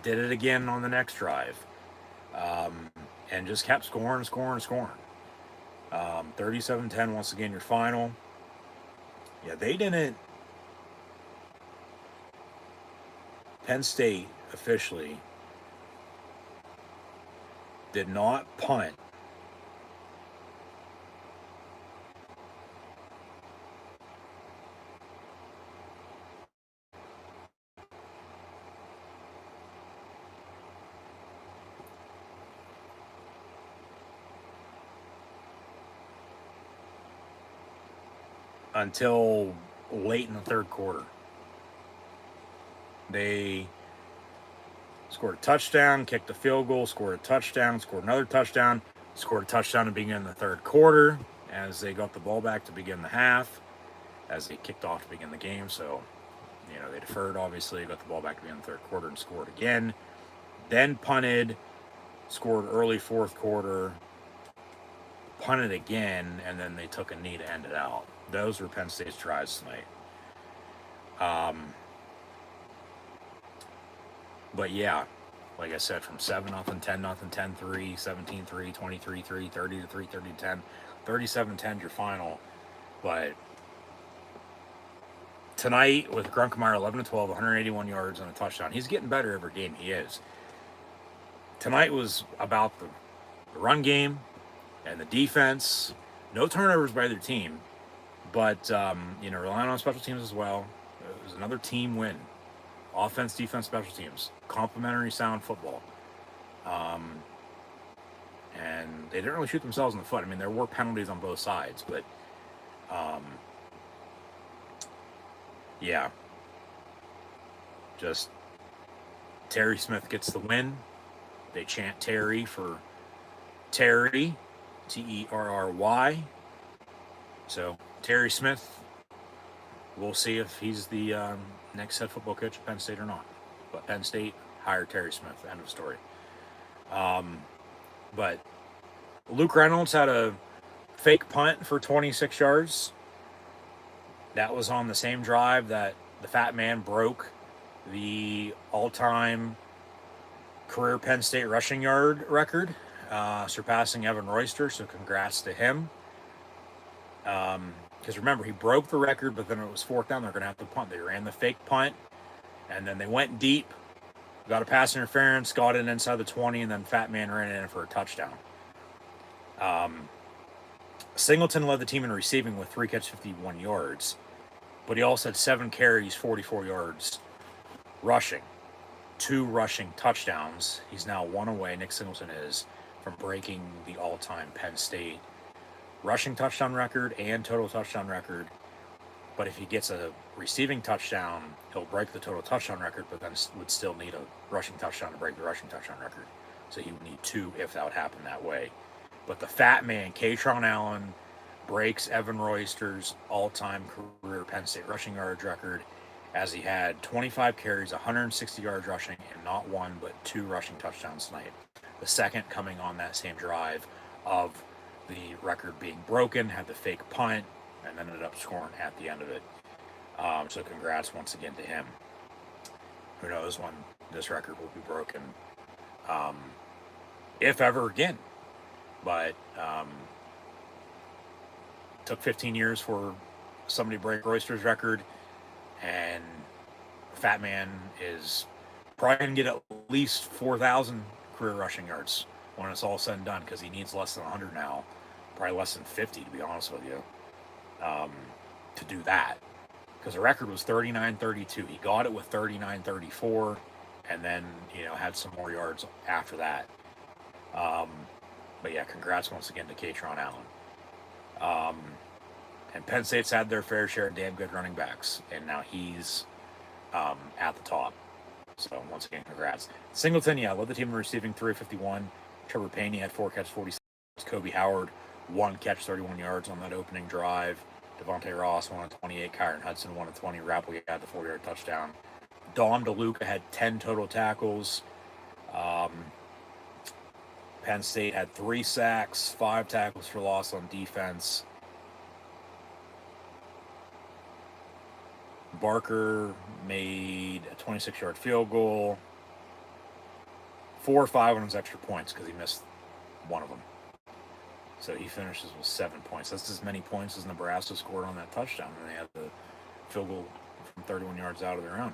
Did it again on the next drive. And just kept scoring. 37-10, once again, your final. They didn't. Penn State officially did not punt until late in the third quarter. They scored a touchdown, kicked a field goal, scored a touchdown, scored another touchdown, scored a touchdown to begin the third quarter as they got the ball back to begin the half, as they kicked off to begin the game. So, they deferred, obviously, got the ball back to begin the third quarter and scored again. Then punted, scored early fourth quarter, punted again, and then they took a knee to end it out. Those were Penn State's drives tonight. But like I said, from 7-0, 10-0, 10-3, 17-3, 23-3, 30-3, 30-10, 37-10 your final. But tonight with Grunkmeyer, 11-12, 181 yards and a touchdown. He's getting better every game he is. Tonight was about the run game and the defense. No turnovers by either team. But, relying on special teams as well. It was another team win. Offense, defense, special teams. Complementary sound football. And they didn't really shoot themselves in the foot. I mean, there were penalties on both sides, but yeah. Just Terry Smith gets the win. They chant Terry for Terry, Terry. So Terry Smith, we'll see if he's the next head football coach at Penn State or not. But Penn State hired Terry Smith. End of story. But Luke Reynolds had a fake punt for 26 yards. That was on the same drive that the fat man broke the all-time career Penn State rushing yard record, surpassing Evan Royster, so congrats to him. Because remember, he broke the record, but then it was fourth down. They're going to have to punt. They ran the fake punt, and then they went deep, got a pass interference, got it inside the 20, and then fat man ran it in for a touchdown. Singleton led the team in receiving with 3 catches, 51 yards, but he also had 7 carries, 44 yards rushing. 2 rushing touchdowns. He's now 1 away, Nick Singleton is, from breaking the all-time Penn State rushing touchdown record and total touchdown record. But if he gets a receiving touchdown, he'll break the total touchdown record, but then would still need a rushing touchdown to break the rushing touchdown record. So he would need 2 if that would happen that way. But the fat man, Kaytron Allen, breaks Evan Royster's all-time career Penn State rushing yards record, as he had 25 carries, 160 yards rushing, and not 1 but 2 rushing touchdowns tonight. The second coming on that same drive of the record being broken, had the fake punt, and then ended up scoring at the end of it. So congrats once again to him. Who knows when this record will be broken, if ever again. But took 15 years for somebody to break Royster's record, and Fat Man is probably going to get at least 4,000 career rushing yards when it's all said and done, because he needs less than 100 now, probably less than 50 to be honest with you, to do that. Because the record was 39-32. He got it with 39-34, and then had some more yards after that. But yeah, congrats once again to Kaytron Allen. And Penn State's had their fair share of damn good running backs, and now he's at the top. So once again, congrats. Singleton, led the team in receiving, 351. Trevor Payne had 4 catches, 46. Kobe Howard, 1 catch, 31 yards on that opening drive. Devontae Ross, 1 of 28. Kyron Hudson, 1 of 20. Rappel had the 4-yard touchdown. Dom DeLuca had 10 total tackles. Penn State had 3 sacks, 5 tackles for loss on defense. Barker made a 26-yard field goal. 4 or 5 on his extra points because he missed one of them. So he finishes with 7 points. That's as many points as Nebraska scored on that touchdown, and they had the field goal from 31 yards out of their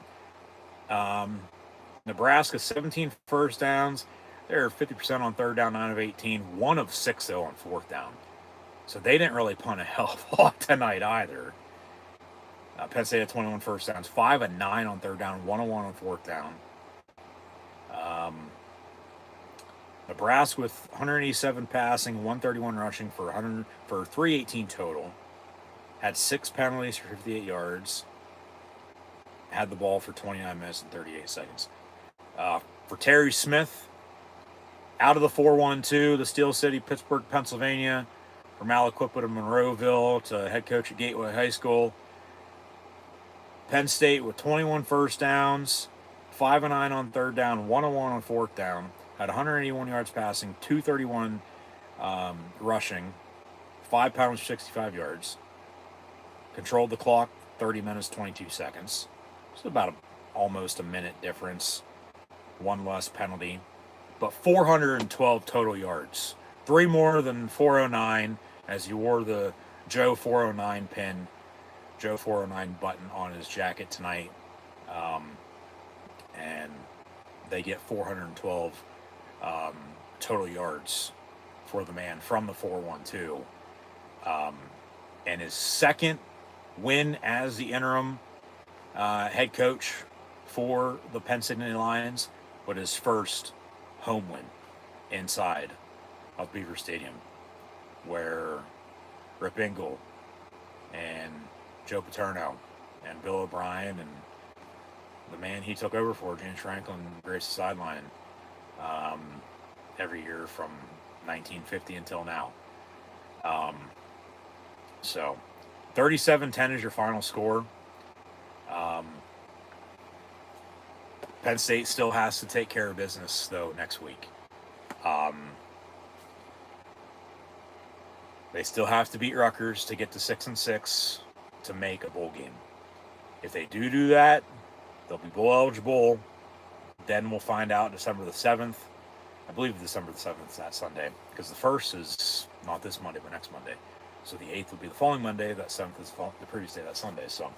own. Nebraska, 17 first downs. They're 50% on third down, 9 of 18. 1 of 6, though, on fourth down. So they didn't really punt a hell of a lot tonight either. Penn State had 21 first downs, 5 of 9 on third down, 1 of 1 on fourth down. Nebraska with 187 passing, 131 rushing for 318 total. Had 6 penalties for 58 yards. Had the ball for 29 minutes and 38 seconds. For Terry Smith, out of the 4-1-2, the Steel City, Pittsburgh, Pennsylvania, from Aliquippa to Monroeville to head coach at Gateway High School. Penn State with 21 first downs, 5 of 9 on third down, 1 of 1 on fourth down. Had 181 yards passing, 231 rushing, 5 penalties for 65 yards. Controlled the clock, 30 minutes, 22 seconds. So about almost a minute difference. 1 less penalty. But 412 total yards. 3 more than 409, as he wore the Joe 409 pin, Joe 409 button on his jacket tonight. And they get 412 total yards for the man from the 4-1-2. and his second win as the interim head coach for the Penn State Lions, but his first home win inside of Beaver Stadium, where Rip Engel and Joe Paterno and Bill O'Brien and the man he took over for, James Franklin, graced the sideline every year from 1950 until now. So 37-10 is your final score. Penn State still has to take care of business, though, next week. They still have to beat Rutgers to get to 6-6 to make a bowl game. If they do that, they'll be bowl eligible. Then we'll find out December the 7th. I believe December the 7th is that Sunday, because the 1st is not this Monday, but next Monday. So the 8th will be the following Monday. That 7th is the previous day, that Sunday. So,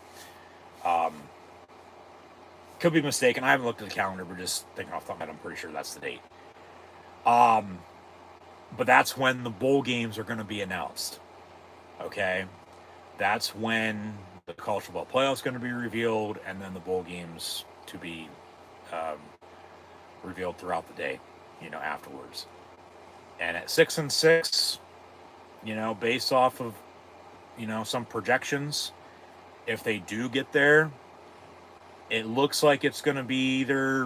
could be mistaken. I haven't looked at the calendar, but just thinking off the top of my head, I'm pretty sure that's the date. But that's when the bowl games are going to be announced. Okay? That's when the college football playoff is going to be revealed, and then the bowl games to be revealed throughout the day, afterwards. And at 6-6, based off of, some projections, if they do get there, it looks like it's going to be either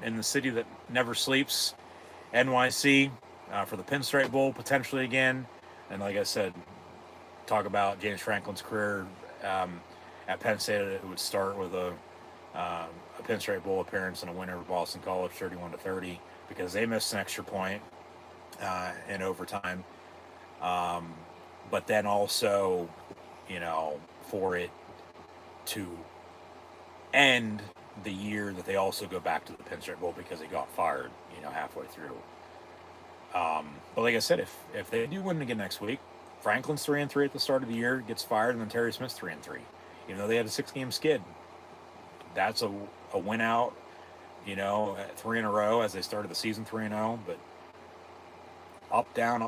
in the city that never sleeps, NYC, for the Pinstripe Bowl, potentially again. And like I said, talk about James Franklin's career at Penn State. It would start with a Pinstripe Bowl appearance and a win over Boston College, 31-30, because they missed an extra point in overtime. But then also, for it to end the year that they also go back to the Pinstripe Bowl because they got fired, halfway through. But like I said, if they do win again next week, Franklin's 3-3 at the start of the year, gets fired, and then Terry Smith's 3-3. Even though they had a 6-game skid, that's a win out, at 3 in a row as they started the season 3-0. But up, down,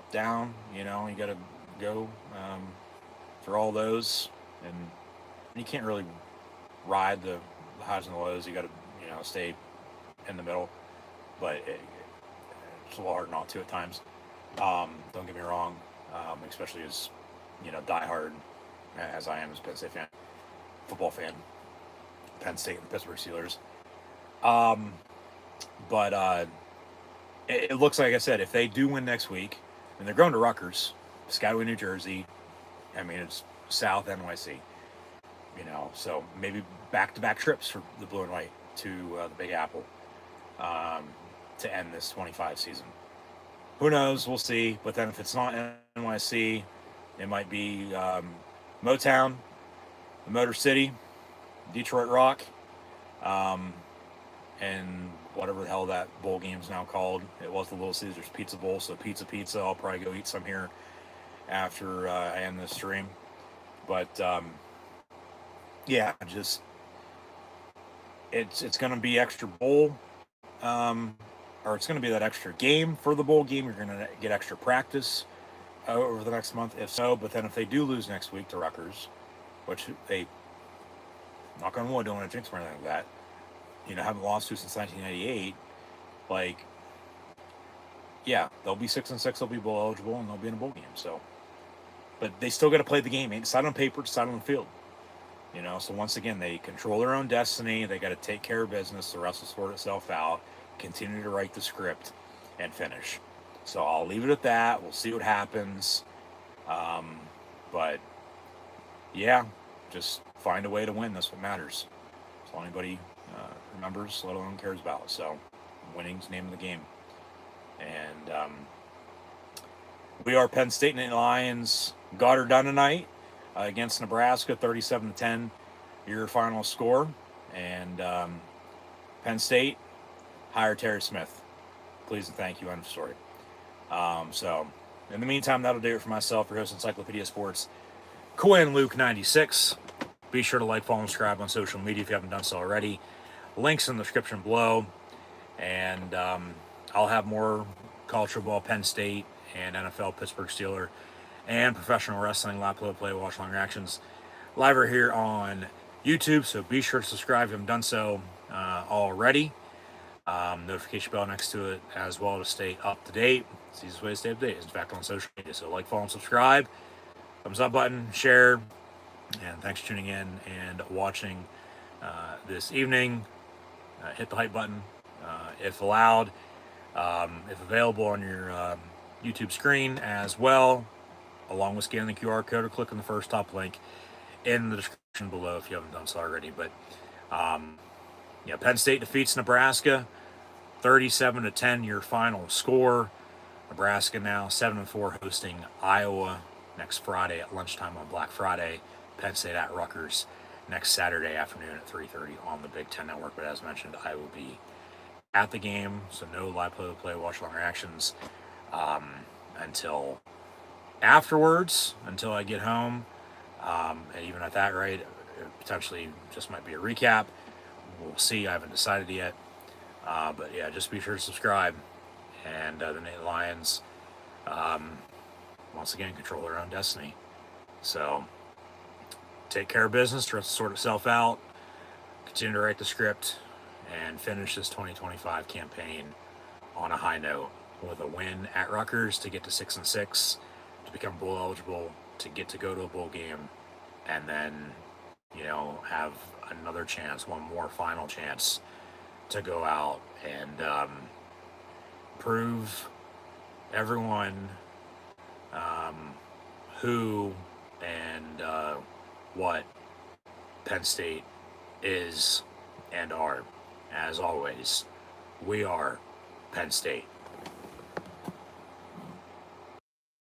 you got to go through all those, and you can't really ride the highs and the lows. You got to, stay in the middle. But it's a little hard not to at times. Don't get me wrong, especially as, diehard as I am as a Penn State fan, football fan, Penn State and the Pittsburgh Steelers. But it looks like I said, if they do win next week, and they're going to Rutgers, Piscataway, New Jersey, it's South NYC, so maybe back-to-back trips for the Blue and White to the Big Apple to end this 25 season. Who knows? We'll see. But then if it's not NYC, it might be Motown, the Motor City, Detroit Rock, and whatever the hell that bowl game's now called. It was the Little Caesars Pizza Bowl, so pizza. I'll probably go eat some here after I end this stream. But yeah, just it's going to be extra bowl, or it's going to be that extra game for the bowl game. You're going to get extra practice over the next month, if so. But then if they do lose next week to Rutgers, which they, knock on wood, don't want to jinx or anything like that, haven't lost to since 1998, yeah, they'll be 6-6, they'll be bowl eligible, and they'll be in a bowl game. So, but they still got to play the game. Ain't decided on paper, decided on the field. So once again, they control their own destiny. They got to take care of business. The rest will sort itself out. Continue to write the script and finish. So I'll leave it at that. We'll see what happens. But yeah, just find a way to win. That's what matters. That's all anybody remembers, let alone cares about. So winning's the name of the game. And we are Penn State Lions. Got her done tonight against Nebraska, 37-10, your final score. And Penn State, hire Terry Smith. Please and thank you. End of story. So, in the meantime, that'll do it for myself, your host, Encyclopedia Sports, Quinn Luke 96. Be sure to like, follow, and subscribe on social media if you haven't done so already. Links in the description below. And I'll have more college football, Penn State, and NFL Pittsburgh Steeler and professional wrestling, live play, watch long reactions, live right here on YouTube. So be sure to subscribe if you haven't done so already. Notification bell next to it as well to stay up to date. It's the easiest way to stay up to date is in fact on social media. So like, follow, and subscribe. Thumbs up button, share, and thanks for tuning in and watching this evening. Hit the hype button if allowed, if available on your YouTube screen as well, along with scanning the QR code or clicking the first top link in the description below if you haven't done so already. But Penn State defeats Nebraska 37-10, your final score. Nebraska now 7-4, hosting Iowa next Friday at lunchtime on Black Friday. Penn State at Rutgers next Saturday afternoon at 3:30 on the Big Ten Network. But as mentioned, I will be at the game, so no live play, watch long reactions until afterwards, until I get home. And even at that rate, it potentially just might be a recap. We'll see. I haven't decided yet. But yeah, just be sure to subscribe. And the Nittany Lions, once again, control their own destiny. So take care of business, trust to sort itself out, continue to write the script, and finish this 2025 campaign on a high note with a win at Rutgers to get to 6-6, to become bowl eligible, to get to go to a bowl game, and then, have another chance, one more final chance to go out and prove everyone who and what Penn State is and are. As always, we are Penn State.